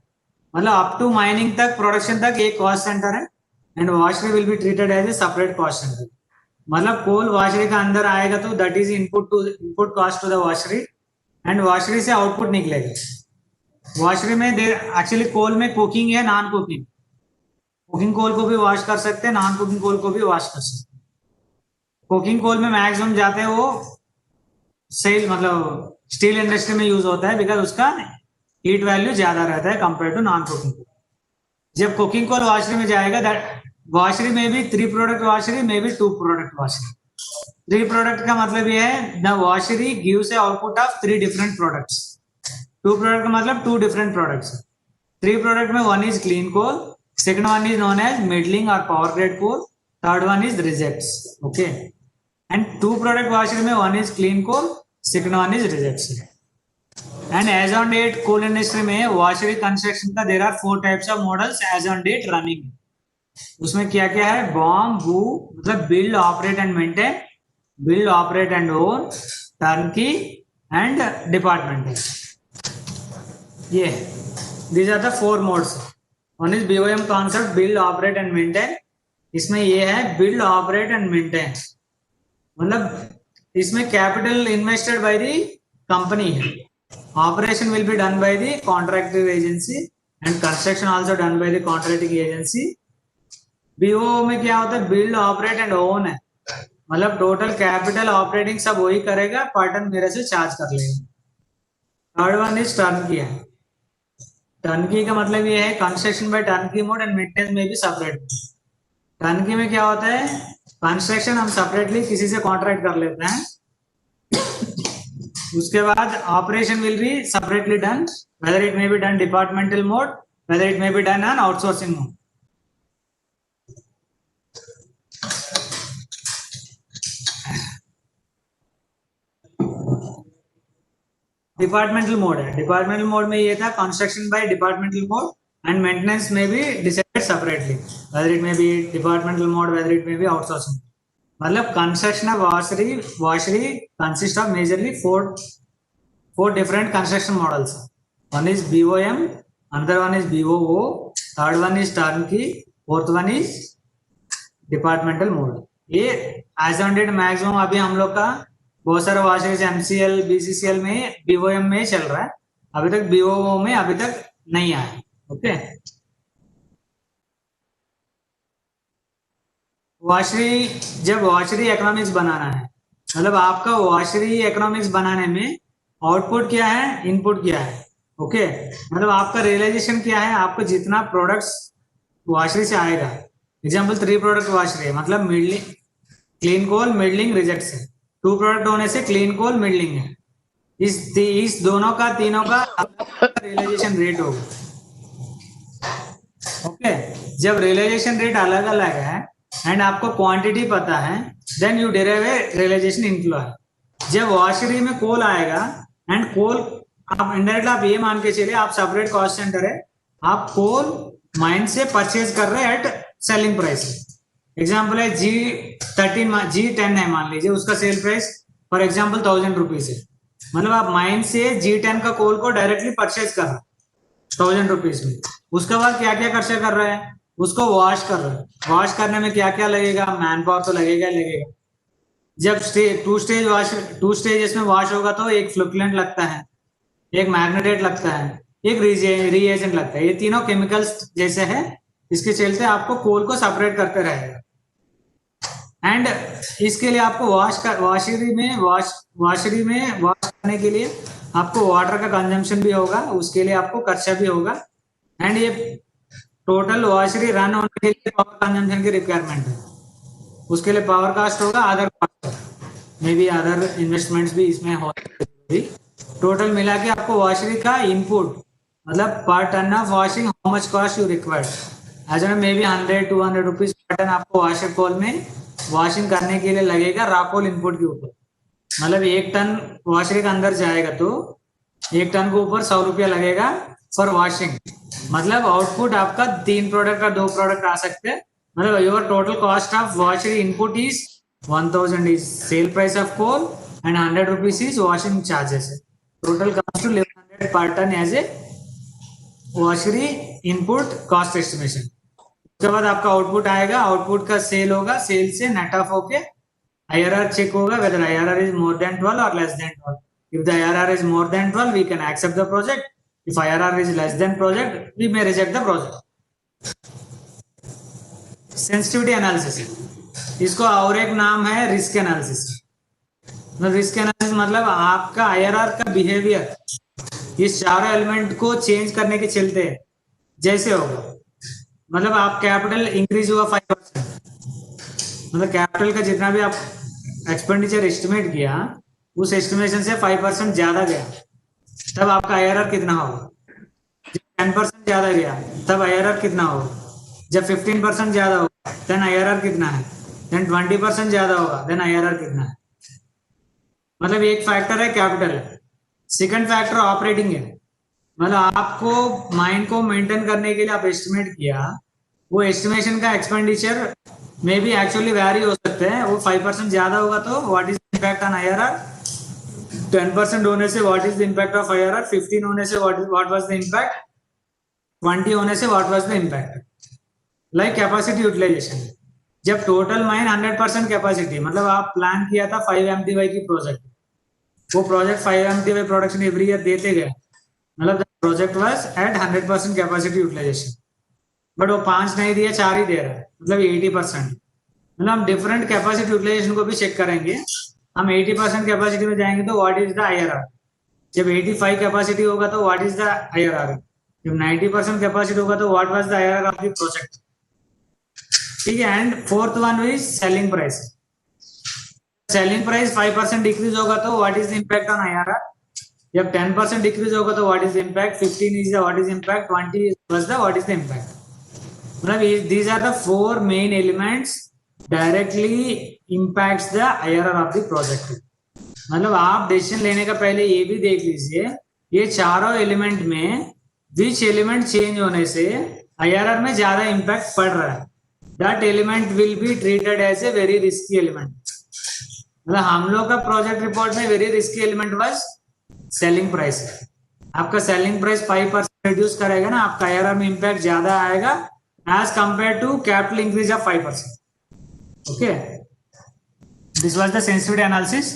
मतलब अप टू माइनिंग तक प्रोडक्शन तक एक कॉस्ट सेंटर है, and washery will be treated as a separate cost centre. मतलब कोल वॉशरी का अंदर आएगा तो that is input cost to the washery, and washery से आउटपुट निकलेगा. वॉशरी में एक्चुअली कोल में कुकिंग है, नॉन कुकिंग. कुकिंग कोल को भी वॉश कर सकते हैं, नॉन कुकिंग कोल को भी वॉश कर सकते हैं। कुकिंग कोल में मैक्सिमम जाते हैं वो सेल मतलब स्टील इंडस्ट्री में यूज होता है, बिकॉज उसका हीट वैल्यू ज्यादा रहता है compare to non cooking coal. जब कुकिंग कोल वॉशरी में जाएगा, दैट वॉशरी में भी 3 प्रोडक्ट वॉशरी में भी 2 प्रोडक्ट वॉशरी। 3 प्रोडक्ट का मतलब ये है the washery gives A output of 3 different products. 2 product का मतलब 2 डिफरेंट प्रोडक्ट्स। 3 प्रोडक्ट में 1 is clean coal, second one is known as middling or power grade coal, third one is rejects. Okay, and 2 product washery में 1 is clean coal, second one is rejects. And as on date coal industry में washery construction का there are 4 types of models as on date running. उसमें क्या क्या है? BOM, BOO मतलब build, operate and maintain, build, operate and own, turnkey and departmental. ये these are the 4 modes. One is BOM concept, build, operate and maintain. इसमें ये है build, operate and maintain. मतलब इसमें capital invested by the company है. Operation will be done by the contracting agency and construction also done by the contracting agency. BOO में क्या होता है? build, operate and own है. मतलब total capital operating सब वही करेगा, पार्टन मेरे से चार्ज कर लेगा. Third one is turnkey है. टर्नकी का मतलब ये है construction by turnkey mode and maintenance में भी सेपरेट। टर्नकी में क्या होता है? कंस्ट्रक्शन हम सेपरेटली किसी से कॉन्ट्रैक्ट कर लेते हैं, उसके बाद operation will be separately done, whether it may be done departmental mode, whether it may be done on outsourcing mode. Departmental mode है। डिपार्टमेंटल मोड में ये था construction by departmental mode and maintenance में भी decided separately, whether it may be departmental mode, whether it may be outsourcing. मतलब construction of washery consist of majorly 4 different construction models. One is BOM, another one is BOO, third one is turnkey, fourth one is departmental mode. ये as on date maximum अभी हम लोग का बहुत सारा washers MCL, BCCL में BOM में चल रहा है, अभी तक BOO में अभी तक नहीं आया। ओके, वॉशरी जब वॉशरी इकोनॉमिक्स बनाना है, मतलब आपका वॉशरी इकोनॉमिक्स बनाने में आउटपुट क्या है, इनपुट क्या है। ओके, मतलब आपका रियलाइजेशन क्या है, आपको जितना प्रोडक्ट्स वॉशरी से आएगा। एग्जांपल 3 प्रोडक्ट वॉशरी है, मतलब middling, clean coal, middling, rejects है। 2 प्रोडक्ट होने से क्लीन कोल, मिडलिंग है। इस दोनों का, तीनों का रियलाइजेशन रेट होगा। ओके, जब रियलाइजेशन रेट अलग अलग है एंड आपको क्वांटिटी पता है, then you derive a realisation inflow. जब वॉशरी में कोल आएगा एंड कोल आप इनडायरेक्टली आप ये मान के चलिए, आप सेपरेट कॉस्ट सेंटर है, आप कोल माइन से परचेज कर रहे हैं एट सेलिंग प्राइस। एग्जांपल है G10 है, मान लीजिए उसका sale price for example 1000 rupees है। मतलब आप माइन से G10 का कोल को डायरेक्टली परचेज कर रहे हैं 1000 रुपीज में। उसके बाद क्या क्या खर्चा कर रहे हैं, उसको वॉश कर रहे हैं। वॉश करने में क्या क्या लगेगा, मैन पावर तो लगेगा लगेगा। जब टू स्टेजेस में वॉश होगा तो एक फ्लुक्लेंट लगता है, एक मैग्नेटेट लगता है, एक रीएजेंट लगता है। ये तीनों केमिकल्स जैसे है, इसके चलते आपको कोल को सेपरेट करते रहेगा। एंड इसके लिए आपको वॉशरी में वॉश करने के लिए आपको वाटर का कंजम्पशन भी होगा, उसके लिए आपको खर्चा भी होगा। एंड ये टोटल वॉशरी रन होने के लिए पावर कंजम्पशन की रिक्वायरमेंट है, उसके लिए पावर कास्ट होगा, अदर कास्ट में भी अदर इन्वेस्टमेंट्स भी इसमें हो। टोटल मिला के आपको वॉशरी का इनपुट मतलब per ton of washing how much cost you required, as may be 100-200 rupees per ton आपको वॉशर कोल में वॉशिंग करने के लिए लगेगा, रॉ कोल इनपुट के ऊपर। मतलब 1 टन वॉशरी के अंदर जाएगा तो 1 टन के ऊपर 100 रुपया लगेगा फॉर वॉशिंग। मतलब आउटपुट आपका 3 प्रोडक्ट का 2 प्रोडक्ट आ सकते हैं। मतलब your total cost of washery input is 1000 is sale price of coal and 100 rupees is washing charges. Total comes to 1100 per ton as a washery input cost estimation. उसके बाद आपका output आएगा, output का cell होगा, cell से net of होके IRR check होगा, whether IRR is more than 12 or less than 12. If the IRR is more than 12, we can accept the project. If IRR is less than project, we may reject the project. Sensitivity analysis, इसको और एक नाम है risk analysis. Risk analysis मतलब आपका IRR का behaviour इस चारों एलिमेंट को चेंज करने के चलते जैसे होगा। मतलब आप कैपिटल इंक्रीज हुआ 5%, मतलब कैपिटल का जितना भी आप एक्सपेंडिचर एस्टिमेट किया उस एस्टिमेशन से 5% ज्यादा गया, तब आपका आईआरआर कितना होगा। जब 10% ज्यादा गया तब आईआरआर कितना होगा। जब 15% ज्यादा होगा देन आईआरआर कितना है, देन 20% ज्यादा होगा देन आईआरआर कितना है। मतलब एक फैक्टर है कैपिटल, सेकंड फैक्टर ऑपरेटिंग है। मतलब आपको माइन को मेंटेन करने के लिए आप एस्टिमेट किया, वो एस्टिमेशन का एक्सपेंडिचर में भी एक्चुअली वैरी हो सकते हैं। वो 5% ज्यादा होगा तो what is the impact on IRR, 10% होने से what is the impact of IRR, 15 होने से व्हाट वाज द इम्पैक्ट, 20 होने से what was the impact. Like capacity utilisation, जब टोटल माइन 100% कैपेसिटी, मतलब आप प्लान किया था 5 MTY की प्रोजेक्ट, वो project 5 MTY production every year देते गए, मतलब project was at 100% capacity utilisation, but वो 5 नहीं दिया 4 ही दे रहा है, मतलब 80%। मतलब हम डिफरेंट कैपेसिटी यूटिलाइजेशन को भी चेक करेंगे। हम 80% कैपेसिटी में जाएंगे तो व्हाट इज द आईआरआर, जब 85 कैपेसिटी होगा तो व्हाट इज द आईआरआर, जब 90% कैपेसिटी होगा तो what was the IRR of the project. ठीक है। And fourth one is selling price. Selling price 5% decrease होगा तो what is the impact on IRR, जब 10% डिक्रीज होगा तो what is the impact, 15 is the what is impact, 20 was the what is the impact। मतलब these are the 4 main elements directly impacts the IRR of the project। मतलब आप decision लेने का पहले ये भी देख लीजिए ये चारों एलिमेंट में विच एलिमेंट चेंज होने से IRR में ज्यादा इम्पैक्ट पड़ रहा है, that element will be treated as a very risky element. मतलब हम लोग का प्रोजेक्ट रिपोर्ट में very risky element was selling price. आपका सेलिंग प्राइस 5% रिड्यूस करेगा ना, आपका आईआरआर में इम्पैक्ट ज्यादा आएगा as compare to capital increase of 5%। Okay, this was the sensitivity analysis.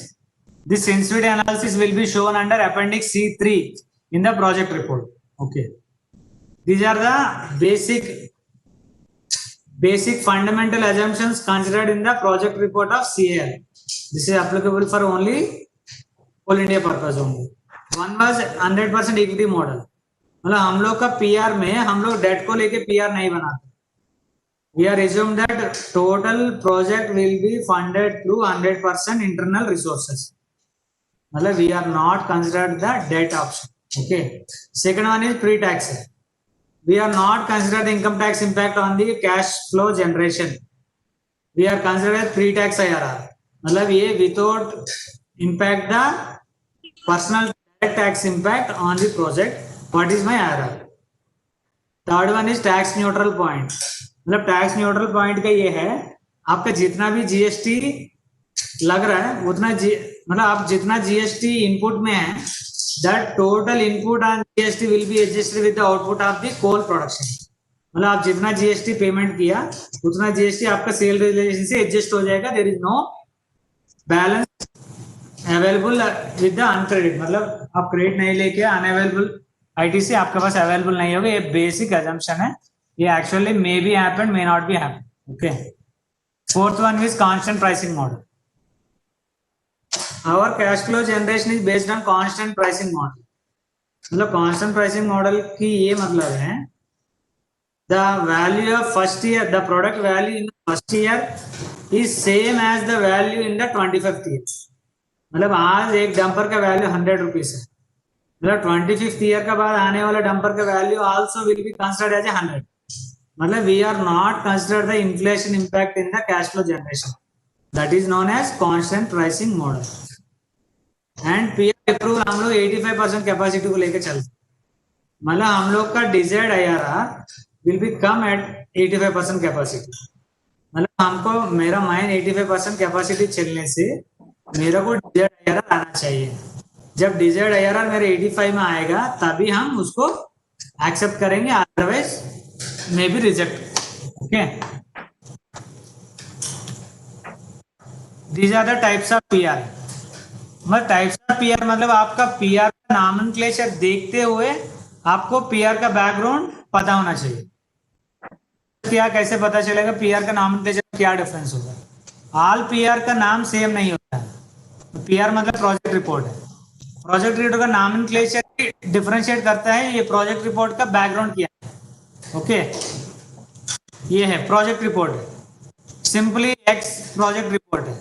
This sensitivity analysis will be shown under appendix C3 in the project report। Okay, these are the basic fundamental assumptions considered in the project report of CAL। This is applicable for only all India purpose only। One was 100% equity model। मतलब हम लोग का PR में हम लोग date को लेके PR नहीं बनाते। We are assumed that total project will be funded through 100% internal resources। मतलब we are not considered the debt option। Okay, second one is pre-tax। We are not considered the income tax impact on the cash flow generation। We are considered pre-tax IRR। मतलब ये without impact the personal tax impact on the project, what is my IRR। Third one is tax neutral point. मतलब tax neutral point का ये है आपका जितना भी GST लग रहा है उतना मतलब आप जितना जीएसटी इनपुट में है that total input on GST will be adjusted with the output of the coal production. मतलब आप जितना जीएसटी पेमेंट किया उतना जीएसटी आपका सेल रिलेशन से एडजस्ट हो जाएगा। There is no balance available with the on credit. मतलब आप क्रेडिट नहीं लेके अनअवेलेबल आईटीसी आपके पास अवेलेबल नहीं होगा। ये बेसिक अजम्पशन है, ये actually may be happen may not be happen. Okay, fourth one is constant pricing model. Our cash flow generation is based on constant pricing model। मतलब constant pricing model की ये मतलब है the value of first year, the product value in the first year is same as the value in the 25th year। मतलब आज एक dumper का value 100 rupees है, मतलब 25th ईयर का बाद आने वाला डंपर का value also will be considered as 100। मतलब we are not considered the inflation impact in the cash flow generation, that is known as constant pricing model. And PR approval हम लोग 85% capacity को लेकर चलते, मतलब हम लोग का desired IRR will be come at 85% capacity. मतलब हमको मेरा माइन 85% कैपेसिटी चलने से मेरा को डिजायर्ड आईआरआर आना चाहिए। जब डिजायर्ड आईआरआर मेरे 85 में आएगा तभी हम उसको एक्सेप्ट करेंगे, otherwise may be reject. Okay, these are the types of PR. मतलब टाइप्स ऑफ पीआर मतलब आपका पीआर का नामनक्लेचर देखते हुए आपको पीआर का बैकग्राउंड पता होना चाहिए। क्या कैसे पता चलेगा पीआर का नॉमेनक्लेचर क्या डिफरेंस होगा? ऑल पीआर का नाम सेम नहीं होता है। पीआर मतलब प्रोजेक्ट रिपोर्ट है। प्रोजेक्ट रिपोर्ट का नॉमेनक्लेचर डिफरेंशिएट करता है ये प्रोजेक्ट रिपोर्ट का बैकग्राउंड क्या है। ओके, ये है project report, simply x project report है।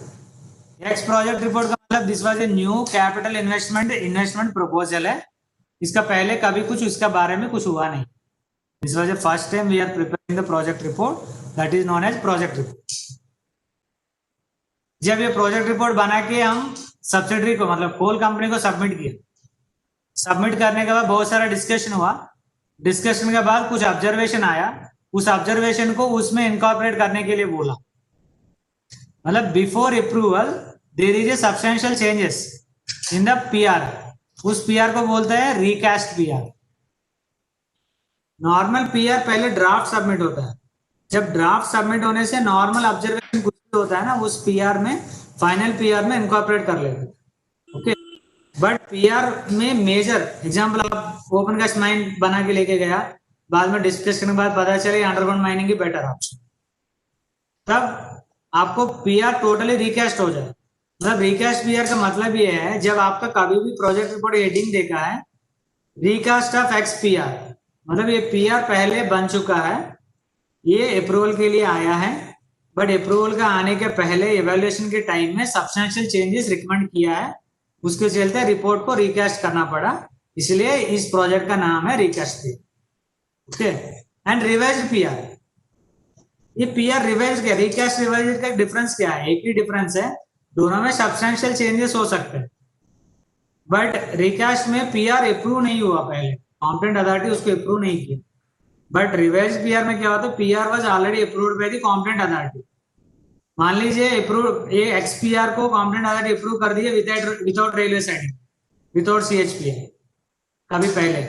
एक्स प्रोजेक्ट रिपोर्ट का मतलब this was a new capital investment proposal है। इसका पहले कभी कुछ इसका बारे में कुछ हुआ नहीं। This was the first time we are preparing the project report, that is known as project report. जब ये प्रोजेक्ट रिपोर्ट बना के हम सब्सिडरी को मतलब कोल कंपनी को सबमिट किया, सबमिट करने के बाद बहुत सारा डिस्कशन हुआ। डिस्कशन के बाद कुछ ऑब्जर्वेशन आया, उस ऑब्जर्वेशन को उसमें इनकॉर्पोरेट करने के लिए बोला। मतलब before approval there is a substantial changes in the PR, उस पीआर को बोलते हैं रिकास्ट पीआर। नॉर्मल पीआर पहले ड्राफ्ट सबमिट होता है, जब ड्राफ्ट सबमिट होने से नॉर्मल ऑब्जर्वेशन कुछ भी होता है ना, उस पीआर में फाइनल पीआर में इनकॉर्पोरेट कर लेते हैं। ओके, बट पीआर में मेजर एग्जांपल आप ओपन कास्ट माइन बना के लेके गया, बाद में डिस्कशन के बाद पता चले अंडरग्राउंड माइनिंग की बेटर ऑप्शन, तब आपको पीआर टोटली रिकास्ट हो जाए। मतलब रिकास्ट पीआर का मतलब ये है जब आपका कभी भी प्रोजेक्ट रिपोर्ट हेडिंग देखा है रिकास्ट ऑफ एक्स पीआर, मतलब ये पीआर पहले बन चुका है, ये अप्रूवल के लिए आया है, बट अप्रूवल का आने के पहले इवैल्यूएशन के टाइम में सब्सटेंशियल चेंजेस रिकमेंड किया है, उसके चलते रिपोर्ट को रिकास्ट करना पड़ा, इसलिए इस प्रोजेक्ट का नाम है recast PR. Okay, and revised PR, ये पीआर रिवाइज क्या, रिकास्ट रिवाइज का डिफरेंस क्या है? एक ही डिफरेंस है, दोनों में सब्सटेंशियल चेंजेस हो सकते हैं, बट रिकास्ट में पीआर अप्रूव नहीं हुआ, पहले कॉम्पिटेंट अथॉरिटी उसको अप्रूव नहीं किया। बट रिवाइज पीआर में क्या होता है, PR was already approved by the competent authority. मान लीजिए अप्रूव ये एक्सपीआर को कॉम्पिटेंट अथॉरिटी अप्रूव कर दिया विदाउट रेलवे साइडिंग, विदाउट सीएचपीआर कभी पहले,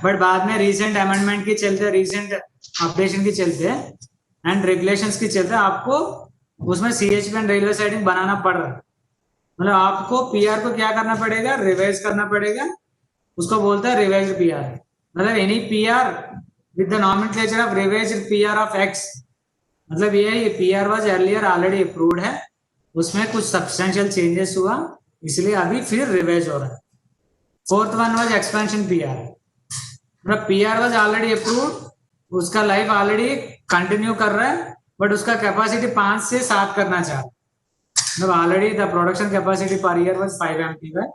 बट बाद में रिसेंट अमेंडमेंट के चलते, रिसेंट अपडेशन के चलते एंड रेगुलेशंस के चलते आपको उसमें सीएचपी एंड रेलवे साइडिंग बनाना पड़ रहा है। मतलब आपको पीआर को क्या करना पड़ेगा, रिवाइज करना पड़ेगा, उसको बोलते हैं रिवाइज्ड पीआर। मतलब any PR with the nomenclature of revised PR of x, मतलब ये PR was earlier already approved है, उसमें कुछ सब्सटेंशियल चेंजेस हुआ, इसलिए अभी फिर रिवाइज हो रहा है। Fourth one was expansion PR, मतलब पीआर वाज ऑलरेडी अप्रूव्ड, उसका लाइफ ऑलरेडी कंटिन्यू कर रहा है, बट उसका कैपेसिटी 5 से 7 करना चाह रहा है। मतलब already the production capacity per year was 5 MTY,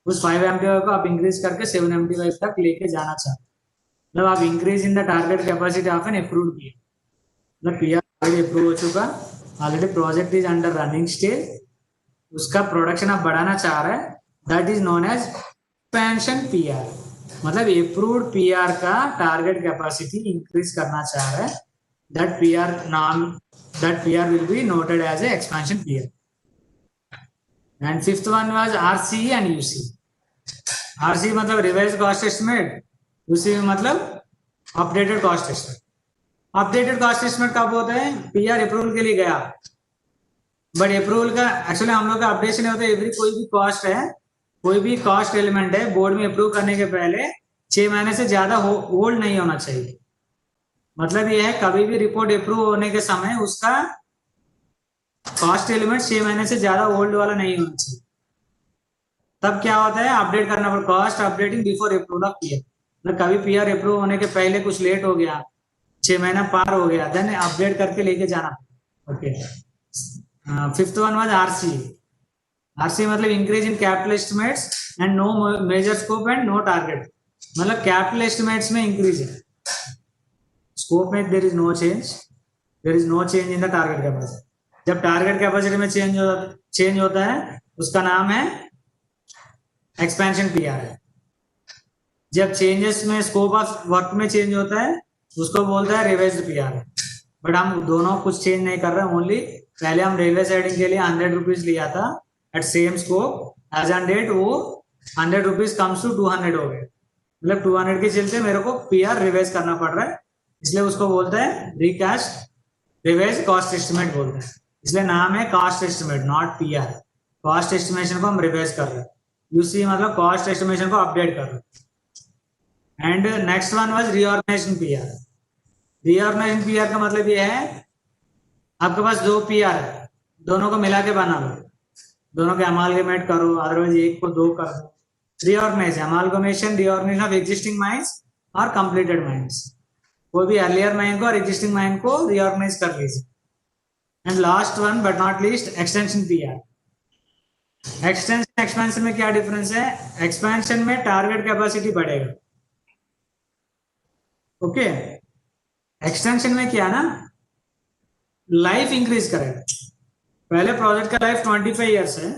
उस 5 MTY को आप इंक्रीज करके 7 MTY तक लेके जाना चाहते हैं। मतलब आप increase in the target capacity of an approved PR, मतलब पीआर ऑलरेडी अप्रूव हो चुका, already project is under running stage, उसका प्रोडक्शन आप बढ़ाना चाह रहे हैं, that is known as expansion PR. मतलब अप्रूव्ड पीआर का टारगेट कैपेसिटी इंक्रीज करना चाह रहे हैं, that PR will be noted as a expansion PR. And fifth one was RCE and UC. RCE मतलब revised cost estimate, UC मतलब updated cost estimate. Updated cost estimate कब होता है, PR अप्रूवल के लिए गया, बट अप्रूवल का actually हम लोग का अपडेशन होता है, एवरी कोई भी कॉस्ट है, कोई भी कॉस्ट एलिमेंट है, बोर्ड में अप्रूव करने के पहले 6 महीने से ज्यादा होल्ड नहीं होना चाहिए। मतलब ये है कभी भी रिपोर्ट अप्रूव होने के समय उसका कॉस्ट एलिमेंट 6 महीने से ज्यादा ओल्ड वाला नहीं होना चाहिए। तब क्या होता है, अपडेट करना पड़ता, cost updating before approval of PR. मतलब कभी पीआर अप्रूव होने के पहले कुछ लेट हो गया, 6 महीना पार हो गया, देन अपडेट करके लेके जाना। Okay, fifth one was RC. RC मतलब increase in capital estimates and no major scope and no target. मतलब कैपिटल एस्टिमेट्स में इंक्रीज है, स्कोप में there is no change in the target capacity. जब target capacity में change होता है उसका नाम है एक्सपेंशन पीआर है। जब चेंजेस में स्कोप ऑफ वर्क में चेंज होता है उसको बोलता है रिवाइज्ड पीआर है। बट हम दोनों कुछ चेंज नहीं कर रहे, ओनली पहले हम रेलवे साइडिंग के लिए 100 रुपीज लिया था at same scope, as on date वो 100 रुपीज कम्स टू 200 हो गए। मतलब 200 के चलते मेरे को पीआर रिवाइज करना पड़ रहा है, इसलिए उसको बोलते हैं रिकास्ट रिवाइज कॉस्ट एस्टिमेट बोलते हैं। इसलिए नाम है cost estimate, not PR. Cost estimation को हम रिवाइज कर रहे हैं, यूसी मतलब कॉस्ट एस्टिमेशन को अपडेट कर रहे हैं। And next one was reorganisation PR. Reorganising PR का मतलब ये है आपके पास दो पीआर है, दोनों को मिला के बना लो, दोनों के अमालगमेट करो, अदरवाइज एक को दो कर दो। Reorganise, amalgamation, reorganisation of existing mines और कंप्लीटेड माइंस, कोई भी अर्लियर माइंड को और एग्जिस्टिंग माइंड को रीऑर्गेनाइज कर लीजिए। And last one but not least, extension PR. Extension expansion में क्या डिफरेंस है? एक्सपेंशन में टारगेट कैपेसिटी बढ़ेगा, ओके। एक्सटेंशन में क्या ना, लाइफ इंक्रीज करेगा। पहले प्रोजेक्ट का लाइफ 25 ईयर्स है,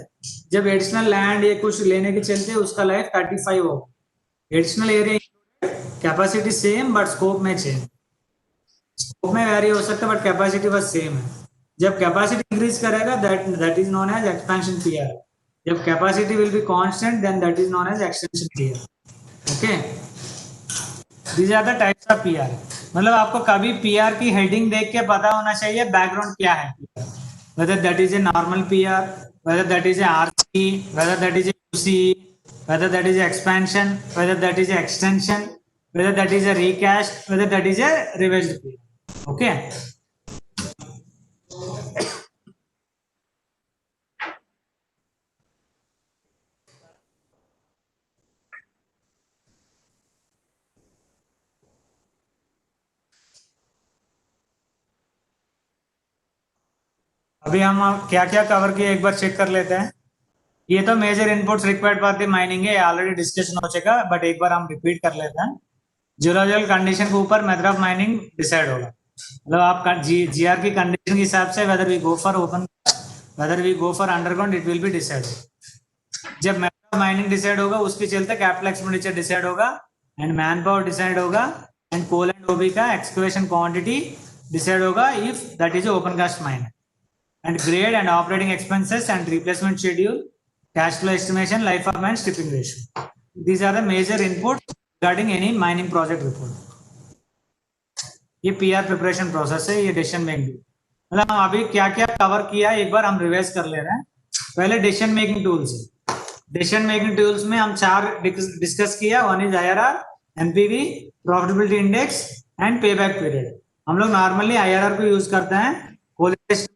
जब एडिशनल लैंड या कुछ लेने के चलते उसका लाइफ 35 हो। Additional area capacity same but scope में चेंज, स्कोप में वेरी हो सकता है बट कैपेसिटी बस सेम है। जब कैपेसिटी इंक्रीज करेगा that is known as expansion PR. जब capacity will be constant then that is known as extension PR, okay. These are the types of PR. मतलब आपको कभी पीआर की हेडिंग देख के पता होना चाहिए बैकग्राउंड क्या है, whether that is a normal PR, whether that is a RC, whether that is a QC, whether that is a expansion, whether that is a extension, whether that is a recast, whether that is a revised PR, okay. अभी हम क्या क्या cover किए एक बार check कर लेते हैं। ये तो major inputs required for the mining है, ऑलरेडी डिस्कशन हो चुका, बट एक बार हम रिपीट कर लेते हैं। जियोलॉजिकल कंडीशन के ऊपर मेथड ऑफ माइनिंग डिसाइड होगा। मतलब आप जीआर की कंडीशन के हिसाब से whether we go for open, whether we go for underground, it will be decide. जब मेथड ऑफ माइनिंग डिसाइड होगा उसके चलते कैपिटल एक्सपेंडिचर डिसाइड होगा एंड मैन पावर डिसाइड होगा एंड कोल एंड ओबी का एक्सकवेशन क्वांटिटी डिसाइड होगा if that is open cast mine. And grade and operating expenses and replacement schedule, cash flow estimation, life of mine, stripping ratio. These are the major inputs regarding any mining project report. ये PR preparation process है, ये decision making। मतलब हम अभी क्या क्या cover किया एक बार हम रिवाइज कर ले रहे हैं। पहले decision making tools है। decision making tools में हम 4 डिस्कस किया। One is IRR, NPV, profitability index and payback period। हम लोग नॉर्मली IRR को यूज करते हैं।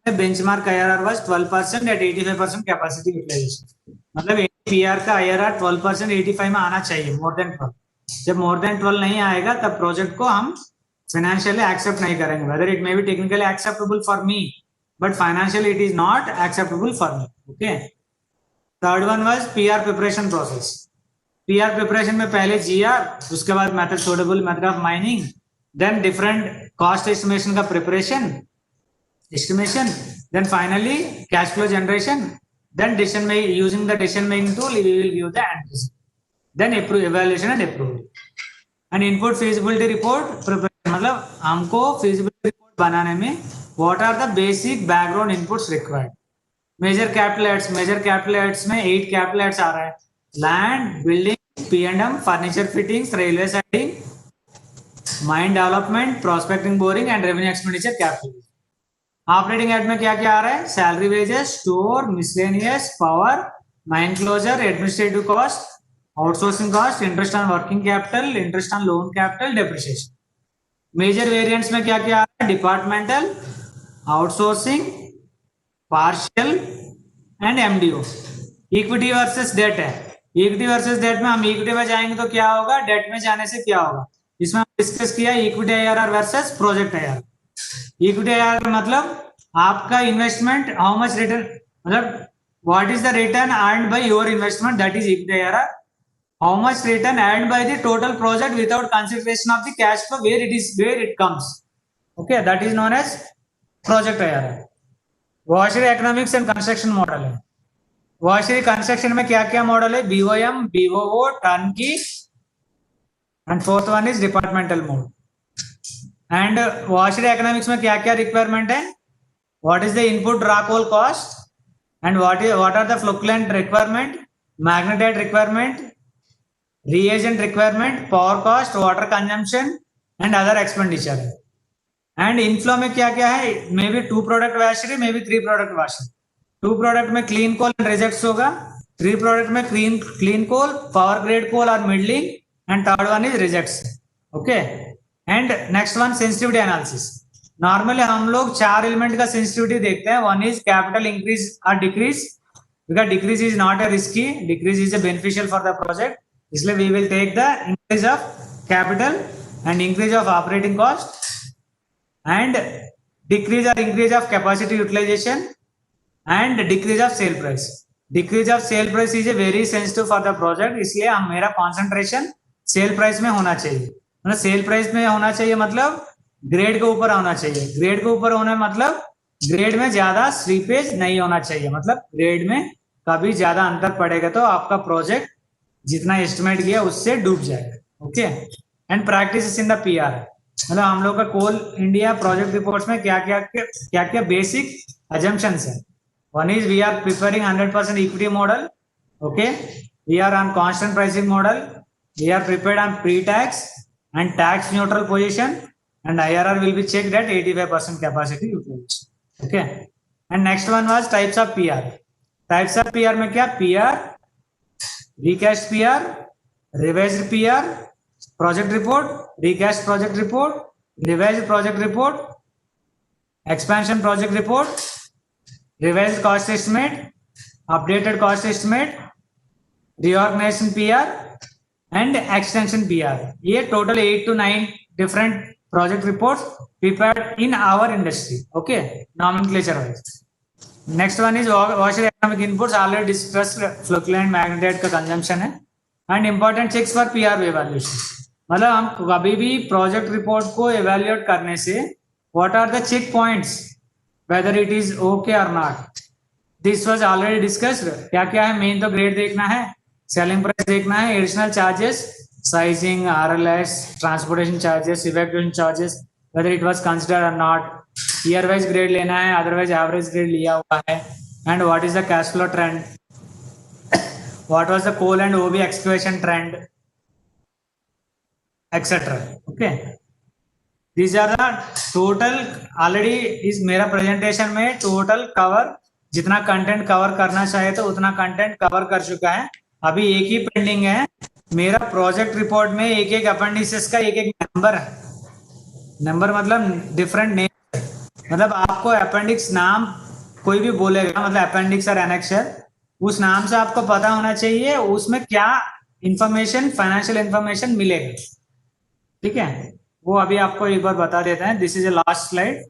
Benchmark IRR was 12% at 85% capacity utilisation. मतलब पीआर का IRR 12% 85 में आना चाहिए, मोर देन 12। जब मोर देन 12 नहीं आएगा तब प्रोजेक्ट को हम फाइनेंशियली एक्सेप्ट नहीं करेंगे। Whether it may be technically acceptable for me but financially it is not acceptable for me, okay. Third one was PR preparation process. PR preparation में पहले जीआर, उसके बाद method suitable method of mining, then different cost estimation का preparation estimation, then finally cash flow generation, then decision making, using the decision making tool we will give the answers, then evaluation and approval and input feasibility report preparation। मतलब हमको feasibility report बनाने में what are the basic background inputs required। major capital adds में 8 capital adds आ रहा है। land, building, P&M, furniture fittings, railway siding, mine development, prospecting, boring and revenue expenditure capital। Operating head में क्या क्या आ रहा है? Salary, wages, store, miscellaneous, power, mine closure, administrative cost, outsourcing cost, interest on working capital, interest on loan capital, depreciation. Major variants में क्या क्या आ रहा है? Departmental, outsourcing, partial and MDO। Equity versus debt है। इक्विटी वर्सेस डेट में हम equity में जाएंगे तो क्या होगा, डेट में जाने से क्या होगा, इसमें हम डिस्कस किया equity IRR versus project IRR। Equity IRR मतलब आपका इन्वेस्टमेंट हाउ मच रिटर्न, मतलब what is the return earned by your investment, that is equity IRR। How much return earned by the total project without consideration of the cash flow where it comes, okay, that is known as project IRR। Washery economics and construction model है। Washery construction में क्या क्या model है? BOM, BOO, turnkey and fourth one is departmental mode. And washery economics में क्या क्या requirement है? What is the input raw coal cost and what are the flocculant requirement, magnetite requirement, reagent requirement, power cost, water consumption and other expenditure। And inflow में क्या क्या है? May be 2 product washery, may be 3 product washery. 2 product में clean coal and rejects होगा, 3 product में clean coal, power grade कोल और middling and third one is rejects, okay. And next one sensitivity analysis. Normally हम लोग 4 element का sensitivity देखते हैं. One is capital increase और decrease, because decrease is not a risky, decrease is a beneficial for the project. इसलिए we will take the increase of capital and increase of operating cost and decrease or increase of capacity utilization and decrease of sale price. Decrease of sale price is a very sensitive for the project, इसलिए हम मेरा concentration sale price में होना चाहिए. मतलब sale price में होना चाहिए मतलब ग्रेड के ऊपर होना चाहिए. ग्रेड के ऊपर होना मतलब ग्रेड में ज्यादा स्लीपेज नहीं होना चाहिए. मतलब ग्रेड में कभी ज्यादा अंतर पड़ेगा तो आपका प्रोजेक्ट जितना एस्टिमेट किया उससे डूब जाएगा. Okay. And practice in the PR, मतलब हम लोग का कोल इंडिया प्रोजेक्ट रिपोर्ट्स में क्या क्या बेसिक अजम्पशंस है. One is we are preparing 100% equity model. Okay. We are on constant pricing model. We are prepared on pre tax and tax neutral position and IRR will be checked at 85% capacity utilization. Okay. And next one was types of PR. Types of PR में क्या? PR, recast PR, revised PR, project report, recast project report, revised project report, expansion project report, revised cost estimate, updated cost estimate, reorganization PR and extension PR. ये total 8 to 9 different project reports prepared in our industry. Okay, nomenclature wise. Next one is washer economic inputs. Already discussed flocculant magnetite का consumption है. And important checks for PR evaluation. मतलब हम कभी भी project report को evaluate करने से what are the check points, whether it is okay और not. This was already discussed. क्या क्या है? मेन तो ग्रेड देखना है, सेलिंग प्राइस देखना है, additional charges, sizing, RLS, transportation charges, evacuation charges, whether it was considered और नॉट. ईयर वाइज ग्रेड लेना है, अदरवाइज एवरेज ग्रेड लिया हुआ है. And what is the cash flow trend, what was the coal and OB excavation trend, etc. Okay, these are the total. already इस मेरा presentation में total cover, जितना content cover करना चाहिए तो उतना कंटेंट कवर कर चुका है. अभी एक ही पेंडिंग है. मेरा प्रोजेक्ट रिपोर्ट में एक एक अपेंडिसेस का एक नंबर है. नंबर मतलब डिफरेंट नेम. मतलब आपको अपेंडिक्स नाम कोई भी बोलेगा, मतलब अपेंडिक्स और एनेक्सर, उस नाम से आपको पता होना चाहिए उसमें क्या इंफॉर्मेशन, फाइनेंशियल इंफॉर्मेशन मिलेगा. ठीक है, वो अभी आपको एक बार बता देते हैं. This is a last slide.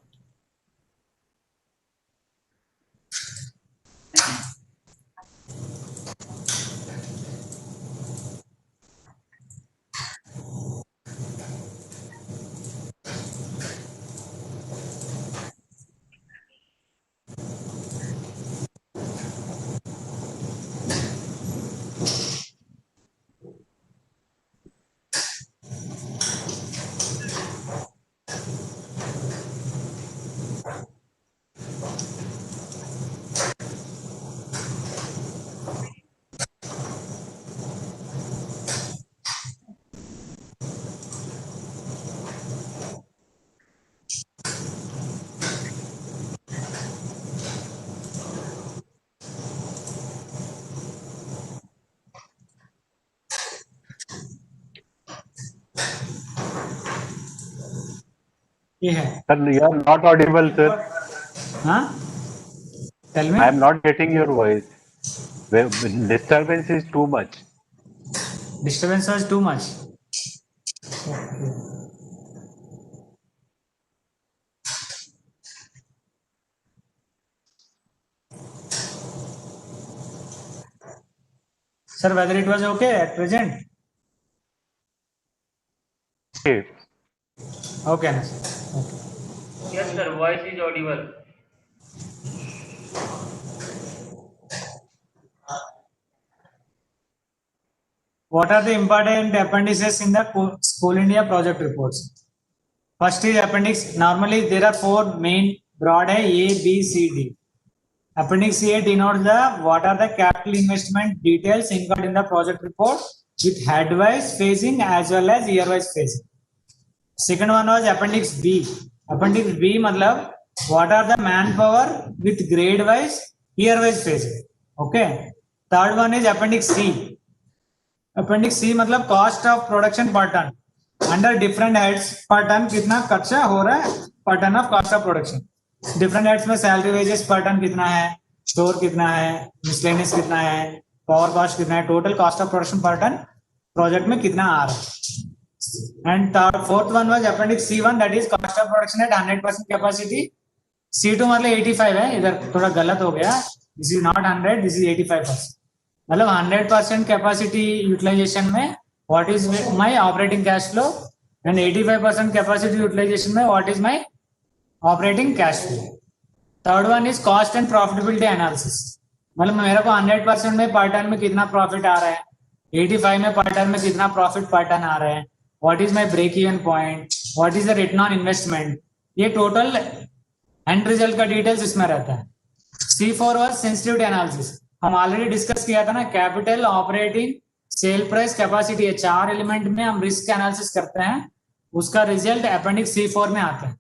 ये है. Sir, you are not audible, sir. हाँ, tell me. I am not getting your voice. Disturbance is too much. Disturbance was too much. Okay. Sir, whether it was okay at present? Okay. Okay, no, sir. Okay. Yes, sir. Voice is audible. What are the important appendices in the Coal India project reports? First is appendix. Normally there are 4 main broad A, B, C, D. Appendix A denotes the what are the capital investment details incurred in the project report with head-wise phasing as well as year-wise phasing. Second one was appendix B. Appendix B मतलब what are the manpower with grade-wise, year-wise phasing. Okay. Third one is appendix C. Appendix C मतलब cost of production per ton. Under different heads per ton कितना खर्चा हो रहा है per ton of cost of production. Different heads में salary wages per ton कितना है, store कितना है, मिसलेनियस कितना है, पावर कॉस्ट कितना है, total cost of production per ton project में कितना आ रहा है। And fourth one was appendix C1 that is cost of production at 100% capacity. C2 मतलब 85 है, इधर थोड़ा गलत हो गया, this is not 100, this is 85%। मतलब 100% कैपेसिटी यूटिलाइजेशन में what is my operating cash flow and 85% capacity utilization में what is my operating cash flow. Third one is cost and profitability analysis, मतलब मेरे को 100% में पर टन में कितना प्रॉफिट आ रहा है, 85 में पर टन में कितना प्रॉफिट पर टन आ रहा है, what is my break even point, what is the return on investment, ये टोटल एंड रिजल्ट का डिटेल्स इसमें रहता है। C4 वाज सेंसिटिविटी एनालिसिस, हम ऑलरेडी डिस्कस किया था ना, capital, operating, sale price, capacity, ये 4 एलिमेंट में हम रिस्क एनालिसिस करते हैं, उसका रिजल्ट अपेंडिक्स C4 में आता है।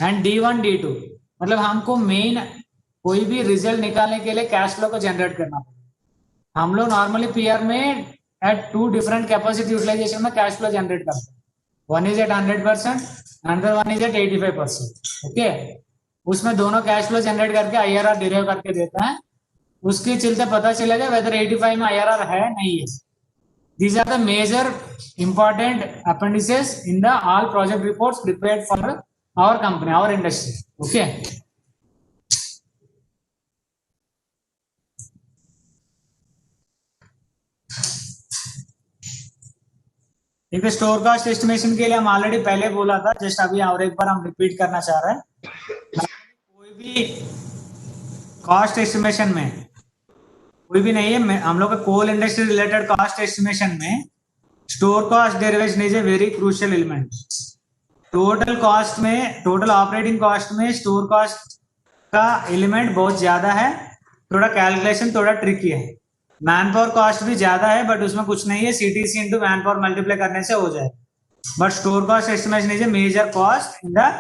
एंड D1 D2 मतलब हमको मेन कोई भी रिजल्ट निकालने के लिए कैश फ्लो को जनरेट करना पड़ेगा। हम लोग नॉर्मली PR में एट 2 डिफरेंट कैपेसिटी यूटिलाइजेशन में कैश फ्लो जनरेट करते हैं, one is at 100%, another one is at 85%। Okay, उसमें दोनों कैश फ्लो जनरेट करके IRR डिराइव करके देता है, उसके चलते पता चलेगा वेदर 85 में IRR है नहीं है। These are the major important appendices in the all project reports prepared for our company, our industry. Okay. एक स्टोर कास्ट एस्टिमेशन के लिए हम ऑलरेडी पहले बोला था, जस्ट अभी और एक बार हम रिपीट करना चाह रहे हैं। कोई भी कॉस्ट एस्टिमेशन में कोई भी नहीं है, हम लोग का coal industry related cost estimation में store cost derivation is a very crucial element. Total cost में, टोटल ऑपरेटिंग कॉस्ट में स्टोर कॉस्ट का एलिमेंट बहुत ज्यादा है, थोड़ा कैलकुलेशन थोड़ा ट्रिकी है। मैन पावर कॉस्ट भी ज्यादा है बट उसमें कुछ नहीं है, CTC into man power multiply करने से हो जाए। But store cost estimation is a major cost in the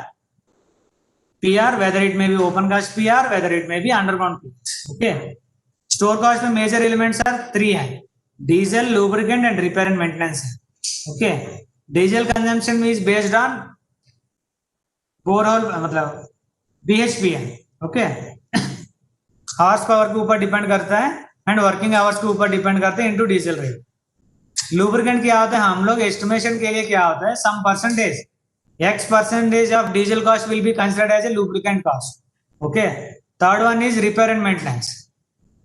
PR, whether it may be open cast PR, whether it may be underground PR. Okay. Store cost में major elements are 3 है, diesel, lubricant and repair and maintenance है। Okay, diesel consumption is based on borehole, मतलब BHP है। Okay, horse power के ऊपर depend करता है and working hours के ऊपर डिपेंड करते हैं इनटू डीजल रेट। लुब्रिकेंट क्या होता है, हम लोग एस्टिमेशन के लिए क्या होता है, some percentage X% of diesel cost will be considered as a lubricant cost. Okay. Third one is repair and maintenance.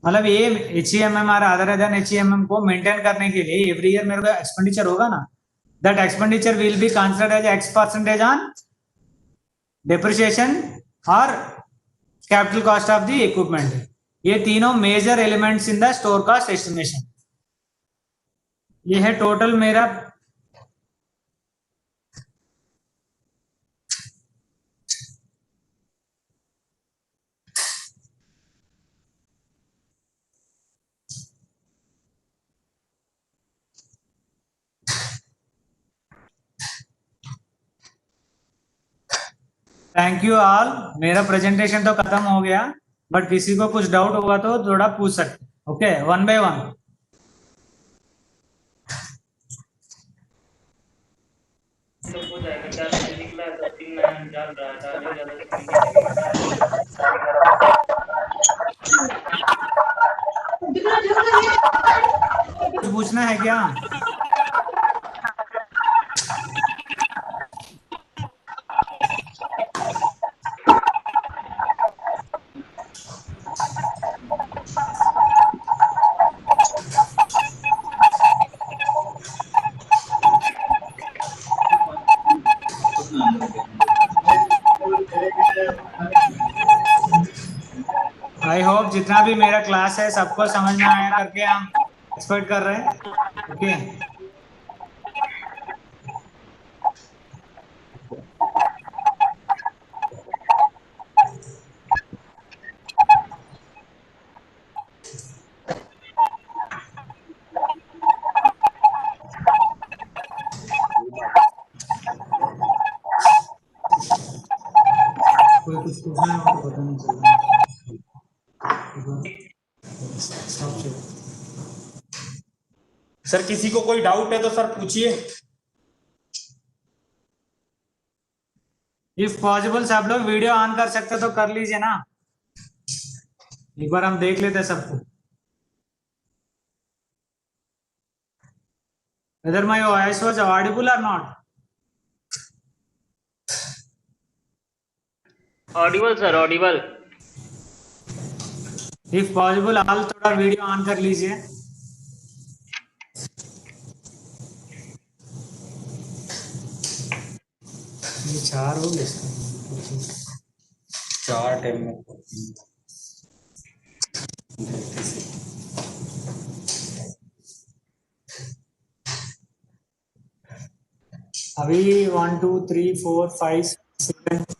मतलब ये HEMM और अदर देन HEMM को मेंटेन करने के लिए एवरी ईयर मेरे को एक्सपेंडिचर होगा ना, that expenditure will be considered as X% on depreciation और capital cost of the equipment. ये तीनों major elements in the store cost estimation. ये है टोटल मेरा थैंक यू ऑल। मेरा प्रेजेंटेशन तो खत्म हो गया, बट किसी को कुछ डाउट होगा तो थोड़ा पूछ सकते। Okay, one by one. कुछ पूछना है क्या? आई होप जितना भी मेरा क्लास है सबको समझ में आया करके हम एक्सपेक्ट कर रहे हैं। ओके, कोई कुछ पूछना है तो पता नहीं चल रहा। सर किसी को कोई डाउट है तो सर पूछिए। इफ पॉसिबल सब लोग वीडियो ऑन कर सकते तो कर लीजिए ना, एक बार हम देख लेते हैं सबको। Whether my voice was audible or not? Audible, sir. Audible. If possible, all थोड़ा वीडियो ऑन कर लीजिए। ये 4 हो गए, 4 टाइम में। अभी 1 2 3 4 5 7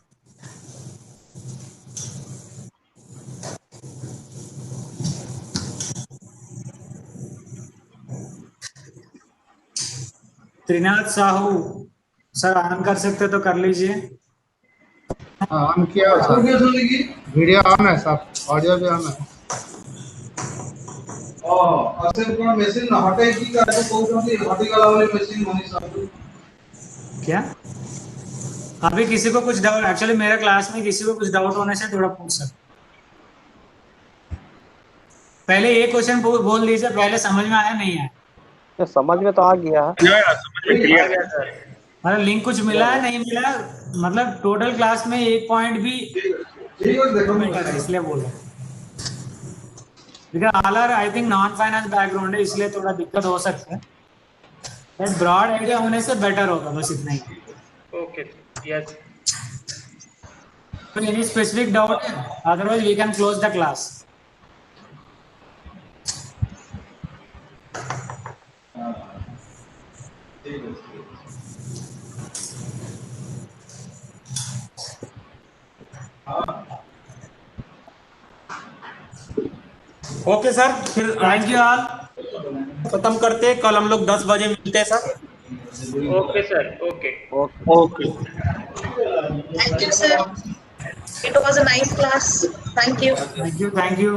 त्रिनाथ साहू सर ऑन कर सकते तो कर लीजिए। ऑन किया सर, वीडियो ऑन है सब, ऑडियो भी ऑन है। क्या अभी किसी को कुछ डाउट, एक्चुअली मेरे क्लास में किसी को कुछ डाउट होने से थोड़ा पूछ सकते। पहले ये क्वेश्चन बोल दीजिए, पहले समझ में आया नहीं आया? समझ में तो आ गया है। मतलब लिंक कुछ मिला है नहीं मिला, मतलब टोटल क्लास में एक पॉइंट भी इसलिए बोल रहा हूँ, because all are I think non finance background है, इसलिए थोड़ा दिक्कत हो सकता है, बट ब्रॉड आइडिया होने से बेटर होगा, बस इतना ही। Okay. Yes. Any specific doubt है? Otherwise we can close the class. Okay sir, फिर थैंक यू ऑल। खत्म करते हैं, कल हम लोग 10 बजे मिलते हैं sir. Okay, sir. Okay. Okay Thank you, sir. It was a nice class. Thank you. Thank you thank you.